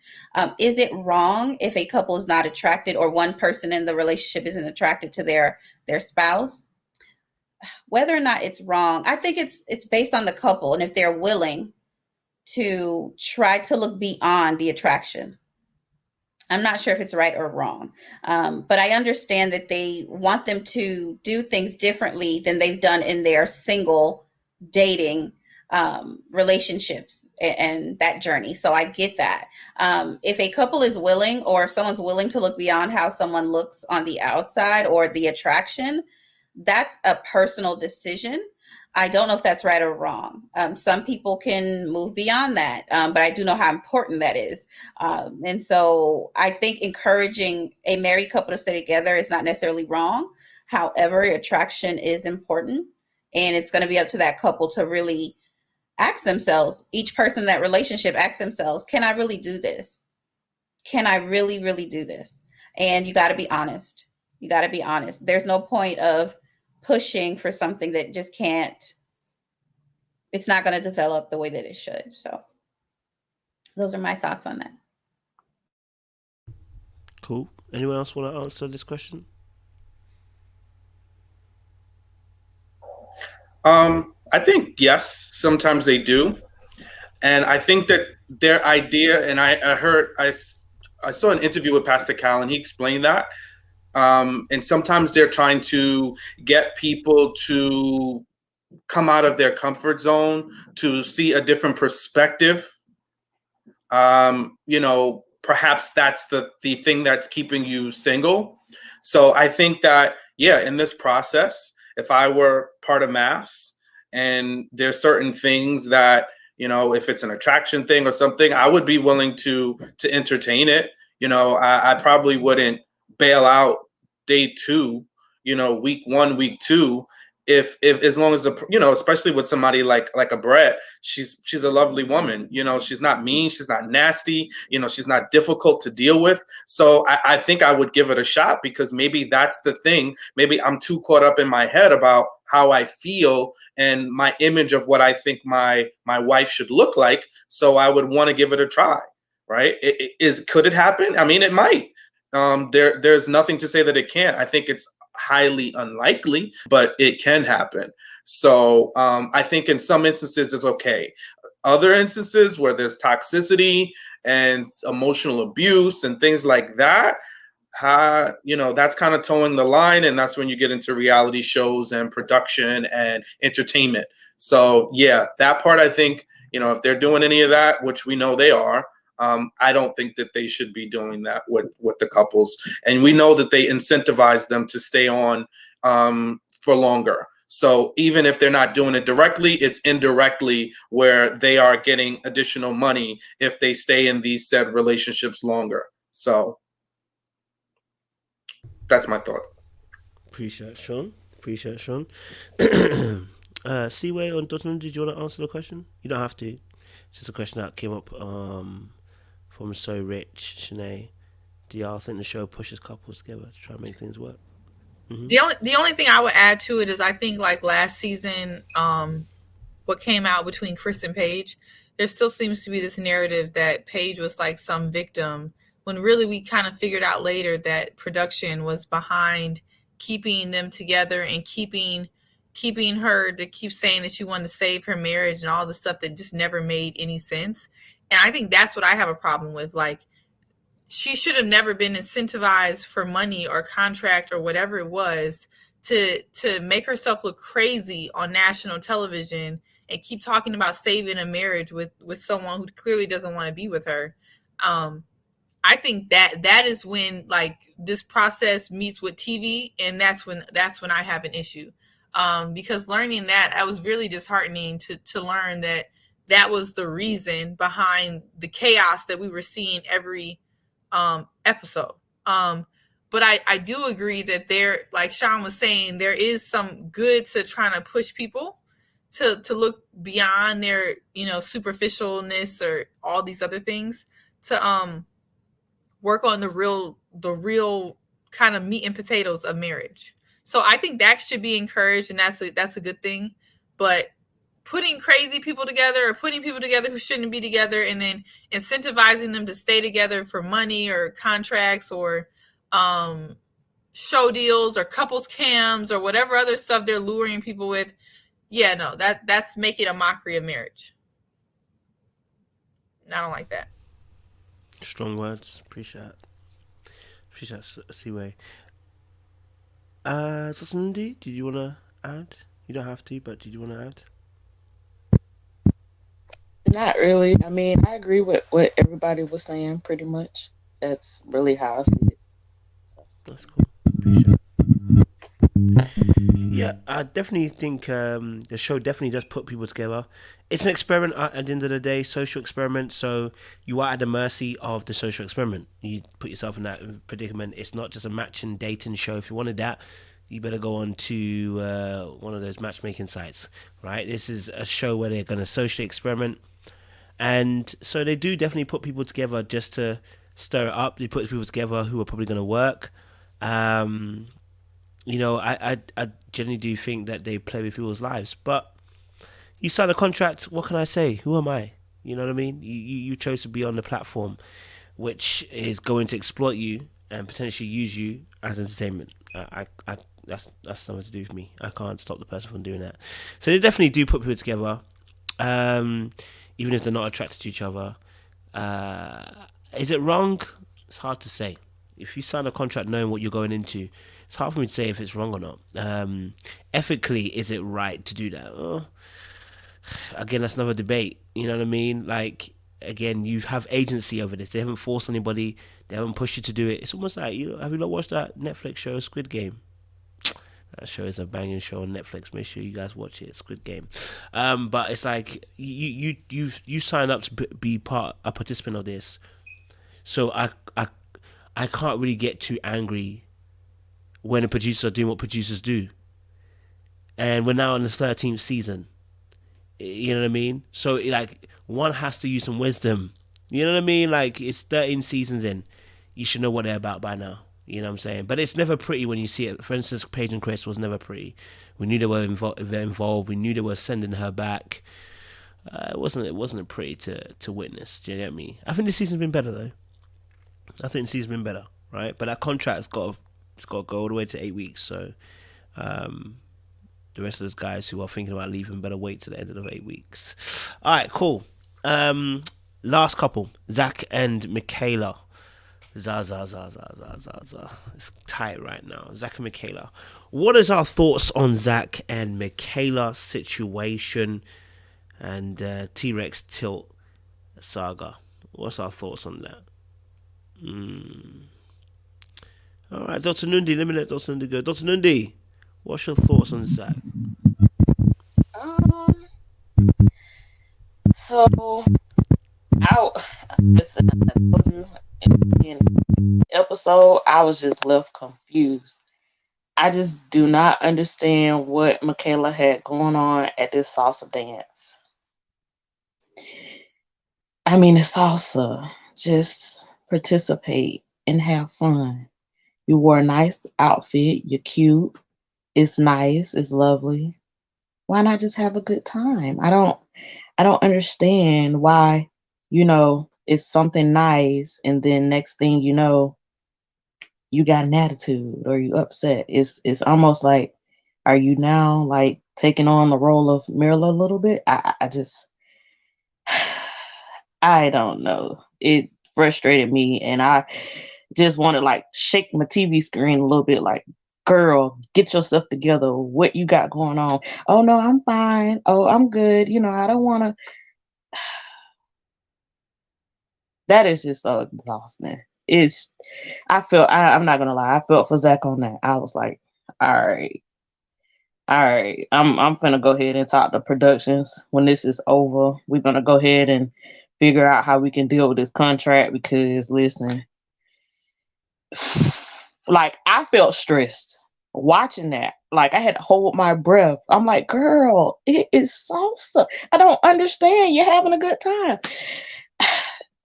Is it wrong if a couple is not attracted or one person in the relationship isn't attracted to their spouse? Whether or not it's wrong, I think it's based on the couple and if they're willing to try to look beyond the attraction. I'm not sure if it's right or wrong, but I understand that they want them to do things differently than they've done in their single dating relationships and that journey. So I get that. If a couple is willing or if someone's willing to look beyond how someone looks on the outside or the attraction, that's a personal decision. I don't know if that's right or wrong. Some people can move beyond that, but I do know how important that is. And so I think encouraging a married couple to stay together is not necessarily wrong. However, attraction is important, and it's going to be up to that couple to really ask themselves, each person in that relationship, ask themselves, can I really do this? Can I really, really do this? And you got to be honest. You got to be honest. There's no point of pushing for something that just can't, it's not going to develop the way that it should. So those are my thoughts on that. Cool. Anyone else want to answer this question? I think yes, sometimes they do. And I think that their idea, and I saw an interview with Pastor Cal, and he explained that. And sometimes they're trying to get people to come out of their comfort zone, to see a different perspective. Perhaps that's the thing that's keeping you single. So I think that, yeah, in this process, if I were part of Mafs and there's certain things that, if it's an attraction thing or something, I would be willing to entertain it. I probably wouldn't bail out day 2, week 1, week 2, if as long as especially with somebody like a Brett, she's a lovely woman. She's not mean, she's not nasty, she's not difficult to deal with. So I think I would give it a shot, because maybe that's the thing. Maybe I'm too caught up in my head about how I feel and my image of what I think my wife should look like. So I would want to give it a try. Right? Could it happen? I mean, it might. There's nothing to say that it can't. I think it's highly unlikely, but it can happen. So I think in some instances it's okay. Other instances where there's toxicity and emotional abuse and things like that, that's kind of towing the line, and that's when you get into reality shows and production and entertainment. So yeah, that part, I think, if they're doing any of that, which we know they are, I don't think that they should be doing that with the couples. And we know that they incentivize them to stay on for longer. So even if they're not doing it directly, it's indirectly where they are getting additional money if they stay in these said relationships longer. So that's my thought. Appreciate Sean. Seaway or Dotton, did you want to answer the question? You don't have to. It's just a question that came up from So Rich, Shanae. Do y'all think the show pushes couples together to try and make things work? Mm-hmm. The only thing I would add to it is, I think like last season, what came out between Chris and Paige, there still seems to be this narrative that Paige was like some victim, when really we kind of figured out later that production was behind keeping them together and keeping her to keep saying that she wanted to save her marriage and all the stuff that just never made any sense. And I think that's what I have a problem with. Like, she should have never been incentivized for money or contract or whatever it was to make herself look crazy on national television and keep talking about saving a marriage with someone who clearly doesn't want to be with her. I think that is when like this process meets with TV, and that's when I have an issue. Because learning that was really disheartening to learn that was the reason behind the chaos that we were seeing every episode. But I do agree that there, like Sean was saying, there is some good to trying to push people to look beyond their, superficialness or all these other things, to work on the real kind of meat and potatoes of marriage. So I think that should be encouraged, and that's a good thing. But putting crazy people together, or putting people together who shouldn't be together, and then incentivizing them to stay together for money or contracts or show deals or couples cams or whatever other stuff they're luring people with, yeah, no, that's making a mockery of marriage. I don't like that. Strong words. Appreciate Seaway. Cindy, did you want to add? You don't have to, but did you want to add? Not really. I mean, I agree with what everybody was saying, pretty much. That's really how I see it. So. That's cool. Appreciate it. Yeah, I definitely think the show definitely does put people together. It's an experiment at the end of the day, social experiment, so you are at the mercy of the social experiment. You put yourself in that predicament. It's not just a matching dating show. If you wanted that, you better go on to one of those matchmaking sites, right? This is a show where they're going to socially experiment, and so they do definitely put people together just to stir it up. They put people together who are probably going to work. you know, I generally do think that they play with people's lives. But you sign a contract. What can I say? Who am I? You know what I mean? You chose to be on the platform, which is going to exploit you and potentially use you as entertainment. That's something to do with me. I can't stop the person from doing that. So they definitely do put people together, even if they're not attracted to each other. Is it wrong? It's hard to say. If you sign a contract knowing what you're going into, it's hard for me to say if it's wrong or not. Ethically, is it right to do that? Oh, again, that's another debate. You know what I mean? Like, again, you have agency over this. They haven't forced anybody. They haven't pushed you to do it. It's almost like, you know, have you not watched that Netflix show Squid Game? That show is a banging show on Netflix. Make sure you guys watch it. Squid Game. But it's like you sign up to be a participant of this. So I can't really get too angry when the producers are doing what producers do. And we're now in the 13th season. You know what I mean? So like one has to use some wisdom. You know what I mean? Like it's 13 seasons in. You should know what they're about by now. You know what I'm saying? But it's never pretty when you see it. For instance, Paige and Chris was never pretty. We knew they were involved. We knew they were sending her back. It wasn't pretty to witness. Do you get me? I think the season's been better though. I think the season's been better, right? But that contract's got to go all the way to 8 weeks. So the rest of those guys who are thinking about leaving better wait to the end of the 8 weeks. All right, cool. Last couple, Zach and Michaela. Za. It's tight right now. Zach and Michaela. What is our thoughts on Zach and Michaela situation and T-Rex tilt saga? What's our thoughts on that? All right, Dr. Nundi. Let me let Dr. Nundi go. Dr. Nundi, what's your thoughts on Zach? So listen, I told you in the episode, I was just left confused. I just do not understand what Michaela had going on at this salsa dance. I mean, it's salsa. Just participate and have fun. You wore a nice outfit. You're cute. It's nice. It's lovely. Why not just have a good time? I don't understand why, it's something nice and then next thing you know, you got an attitude or you upset. It's almost like, are you now like taking on the role of Myrla a little bit? I just, I don't know. It frustrated me and I just want to like shake my TV screen a little bit like, girl, get yourself together. What you got going on? Oh, no, I'm fine. Oh, I'm good. I don't want to. That is just so exhausting. I'm not going to lie. I felt for Zach on that. I was like, all right. I'm finna go ahead and talk to productions when this is over. We're going to go ahead and figure out how we can deal with this contract because, listen, like I felt stressed watching that. Like I had to hold my breath. I'm like, girl, it is salsa. I don't understand. You're having a good time.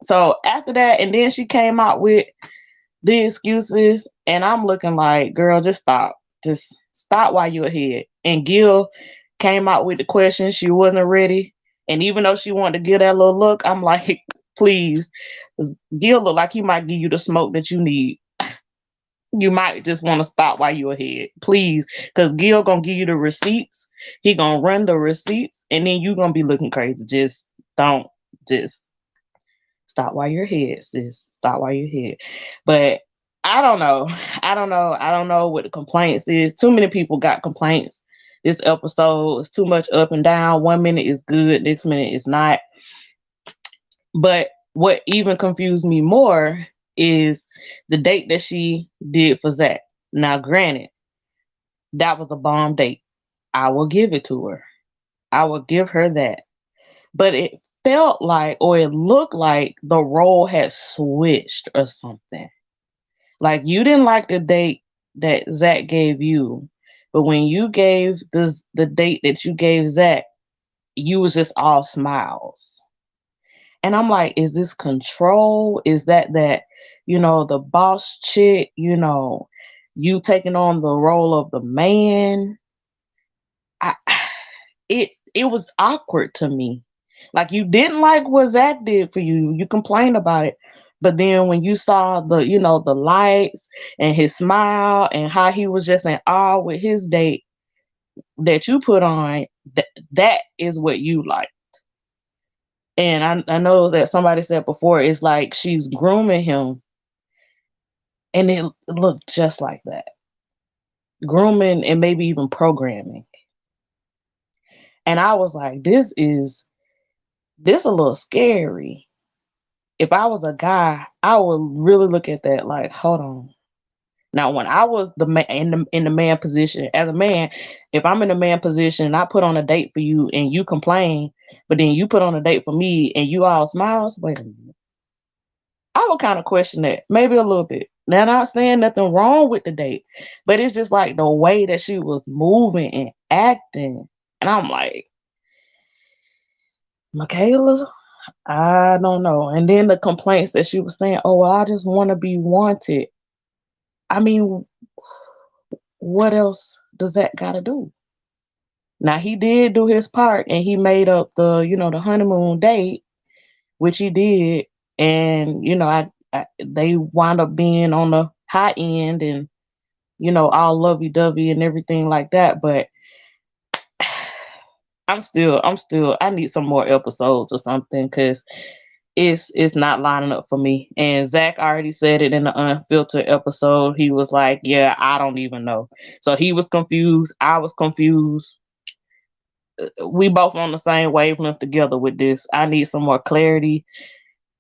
So after that, and then she came out with the excuses, and I'm looking like, girl, just stop. Just stop while you're ahead. And Gil came out with the question. She wasn't ready. And even though she wanted to give that little look, I'm like, please. Gil look like he might give you the smoke that you need. You might just want to stop while you're ahead, please, because Gil gonna give you the receipts. He gonna run the receipts, and then you gonna be looking crazy. Just stop while you're ahead, sis. Stop while you're ahead. But I don't know. I don't know what the complaints is. Too many people got complaints. This episode is too much up and down. 1 minute is good, next minute is not. But what even confused me more is the date that she did for Zach. Now, granted, that was a bomb date. I will give it to her. I will give her that. But it felt like, or it looked like the role had switched or something. Like you didn't like the date that Zach gave you, but when you gave the date that you gave Zach, you was just all smiles. And I'm like, is this control? Is that, the boss chick, you taking on the role of the man, it was awkward to me. Like, you didn't like what Zach did for you. You complained about it. But then when you saw the, you know, the lights and his smile and how he was just in awe with his date that you put on, that is what you liked. And I know that somebody said before, it's like she's grooming him. And it looked just like that. Grooming and maybe even programming. And I was like, this a little scary. If I was a guy, I would really look at that like, hold on. Now, when I was in the man position, as a man, if I'm in a man position and I put on a date for you and you complain, but then you put on a date for me and you all smiles, wait a minute. I would kind of question that, maybe a little bit. Now, not saying nothing wrong with the date, but it's just like the way that she was moving and acting. And I'm like, Michaela, I don't know. And then the complaints that she was saying, oh, well, I just want to be wanted. I mean, what else does that got to do? Now, he did do his part and he made up the, you know, the honeymoon date, which he did. And, you know, they wound up being on the high end and, you know, all lovey-dovey and everything like that. But I'm still, I need some more episodes or something because it's not lining up for me. And Zach already said it in the Unfiltered episode. He was like, yeah, I don't even know. So he was confused. I was confused. We both on the same wavelength together with this. I need some more clarity.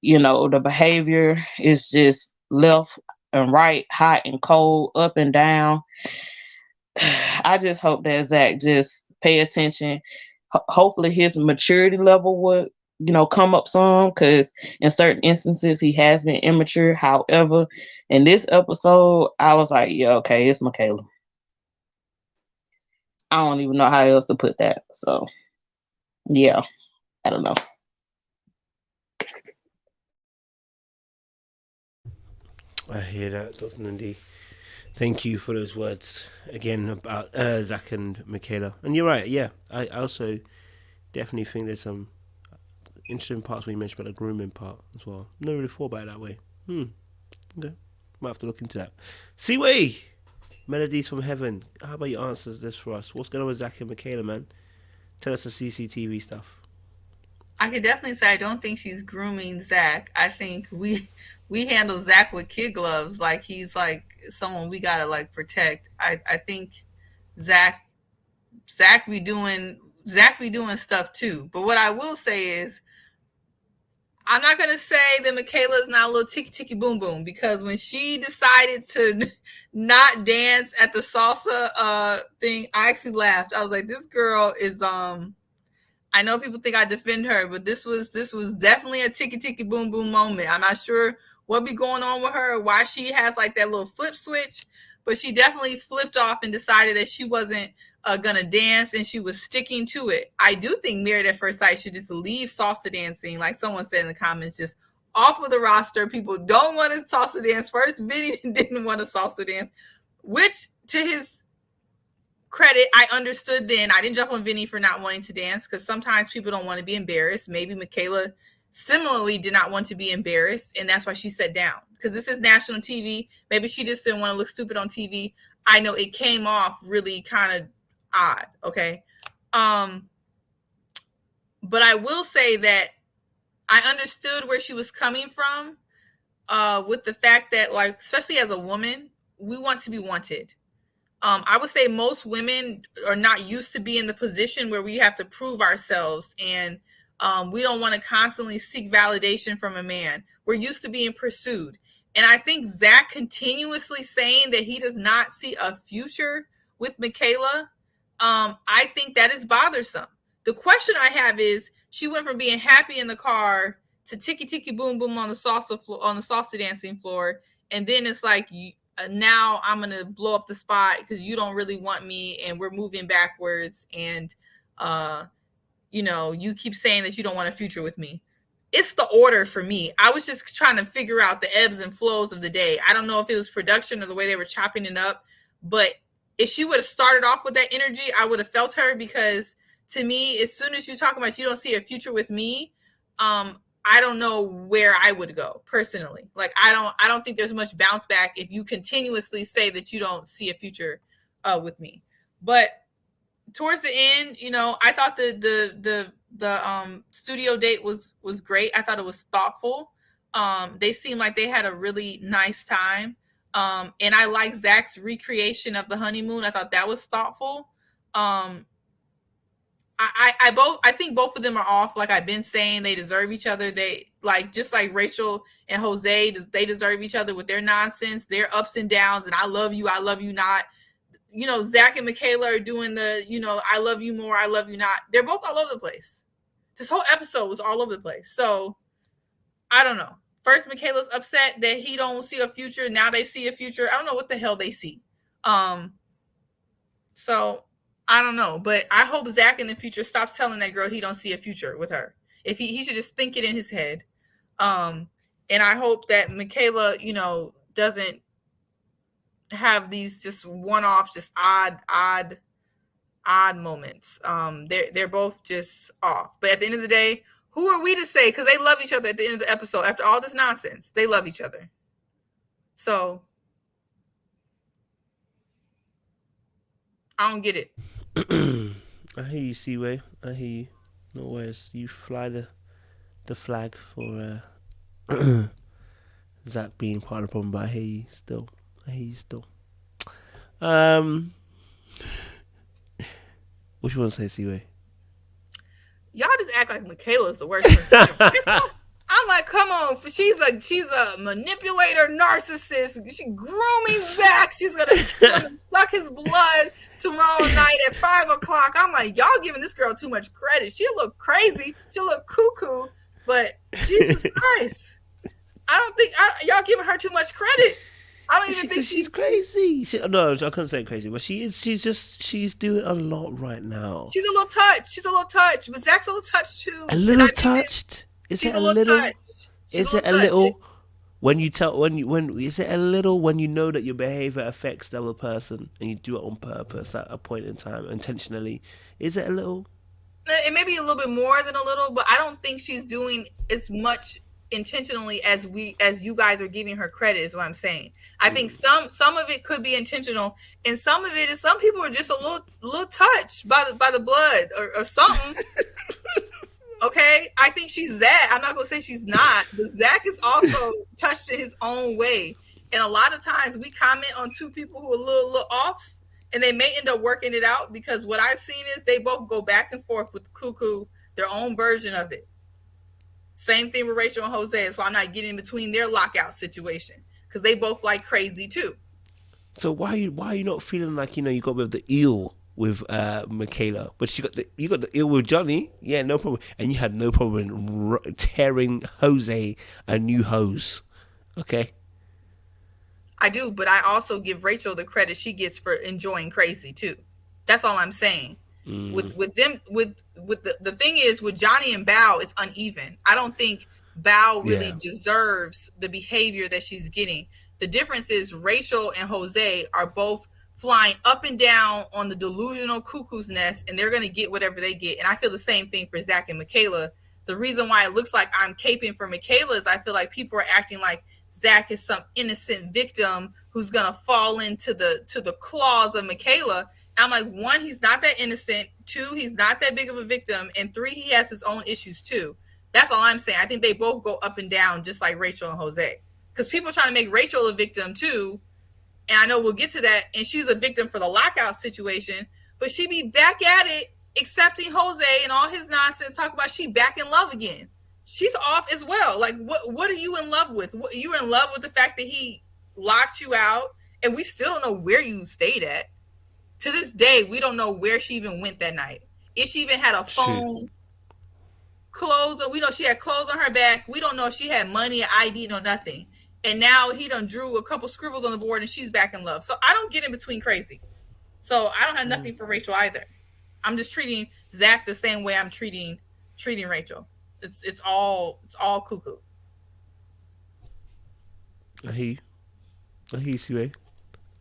You know, the behavior is just left and right, hot and cold, up and down. I just hope that Zach just pay attention. Hopefully his maturity level would, you know, come up some, because in certain instances he has been immature. However, in this episode, I was like, yeah, okay, it's Michaela. I don't even know how else to put that. So, yeah, I don't know. I hear that, Dr. Nandi. Thank you for those words again about Zach and Michaela. And you're right, yeah. I also definitely think there's some interesting parts when you mentioned about the grooming part as well. Never really thought about it that way. Okay. Might have to look into that. Seaway! Melodies from Heaven. How about you answer this for us? What's going on with Zach and Michaela, man? Tell us the CCTV stuff. I could definitely say I don't think she's grooming Zach. I think we handle Zach with kid gloves, like he's like someone we gotta like protect. I think Zach be doing stuff too. But what I will say is, I'm not gonna say that Michaela is not a little ticky ticky boom boom, because when she decided to not dance at the salsa thing, I actually laughed. I was like, this girl is I know people think I defend her, but this was definitely a ticky ticky boom boom moment. I'm not sure what be going on with her, why she has like that little flip switch, but she definitely flipped off and decided that she wasn't gonna dance, and she was sticking to it. I do think Married at First Sight should just leave salsa dancing, like someone said in the comments, just off of the roster. People don't want to salsa dance. First, Vinny didn't want to salsa dance, which to his credit, I understood then. I didn't jump on Vinny for not wanting to dance, because sometimes people don't want to be embarrassed. Maybe Michaela similarly did not want to be embarrassed, and that's why she sat down, because this is national TV. Maybe she just didn't want to look stupid on TV. I know it came off really kind of odd, okay? But I will say that I understood where she was coming from with the fact that, like, especially as a woman, we want to be wanted. I would say most women are not used to be in the position where we have to prove ourselves, and we don't want to constantly seek validation from a man. We're used to being pursued. And I think Zach continuously saying that he does not see a future with Michaela, I think that is bothersome. The question I have is, she went from being happy in the car to ticky ticky boom boom on the salsa floor, on the salsa dancing floor, and then it's like, now I'm gonna blow up the spot because you don't really want me, and we're moving backwards, and you know, you keep saying that you don't want a future with me. It's the order for me. I was just trying to figure out the ebbs and flows of the day. I don't know if it was production or the way they were chopping it up, But if she would have started off with that energy, I would have felt her, because to me, as soon as you talk about you don't see a future with me, I don't know where I would go personally. Like, I don't think there's much bounce back if you continuously say that you don't see a future with me. But towards the end, I thought the studio date was great. I thought it was thoughtful. They seemed like they had a really nice time. And I like Zach's recreation of the honeymoon. I thought that was thoughtful. I think both of them are off. Like I've been saying, they deserve each other. They just like Rachel and Jose, they deserve each other with their nonsense, their ups and downs, and I love you not. Zach and Michaela are doing the, I love you more, I love you not. They're both all over the place. This whole episode was all over the place. So I don't know. First, Michaela's upset that he don't see a future. Now they see a future. I don't know what the hell they see. So I don't know, but I hope Zach in the future stops telling that girl he don't see a future with her. If he should just think it in his head. And I hope that Michaela, doesn't have these just one-off, just odd moments. They're both just off. But at the end of the day, who are we to say? Because they love each other at the end of the episode. After all this nonsense, they love each other. So I don't get it. I hear you, Seaway. I hear you. No worries. You fly the flag for Zach being part of the problem, but I hear you still. What you want to say, Seaway? Y'all just act like Michaela's the worst person ever. I'm like, come on, she's a manipulator, narcissist. She's grooming Zach. She's gonna suck his blood tomorrow night at 5:00. I'm like, y'all giving this girl too much credit. She'll look crazy. She'll look cuckoo. But Jesus Christ, I don't think y'all giving her too much credit. I don't even think she's crazy. No, I couldn't say crazy, but she is. She's doing a lot right now. She's a little touched. But Zach's a little touched too. A little touched. Is it a little? Is it a little? When you is it a little when you know that your behavior affects the other person and you do it on purpose at a point in time intentionally? Is it a little? It may be a little bit more than a little, but I don't think she's doing as much intentionally as you guys are giving her credit, is what I'm saying. I think some of it could be intentional, and some of it is some people are just a little touched by the blood or something. Okay, I think she's that. I'm not gonna say she's not, but Zach is also touched in his own way. And a lot of times we comment on two people who are a little off, and they may end up working it out, because what I've seen is they both go back and forth with Cuckoo, their own version of it. Same thing with Rachel and Jose. That's why I'm not getting in between their lockout situation, because they both like crazy too. So why are you not feeling like you got with the eel with Michaela, but you got the eel with Johnny? Yeah, no problem. And you had no problem tearing Jose a new hose. Okay. I do, but I also give Rachel the credit she gets for enjoying crazy too. That's all I'm saying. With the thing is, with Johnny and Bao, it's uneven. I don't think Bao really deserves the behavior that she's getting. The difference is Rachel and Jose are both flying up and down on the delusional cuckoo's nest, and they're going to get whatever they get. And I feel the same thing for Zach and Michaela. The reason why it looks like I'm caping for Michaela is I feel like people are acting like Zach is some innocent victim who's going to fall into the claws of Michaela. I'm like, one, he's not that innocent. Two, he's not that big of a victim. And three, he has his own issues too. That's all I'm saying. I think they both go up and down just like Rachel and Jose. Because people are trying to make Rachel a victim too. And I know we'll get to that. And she's a victim for the lockout situation. But she be back at it, accepting Jose and all his nonsense, talk about she back in love again. She's off as well. Like, what are you in love with? You in love with the fact that he locked you out? And we still don't know where you stayed at. To this day, we don't know where she even went that night. If she even had a phone, clothes, or we know she had clothes on her back. We don't know if she had money, ID, no nothing. And now he done drew a couple scribbles on the board and she's back in love. So I don't get in between crazy. So I don't have nothing for Rachel either. I'm just treating Zach the same way I'm treating Rachel. It's all cuckoo. I hear you, CA.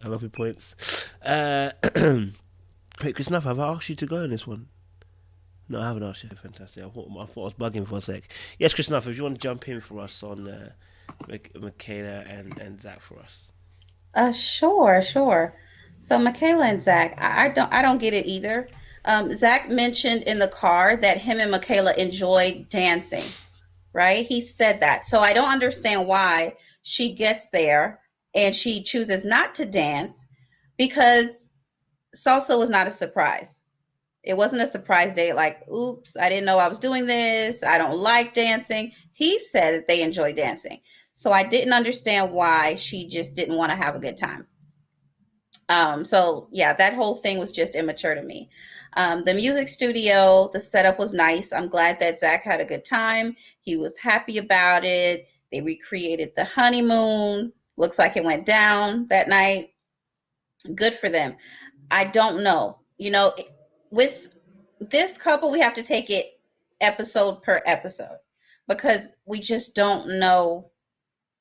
I love your points. Wait, Chris, have I asked you to go in this one? No, I haven't asked you. Fantastic. I thought I was bugging for a sec. Yes, Chris, if you want to jump in for us on Michaela and Zach for us. Sure, sure. So Michaela and Zach, I don't get it either. Zach mentioned in the car that him and Michaela enjoyed dancing, right? He said that. So I don't understand why she gets there and she chooses not to dance because salsa was not a surprise. It wasn't a surprise date like, oops, I didn't know I was doing this. I don't like dancing. He said that they enjoy dancing. So I didn't understand why she just didn't want to have a good time. So yeah, that whole thing was just immature to me. The music studio, the setup was nice. I'm glad that Zach had a good time. He was happy about it. They recreated the honeymoon. Looks like it went down that night. Good for them. I don't know. With this couple, we have to take it episode per episode because we just don't know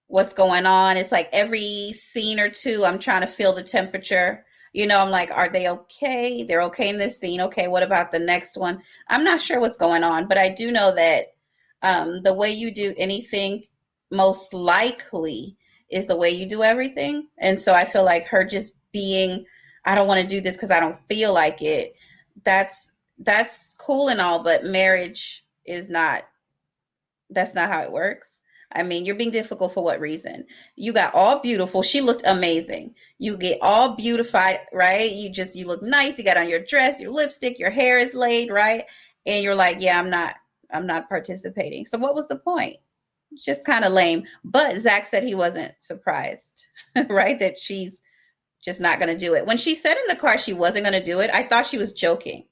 what's going on. It's like every scene or two, I'm trying to feel the temperature. I'm like, are they okay? They're okay in this scene. Okay, what about the next one? I'm not sure what's going on, but I do know that the way you do anything most likely is the way you do everything. And so I feel like her just being, I don't want to do this because I don't feel like it. That's cool and all, but marriage is not, that's not how it works. I mean, you're being difficult for what reason? You got all beautiful. She looked amazing. You get all beautified, right? You look nice. You got on your dress, your lipstick, your hair is laid, right? And you're like, yeah, I'm not participating. So what was the point? Just kind of lame. But Zach said he wasn't surprised, right? That she's just not going to do it. When she said in the car she wasn't going to do it, I thought she was joking.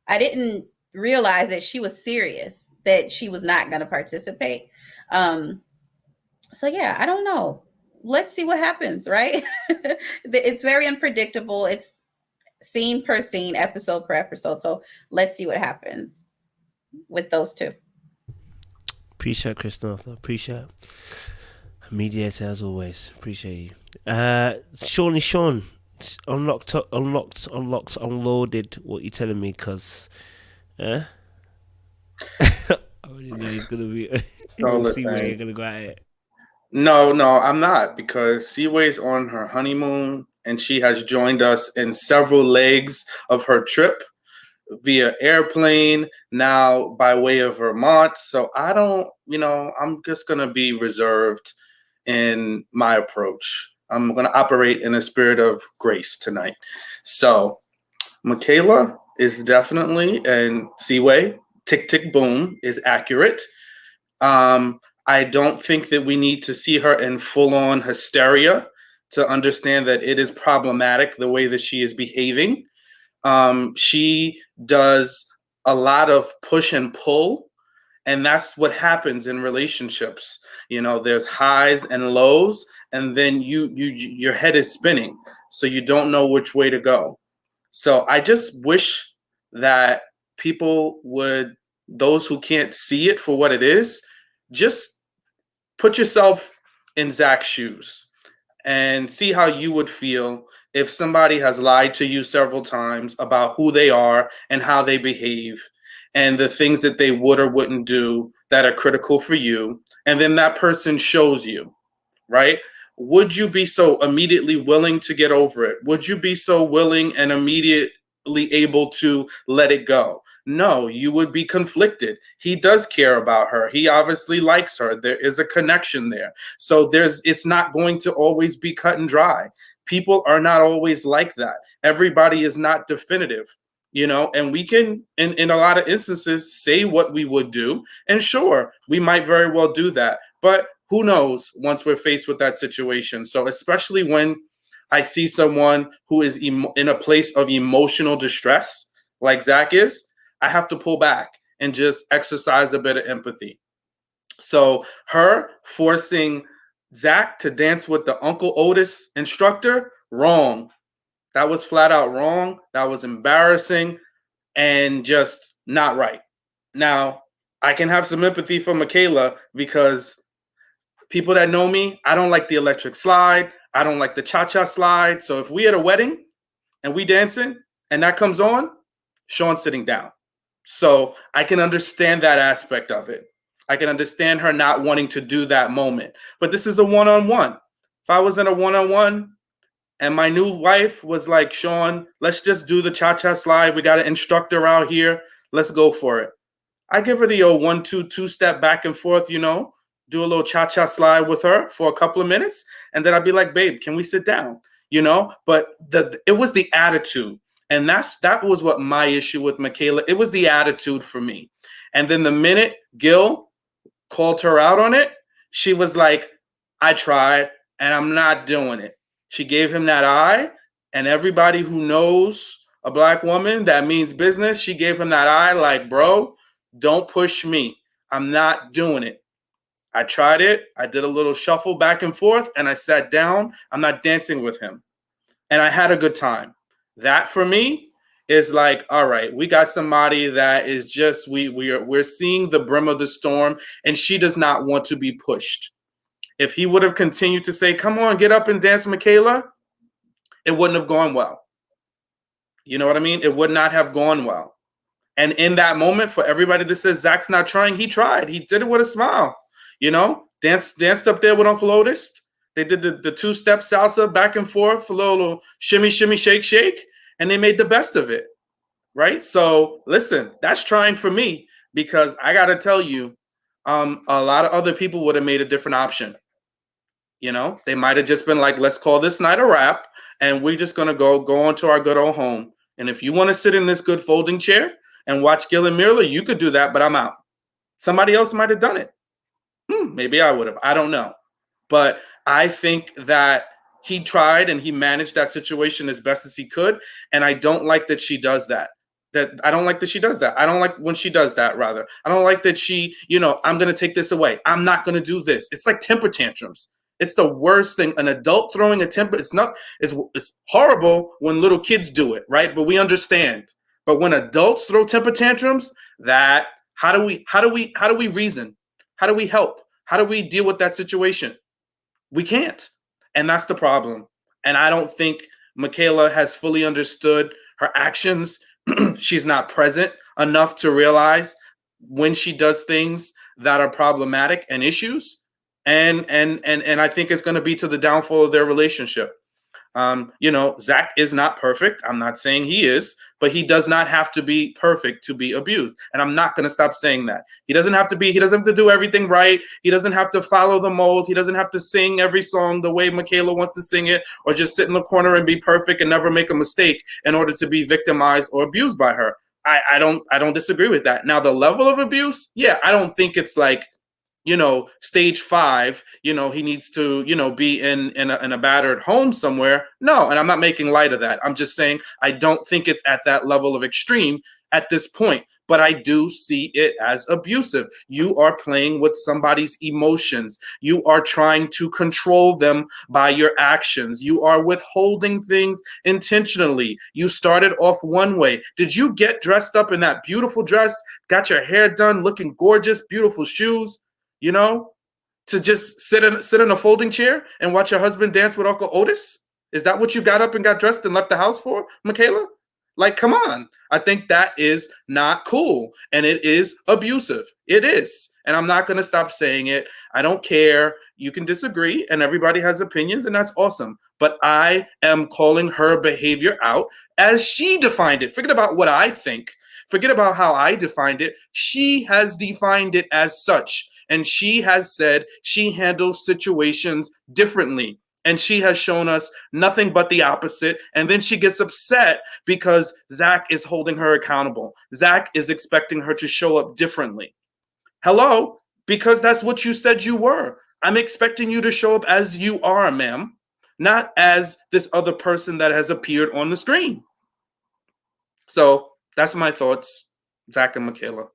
I didn't realize that she was serious, that she was not going to participate. So yeah, I don't know. Let's see what happens, right? It's very unpredictable. It's scene per scene, episode per episode. So let's see what happens with those two. Appreciate Christopher. Appreciate mediator as always. Appreciate you. Sean, unlocked, unloaded. What you telling me? Cause, I already know he's gonna be. See where you're gonna go at it. No, I'm not, because Seaway's on her honeymoon and she has joined us in several legs of her trip via airplane, now by way of Vermont. So I don't, I'm just going to be reserved in my approach. I'm going to operate in a spirit of grace tonight. So Michaela is definitely, and Seaway, tick, tick, boom, is accurate. I don't think that we need to see her in full-on hysteria to understand that it is problematic the way that she is behaving. She does a lot of push and pull, and that's what happens in relationships. There's highs and lows, and then your head is spinning, so you don't know which way to go. So I just wish that people would, those who can't see it for what it is, just put yourself in Zach's shoes and see how you would feel if somebody has lied to you several times about who they are and how they behave and the things that they would or wouldn't do that are critical for you. And then that person shows you, right? Would you be so immediately willing to get over it? Would you be so willing and immediately able to let it go? No, you would be conflicted. He does care about her. He obviously likes her. There is a connection there. So it's not going to always be cut and dry. People are not always like that. Everybody is not definitive, and we can, in a lot of instances, say what we would do. And sure, we might very well do that. But who knows once we're faced with that situation? So especially when I see someone who is in a place of emotional distress, like Zach is, I have to pull back and just exercise a bit of empathy. So her forcing Zach to dance with the Uncle Otis instructor, wrong. That was flat out wrong. That was embarrassing and just not right. Now, I can have some empathy for Michaela because people that know me, I don't like the electric slide. I don't like the cha-cha slide. So if we at a wedding and we dancing and that comes on, Sean's sitting down. So I can understand that aspect of it. I can understand her not wanting to do that moment. But this is a one-on-one. If I was in a one-on-one and my new wife was like, Sean, let's just do the cha-cha slide. We got an instructor out here. Let's go for it. I give her the old 1-2 2-step back and forth, you know, do a little cha-cha slide with her for a couple of minutes. And then I'd be like, babe, can we sit down? You know, but it was the attitude. And that was what my issue with Michaela. It was the attitude for me. And then the minute Gil called her out on it, she was like, I tried and I'm not doing it. She gave him that eye, and everybody who knows a Black woman, that means business. She gave him that eye like, bro, don't push me. I'm not doing it. I tried it. I did a little shuffle back and forth and I sat down. I'm not dancing with him. And I had a good time. That for me is like, all right, we got somebody that is just, we're seeing the brim of the storm, and she does not want to be pushed. If he would have continued to say, come on, get up and dance, Michaela, it wouldn't have gone well. You know what I mean? It would not have gone well. And in that moment, for everybody that says Zach's not trying, he tried. He did it with a smile. You know, danced up there with Uncle Otis. They did the 2-step salsa back and forth, a little shimmy, shimmy, shake, shake, and they made the best of it, right? So listen, that's trying for me, because I got to tell you, a lot of other people would have made a different option. You know, they might have just been like, let's call this night a wrap, and we're just going to go on to our good old home. And if you want to sit in this good folding chair and watch Gil and Myrla, you could do that, but I'm out. Somebody else might have done it. Maybe I would have. I don't know. But I think that he tried and he managed that situation as best as he could. And I don't like that she does that. I don't like that she does that. I don't like when she does that, rather. I don't like that she, you know, I'm going to take this away. I'm not going to do this. It's like temper tantrums. It's the worst thing. An adult throwing a temper, it's horrible when little kids do it, right? But we understand. But when adults throw temper tantrums, how do we reason? How do we help? How do we deal with that situation? We can't. And that's the problem. And I don't think Michaela has fully understood her actions. She's not present enough to realize when she does things that are problematic and issues. And I think it's going to be to the downfall of their relationship. You know, Zach is not perfect. I'm not saying he is, but he does not have to be perfect to be abused. And I'm not going to stop saying that. He doesn't have to do everything right. He doesn't have to follow the mold. He doesn't have to sing every song the way Michaela wants to sing it, or just sit in the corner and be perfect and never make a mistake in order to be victimized or abused by her. I don't disagree with that. Now, the level of abuse, yeah, I don't think it's like, you know, stage 5, you know, he needs to, you know, be in a battered home somewhere. No, and I'm not making light of that. I'm just saying I don't think it's at that level of extreme at this point, but I do see it as abusive. You are playing with somebody's emotions. You are trying to control them by your actions. You are withholding things intentionally. You started off one way. Did you get dressed up in that beautiful dress, got your hair done, looking gorgeous, beautiful shoes? You know, to just sit in a folding chair and watch your husband dance with Uncle Otis? Is that what you got up and got dressed and left the house for, Michaela? Like, come on. I think that is not cool. And it is abusive. It is. And I'm not going to stop saying it. I don't care. You can disagree, and everybody has opinions, and that's awesome. But I am calling her behavior out as she defined it. Forget about what I think. Forget about how I defined it. She has defined it as such. And she has said she handles situations differently. And she has shown us nothing but the opposite. And then she gets upset because Zach is holding her accountable. Zach is expecting her to show up differently. Hello? Because that's what you said you were. I'm expecting you to show up as you are, ma'am, not as this other person that has appeared on the screen. So that's my thoughts, Zach and Michaela.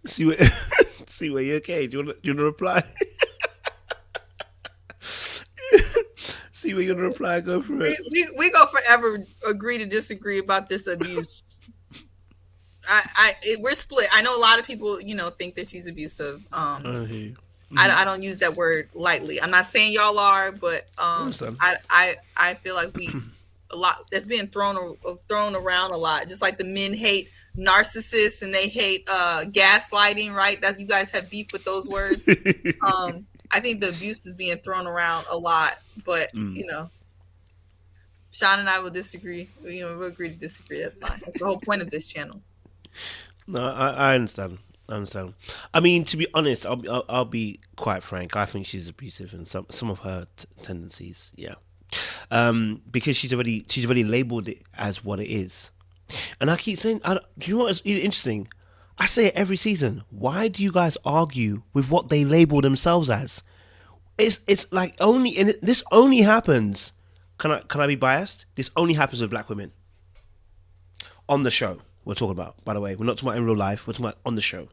See what you okay? Do you want to reply? See what you're gonna reply. Go for it. We go forever agree to disagree about this abuse. We're split. I know a lot of people, you know, think that she's abusive. I don't use that word lightly. I'm not saying y'all are, but I feel like we a lot that's being thrown around a lot. Just like the men hate narcissists and they hate gaslighting, right? That you guys have beef with those words. I think the abuse is being thrown around a lot, but you know, Sean and I will disagree. You know, we'll agree to disagree. That's fine. That's the whole point of this channel. No, I understand. I mean, to be honest, I'll be quite frank. I think she's abusive in some of her tendencies. Yeah, because she's already labeled it as what it is. And I keep saying, do you know what's interesting? I say it every season. Why do you guys argue with what they label themselves as? It's like this only happens. Can I be biased? This only happens with black women on the show. We're talking about, by the way, we're not talking about in real life. We're talking about on the show.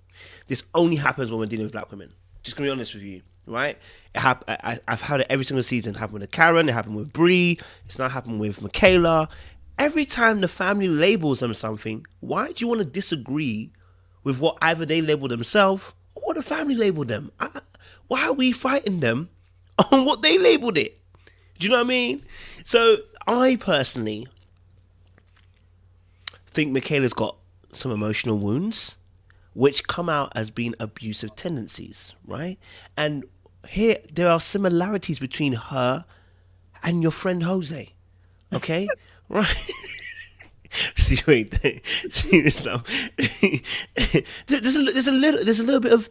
This only happens when we're dealing with black women. Just gonna be honest with you, right? I've had it every single season. It happened with Karen. It happened with Bree. It's now happened with Michaela. Every time the family labels them something, why do you want to disagree with what either they label themselves or the family labeled them? Why are we fighting them on what they labeled it? Do you know what I mean? So I personally think Michaela's got some emotional wounds which come out as being abusive tendencies, right? And here there are similarities between her and your friend Jose, okay? Right? See this stuff. There's a little bit of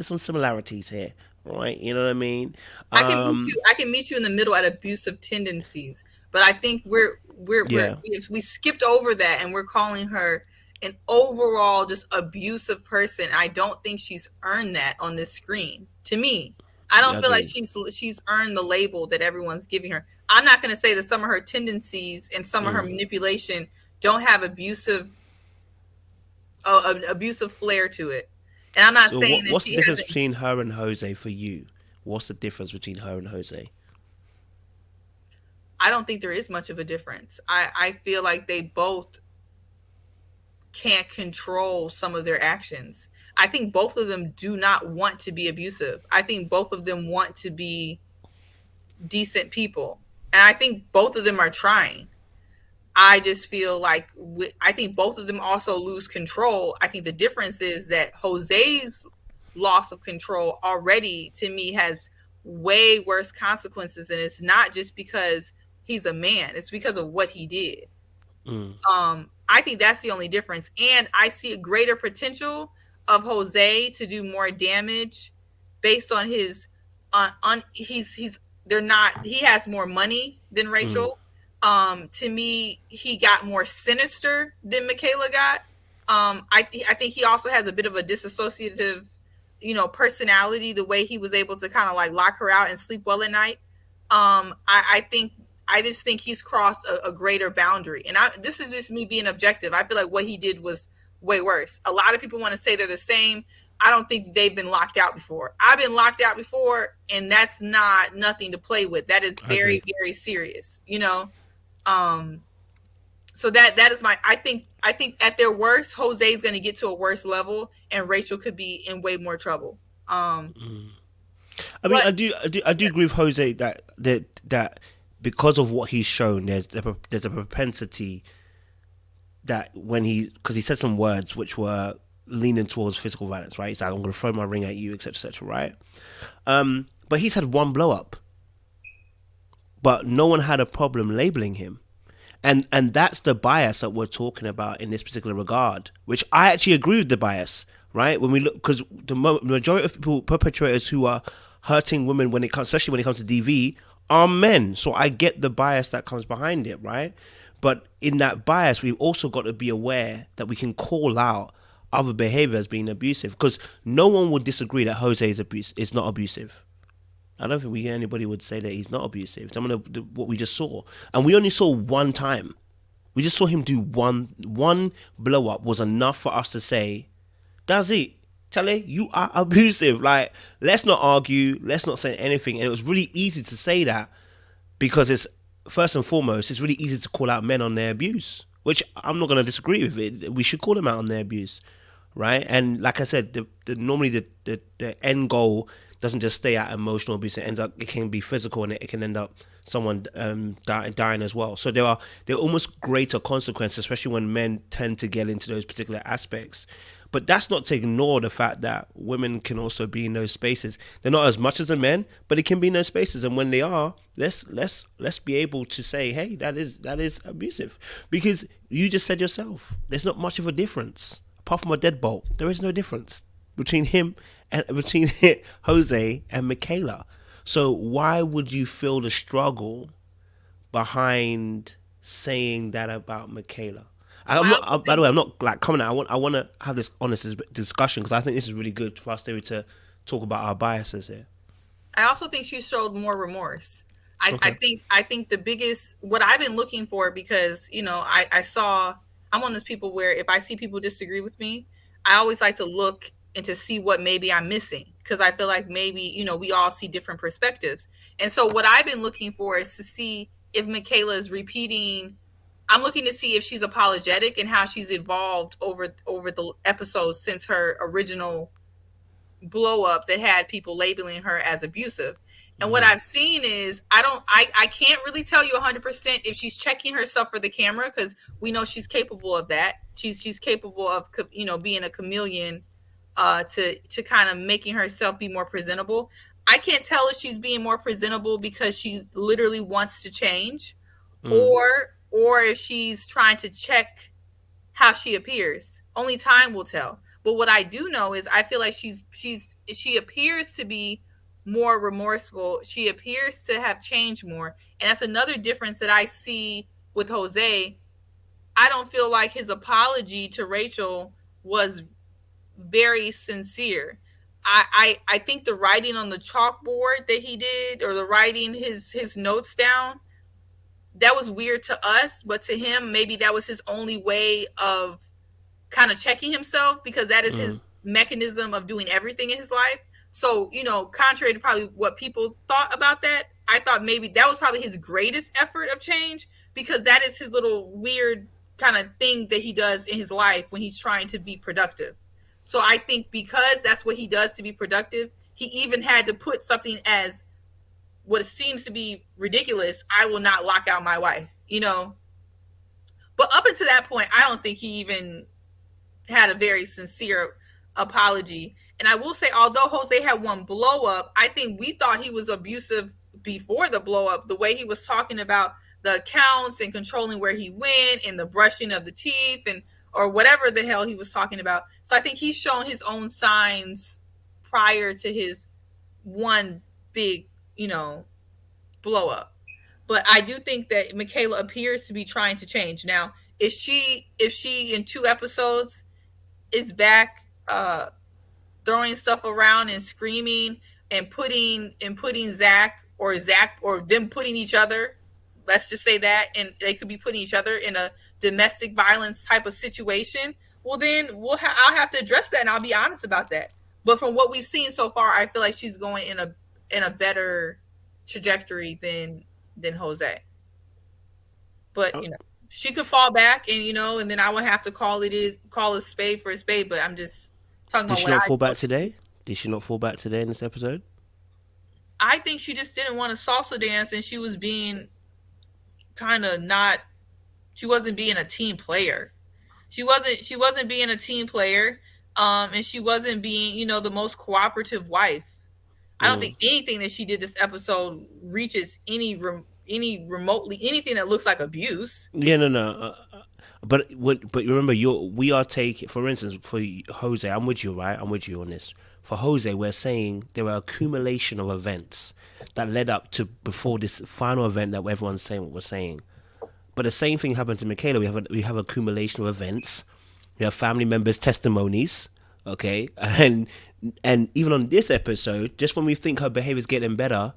some similarities here, right? You know what I mean? I can meet you in the middle at abusive tendencies, but I think we skipped over that and we're calling her an overall just abusive person. I don't think she's earned that on this screen. To me, I don't feel like she's earned the label that everyone's giving her. I'm not going to say that some of her tendencies and some of her manipulation don't have abusive flair to it. And I'm not saying what's the difference between her and Jose for you? What's the difference between her and Jose? I don't think there is much of a difference. I feel like they both can't control some of their actions. I think both of them do not want to be abusive. I think both of them want to be decent people. And I think both of them are trying. I just feel like I think both of them also lose control. I think the difference is that Jose's loss of control already, to me, has way worse consequences. And it's not just because he's a man. It's because of what he did. I think that's the only difference. And I see a greater potential of Jose to do more damage based on his he has more money than Rachel. To me, he got more sinister than Michaela got. I think he also has a bit of a disassociative, personality, the way he was able to kind of like lock her out and sleep well at night. I just think he's crossed a greater boundary. And this is just me being objective. I feel like what he did was way worse. A lot of people want to say they're the same. I don't think they've been locked out before. I've been locked out before, and that's nothing to play with. That is very, very serious, So that is I think at their worst, Jose is going to get to a worse level, and Rachel could be in way more trouble. I do agree with Jose that because of what he's shown, there's a propensity that because he said some words which were leaning towards physical violence, right? He's like, I'm going to throw my ring at you, etc., right? But he's had one blow up, but no one had a problem labeling him. And that's the bias that we're talking about in this particular regard, which I actually agree with the bias, right? When we look, because the majority of people, perpetrators who are hurting women especially when it comes to DV, are men. So I get the bias that comes behind it, right? But in that bias, we've also got to be aware that we can call out other behavior as being abusive, because no one would disagree that Jose is not abusive. I don't think anybody would say that he's not abusive. Some of what we just saw, and we only saw one time. We just saw him do one blow up was enough for us to say, that's it. Charlie, you are abusive. Like, let's not argue. Let's not say anything. And it was really easy to say that because it's, first and foremost, it's really easy to call out men on their abuse, which I'm not going to disagree with it. We should call them out on their abuse, right? And like I said, normally the end goal doesn't just stay at emotional abuse. It can be physical, and it can end up someone dying as well. So there are almost greater consequences, especially when men tend to get into those particular aspects. But that's not to ignore the fact that women can also be in those spaces. They're not as much as the men, but it can be in those spaces. And when they are, let's be able to say, hey, that is abusive, because you just said yourself, there's not much of a difference apart from a deadbolt. There is no difference between him and between Jose and Michaela. So why would you feel the struggle behind saying that about Michaela? By the way, I'm not like coming out. I want to have this honest discussion, because I think this is really good for us to talk about our biases here. I also think she showed more remorse. I think the biggest, what I've been looking for, because I'm one of those people where if I see people disagree with me, I always like to look and to see what maybe I'm missing, because I feel like maybe we all see different perspectives. And so what I've been looking for is to see if Michaela is repeating. I'm looking to see if she's apologetic and how she's evolved over the episodes since her original blow up that had people labeling her as abusive. And what I've seen is I can't really tell you 100% if she's checking herself for the camera, because we know she's capable of that. She's capable of being a chameleon to kind of making herself be more presentable. I can't tell if she's being more presentable because she literally wants to change, or if she's trying to check how she appears. Only time will tell. But what I do know is I feel like she appears to be more remorseful. She appears to have changed more. And that's another difference that I see with Jose. I don't feel like his apology to Rachel was very sincere. I think the writing on the chalkboard that he did, or the writing his notes down, that was weird to us, but to him, maybe that was his only way of kind of checking himself, because that is his mechanism of doing everything in his life. So, contrary to probably what people thought about that, I thought maybe that was probably his greatest effort of change, because that is his little weird kind of thing that he does in his life when he's trying to be productive. So I think because that's what he does to be productive, he even had to put something as what seems to be ridiculous: I will not lock out my wife, But up until that point, I don't think he even had a very sincere apology. And I will say, although Jose had one blow up, I think we thought he was abusive before the blow up. The way he was talking about the accounts and controlling where he went and the brushing of the teeth or whatever the hell he was talking about. So I think he's shown his own signs prior to his one big, blow up. But I do think that Michaela appears to be trying to change. Now, if she in 2 episodes is back throwing stuff around and screaming and putting Zach or them putting each other, let's just say that, and they could be putting each other in a domestic violence type of situation, well then I'll have to address that, and I'll be honest about that. But from what we've seen so far, I feel like she's going in a better trajectory than Jose. But she could fall back, and and then I would have to call a spade for a spade. But I'm just talking about. Did she not fall back today? Did she not fall back today in this episode? I think she just didn't want to salsa dance, and she was being kind of not. She wasn't being a team player. She wasn't being a team player, and she wasn't being the most cooperative wife. I don't think anything that she did this episode reaches any remotely anything that looks like abuse. Yeah, no. But remember, we are taking, for instance, for Jose, I'm with you, right? I'm with you on this. For Jose, we're saying there were accumulation of events that led up to before this final event that everyone's saying what we're saying. But the same thing happened to Michaela. We have accumulation of events. We have family members' testimonies, okay? And even on this episode, just when we think her behavior's getting better,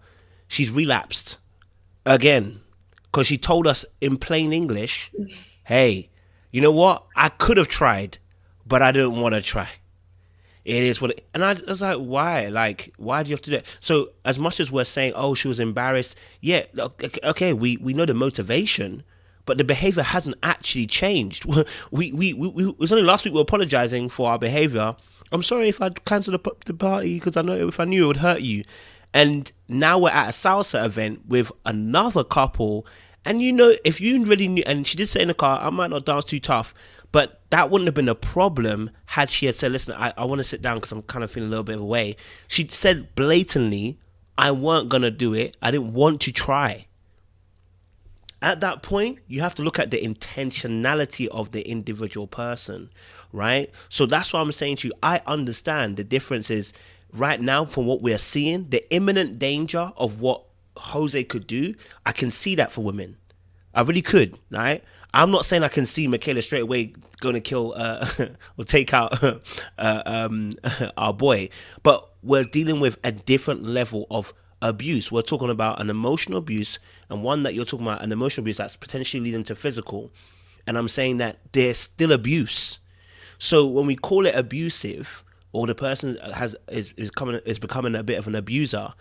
she's relapsed again, because she told us in plain English, hey, you know what? I could have tried, but I didn't want to try. It is what and I was like, why? Like, why do you have to do that? So as much as we're saying, oh, she was embarrassed, yeah, okay, we know the motivation, but the behavior hasn't actually changed. We it was only last week we were apologizing for our behavior. I'm sorry if I cancelled the party because I know if I knew it would hurt you. And now we're at a salsa event with another couple. And if you really knew, and she did say in the car, I might not dance too tough, but that wouldn't have been a problem had she had said, listen, I want to sit down because I'm kind of feeling a little bit of a way. She said blatantly, I weren't going to do it. I didn't want to try. At that point, you have to look at the intentionality of the individual person, right? So that's what I'm saying to you. I understand the difference is right now from what we're seeing, the imminent danger of what Jose could do. I can see that for women. I really could, right? I'm not saying I can see Michaela straight away going to kill or take out our boy, but we're dealing with a different level of abuse. We're talking about an emotional abuse, and one that you're talking about, an emotional abuse that's potentially leading to physical. And I'm saying that there's still abuse. So when we call it abusive, or the person is becoming a bit of an abuser,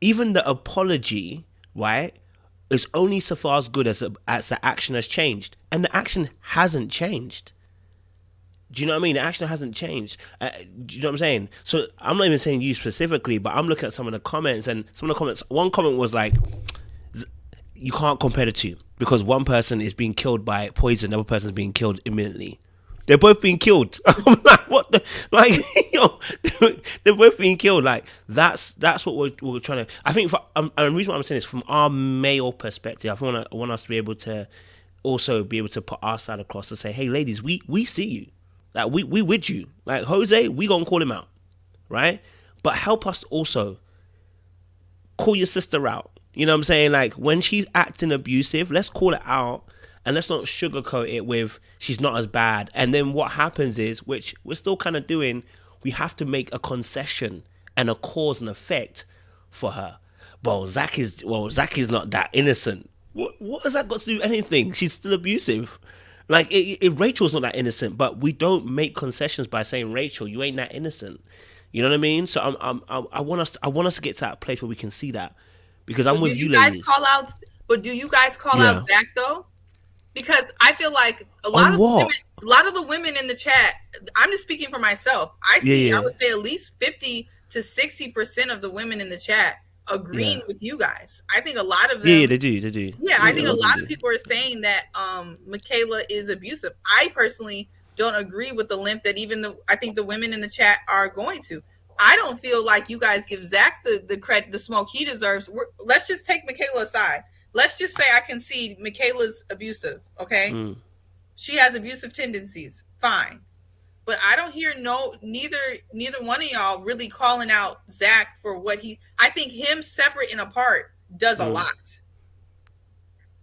even the apology, right, is only so far as good as the action has changed, and the action hasn't changed. Do you know what I mean? The action hasn't changed. Do you know what I'm saying? So I'm not even saying you specifically, but I'm looking at some of the comments, and some of the comments. One comment was like, "You can't compare the two because one person is being killed by poison, the other person is being killed imminently. They're both being killed." I'm like, what the, like, they're both being killed. Like that's what we're trying to. I think and the reason why I'm saying this from our male perspective, I want us to be able to also be able to put our side across and say, hey, ladies, we see you. Like we with you. Like Jose, we gonna call him out, right? But help us also call your sister out. You know what I'm saying? Like when she's acting abusive, let's call it out, and let's not sugarcoat it with she's not as bad. And then what happens is, which we're still kind of doing, we have to make a concession and a cause and effect for her. Well, Zach is not that innocent. What has that got to do with anything? She's still abusive. Like, if Rachel's not that innocent, but we don't make concessions by saying, Rachel, you ain't that innocent. You know what I mean? So I want us to get to that place where we can see that, because I'm with you, ladies. Do you guys call out Zach though? Because I feel like a lot of the women in the chat, I'm just speaking for myself. I would say at least 50 to 60% of the women in the chat agreeing with you guys. I think a lot of them. Yeah, they do. Yeah, I think a lot of people are saying that Michaela is abusive. I personally don't agree with the length that I think the women in the chat are going to. I don't feel like you guys give Zach the credit, the smoke he deserves. Let's just take Michaela aside. Let's just say I concede Michaela's abusive, okay? She has abusive tendencies, fine. But I don't hear neither one of y'all really calling out Zach for what I think him separate and apart does a lot.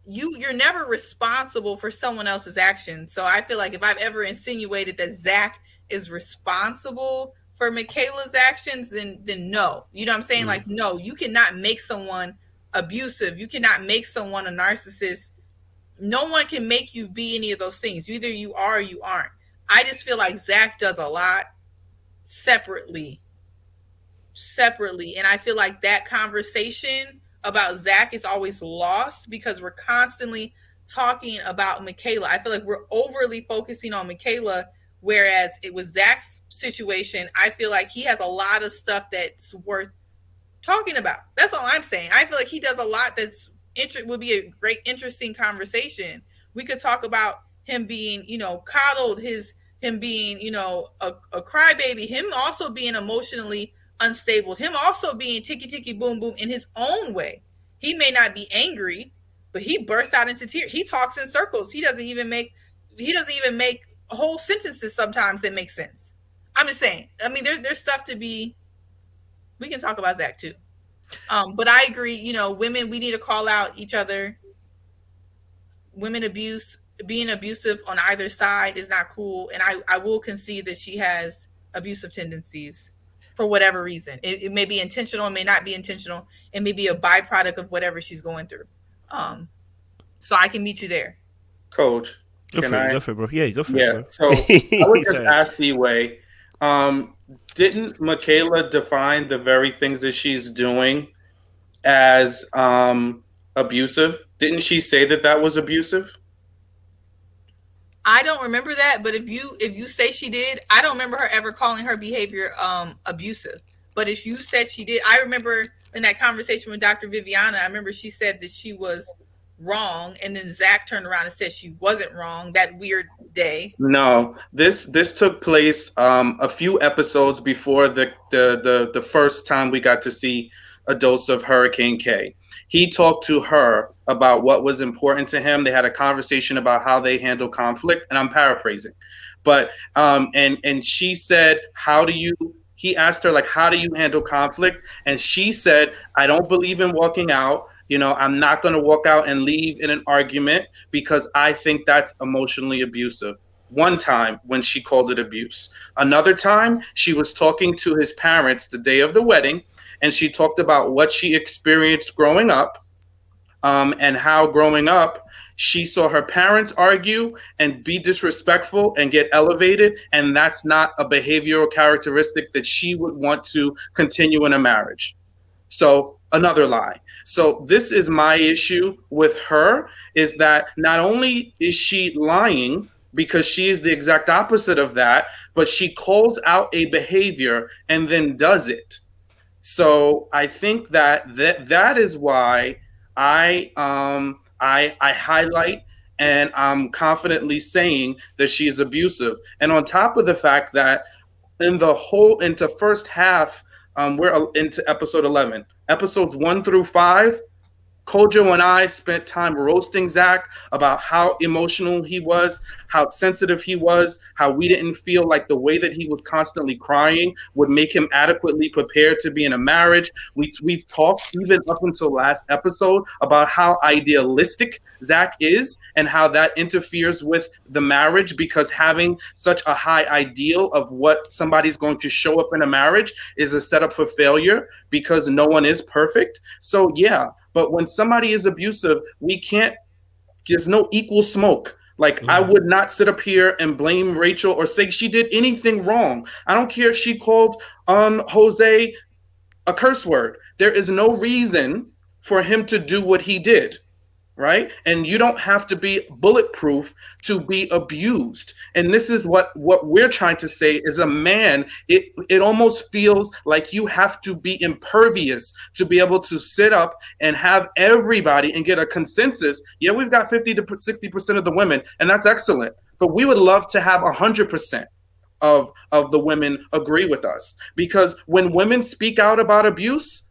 You're never responsible for someone else's actions. So I feel like if I've ever insinuated that Zach is responsible for Michaela's actions, then no. You know what I'm saying? Like, no, you cannot make someone abusive. You cannot make someone a narcissist. No one can make you be any of those things. Either you are or you aren't. I just feel like Zach does a lot separately. And I feel like that conversation about Zach is always lost because we're constantly talking about Michaela. I feel like we're overly focusing on Michaela, whereas it was Zach's situation. I feel like he has a lot of stuff that's worth talking about. That's all I'm saying. I feel like he does a lot that's would be a great, interesting conversation. We could talk about him being, coddled, him being, a crybaby, him also being emotionally unstable, him also being ticky boom boom in his own way. He may not be angry, but he bursts out into tears. He talks in circles. He doesn't even make whole sentences sometimes that make sense. I'm just saying. I mean, there's stuff to be. We can talk about Zach too. But I agree, women, we need to call out each other. Women being abusive on either side is not cool. And I will concede that she has abusive tendencies for whatever reason. It may be intentional, it may not be intentional. It may be a byproduct of whatever she's going through. So I can meet you there. Coach, go for it, bro. Yeah, go for it, bro. So I would just ask D-Way, didn't Michaela define the very things that she's doing as abusive? Didn't she say that was abusive? I don't remember that, but if you say she did, I don't remember her ever calling her behavior abusive. But if you said she did, I remember in that conversation with Dr. Viviana, I remember she said that she was wrong, and then Zach turned around and said she wasn't wrong that weird day. No, this took place a few episodes before the first time we got to see a dose of Hurricane K. He talked to her about what was important to him. They had a conversation about how they handle conflict, and I'm paraphrasing. But and she said, "How do you?" He asked her, like, "How do you handle conflict?" And she said, "I don't believe in walking out. You know, I'm not going to walk out and leave in an argument because I think that's emotionally abusive." One time when she called it abuse. Another time, she was talking to his parents the day of the wedding, and she talked about what she experienced growing up, and how growing up she saw her parents argue and be disrespectful and get elevated, and that's not a behavioral characteristic that she would want to continue in a marriage. So another lie. So this is my issue with her, is that not only is she lying because she is the exact opposite of that, but she calls out a behavior and then does it. So I think that is why I highlight and I'm confidently saying that she is abusive. And on top of the fact that into first half, we're into episode 11. Episodes 1 through 5, Kojo and I spent time roasting Zach about how emotional he was, how sensitive he was, how we didn't feel like the way that he was constantly crying would make him adequately prepared to be in a marriage. We've talked even up until last episode about how idealistic Zach is and how that interferes with the marriage, because having such a high ideal of what somebody's going to show up in a marriage is a setup for failure because no one is perfect. So yeah. But when somebody is abusive, there's no equal smoke. Like, I would not sit up here and blame Rachel or say she did anything wrong. I don't care if she called Jose a curse word. There is no reason for him to do what he did. Right? And you don't have to be bulletproof to be abused. And this is what we're trying to say is a man, it almost feels like you have to be impervious to be able to sit up and have everybody and get a consensus. Yeah, we've got 50 to 60% of the women, and that's excellent. But we would love to have 100% of the women agree with us. Because when women speak out about abuse,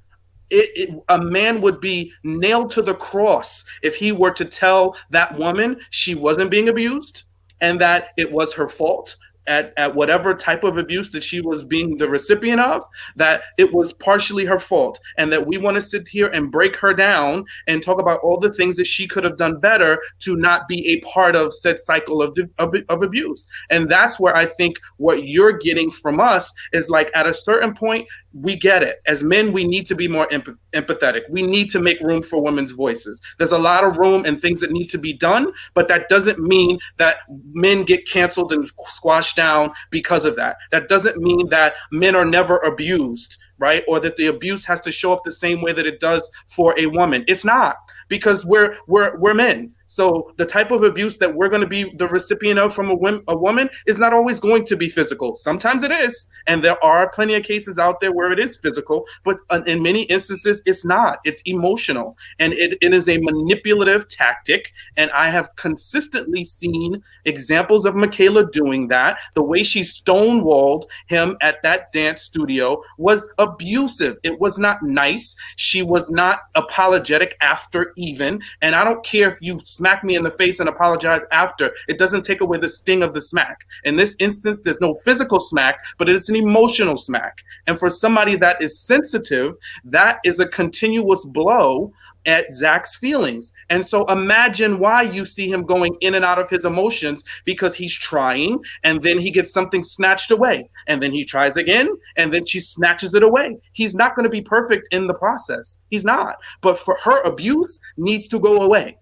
a man would be nailed to the cross if he were to tell that woman she wasn't being abused and that it was her fault at whatever type of abuse that she was being the recipient of, that it was partially her fault, and that we want to sit here and break her down and talk about all the things that she could have done better to not be a part of said cycle of abuse. And that's where I think what you're getting from us is, like, at a certain point, we get it. As men, we need to be more empathetic. We need to make room for women's voices. There's a lot of room and things that need to be done, but that doesn't mean that men get canceled and squashed down because of that. That doesn't mean that men are never abused, right? Or that the abuse has to show up the same way that it does for a woman. It's not, because we're men. So the type of abuse that we're going to be the recipient of from a woman is not always going to be physical. Sometimes it is. And there are plenty of cases out there where it is physical, but in many instances, it's not. It's emotional. And it is a manipulative tactic. And I have consistently seen examples of Michaela doing that. The way she stonewalled him at that dance studio was abusive. It was not nice. She was not apologetic after even. And I don't care if you smack me in the face and apologize after. It doesn't take away the sting of the smack. In this instance, there's no physical smack, but it's an emotional smack. And for somebody that is sensitive, that is a continuous blow at Zach's feelings. And so imagine why you see him going in and out of his emotions, because he's trying and then he gets something snatched away, and then he tries again and then she snatches it away. He's not going to be perfect in the process. He's not. But for her, abuse needs to go away.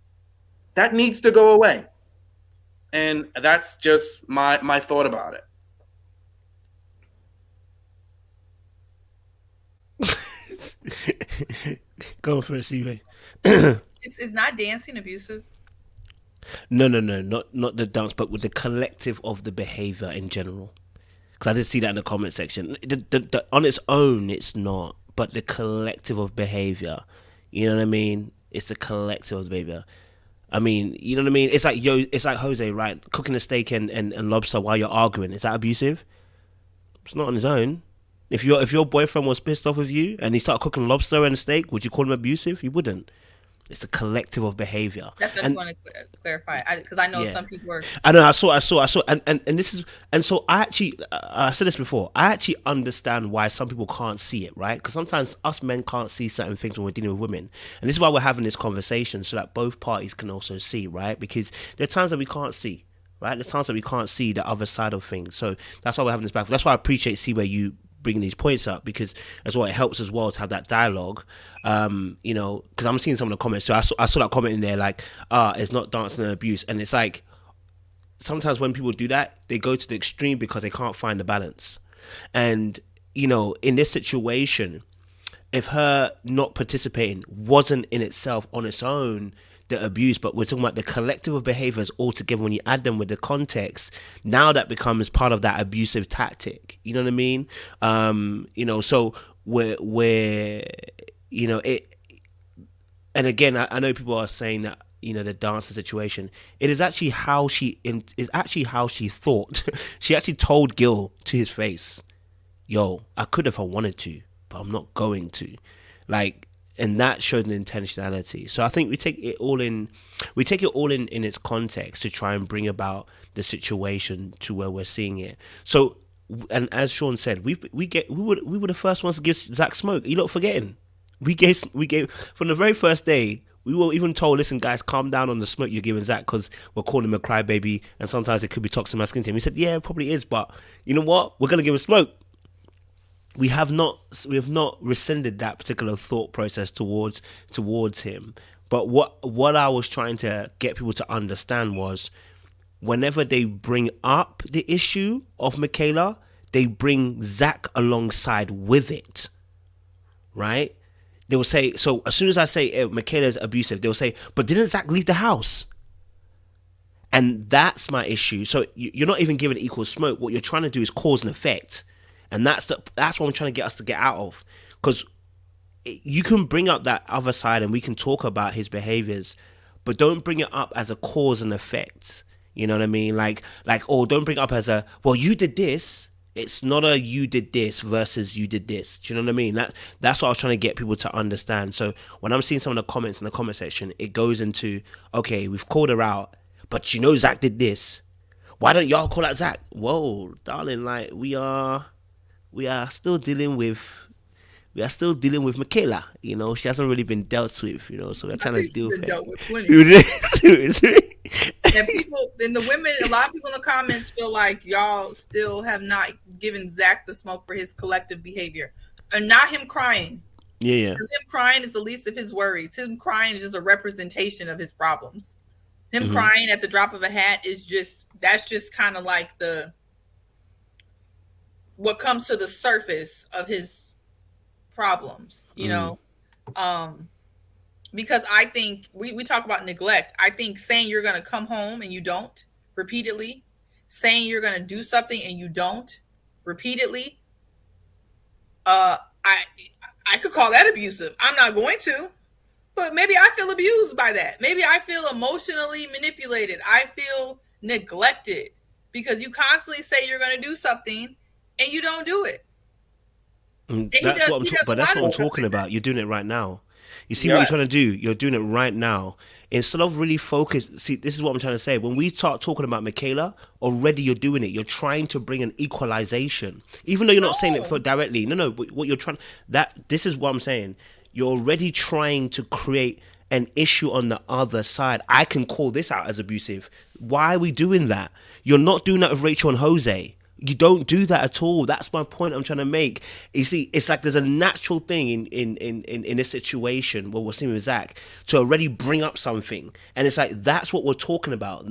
That needs to go away. And that's just my thought about it. Go for it, CV. It's not dancing abusive. No, not the dance, but with the collective of the behavior in general. Because I did see that in the comment section. On its own, it's not, but the collective of behavior. You know what I mean? It's the collective of the behavior. I mean, you know what I mean? It's like Jose, right? Cooking a steak and lobster while you're arguing. Is that abusive? It's not on his own. If your boyfriend was pissed off with you and he started cooking lobster and steak, would you call him abusive? You wouldn't. It's a collective of behavior. That's what I just want to clarify, because I know some people are. I know. I saw, and this is, and so I actually, I said this before. I actually understand why some people can't see it, right? Because sometimes us men can't see certain things when we're dealing with women, and this is why we're having this conversation so that both parties can also see, right? Because there are times that we can't see, right? There's times that we can't see the other side of things. So that's why we're having this back. That's why I appreciate where you bringing these points up, because as well it helps as well to have that dialogue, you know, because I'm seeing some of the comments. So I saw that comment in there like, it's not dancing and abuse, and it's like sometimes when people do that, they go to the extreme because they can't find the balance. And you know, in this situation, if her not participating wasn't in itself on its own the abuse, but we're talking about the collective of behaviors altogether. When you add them with the context, now that becomes part of that abusive tactic. You know what I mean? You know, so we're you know it. And again, I know people are saying that, you know, the dancer situation. It is actually how she thought. She actually told Gil to his face, "Yo, I could if I wanted to, but I'm not going to." Like. And that showed an intentionality. So I think we take it all in its context to try and bring about the situation to where we're seeing it. So, and as Sean said, we were the first ones to give Zach smoke. You're not forgetting. We gave from the very first day. We were even told, listen, guys, calm down on the smoke you're giving Zach, because we're calling him a crybaby, and sometimes it could be toxic masculinity. And we said, yeah, it probably is, but you know what? We're gonna give him smoke. We have not rescinded that particular thought process towards him. But what I was trying to get people to understand was, whenever they bring up the issue of Michaela, they bring Zach alongside with it, right? They will say, so as soon as I say Michaela's abusive, they will say, but didn't Zach leave the house? And that's my issue. So you're not even giving equal smoke. What you're trying to do is cause and effect. And that's what I'm trying to get us to get out of, because you can bring up that other side and we can talk about his behaviors, but don't bring it up as a cause and effect. You know what I mean? Like, or don't bring it up as a, well, you did this. It's not a you did this versus you did this. Do you know what I mean? That's what I was trying to get people to understand. So when I'm seeing some of the comments in the comment section, it goes into, okay, we've called her out, but you know Zach did this. Why don't y'all call out Zach? Whoa, darling, like we are still dealing with Michaela. You know, she hasn't really been dealt with. You know, so we're trying to deal with it. And people, and the women, a lot of people in the comments feel like y'all still have not given Zach the smoke for his collective behavior, and not him crying. Yeah. Him crying is the least of his worries. Him crying is just a representation of his problems. Him crying at the drop of a hat is that's just kind of like what comes to the surface of his problems, you know? Because I think we talk about neglect. I think saying you're going to come home and you don't repeatedly, saying you're going to do something and you don't repeatedly, I could call that abusive. I'm not going to, but maybe I feel abused by that. Maybe I feel emotionally manipulated. I feel neglected because you constantly say you're going to do something and you don't do it. That's what I'm talking about. You're doing it right now. You see what I'm trying to do? You're doing it right now. Instead of really focus, see, this is what I'm trying to say. When we start talking about Michaela, already you're doing it. You're trying to bring an equalization, even though you're not saying it for directly. No. But what you're trying, this is what I'm saying. You're already trying to create an issue on the other side. I can call this out as abusive. Why are we doing that? You're not doing that with Rachel and Jose. You don't do that at all. That's my point I'm trying to make. You see, it's like there's a natural thing in this situation where we're seeing with Zach to already bring up something, and it's like that's what we're talking about.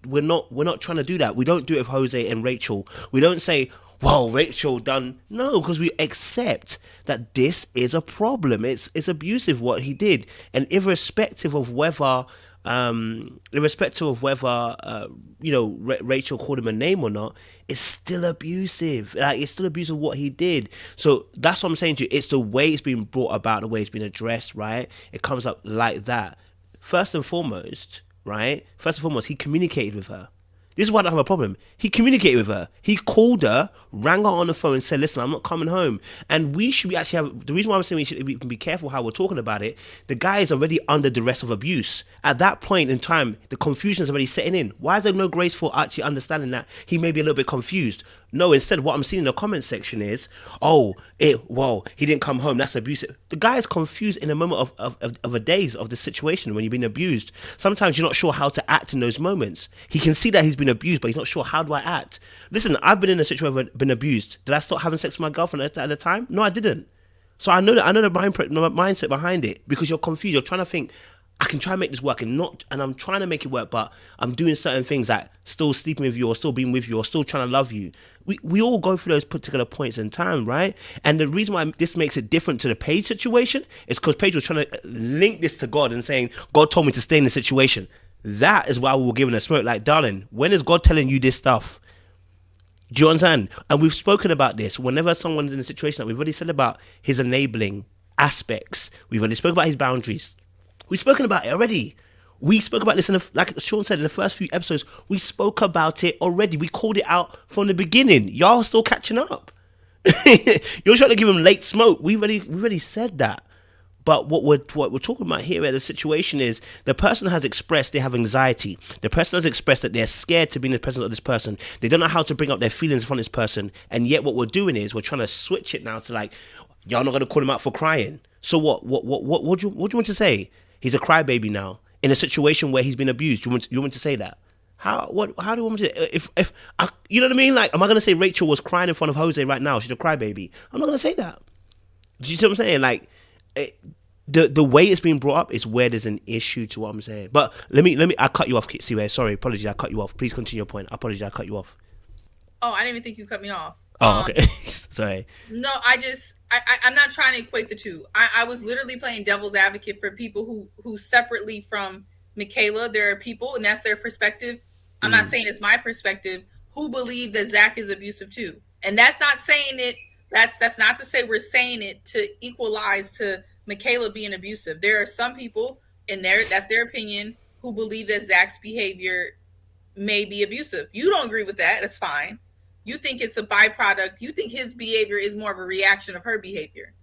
We're not trying to do that. We don't do it with Jose and Rachel. We don't say, "Well, Rachel done." No, because we accept that this is a problem. It's abusive what he did, and irrespective of whether irrespective of whether Rachel called him a name or not, it's still abusive. Like, it's still abusive what he did. So that's what I'm saying to you. It's the way it's been brought about, the way it's been addressed, right? It comes up like that. First and foremost, he communicated with her. This is why I don't have a problem. He communicated with her. He called her, rang her on the phone and said, listen, I'm not coming home. And we should actually have, the reason why I'm saying we can be careful how we're talking about it, the guy is already under duress of abuse. At that point in time, the confusion is already setting in. Why is there no grace for actually understanding that he may be a little bit confused? No, instead, what I'm seeing in the comment section is, he didn't come home, that's abusive. The guy is confused in a moment of a daze of the situation when you've been abused. Sometimes you're not sure how to act in those moments. He can see that he's been abused, but he's not sure, how do I act? Listen, I've been in a situation where I've been abused. Did I stop having sex with my girlfriend at the time? No, I didn't. So I know the mindset behind it, because you're confused. You're trying to think, I can try and make this work, and I'm trying to make it work, but I'm doing certain things like still sleeping with you, or still being with you, or still trying to love you. We all go through those particular points in time, right? And the reason why this makes it different to the Paige situation is because Paige was trying to link this to God and saying, God told me to stay in the situation. That is why we were given a smoke. Like, darling, when is God telling you this stuff? Do you understand? And we've spoken about this. Whenever someone's in a situation, that we've already said about his enabling aspects. We've already spoken about his boundaries. We've spoken about it already. We spoke about this like Sean said, in the first few episodes. We spoke about it already. We called it out from the beginning. Y'all still catching up. You're trying to give him late smoke. We already said that. But what we're talking about here at the situation is the person has expressed they have anxiety. The person has expressed that they're scared to be in the presence of this person. They don't know how to bring up their feelings in front of this person. And yet what we're doing is we're trying to switch it now to like, y'all not going to call him out for crying. So what do you want to say? He's a crybaby now in a situation where he's been abused. You want me to say that? How do you want me to? If you know what I mean? Like, am I going to say Rachel was crying in front of Jose right now? She's a crybaby. I'm not going to say that. Do you see what I'm saying? Like, the way it's being brought up is where there's an issue to what I'm saying. But let me. I cut you off, Siwe. Sorry, apologies. I cut you off. Please continue your point. Apologies. I cut you off. Oh, I didn't even think you cut me off. Oh, okay. Sorry. No, I'm not trying to equate the two. I was literally playing devil's advocate for people who separately from Michaela, there are people, and that's their perspective. I'm not saying it's my perspective, who believe that Zach is abusive too. And that's not saying it, that's not to say we're saying it to equalize to Michaela being abusive. There are some people in there, that's their opinion, who believe that Zach's behavior may be abusive. You don't agree with that, that's fine. You think it's a byproduct. You think his behavior is more of a reaction of her behavior.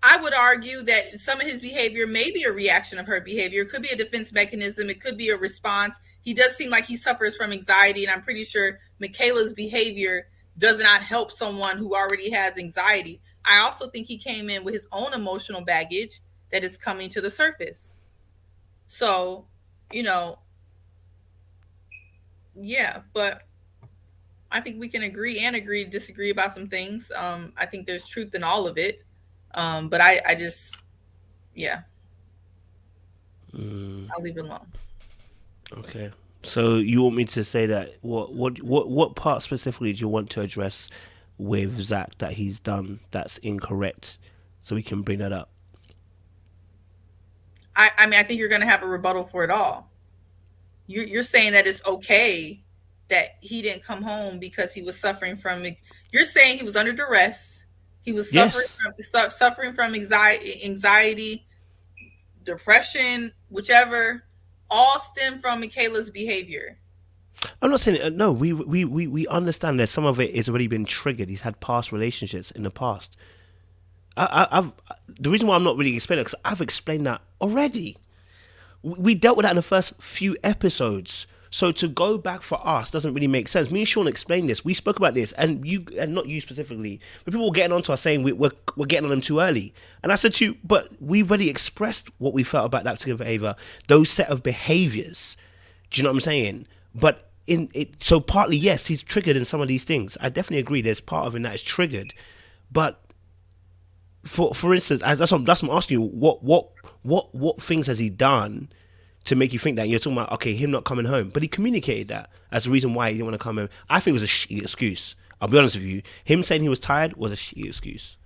I would argue that some of his behavior may be a reaction of her behavior. It could be a defense mechanism. It could be a response. He does seem like he suffers from anxiety, and I'm pretty sure Michaela's behavior does not help someone who already has anxiety. I also think he came in with his own emotional baggage that is coming to the surface. So, yeah, but I think we can agree to disagree about some things. I think there's truth in all of it. But I just, yeah. I'll leave it alone. Okay. So you want me to say that what part specifically do you want to address with Zach that he's done that's incorrect, so we can bring that up? I mean, I think you're going to have a rebuttal for it all. You're saying that it's okay that he didn't come home because he was suffering from. You're saying he was under duress. He was suffering from anxiety, depression, whichever, all stem from Michaela's behavior. I'm not saying no. We understand that some of it has already been triggered. He's had past relationships in the past. I've the reason why I'm not really explaining it, because I've explained that already. We dealt with that in the first few episodes. So to go back for us doesn't really make sense. Me and Sean explained this. We spoke about this, and not you specifically, but people were getting onto us saying we're getting on them too early. And I said to you, but we already expressed what we felt about that particular behavior, those set of behaviors. Do you know what I'm saying? But so partly, yes, he's triggered in some of these things. I definitely agree. There's part of him that is triggered, but for instance, that's what I'm asking you. What things has he done to make you think that? You're talking about, okay, him not coming home, but he communicated that as the reason why he didn't want to come home. I think it was a shitty excuse. I'll be honest with you. Him saying he was tired was a shitty excuse,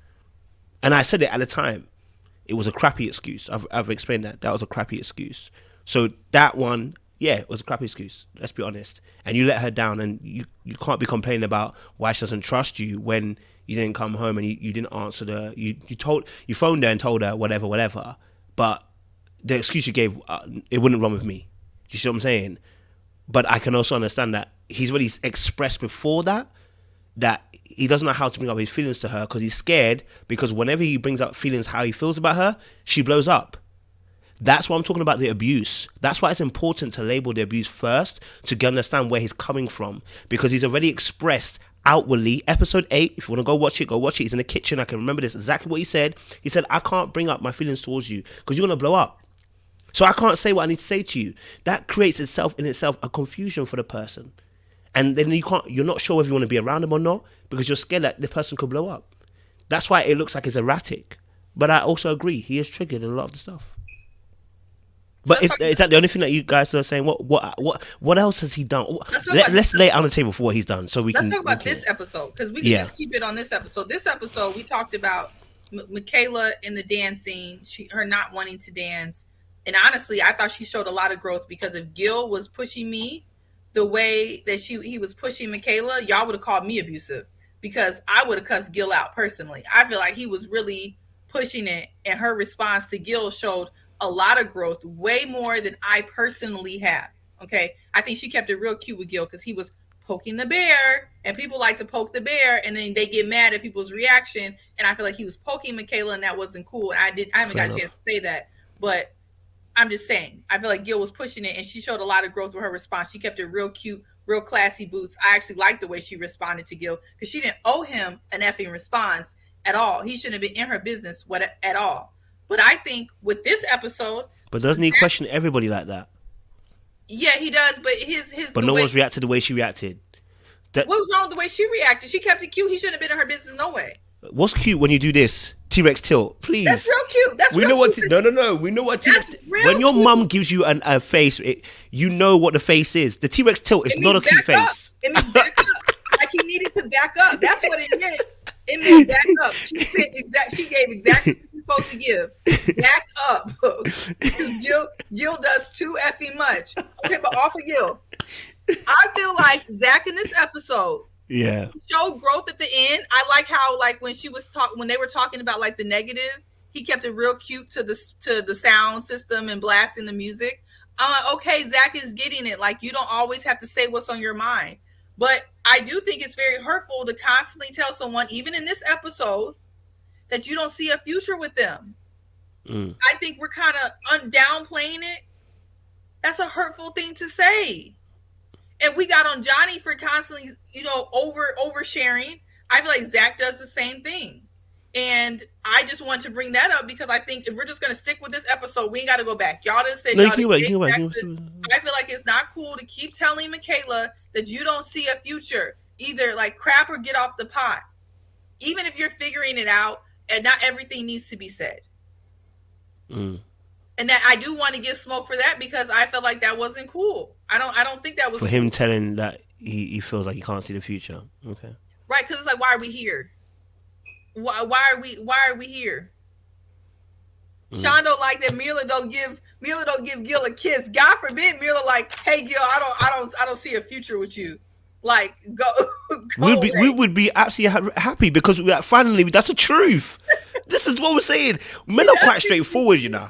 and I said it at the time. It was a crappy excuse. I've explained that was a crappy excuse. So that one, yeah, it was a crappy excuse. Let's be honest. And you let her down, and you can't be complaining about why she doesn't trust you when you didn't come home and you didn't answer the. You phoned her and told her whatever. But the excuse you gave, it wouldn't run with me. You see what I'm saying? But I can also understand that he's already expressed before that he doesn't know how to bring up his feelings to her because he's scared, because whenever he brings up feelings, how he feels about her, she blows up. That's why I'm talking about the abuse. That's why it's important to label the abuse first to understand where he's coming from, because he's already expressed outwardly. Episode 8, if you want to go watch it, go watch it. He's in the kitchen. I can remember this exactly what he said. He said, I can't bring up my feelings towards you because you're going to blow up. So I can't say what I need to say to you. That creates in itself a confusion for the person. And then you're not sure whether you want to be around them or not because you're scared that the person could blow up. That's why it looks like it's erratic. But I also agree, he has triggered a lot of the stuff. But is that the only thing that you guys are saying? What else has he done? Let's lay it on the table for what he's done, so we can. Let's talk about this episode, because we can just keep it on this episode. This episode, we talked about Michaela in the dance scene, her not wanting to dance, and honestly, I thought she showed a lot of growth, because if Gil was pushing me the way that he was pushing Michaela, y'all would have called me abusive, because I would have cussed Gil out personally. I feel like he was really pushing it, and her response to Gil showed a lot of growth, way more than I personally have. Okay, I think she kept it real cute with Gil, because he was poking the bear, and people like to poke the bear, and then they get mad at people's reaction. And I feel like he was poking Michaela, and that wasn't cool. And I haven't got a chance to say that, but I'm just saying, I feel like Gil was pushing it, and she showed a lot of growth with her response. She kept it real cute, real classy boots. I actually liked the way she responded to Gil, because she didn't owe him an effing response at all. He shouldn't have been in her business at all. But I think with this episode... But doesn't he question everybody like that? Yeah, he does, but his... But no one's reacted the way she reacted. What was wrong with the way she reacted? She kept it cute. He shouldn't have been in her business no way. What's cute when you do this? T-Rex tilt, please. That's real cute. That's we real know cute. No. We know what T-Rex... When your mum gives you a face, you know what the face is. The T-Rex tilt is not a cute face. It means back up. Like he needed to back up. That's what it meant. It meant back up. She gave exactly what you're supposed to give. Back up. Gil does too effing much. Okay, but off of Gil, I feel like Zach in this episode showed growth at the end. I like how, like, when they were talking about like the negative, he kept it real cute to the sound system and blasting the music. Okay, Zach is getting it. Like, you don't always have to say what's on your mind. But I do think it's very hurtful to constantly tell someone, even in this episode, that you don't see a future with them. I think we're kind of downplaying it. That's a hurtful thing to say. And we got on Johnny for constantly, oversharing. I feel like Zach does the same thing. And I just want to bring that up because I think if we're just going to stick with this episode, we ain't got to go back. Y'all done said, I feel like it's not cool to keep telling Michaela that you don't see a future. Either like crap or get off the pot. Even if you're figuring it out, and not everything needs to be said. And that I do want to give smoke for that, because I felt like that wasn't cool. I don't think that was for cool. him telling that he feels like he can't see the future. Okay. Right, because it's like, why are we here? Why are we here? Sean don't like that Myrla don't give Gil a kiss. God forbid Myrla like, hey Gil, I don't see a future with you. Like, go we would be absolutely happy, because finally that's the truth. This is what we're saying. Men are quite straightforward, you know.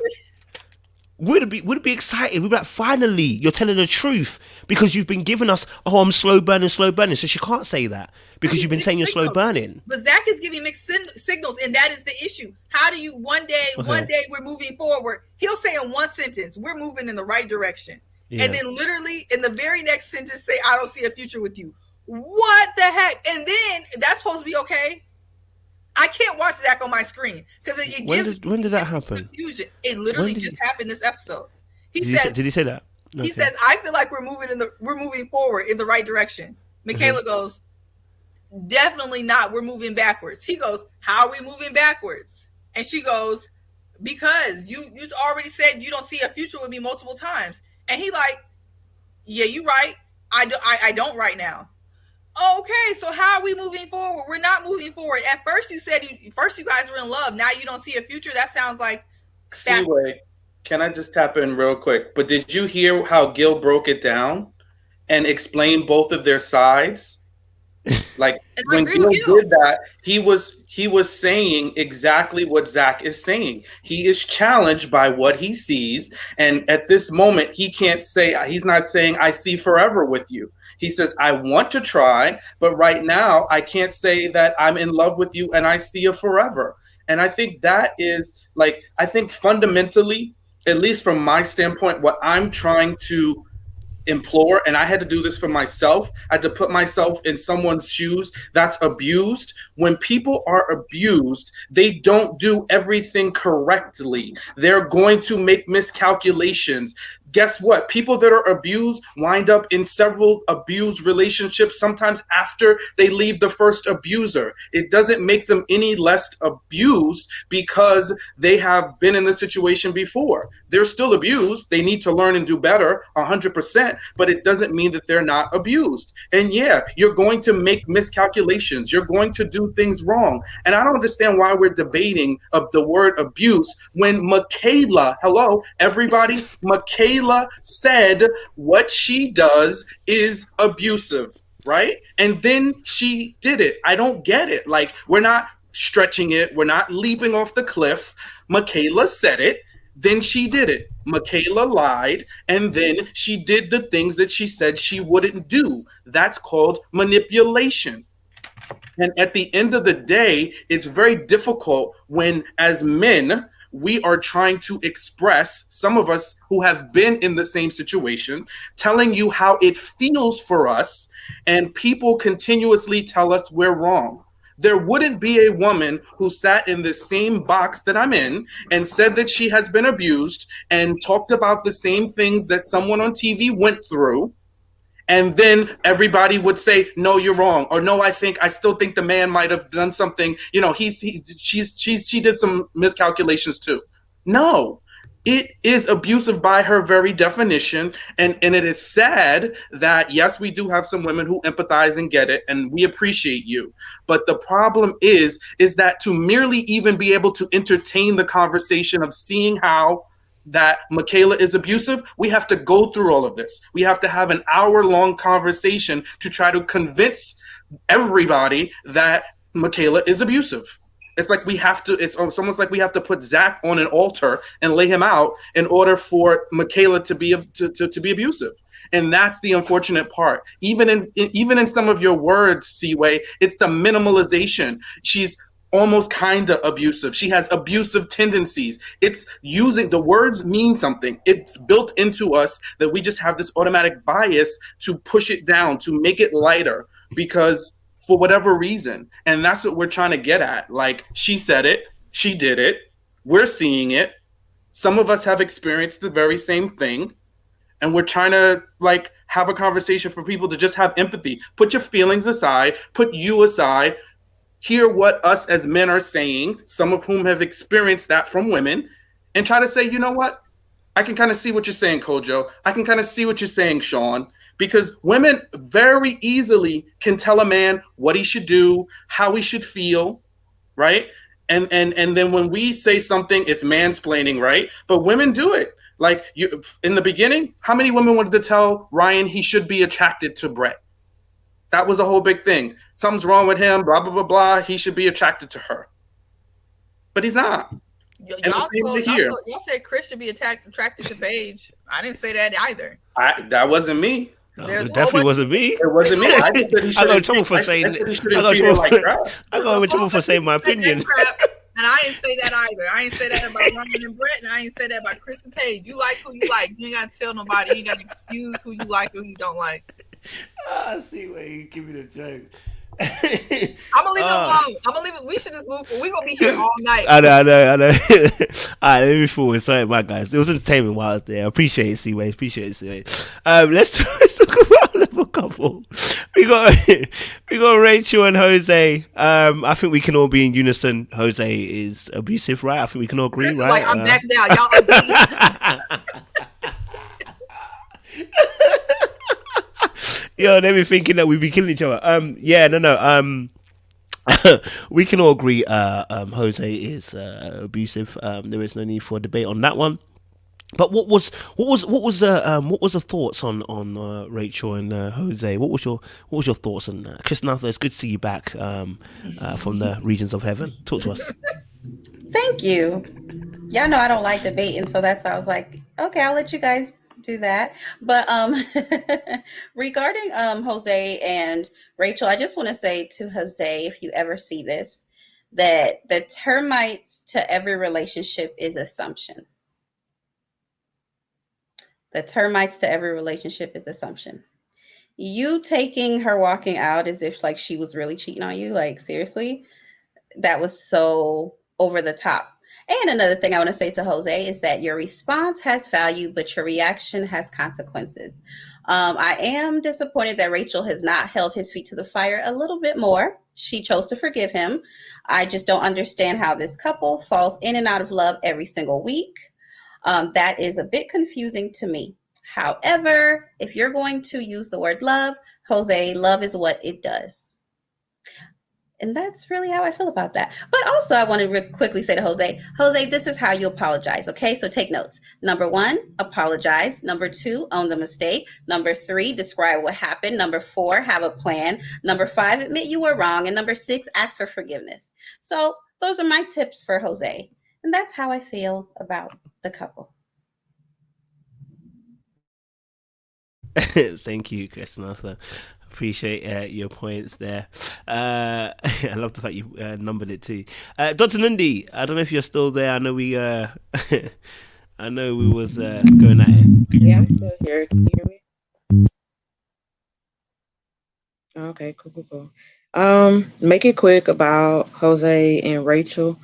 We'd be excited. We'd be like, finally, you're telling the truth, because you've been giving us, I'm slow burning. So she can't say that because you've been saying you're slow burning. But Zach is giving mixed signals, and that is the issue. How do you one day we're moving forward? He'll say in one sentence, we're moving in the right direction. Yeah. And then literally in the very next sentence say, I don't see a future with you. What the heck? And then that's supposed to be okay? I can't watch Zach on my screen because it gives when did that happen? Confusion. It literally just happened this episode. Did he say that? Okay. He says, I feel like we're moving forward in the right direction. Michaela goes, definitely not. We're moving backwards. He goes, how are we moving backwards? And she goes, because you already said you don't see a future with me multiple times. And he like, yeah, you right. I don't right now. Okay, so how are we moving forward? We're not moving forward. At first you said you guys were in love. Now you don't see a future. That sounds like Seaway. Can I just tap in real quick? But did you hear how Gil broke it down and explained both of their sides? Like when Gil did that, he was saying exactly what Zach is saying. He is challenged by what he sees, and at this moment, he's not saying I see forever with you. He says I want to try, but right now I can't say that I'm in love with you and I see a forever. And I think that is like, I think fundamentally, at least from my standpoint, what I'm trying to implore, and I had to do this for myself. I had to put myself in someone's shoes that's abused. When people are abused, they don't do everything correctly. They're going to make miscalculations. Guess what? People that are abused wind up in several abused relationships, sometimes after they leave the first abuser. It doesn't make them any less abused because they have been in the situation before. They're still abused. They need to learn and do better 100%, but it doesn't mean that they're not abused. And yeah, you're going to make miscalculations. You're going to do things wrong. And I don't understand why we're debating the word abuse when Michaela, hello, everybody, Michaela said what she does is abusive, right? And then she did it. I don't get it. Like, we're not stretching it. We're not leaping off the cliff. Michaela said it. Then she did it. Michaela lied, and then she did the things that she said she wouldn't do. That's called manipulation. And at the end of the day, it's very difficult when, as men, we are trying to express, some of us who have been in the same situation, telling you how it feels for us, and people continuously tell us we're wrong. There wouldn't be a woman who sat in the same box that I'm in and said that she has been abused and talked about the same things that someone on TV went through. And then everybody would say, no, you're wrong. Or no, I still think the man might have done something. You know, she did some miscalculations too. No, it is abusive by her very definition. And it is sad that, yes, we do have some women who empathize and get it, and we appreciate you. But the problem is that to merely even be able to entertain the conversation of seeing how that Michaela is abusive, we have to go through all of this. We have to have an hour-long conversation to try to convince everybody that Michaela is abusive. It's like it's almost like we have to put Zach on an altar and lay him out in order for Michaela to be abusive. And that's the unfortunate part. Even in some of your words, Seaway, it's the minimalization. She's almost kind of abusive. She has abusive tendencies. It's using the words mean something. It's built into us that we just have this automatic bias to push it down, to make it lighter, because for whatever reason. And that's what we're trying to get at. Like, she said it, she did it, we're seeing it. Some of us have experienced the very same thing. And we're trying to like have a conversation for people to just have empathy. Put your feelings aside, put you aside, hear what us as men are saying, some of whom have experienced that from women, and try to say, you know what? I can kind of see what you're saying, Kojo. I can kind of see what you're saying, Sean, because women very easily can tell a man what he should do, how he should feel, right? And then when we say something, it's mansplaining, right? But women do it. Like, you, in the beginning, how many women wanted to tell Ryan he should be attracted to Brett? That was a whole big thing. Something's wrong with him, blah, blah, blah, blah. He should be attracted to her. But he's not. Y'all said Chris should be attracted to Paige. I didn't say that either. That wasn't me. No, it definitely wasn't me. It wasn't me. I just said he I got in trouble for saying. I got in trouble for saying my opinion. And I didn't say that either. I ain't say that about Ryan and Brett, and I ain't say that about Chris and Paige. You like who you like. You ain't got to tell nobody. You ain't got to excuse who you like or who you don't like. I see where you give me the jokes. I'm gonna leave it alone. I'm gonna leave it. We should just move. We're gonna be here all night. I know. All right, let me forward. Sorry, my guys. It was entertainment while I was there. I appreciate it, Seaway. Let's talk about level couple. We got Rachel and Jose. I think we can all be in unison. Jose is abusive, right? I think we can all agree, Chris right? Is like, I'm back now. Y'all. Yo, they be thinking that we be killing each other. We can all agree Jose is abusive. There is no need for a debate on that one. But what was the thoughts on Rachel and Jose? What was your thoughts on that? Chris Nathan, it's good to see you back from the regions of heaven. Talk to us. Thank you. Y'all know I don't like debating, so that's why I was like, okay, I'll let you guys do that. But regarding Jose and Rachel, I just want to say to Jose, if you ever see this, that the termites to every relationship is assumption. The termites to every relationship is assumption. You taking her walking out as if like she was really cheating on you, like seriously, that was so over the top. And another thing I want to say to Jose is that your response has value, but your reaction has consequences. I am disappointed that Rachel has not held his feet to the fire a little bit more. She chose to forgive him. I just don't understand how this couple falls in and out of love every single week. That is a bit confusing to me. However, if you're going to use the word love, Jose, love is what it does. And that's really how I feel about that. But also, I want to quickly say to Jose, this is how you apologize, okay? So take notes. Number 1, apologize. Number 2, own the mistake. Number 3, describe what happened. Number 4, have a plan. Number 5, admit you were wrong. And number 6, ask for forgiveness. So those are my tips for Jose. And that's how I feel about the couple. Thank you, Chris Nathan. Appreciate your points there. I love the fact you numbered it too. Dr. Nundi, I don't know if you're still there. I know we I know we was going at it. Yeah, I'm still here. Can you hear me? Okay, cool. Make it quick about Jose and Rachel.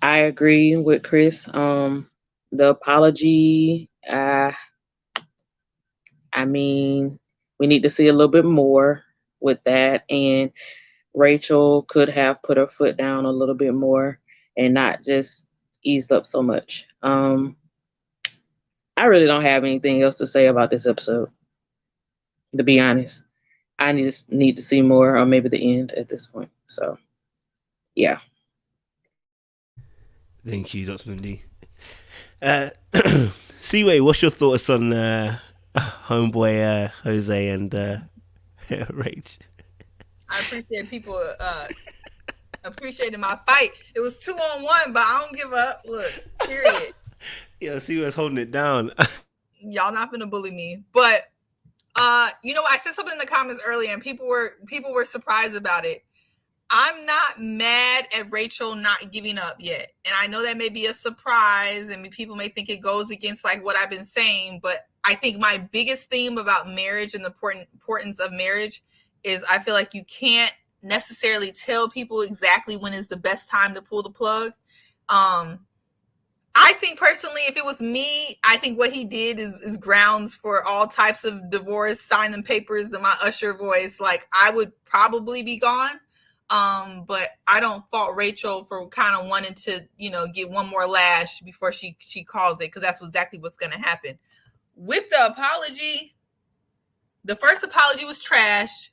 I agree with Chris. The apology, I mean, we need to see a little bit more with that. And Rachel could have put her foot down a little bit more and not just eased up so much. I really don't have anything else to say about this episode, to be honest. I just need to see more, or maybe the end at this point. So, yeah. Thank you, Dr. Nundi. Seaway, what's your thoughts on homeboy Jose and Rach? I appreciate people appreciating my fight. It was 2-on-1, but I don't give up. Look, period. Yeah, Seaway's holding it down. Y'all not gonna bully me, but you know, I said something in the comments earlier, and people were surprised about it. I'm not mad at Rachel not giving up yet. And I know that may be a surprise, and people may think it goes against like what I've been saying, but I think my biggest theme about marriage and the importance of marriage is I feel like you can't necessarily tell people exactly when is the best time to pull the plug. I think personally, if it was me, I think what he did is grounds for all types of divorce, signing papers in my usher voice. Like, I would probably be gone. But I don't fault Rachel for kind of wanting to, you know, get one more lash before she calls it, because that's exactly what's going to happen. With the apology, the first apology was trash.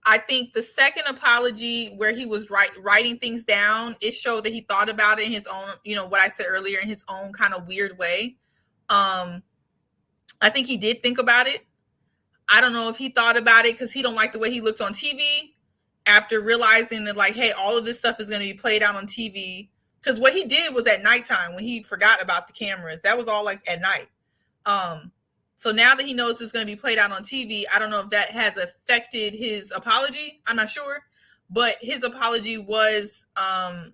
I think the second apology, where he was writing things down, it showed that he thought about it in his own, you know, what I said earlier, in his own kind of weird way. I think he did think about it. I don't know if he thought about it because he don't like the way he looks on TV, after realizing that, like, hey, all of this stuff is going to be played out on TV. Because what he did was at nighttime, when he forgot about the cameras. That was all like at night. So now that he knows it's going to be played out on TV, I don't know if that has affected his apology. I'm not sure. But his apology was, I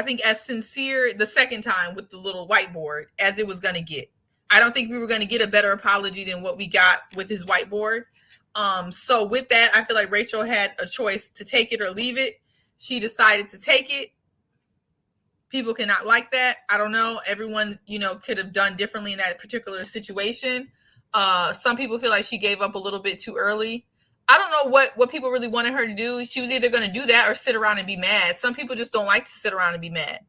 think, as sincere the second time with the little whiteboard as it was going to get. I don't think we were going to get a better apology than what we got with his whiteboard. So with that, I feel like Rachel had a choice to take it or leave it. She decided to take it. People cannot like that. I don't know. Everyone, you know, could have done differently in that particular situation. Some people feel like she gave up a little bit too early. I don't know what people really wanted her to do. She was either going to do that or sit around and be mad. Some people just don't like to sit around and be mad,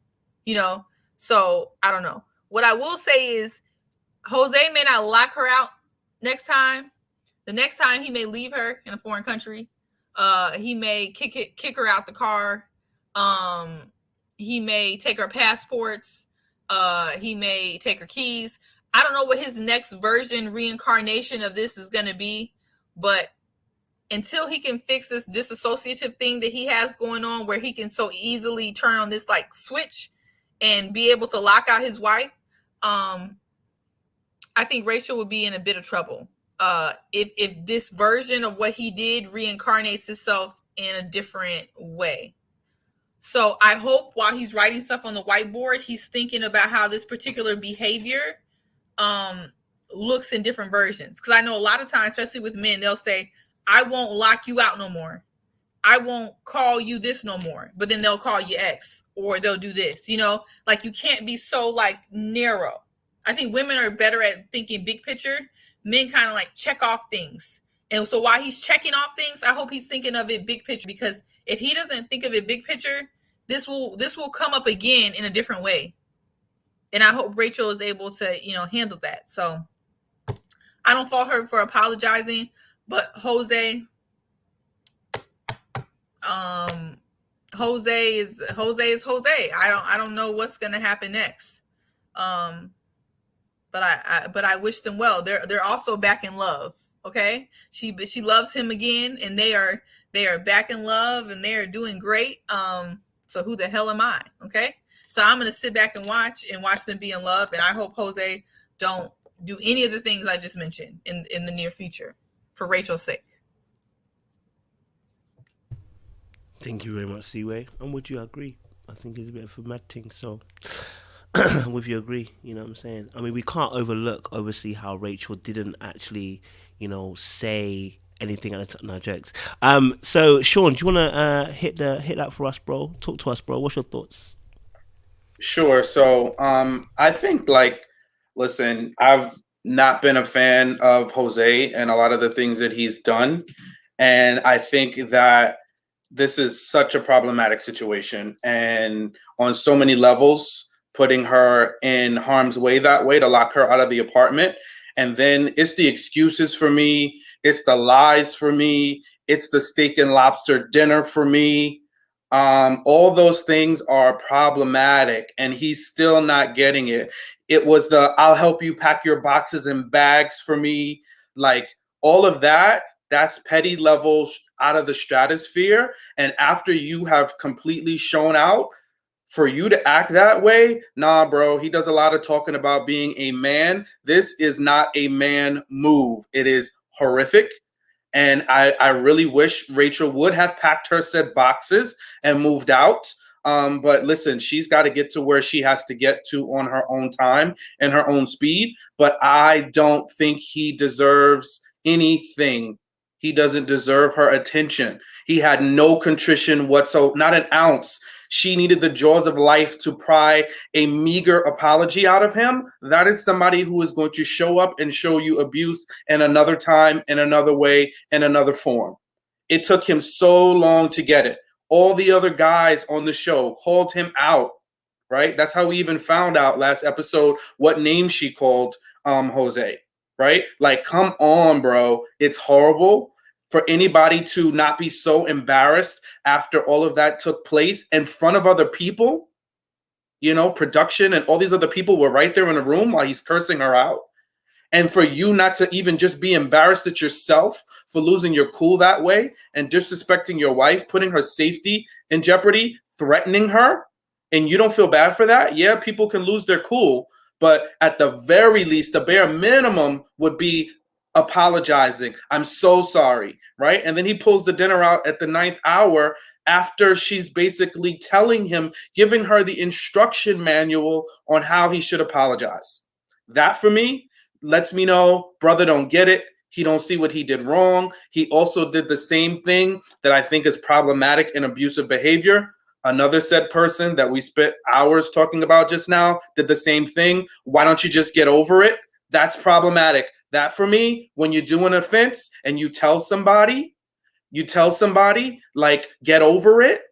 you know? So I don't know. What I will say is Jose may not lock her out next time. The next time he may leave her in a foreign country. He may kick her out the car. He may take her passports. He may take her keys. I don't know what his next version reincarnation of this is going to be, but until he can fix this disassociative thing that he has going on, where he can so easily turn on this like switch and be able to lock out his wife, I think Rachel would be in a bit of trouble if this version of what he did reincarnates itself in a different way. So I hope while he's writing stuff on the whiteboard, he's thinking about how this particular behavior looks in different versions. Because I know a lot of times, especially with men, they'll say, I won't lock you out no more. I won't call you this no more. But then they'll call you X, or they'll do this, you know, like you can't be so like narrow. I think women are better at thinking big picture. Men kind of like check off things. And so while he's checking off things, I hope he's thinking of it big picture, because if he doesn't think of it big picture, this will come up again in a different way. And I hope Rachel is able to, you know, handle that. So I don't fault her for apologizing, but Jose is Jose. I don't know what's gonna happen next. But I wish them well. They're also back in love. Okay, she loves him again, and they are back in love, and they are doing great. So who the hell am I? Okay, so I'm gonna sit back and watch them be in love, and I hope Jose don't do any of the things I just mentioned in the near future, for Rachel's sake. Thank you very much, Seaway. And would you agree? I think it's a bit of a mad thing. So, would you agree? You know what I'm saying? I mean, we can't overlook, obviously, how Rachel didn't actually, you know, say anything at the time. No jokes. So, Sean, do you want to hit that for us, bro? Talk to us, bro. What's your thoughts? Sure. So, I think, like, listen, I've not been a fan of Jose and a lot of the things that he's done. And I think that this is such a problematic situation, and on so many levels, putting her in harm's way that way to lock her out of the apartment. And then it's the excuses for me. It's the lies for me. It's the steak and lobster dinner for me. All those things are problematic, and he's still not getting it. It was the I'll help you pack your boxes and bags for me. Like all of that, that's petty levels out of the stratosphere. And after you have completely shown out, for you to act that way, nah, bro, he does a lot of talking about being a man. This is not a man move. It is horrific. And I really wish Rachel would have packed her said boxes and moved out. But listen, she's got to get to where she has to get to on her own time and her own speed. But I don't think he deserves anything. He doesn't deserve her attention. He had no contrition whatsoever, not an ounce. She needed the jaws of life to pry a meager apology out of him. That is somebody who is going to show up and show you abuse in another time, in another way, in another form. It took him so long to get it. All the other guys on the show called him out, right? That's how we even found out last episode what name she called Jose. Right? Like, come on, bro. It's horrible for anybody to not be so embarrassed after all of that took place in front of other people. You know, production and all these other people were right there in the room while he's cursing her out. And for you not to even just be embarrassed at yourself for losing your cool that way and disrespecting your wife, putting her safety in jeopardy, threatening her, and you don't feel bad for that? Yeah, people can lose their cool. But at the very least, the bare minimum would be apologizing. I'm so sorry, right? And then he pulls the dinner out at the 9th hour after she's basically telling him, giving her the instruction manual on how he should apologize. That, for me, lets me know brother don't get it. He don't see what he did wrong. He also did the same thing that I think is problematic and abusive behavior. Another said person that we spent hours talking about just now did the same thing. Why don't you just get over it? That's problematic. That, for me, when you do an offense and you tell somebody, like, get over it,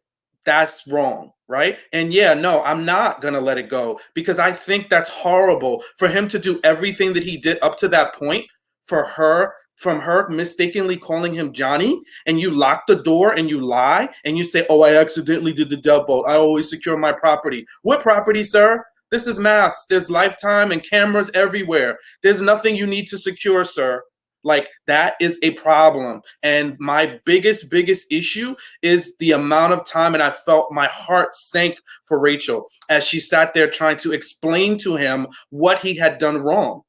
that's wrong, right? And yeah, no, I'm not going to let it go, because I think that's horrible for him to do everything that he did up to that point for her, from her mistakenly calling him Johnny, and you lock the door and you lie and you say, oh, I accidentally did the deadbolt. I always secure my property. What property, sir? This is Mafs. There's Lifetime and cameras everywhere. There's nothing you need to secure, sir. Like, that is a problem. And my biggest issue is the amount of time, and I felt my heart sank for Rachel as she sat there trying to explain to him what he had done wrong.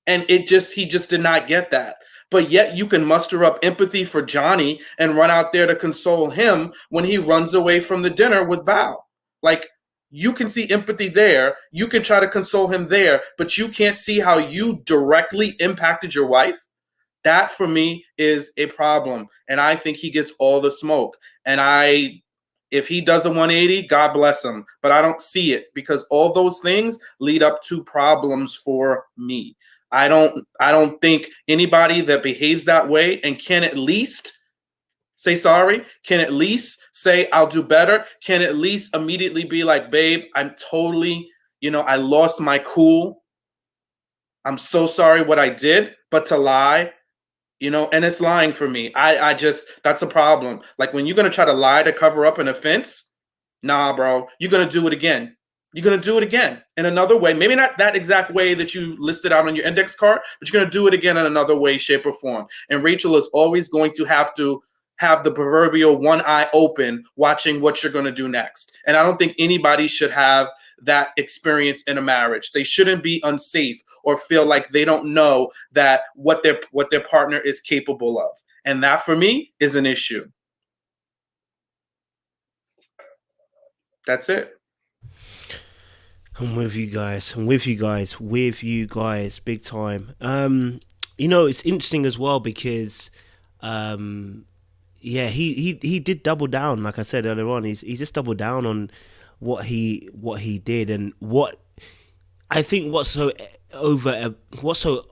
And he just did not get that. But yet you can muster up empathy for Johnny and run out there to console him when he runs away from the dinner with Bao. Like, you can see empathy there. You can try to console him there, but you can't see how you directly impacted your wife. That for me is a problem. And I think he gets all the smoke. And if he does a 180, God bless him. But I don't see it, because all those things lead up to problems for me. I don't think anybody that behaves that way and can at least say sorry, can at least say I'll do better, can at least immediately be like, babe, I'm totally, I lost my cool. I'm so sorry what I did. But to lie, and it's lying for me. I just, that's a problem. Like, when you're going to try to lie to cover up an offense, nah, bro, you're going to do it again. You're going to do it again in another way. Maybe not that exact way that you listed out on your index card, but you're going to do it again in another way, shape, or form. And Rachel is always going to have the proverbial one eye open, watching what you're going to do next. And I don't think anybody should have that experience in a marriage. They shouldn't be unsafe or feel like they don't know that what their partner is capable of. And that for me is an issue. That's it. I'm with you guys. Big time. It's interesting as well because he did double down, like I said earlier on. He just doubled down on what he did, and what I think what's so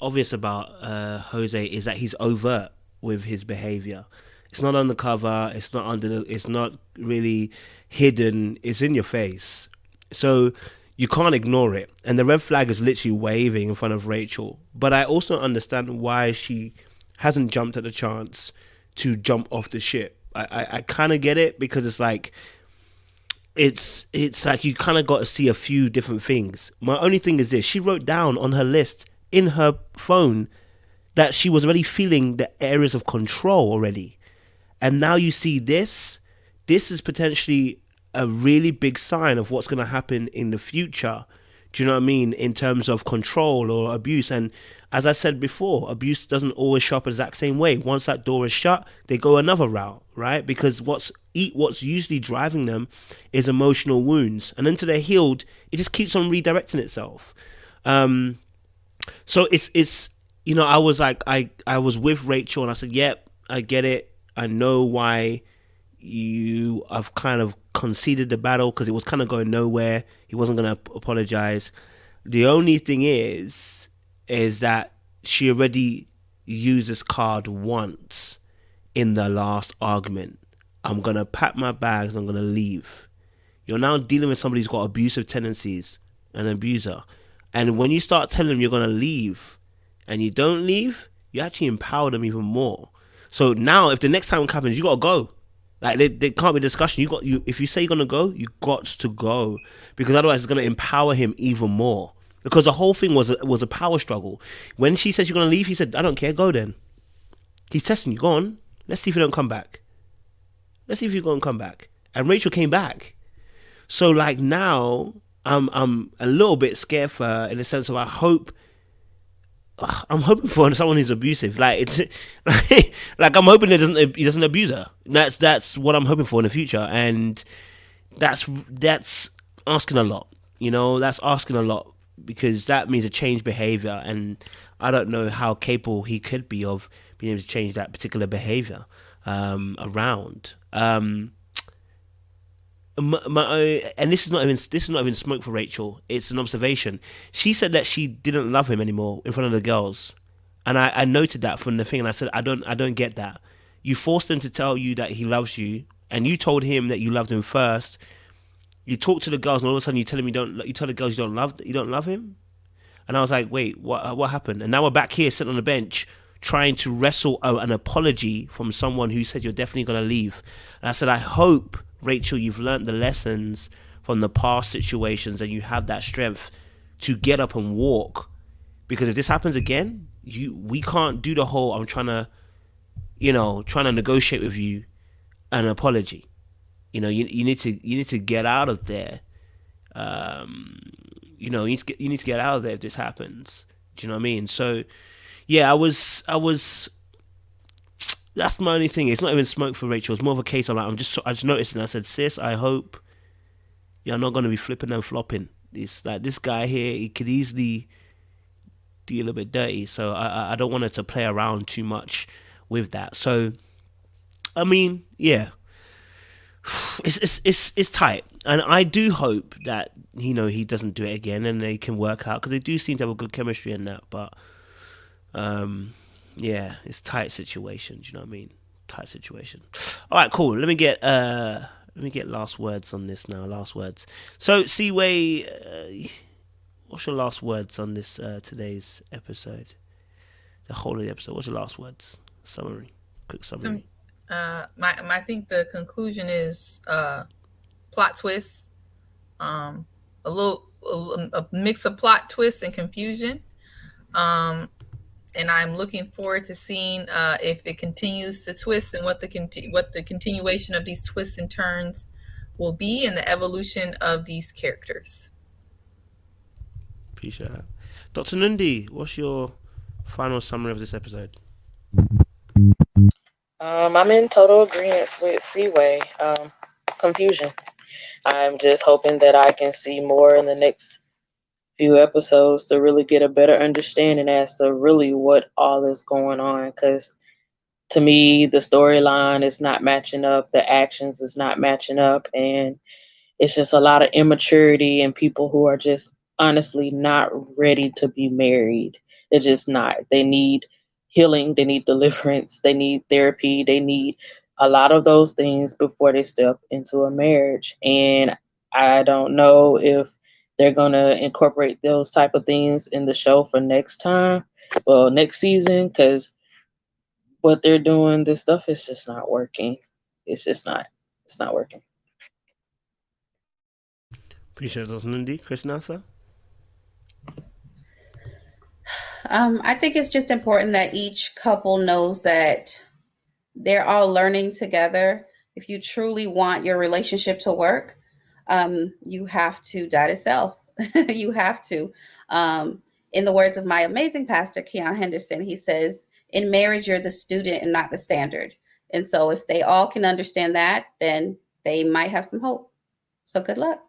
obvious about Jose is that he's overt with his behavior. It's not undercover, it's not really hidden, it's in your face. So you can't ignore it. And the red flag is literally waving in front of Rachel. But I also understand why she hasn't jumped at the chance to jump off the ship. I kind of get it, because it's like it's like you kind of got to see a few different things. My only thing is this: she wrote down on her list in her phone that she was already feeling the areas of control already. And now you see this is potentially a really big sign of what's going to happen in the future. Do you know what I mean? In terms of control or abuse. And as I said before, abuse doesn't always show up the exact same way. Once that door is shut, they go another route, right? Because what's usually driving them is emotional wounds. And until they're healed, it just keeps on redirecting itself. So it's I was like, I was with Rachel and I said, yep, I get it. I know why you have kind of conceded the battle, because it was kind of going nowhere. He wasn't going to apologize. The only thing is that she already used this card once in the last argument. I'm going to pack my bags, I'm going to leave. You're now dealing with somebody who's got abusive tendencies, an abuser. And when you start telling them you're going to leave and you don't leave, you actually empower them even more. So now if the next time it happens, you got to go. Like, there can't be discussion. If you say you're gonna go, you got to go, because otherwise it's gonna empower him even more. Because the whole thing was a power struggle. When she says you're gonna leave, he said, "I don't care, go then." He's testing you. Go on. Let's see if you don't come back. Let's see if you're gonna come back. And Rachel came back. So like now, I'm a little bit scared for her, in the sense of I'm hoping for someone who's abusive. Like, it's like I'm hoping he doesn't abuse her. That's what I'm hoping for in the future, and that's asking a lot. That's asking a lot, because that means a change behavior, and I don't know how capable he could be of being able to change that particular behavior around. And this is not even smoke for Rachel. It's an observation. She said that she didn't love him anymore in front of the girls, and I noted that from the thing, and I said, I don't get that. You forced him to tell you that he loves you, and you told him that you loved him first. You talk to the girls, and all of a sudden you tell the girls you don't love him. And I was like, wait, what happened? And now we're back here sitting on the bench trying to wrestle an apology from someone who said you're definitely gonna leave. And I said, I hope, Rachel, you've learned the lessons from the past situations, and you have that strength to get up and walk. Because if this happens again, we can't do the whole I'm trying to negotiate with you an apology. You need to get out of there. You need to get out of there if this happens. Do you know what I mean? So yeah, I was that's my only thing. It's not even smoke for Rachel. It's more of a case of like I just noticed, and I said, sis, I hope you're not going to be flipping and flopping. It's like this guy here, he could easily do a little bit dirty. So I don't want her to play around too much with that. So I mean, yeah, it's tight, and I do hope that he doesn't do it again, and they can work out, because they do seem to have a good chemistry in that. But yeah, it's tight situation. Do you know what I mean? Tight situation. All right, cool. Let me get last words on this now. Last words. So, Seaway, what's your last words on this today's episode? The whole of the episode. What's your last words? Summary. Quick summary. I think the conclusion is plot twists. A mix of plot twists and confusion. And I'm looking forward to seeing if it continues to twist, and what the continuation of these twists and turns will be, and the evolution of these characters. Appreciate that. Dr. Nundi, what's your final summary of this episode? I'm in total agreement with Seaway. Confusion. I'm just hoping that I can see more in the next few episodes to really get a better understanding as to really what all is going on. Because to me, the storyline is not matching up, the actions is not matching up, and it's just a lot of immaturity and people who are just honestly not ready to be married. They're just not. They need healing, they need deliverance, they need therapy, they need a lot of those things before they step into a marriage. And I don't know if they're going to incorporate those type of things in the show for next season, because what they're doing, this stuff is just not working. It's not working. Appreciate those, Nundi. Chris Natha? I think it's just important that each couple knows that they're all learning together. If you truly want your relationship to work, you have to die to self. You have to. In the words of my amazing pastor, Keon Henderson, he says, in marriage, you're the student and not the standard. And so if they all can understand that, then they might have some hope. So good luck.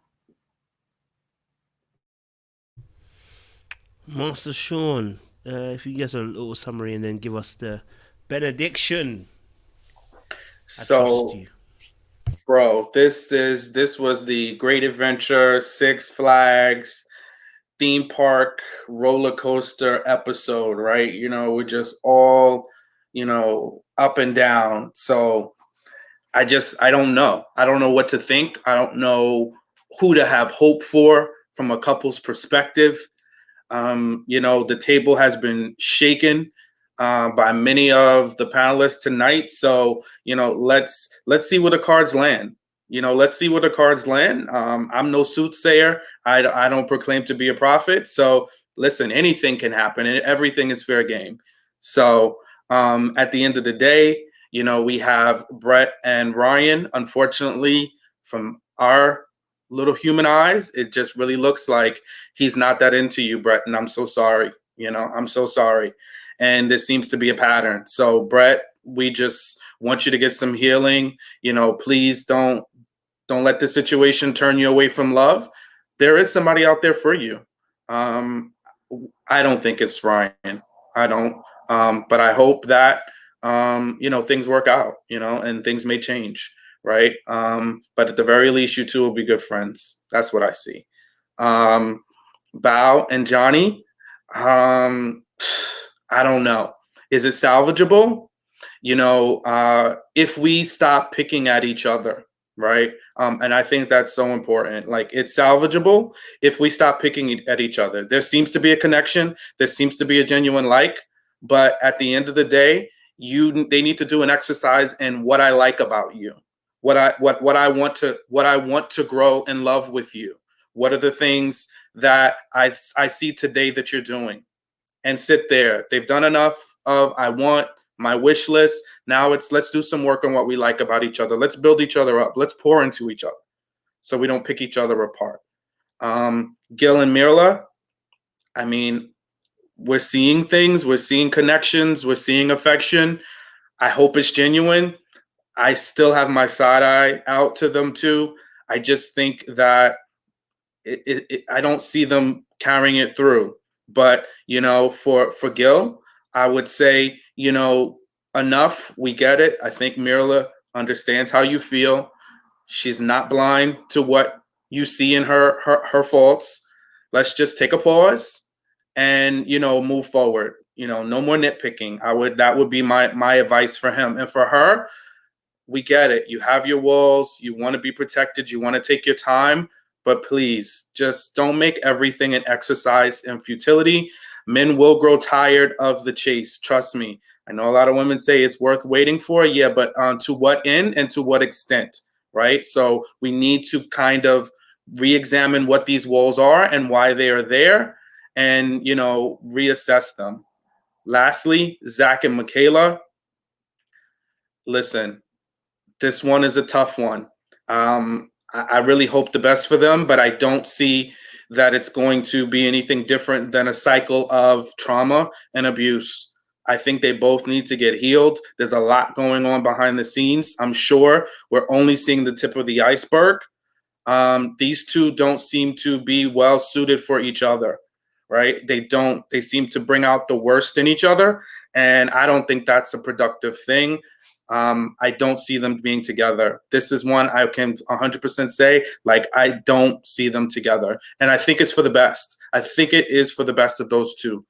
Master Sean, if you get a little summary and then give us the benediction. So, bro, this was the Great Adventure, Six Flags theme park roller coaster episode, right? We're just all, up and down. So I don't know. I don't know what to think. I don't know who to have hope for from a couple's perspective. The table has been shaken by many of the panelists tonight. So, let's see where the cards land. Let's see where the cards land. I'm no soothsayer. I don't proclaim to be a prophet. So listen, anything can happen, and everything is fair game. So at the end of the day, we have Brett and Ryan. Unfortunately, from our little human eyes, it just really looks like he's not that into you, Brett. And I'm so sorry. I'm so sorry. And this seems to be a pattern. So Brett, we just want you to get some healing. Please don't let the situation turn you away from love. There is somebody out there for you. I don't think it's Ryan. I don't. But I hope that, things work out, and things may change. Right. But at the very least, you two will be good friends. That's what I see. Bao and Johnny. I don't know. Is it salvageable? If we stop picking at each other, right? And I think that's so important. Like, it's salvageable if we stop picking at each other. There seems to be a connection. There seems to be a genuine like. But at the end of the day, they need to do an exercise in what I like about you. what I want to grow and love with you? What are the things that I see today that you're doing? And sit there. They've done enough of I want, my wish list. Now let's do some work on what we like about each other. Let's build each other up. Let's pour into each other so we don't pick each other apart. Gil and Myrla, I mean, we're seeing things, we're seeing connections, we're seeing affection. I hope it's genuine. I still have my side eye out to them too. I just think that I don't see them carrying it through. But, you know, for Gil, I would say, you know, enough. We get it. I think Myrla understands how you feel. She's not blind to what you see in her faults. Let's just take a pause and, you know, move forward. You know, no more nitpicking. That would be my advice for him. And for her, we get it. You have your walls. You want to be protected. You want to take your time. But please, just don't make everything an exercise in futility. Men will grow tired of the chase. Trust me. I know a lot of women say it's worth waiting for. Yeah, but to what end and to what extent, right? So we need to kind of re-examine what these walls are and why they are there and, you know, reassess them. Lastly, Zach and Michaela. Listen, this one is a tough one. I really hope the best for them, but I don't see that it's going to be anything different than a cycle of trauma and abuse. I think they both need to get healed. There's a lot going on behind the scenes. I'm sure we're only seeing the tip of the iceberg. These two don't seem to be well suited for each other, right? They seem to bring out the worst in each other. And I don't think that's a productive thing. I don't see them being together. This is one I can 100% say, like, I don't see them together. And I think it's for the best. I think it is for the best of those two.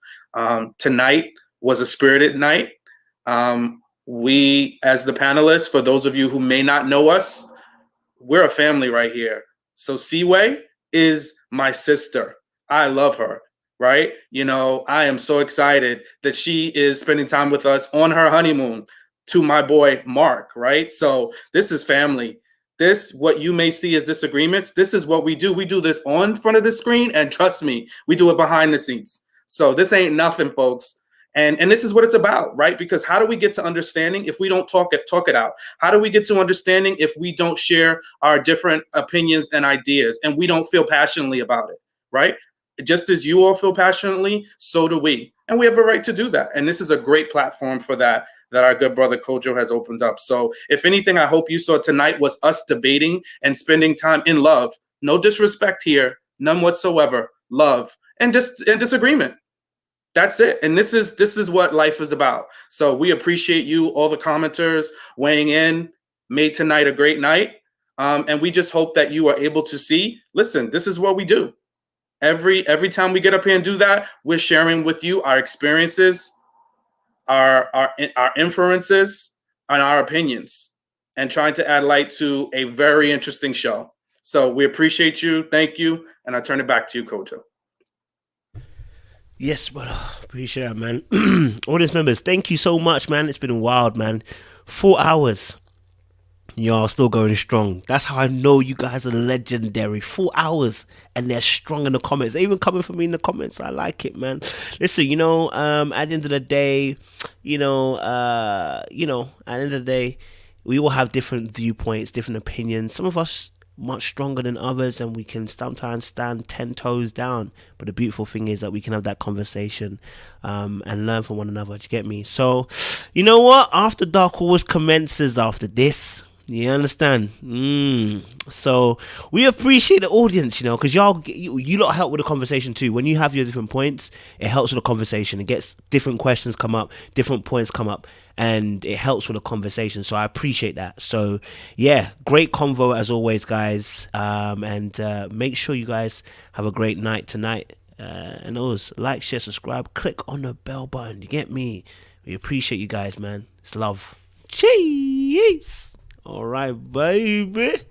Tonight was a spirited night. We, as the panelists, for those of you who may not know us, we're a family right here. So Seaway is my sister. I love her, right? You know, I am so excited that she is spending time with us on her honeymoon. To my boy, Mark, right? So this is family. This, what you may see as disagreements, this is what we do. We do this on front of the screen, and trust me, we do it behind the scenes. So this ain't nothing, folks. And this is what it's about, right? Because how do we get to understanding if we don't talk it out? How do we get to understanding if we don't share our different opinions and ideas and we don't feel passionately about it, right? Just as you all feel passionately, so do we. And we have a right to do that. And this is a great platform for that our good brother Kojo has opened up. So if anything, I hope you saw tonight was us debating and spending time in love. No disrespect here, none whatsoever. Love and disagreement. That's it. And this is what life is about. So we appreciate you, all the commenters weighing in, made tonight a great night. And we just hope that you are able to see, listen, this is what we do. Every time we get up here and do that, we're sharing with you our experiences, our inferences, and our opinions, and trying to add light to a very interesting show. So we appreciate you. Thank you. And I turn it back to you, Kojo. Yes, brother. Appreciate that, man. Audience members, thank you so much, man. It's been wild, man. 4 hours. Y'all still going strong. That's how I know you guys are legendary. 4 hours and they're strong in the comments. They're even coming for me in the comments. I like it, man. Listen, you know, at the end of the day, at the end of the day, we all have different viewpoints, different opinions. Some of us much stronger than others, and we can sometimes stand 10 toes down. But the beautiful thing is that we can have that conversation and learn from one another. Do you get me? So, you know what? After Dark always commences after this. You understand? So we appreciate the audience, you know, because you lot help with the conversation too. When you have your different points, it helps with the conversation. It gets different questions come up, different points come up, and it helps with the conversation. So I appreciate that. So yeah, great convo as always, guys. And make sure you guys have a great night tonight. And always like, share, subscribe, click on the bell button. You get me? We appreciate you guys, man. It's love. Cheers. All right, baby.